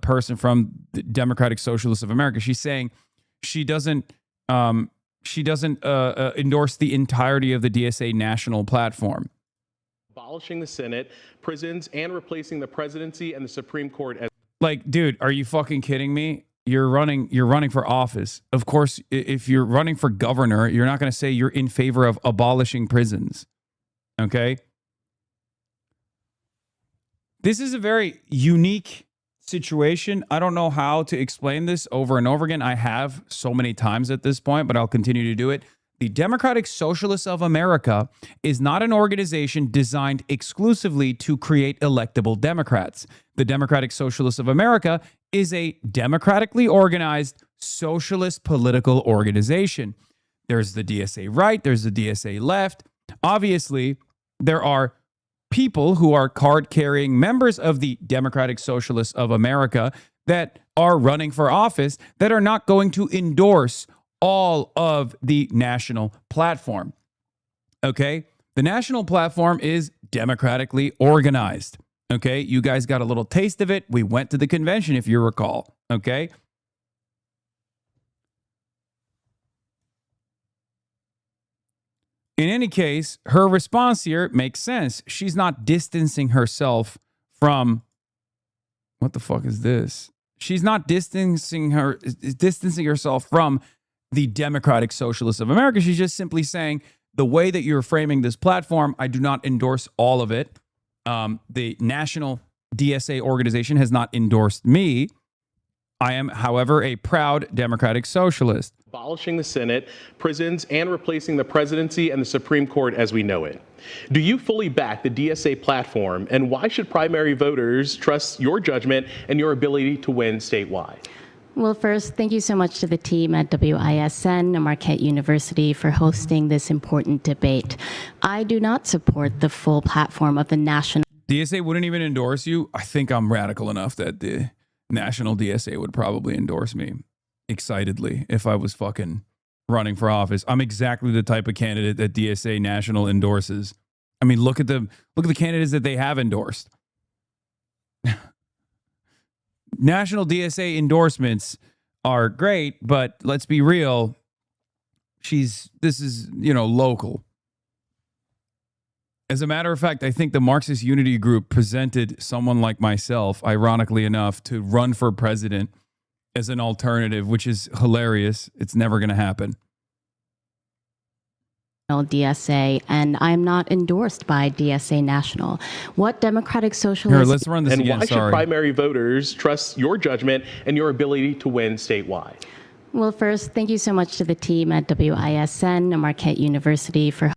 person from the Democratic Socialists of America. She's saying she doesn't endorse the entirety of the DSA national platform. Abolishing the Senate, prisons, and replacing the presidency and the Supreme Court as... Like, dude, are you fucking kidding me? You're running for office. Of course, if you're running for governor, you're not going to say you're in favor of abolishing prisons. Okay? This is a very unique situation. I don't know how to explain this over and over again. I have so many times at this point, but I'll continue to do it. The Democratic Socialists of America is not an organization designed exclusively to create electable Democrats. The Democratic Socialists of America is a democratically organized socialist political organization. There's the DSA right, there's the DSA left. Obviously, there are people who are card-carrying members of the Democratic Socialists of America that are running for office that are not going to endorse all of the national platform. Okay? The national platform is democratically organized. Okay? You guys got a little taste of it. We went to the convention, if you recall. Okay? In any case, her response here makes sense. She's not distancing herself from... What the fuck is this? She's not distancing herself from the Democratic Socialists of America. She's just simply saying, the way that you're framing this platform, I do not endorse all of it. The national DSA organization has not endorsed me. I am, however, a proud Democratic Socialist. Abolishing the Senate, prisons, and replacing the presidency and the Supreme Court as we know it. Do you fully back the DSA platform, and why should primary voters trust your judgment and your ability to win statewide? Well, first, thank you so much to the team at WISN and Marquette University for hosting this important debate. I do not support the full platform of the national... DSA wouldn't even endorse you? I think I'm radical enough that the national DSA would probably endorse me excitedly if I was fucking running for office. I'm exactly the type of candidate that DSA National endorses. I mean, look at the candidates that they have endorsed. National DSA endorsements are great, but let's be real. This is, local. As a matter of fact, I think the Marxist Unity Group presented someone like myself, ironically enough, to run for president as an alternative, which is hilarious. It's never going to happen. DSA, and I'm not endorsed by DSA National. What Democratic Socialists... Here, let's run this again. And why should primary voters trust your judgment and your ability to win statewide? Well, first, thank you so much to the team at WISN and Marquette University for...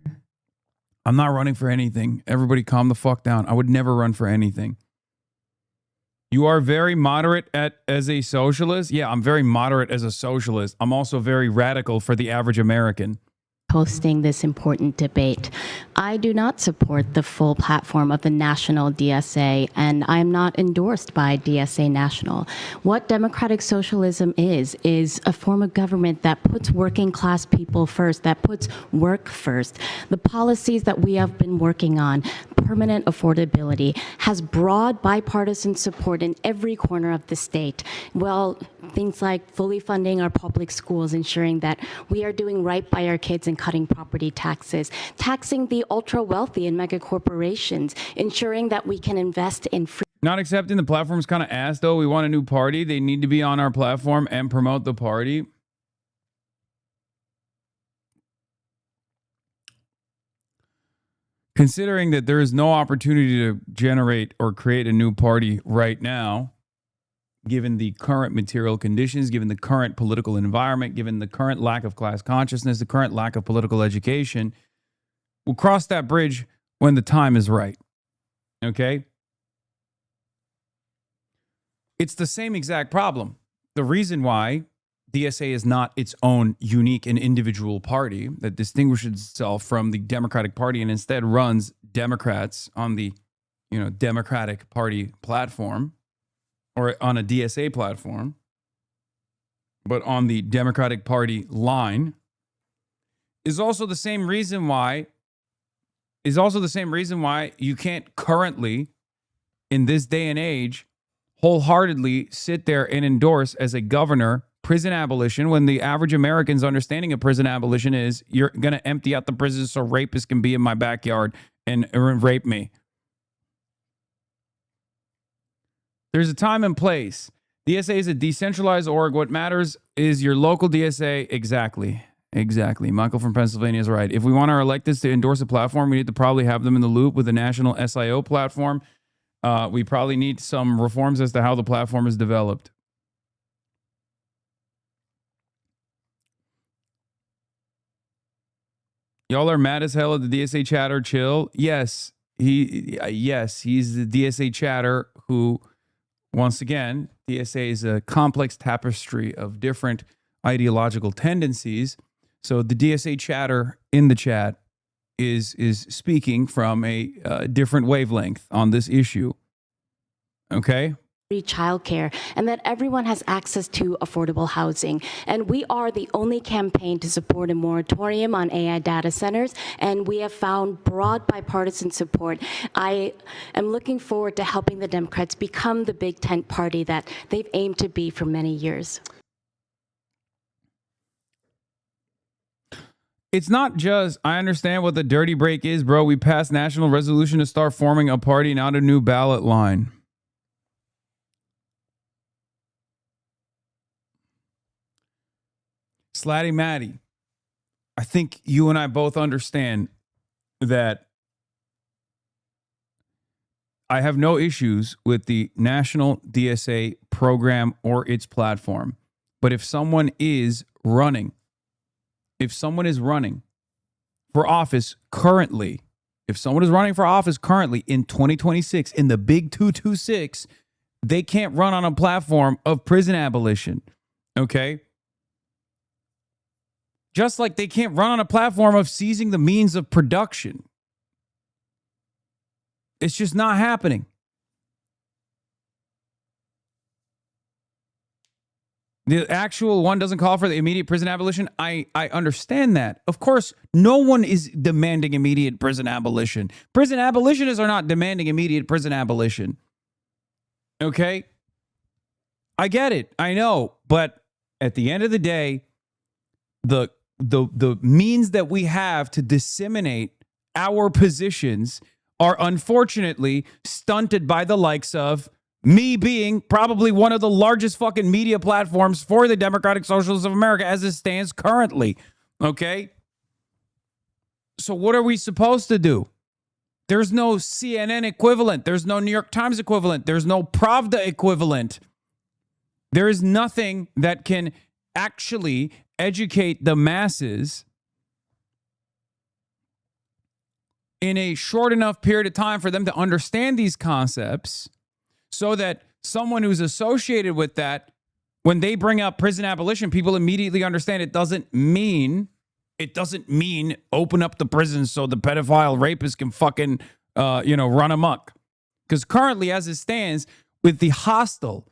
I'm not running for anything. Everybody calm the fuck down. I would never run for anything. You are very moderate as a socialist? Yeah, I'm very moderate as a socialist. I'm also very radical for the average American. hosting this important debate. I do not support the full platform of the National DSA, and I'm not endorsed by DSA National. What democratic socialism is a form of government that puts working class people first, that puts work first. The policies that we have been working on, permanent affordability, has broad bipartisan support in every corner of the state. Well, things like fully funding our public schools, ensuring that we are doing right by our kids and cutting property taxes, taxing the ultra wealthy and mega corporations, ensuring that we can invest in free. Not accepting the platform's kind of ass, though. We want a new party. They need to be on our platform and promote the party. Considering that there is no opportunity to generate or create a new party right now, given the current material conditions, given the current political environment, given the current lack of class consciousness, the current lack of political education, we'll cross that bridge when the time is right. Okay? It's the same exact problem. The reason why DSA is not its own unique and individual party that distinguishes itself from the Democratic Party and instead runs Democrats on the, Democratic Party platform, or on a DSA platform, but on the Democratic Party line, is also the same reason why you can't currently, in this day and age, wholeheartedly sit there and endorse as a governor prison abolition, when the average American's understanding of prison abolition is you're going to empty out the prisons so rapists can be in my backyard and rape me. There's a time and place. DSA is a decentralized org. What matters is your local DSA. Exactly. Michael from Pennsylvania is right. If we want our electeds to endorse a platform, we need to probably have them in the loop with the national SIO platform. We probably need some reforms as to how the platform is developed. Y'all are mad as hell at the DSA chatter. Chill. Yes, he's the DSA chatter who, once again, DSA is a complex tapestry of different ideological tendencies. So the DSA chatter in the chat is speaking from a different wavelength on this issue. Okay? Childcare, and that everyone has access to affordable housing. And we are the only campaign to support a moratorium on AI data centers, and we have found broad bipartisan support. I am looking forward to helping the Democrats become the big tent party that they've aimed to be for many years. It's not just, I understand what the dirty break is, bro. We passed national resolution to start forming a party, not a new ballot line. Slatty Matty, I think you and I both understand that I have no issues with the national DSA program or its platform. But if someone is running for office currently, in 2026, in the big 226, they can't run on a platform of prison abolition. Okay? Just like they can't run on a platform of seizing the means of production. It's just not happening. The actual one doesn't call for the immediate prison abolition. I understand that. Of course, no one is demanding immediate prison abolition. Prison abolitionists are not demanding immediate prison abolition. Okay? I get it. I know. But at the end of the day, the means that we have to disseminate our positions are unfortunately stunted by the likes of me being probably one of the largest fucking media platforms for the Democratic Socialists of America as it stands currently. Okay? So what are we supposed to do? There's no CNN equivalent. There's no New York Times equivalent. There's no Pravda equivalent. There is nothing that can actually educate the masses in a short enough period of time for them to understand these concepts so that someone who's associated with that, when they bring up prison abolition, people immediately understand it doesn't mean It doesn't mean open up the prisons so the pedophile rapist can fucking, run amok. Because currently, as it stands, with the hostile,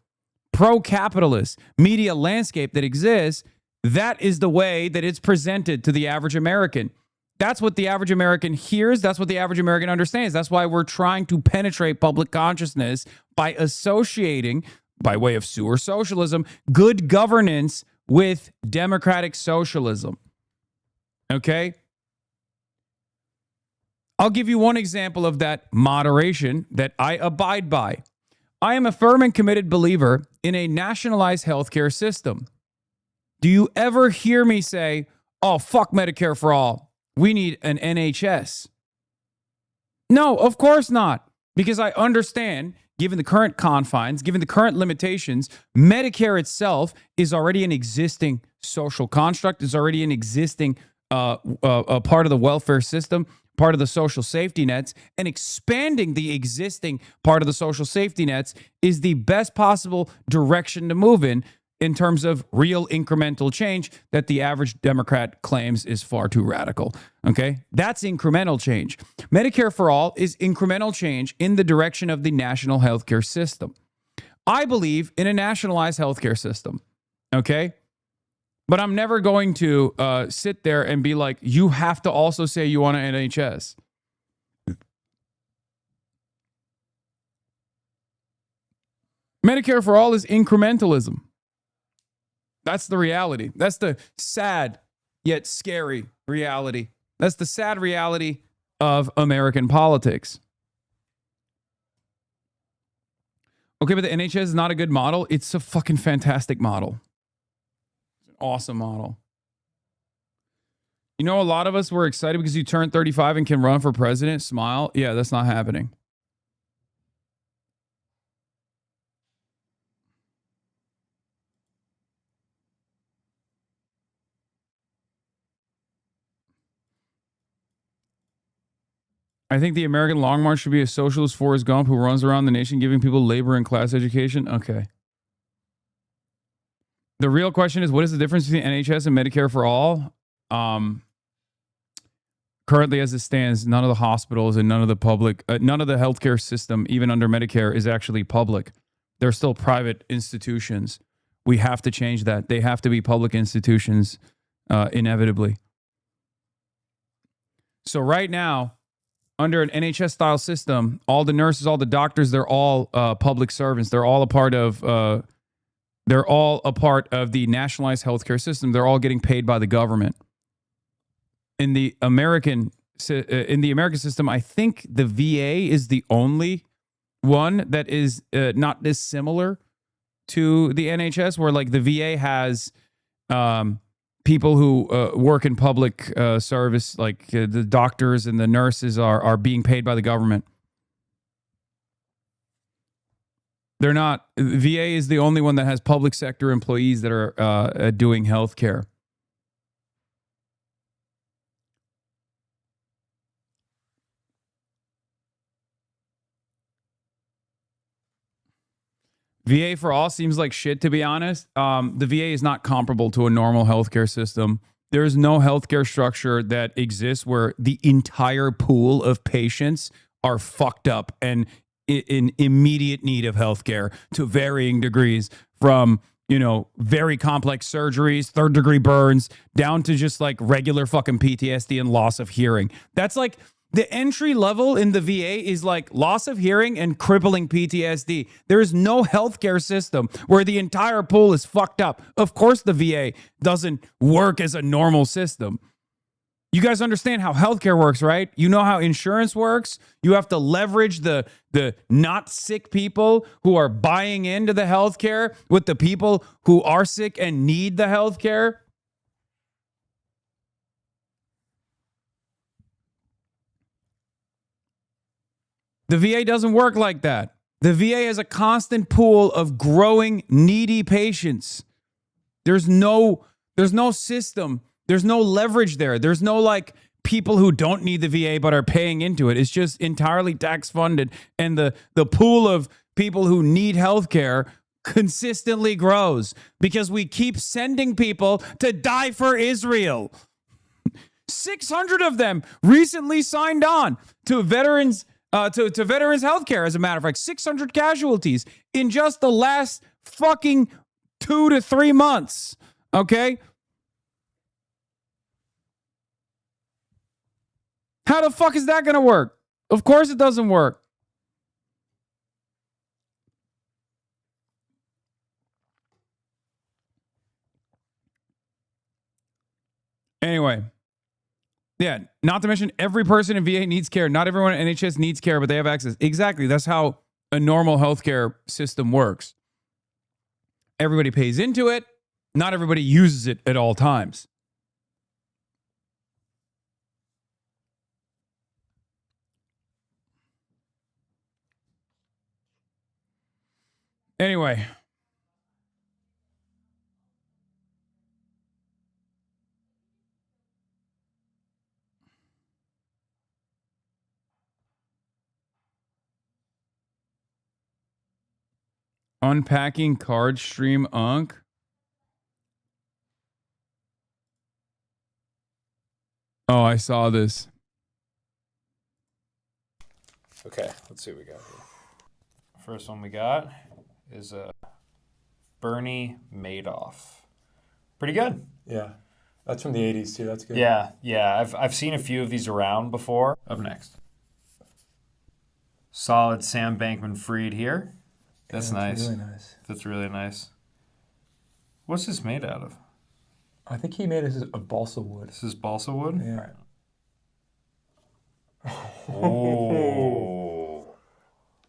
pro-capitalist media landscape that exists, that is the way that it's presented to the average American. That's what the average American hears. That's what the average American understands. That's why we're trying to penetrate public consciousness by associating, by way of sewer socialism, good governance with democratic socialism. Okay? I'll give you one example of that moderation that I abide by. I am a firm and committed believer in a nationalized healthcare system. Do you ever hear me say, oh, fuck Medicare for all? We need an NHS. No, of course not. Because I understand, given the current confines, given the current limitations, Medicare itself is already an existing social construct, is already an existing a part of the welfare system, part of the social safety nets, and expanding the existing part of the social safety nets is the best possible direction to move in terms of real incremental change that the average Democrat claims is far too radical. Okay? That's incremental change. Medicare for all is incremental change in the direction of the national healthcare system. I believe in a nationalized healthcare system. Okay? But I'm never going to sit there and be like, you have to also say you want an NHS. Medicare for all is incrementalism. That's the reality. That's the sad yet scary reality. That's the sad reality of American politics. Okay, but the NHS is not a good model. It's a fucking fantastic model. It's an awesome model. You know, a lot of us were excited because you turned 35 and can run for president. Smile. Yeah, that's not happening. I think the American Long March should be a socialist Forrest Gump who runs around the nation giving people labor and class education. Okay. The real question is, what is the difference between NHS and Medicare for all? Currently, as it stands, none of the hospitals and none of the healthcare system, even under Medicare, is actually public. They're still private institutions. We have to change that. They have to be public institutions, inevitably. So right now, under an NHS-style system, all the nurses, all the doctors, they're all public servants. They're all a part of the nationalized healthcare system. They're all getting paid by the government. In the American system, I think the VA is the only one that is not dissimilar to the NHS, where like the VA has people who work in public service, like the doctors and the nurses are being paid by the government. They're not. VA is the only one that has public sector employees that are doing healthcare. VA for all seems like shit, to be honest. The VA is not comparable to a normal healthcare system. There is no healthcare structure that exists where the entire pool of patients are fucked up and in immediate need of healthcare to varying degrees, from, very complex surgeries, third-degree burns, down to just like regular fucking PTSD and loss of hearing. That's like the entry level in the VA is like loss of hearing and crippling PTSD. There is no healthcare system where the entire pool is fucked up. Of course, the VA doesn't work as a normal system. You guys understand how healthcare works, right? You know how insurance works. You have to leverage the not sick people who are buying into the healthcare with the people who are sick and need the healthcare. The VA doesn't work like that. The VA has a constant pool of growing, needy patients. There's no system. There's no leverage there. There's no like people who don't need the VA but are paying into it. It's just entirely tax funded. And the pool of people who need healthcare consistently grows because we keep sending people to die for Israel. 600 of them recently signed on to veterans to veterans healthcare. As a matter of fact, 600 casualties in just the last fucking 2 to 3 months. Okay? How the fuck is that going to work? Of course it doesn't work. Anyway, yeah, not to mention every person in VA needs care. Not everyone in NHS needs care, but they have access. Exactly. That's how a normal healthcare system works. Everybody pays into it. Not everybody uses it at all times. Anyway. Unpacking card stream Unk. Oh, I saw this. Okay, let's see what we got here. First one we got is Bernie Madoff. Pretty good. Yeah, that's from the 80s too. That's good. Yeah. I've seen a few of these around before. Up next. Solid Sam Bankman-Fried here. That's nice. Really nice. That's really nice. What's this made out of? I think he made it of balsa wood. This is balsa wood? Yeah. Oh.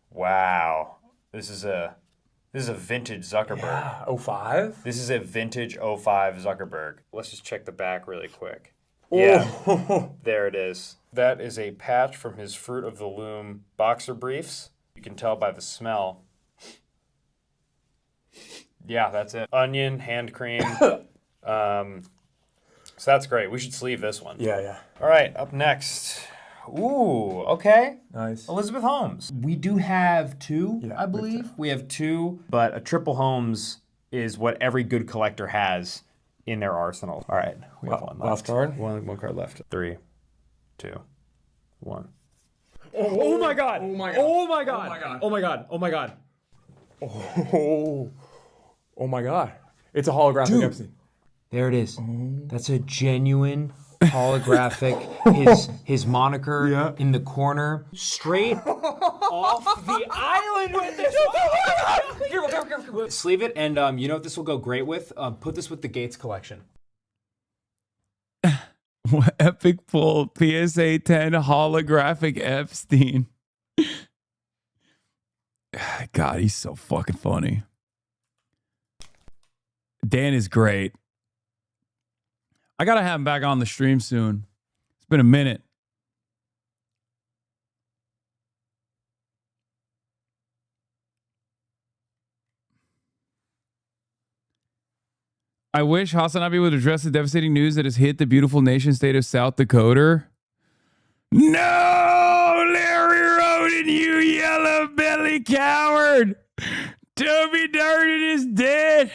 Wow. This is a vintage Zuckerberg. Yeah, 05? This is a vintage 05 Zuckerberg. Let's just check the back really quick. Oh. Yeah. There it is. That is a patch from his Fruit of the Loom boxer briefs. You can tell by the smell. Yeah, that's it. Onion, hand cream. So that's great. We should sleeve this one. Yeah. All right, up next. Ooh, okay. Nice. Elizabeth Holmes. We do have two, I believe. We have two, but a triple Holmes is what every good collector has in their arsenal. All right, we have one left. Last card? One card left. 3, 2, 1. Oh my god! Oh my god! Oh my god! Oh my god! Oh my god! Oh my god! It's a holographic Epstein. There it is. That's a genuine holographic. His moniker in the corner, straight off the island with this. Careful. Sleeve it, and you know what this will go great with? Put this with the Gates collection. Epic pull PSA 10 holographic Epstein. God, he's so fucking funny. Dan is great. I gotta have him back on the stream soon. It's been a minute. I wish HasanAbi would address the devastating news that has hit the beautiful nation state of South Dakota. No, Larry Roden, you yellow belly coward. Toby Durden is dead.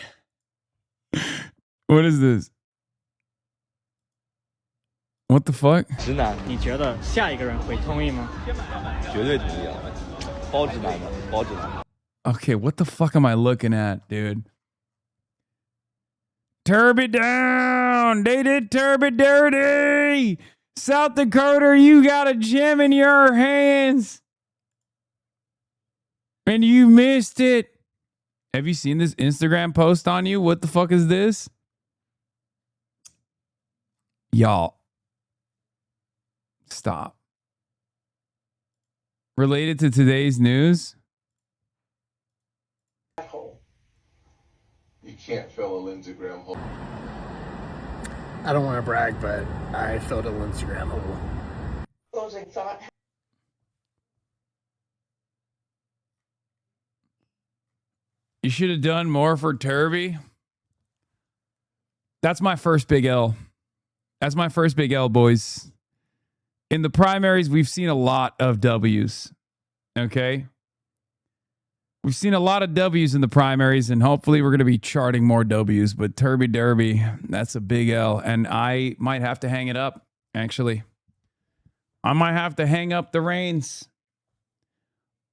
What is this? What the fuck? 直男，你觉得下一个人会同意吗？绝对同意啊，包直男的，包直男。 Okay, what the fuck am I looking at, dude? Turby down! They did Turby dirty! South Dakota, you got a gem in your hands! And you missed it! Have you seen this Instagram post on you? What the fuck is this? Y'all. Stop. Related to today's news? You can't fill a Lindsey Graham hole. I don't want to brag, but I filled a Instagram hole. Closing thought. You should have done more for Turby. That's my first big L. That's my first big L, boys. In the primaries, we've seen a lot of W's. Okay? We've seen a lot of W's in the primaries, and hopefully we're going to be charting more W's. But Turby Derby, that's a big L. And I might have to hang it up actually. I might have to hang up the reins.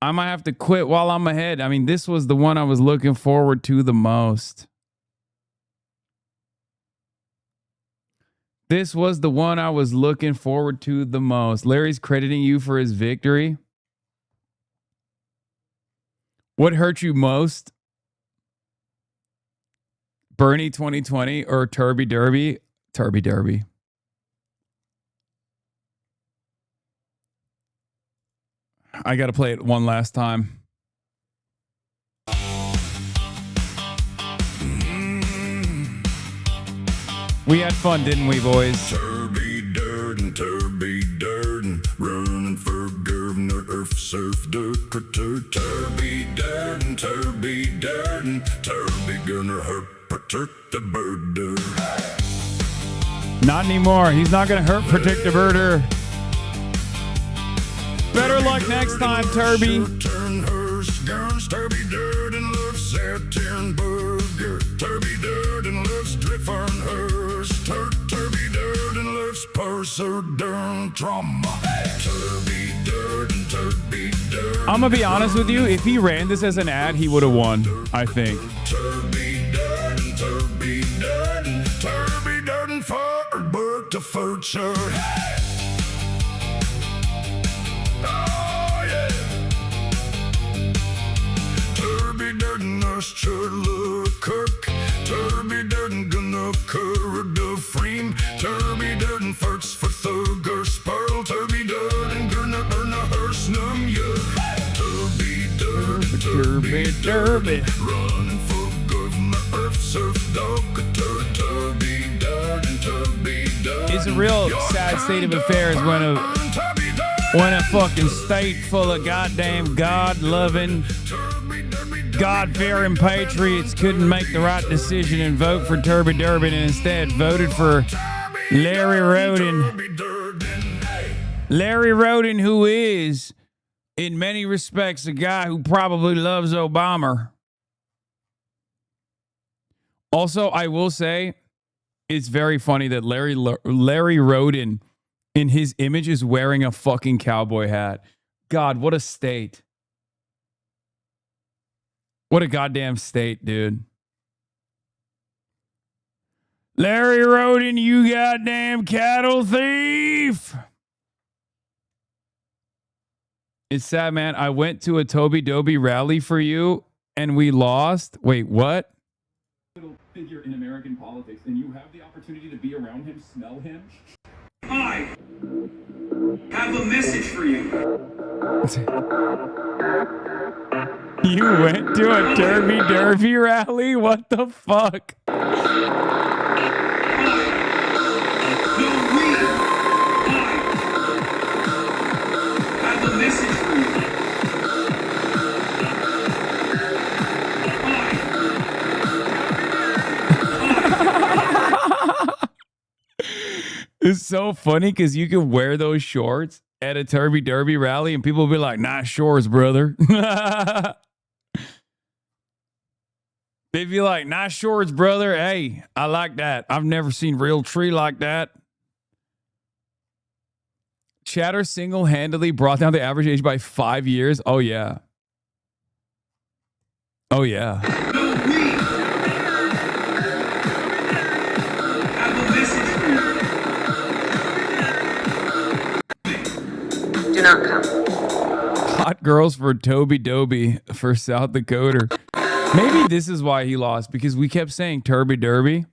I might have to quit while I'm ahead. I mean, this was the one I was looking forward to the most. This was the one I was looking forward to the most. Larry's crediting you for his victory. What hurt you most? Bernie 2020 or Turby Derby? Turby Derby. I got to play it one last time. We had fun, didn't we, boys? Turby Durden, running for governor of Surf Dakota. Turby Durden, Turby gonna help protect the birder. Not anymore. He's not going to hurt protect the birder. Better luck next time, Turby. Turby Durden loves satin burger. Turby Durden loves Driffarnhurst. Turby Durden loves Purser Durden trauma. Turby Durden. I'm going to be honest with you. If he ran this as an ad, he would have won, I think. Turby Durden, Firebird to Furcher. Kirk, Turby Durden gonna curr the frame. Turby Durden farts for Thugger Sparl. Turby Durden gonna earn a hearse num ya. Turby Durden, running for governor of Surf Dakota. Turby Durden. It's a real sad state of affairs when a fucking state full of goddamn God-loving, God-fearing patriots couldn't make the right decision and vote for Turby Durbin and instead voted for Larry Roden. Larry Roden, who is, in many respects, a guy who probably loves Obama. Also, I will say, it's very funny that Larry Roden, in his image, is wearing a fucking cowboy hat. God, what a state. What a goddamn state, dude. Larry Roden, you goddamn cattle thief. It's sad, man. I went to a Toby Doby rally for you and we lost. Wait, what? Figure in American politics, and you have the opportunity to be around him, smell him. I have a message for you. You went to a Derby rally? What the fuck? Have a message for you. It's so funny because you can wear those shorts at a Derby rally and people will be like, nice shorts, brother. They'd be like, nice shorts, brother. Hey, I like that. I've never seen real tree like that. Chatter single-handedly brought down the average age by 5 years. Oh, yeah. Oh, yeah. Do not come. Hot girls for Toby Doby for South Dakota. Maybe this is why he lost, because we kept saying Turby Derby.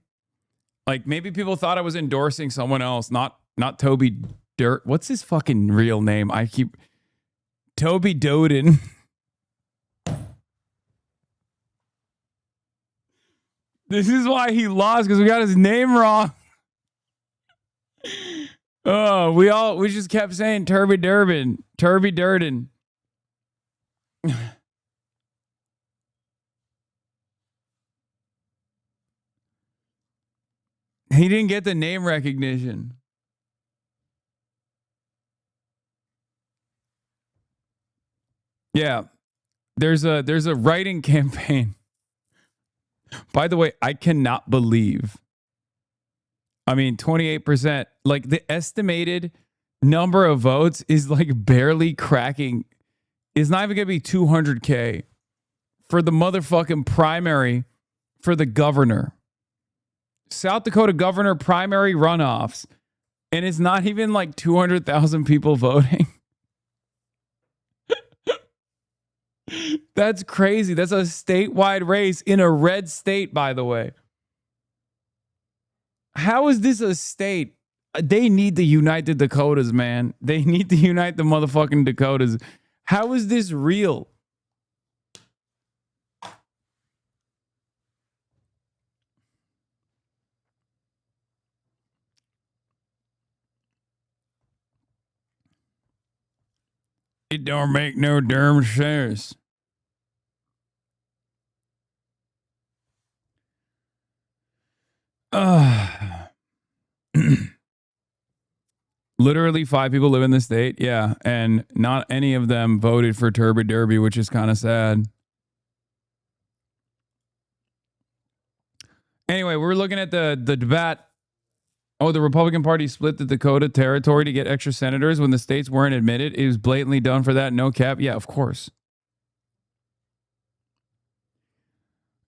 Like, maybe people thought I was endorsing someone else, not Toby Dirt. What's his fucking real name? Toby Doden. This is why he lost, because we got his name wrong. Oh, we just kept saying Turby Durden. He didn't get the name recognition. Yeah. There's a writing campaign. By the way, I cannot believe I mean, 28%. Like the estimated number of votes is like barely cracking. It's not even going to be 200K for the motherfucking primary for the governor. South Dakota governor primary runoffs. And it's not even like 200,000 people voting. That's crazy. That's a statewide race in a red state, by the way. How is this a state? They need to unite the Dakotas, man. They need to unite the motherfucking Dakotas. How is this real? It don't make no damn sense. Literally 5 people live in the state. Yeah. And not any of them voted for Turby Derby, which is kind of sad. Anyway, we're looking at the debate. Oh, the Republican Party split the Dakota territory to get extra senators when the states weren't admitted. It was blatantly done for that. No cap. Yeah, of course.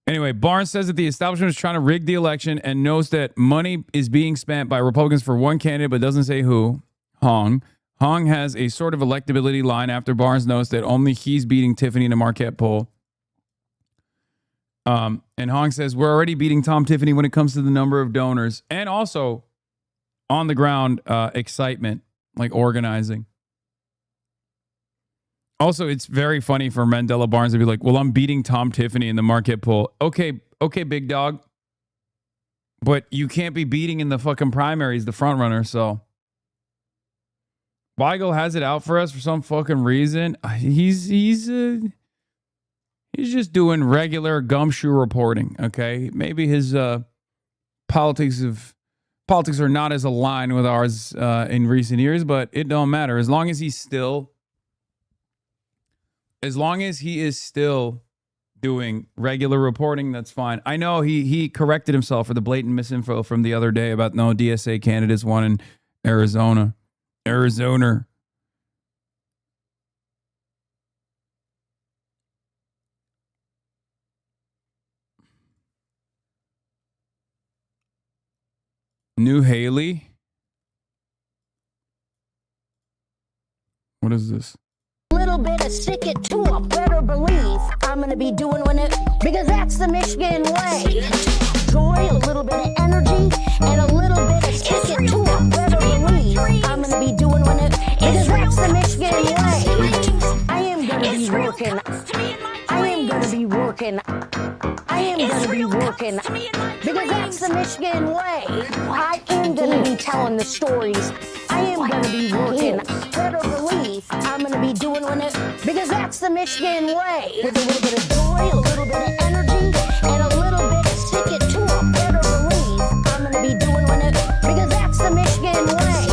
Anyway, Barnes says that the establishment is trying to rig the election and knows that money is being spent by Republicans for one candidate, but doesn't say who. Hong. Hong has a sort of electability line after Barnes knows that only he's beating Tiffany in a Marquette poll. And Hong says, we're already beating Tom Tiffany when it comes to the number of donors and also on the ground excitement, like organizing. Also, it's very funny for Mandela Barnes to be like, well, I'm beating Tom Tiffany in the Marquette poll. Okay, big dog. But you can't be beating in the fucking primaries, the front runner, so. Weigel has it out for us for some fucking reason. He's just doing regular gumshoe reporting, okay? Maybe his politics are not as aligned with ours in recent years, but it don't matter. As long as he is still doing regular reporting, that's fine. I know he corrected himself for the blatant misinfo from the other day about no DSA candidates won in Arizona. New Haley. What is this? Little bit of stick it to a better belief. I'm gonna be doing it because that's the Michigan way. Joy, a little bit of energy, and a little bit of stick it to a better belief. I'm gonna be doing it because that's the Michigan way. I am gonna be working. I am gonna be working. I am gonna be working because that's the Michigan way. I am gonna be telling the stories. I am gonna be working. Better belief. I'm gonna be doing it because that's the Michigan way. With a little bit of joy, a little bit of energy, and a little bit of stick it to a better belief. I'm gonna be doing it because that's the Michigan way.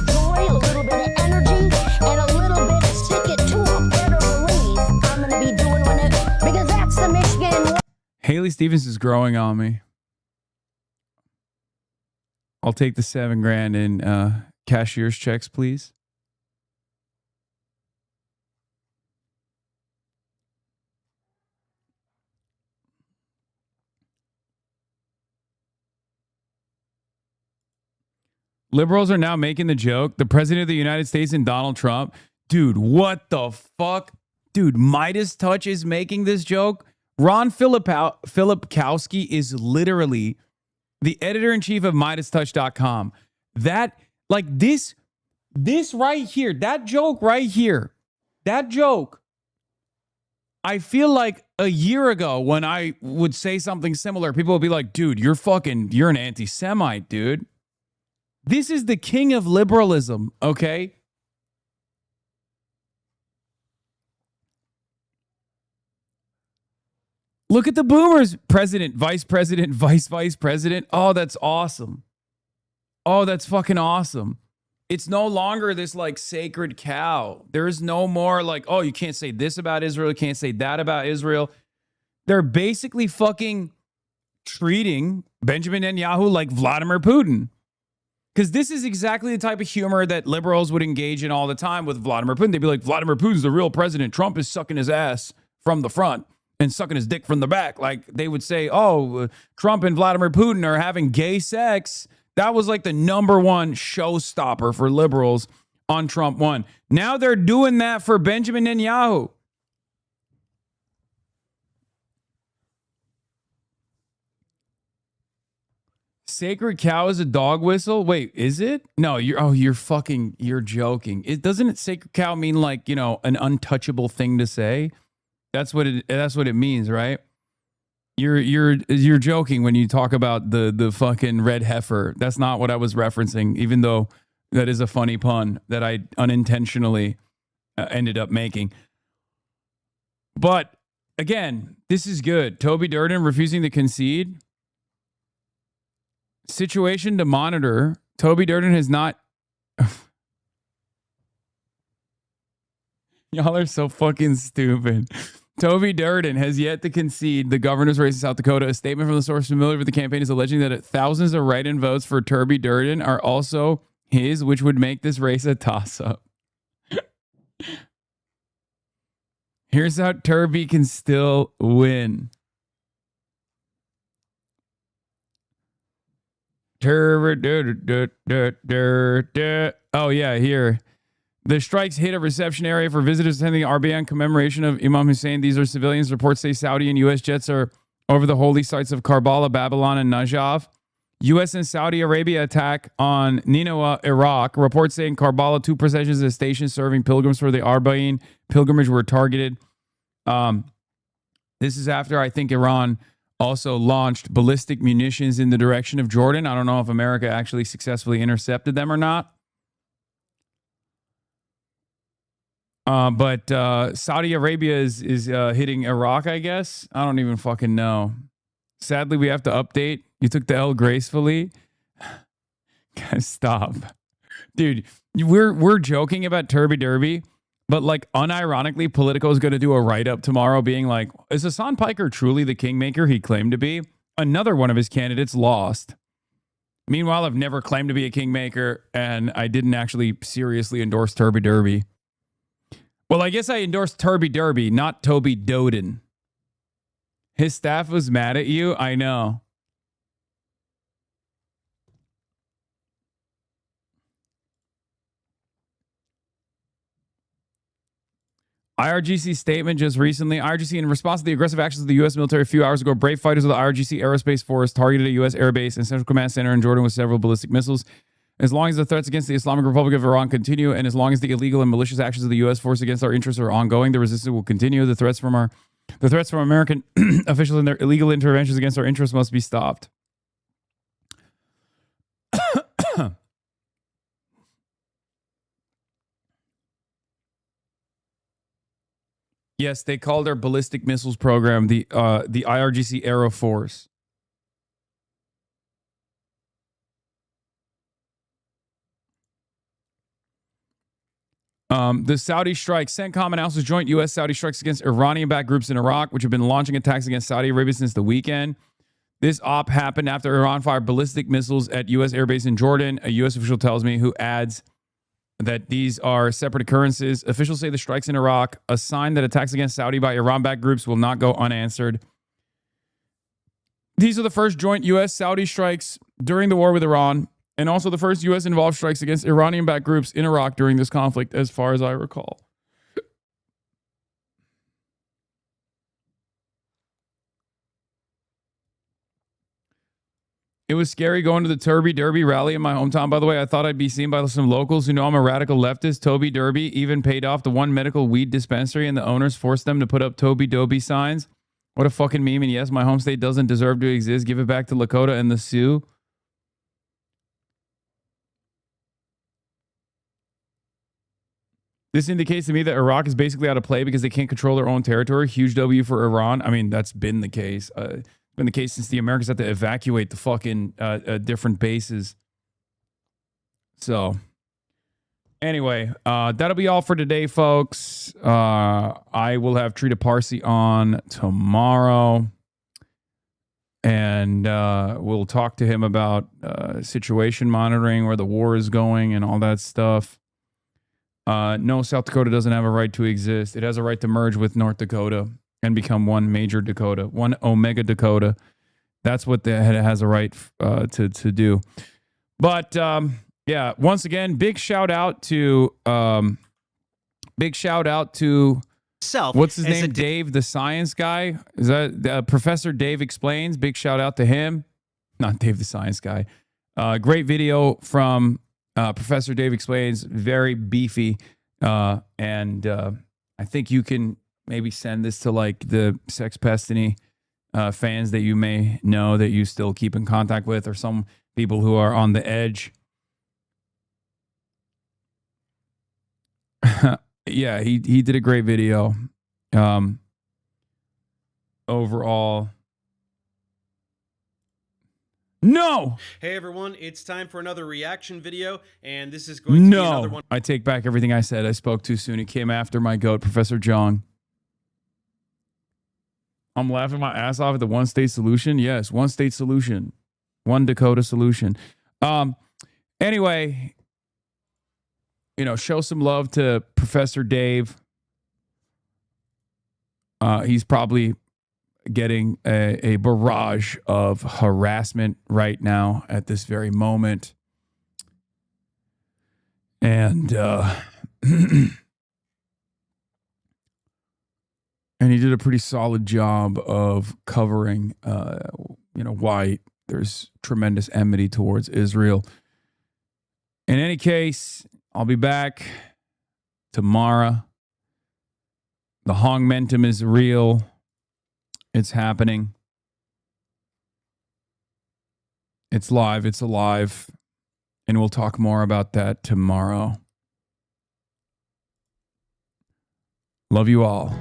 Joy, a little bit of energy, and a little bit of stick it to a better belief. I'm gonna be doing it because that's the Michigan way. Haley Stevens is growing on me. I'll take the $7,000 in cashier's checks, please. Liberals are now making the joke. The president of the United States and Donald Trump. Dude, what the fuck? Dude, Midas Touch is making this joke. Ron Filipkowski is literally the editor-in-chief of MidasTouch.com. That, like this right here, that joke right here, that joke, I feel like a year ago when I would say something similar, people would be like, dude, you're an anti-Semite, dude. This is the king of liberalism, okay? Look at the boomers. President, vice president, vice president. Oh, that's awesome. Oh, that's fucking awesome. It's no longer this like sacred cow. There is no more like, oh, you can't say this about Israel. You can't say that about Israel. They're basically fucking treating Benjamin Netanyahu like Vladimir Putin. Because this is exactly the type of humor that liberals would engage in all the time with Vladimir Putin. They'd be like, Vladimir Putin's the real president. Trump is sucking his ass from the front and sucking his dick from the back. Like they would say, Trump and Vladimir Putin are having gay sex. That was like the number one showstopper for liberals on Trump 1. Now they're doing that for Benjamin Netanyahu. Sacred cow is a dog whistle? Wait, is it? No, you're joking. Doesn't sacred cow mean like, an untouchable thing to say? That's what it means, right? You're joking when you talk about the fucking red heifer. That's not what I was referencing, even though that is a funny pun that I unintentionally ended up making. But again, this is good. Toby Durden refusing to concede. Situation to monitor. Toby Durden has not. Y'all are so fucking stupid. Toby Durden has yet to concede the governor's race in South Dakota. A statement from the source familiar with the campaign is alleging that thousands of write-in votes for Toby Durden are also his, which would make this race a toss-up. Here's how Turby can still win. Oh, yeah, here. The strikes hit a reception area for visitors attending the RBN commemoration of Imam Hussein. These are civilians. Reports say Saudi and U.S. jets are over the holy sites of Karbala, Babylon, and Najaf. U.S. and Saudi Arabia attack on Nineveh, Iraq. Reports say in Karbala, 2 processions of stations serving pilgrims for the Arba'in pilgrimage were targeted. This is after, I think, Iran also launched ballistic munitions in the direction of Jordan. I don't know if America actually successfully intercepted them or not. But Saudi Arabia is hitting Iraq, I guess. I don't even fucking know. Sadly, we have to update. You took the L gracefully. Guys, stop. Dude, we're joking about Turby Derby, but like unironically, Politico is going to do a write-up tomorrow being like, is Hasan Piker truly the kingmaker he claimed to be? Another one of his candidates lost. Meanwhile, I've never claimed to be a kingmaker, and I didn't actually seriously endorse Turby Derby. Well, I guess I endorsed Turby Derby, not Toby Doden. His staff was mad at you? I know. IRGC statement just recently. IRGC, in response to the aggressive actions of the U.S. military a few hours ago, brave fighters of the IRGC Aerospace Force targeted a U.S. airbase and Central Command Center in Jordan with several ballistic missiles. As long as the threats against the Islamic Republic of Iran continue, and as long as the illegal and malicious actions of the U.S. force against our interests are ongoing, the resistance will continue. The threats from American officials and their illegal interventions against our interests must be stopped. Yes, they called our ballistic missiles program the IRGC Aero Force. The Saudi strikes. CENTCOM announces joint U.S.-Saudi strikes against Iranian-backed groups in Iraq, which have been launching attacks against Saudi Arabia since the weekend. This op happened after Iran fired ballistic missiles at U.S. airbase in Jordan, a U.S. official tells me, who adds that these are separate occurrences. Officials say the strikes in Iraq, a sign that attacks against Saudi by Iran-backed groups will not go unanswered. These are the first joint U.S.-Saudi strikes during the war with Iran, and also the first U.S.-involved strikes against Iranian-backed groups in Iraq during this conflict, as far as I recall. It was scary going to the Turby Derby rally in my hometown, by the way. I thought I'd be seen by some locals who know I'm a radical leftist. Toby Derby even paid off the one medical weed dispensary, and the owners forced them to put up Toby Doby signs. What a fucking meme. And yes, my home state doesn't deserve to exist. Give it back to Lakota and the Sioux. This indicates to me that Iraq is basically out of play because they can't control their own territory. Huge W for Iran. I mean, that's been the case. Been the case since the Americans had to evacuate the fucking different bases. So, anyway, that'll be all for today, folks. I will have Trita Parsi on tomorrow. And and we'll talk to him about situation monitoring, where the war is going, and all that stuff. No, South Dakota doesn't have a right to exist. It has a right to merge with North Dakota and become one major Dakota, one Omega Dakota. That's what it has a right to do. But yeah, once again, big shout out to Self. What's his name? Dave, the science guy. Is that Professor Dave Explains? Big shout out to him. Not Dave, the science guy. Great video from Professor Dave Explains. Very beefy. And I think you can maybe send this to like the Sex Pestiny fans that you may know that you still keep in contact with, or some people who are on the edge. Yeah, he did a great video. Overall. No! Hey everyone, it's time for another reaction video, and this is going to be another one. I take back everything I said. I spoke too soon. He came after my goat, Professor Jong. I'm laughing my ass off at the one-state solution. Yes, one-state solution. One Dakota solution. Anyway, you know, show some love to Professor Dave. He's probably getting a barrage of harassment right now at this very moment. And and he did a pretty solid job of covering you know, why there's tremendous enmity towards Israel. In any case, I'll be back tomorrow. The Hongmentum is real. It's happening. It's live. It's alive. And we'll talk more about that tomorrow. Love you all.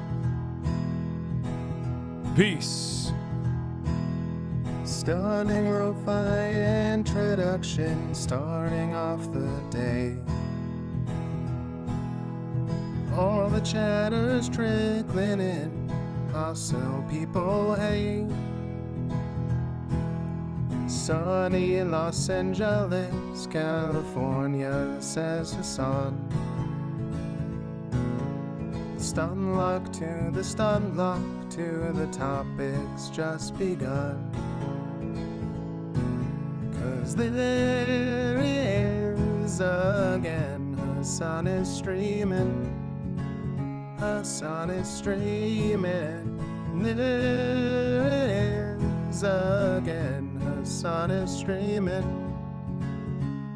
Peace. Stunning lo-fi introduction, starting off the day. All the chatter's trickling in, hostile people hate. Sunny in Los Angeles, California, says Hasan. Stun lock to the stun lock to the topics just begun. 'Cause there he is again, Hasan is streaming. Hasan is streaming. There it is again, Hasan is streaming.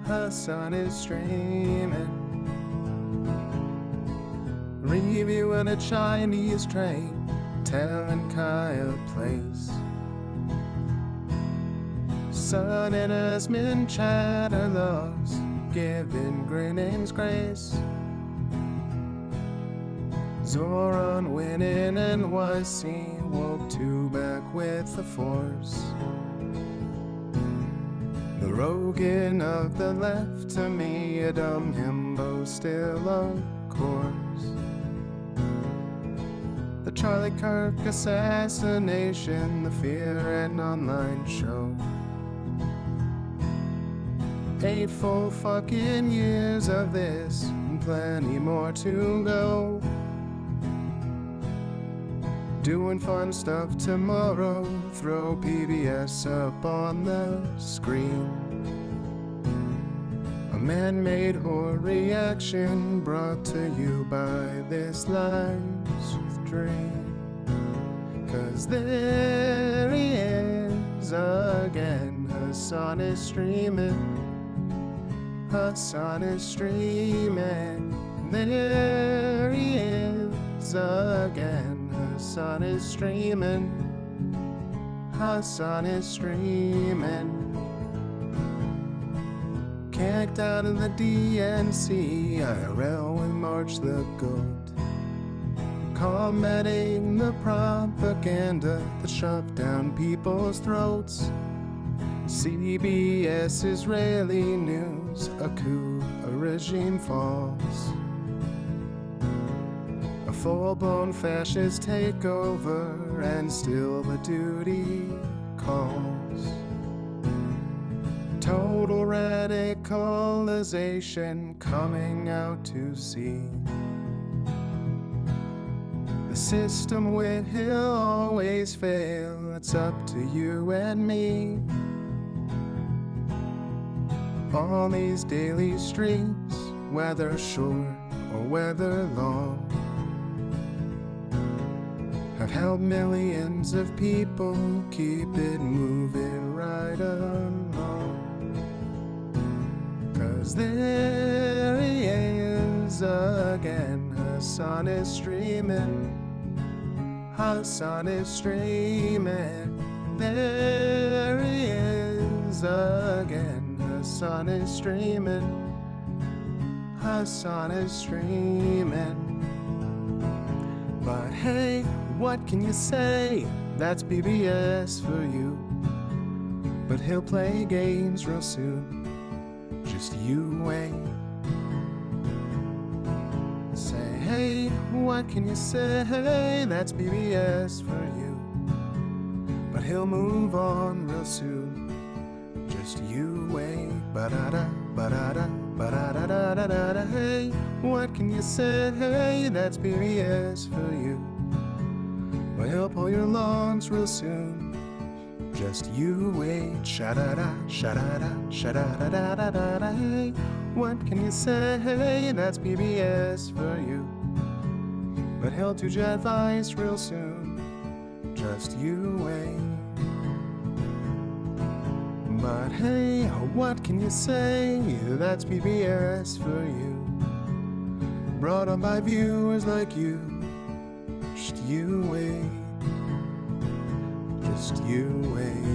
Hasan is streaming. Reviewing a Chinese train, telling Kaya place. Sun and Asmin chatter loves, giving Greening's grace. Zoran winning NYC, woke two back with the force. The Rogan of the left, to me a dumb himbo still of course. The Charlie Kirk assassination, the Fear and Online show. 8 full fucking years of this, and plenty more to go. Doing fun stuff tomorrow, throw PBS up on the screen. A man-made horror reaction brought to you by this life's dream. 'Cause there he is again, Hasan is streaming. Hasan is streaming. There he is again, Hasan is streaming. Hasan is streaming. Kicked out of the DNC, IRL we march the goat. Combating the propaganda that shoved down people's throats. CBS Israeli news, a coup, a regime falls. A full-blown fascist takeover, and still the duty calls. Total radicalization coming out to sea. The system will always fail, it's up to you and me. On these daily streets, whether short or whether long, I've helped millions of people keep it moving right along. 'Cause there he is again, Hasan is streaming. Hasan is streaming. There he is again, Hasan is streaming. Hasan is streaming. But hey, what can you say? That's PBS for you. But he'll play games real soon. Just you wait. Say, hey, what can you say? That's PBS for you. But he'll move on real soon. Just you wait. Ba-da-da, ba-da-da, ba-da-da-da-da-da. Hey, what can you say? That's PBS for you. But he'll pull your lungs real soon. Just you wait. Sha-da-da, sha-da-da, sha-da-da-da-da-da. Hey, what can you say? That's PBS for you. But he'll do your advice real soon. Just you wait. But hey, what can you say? That's PBS for you. Brought on by viewers like you. Just you wait. Just you wait.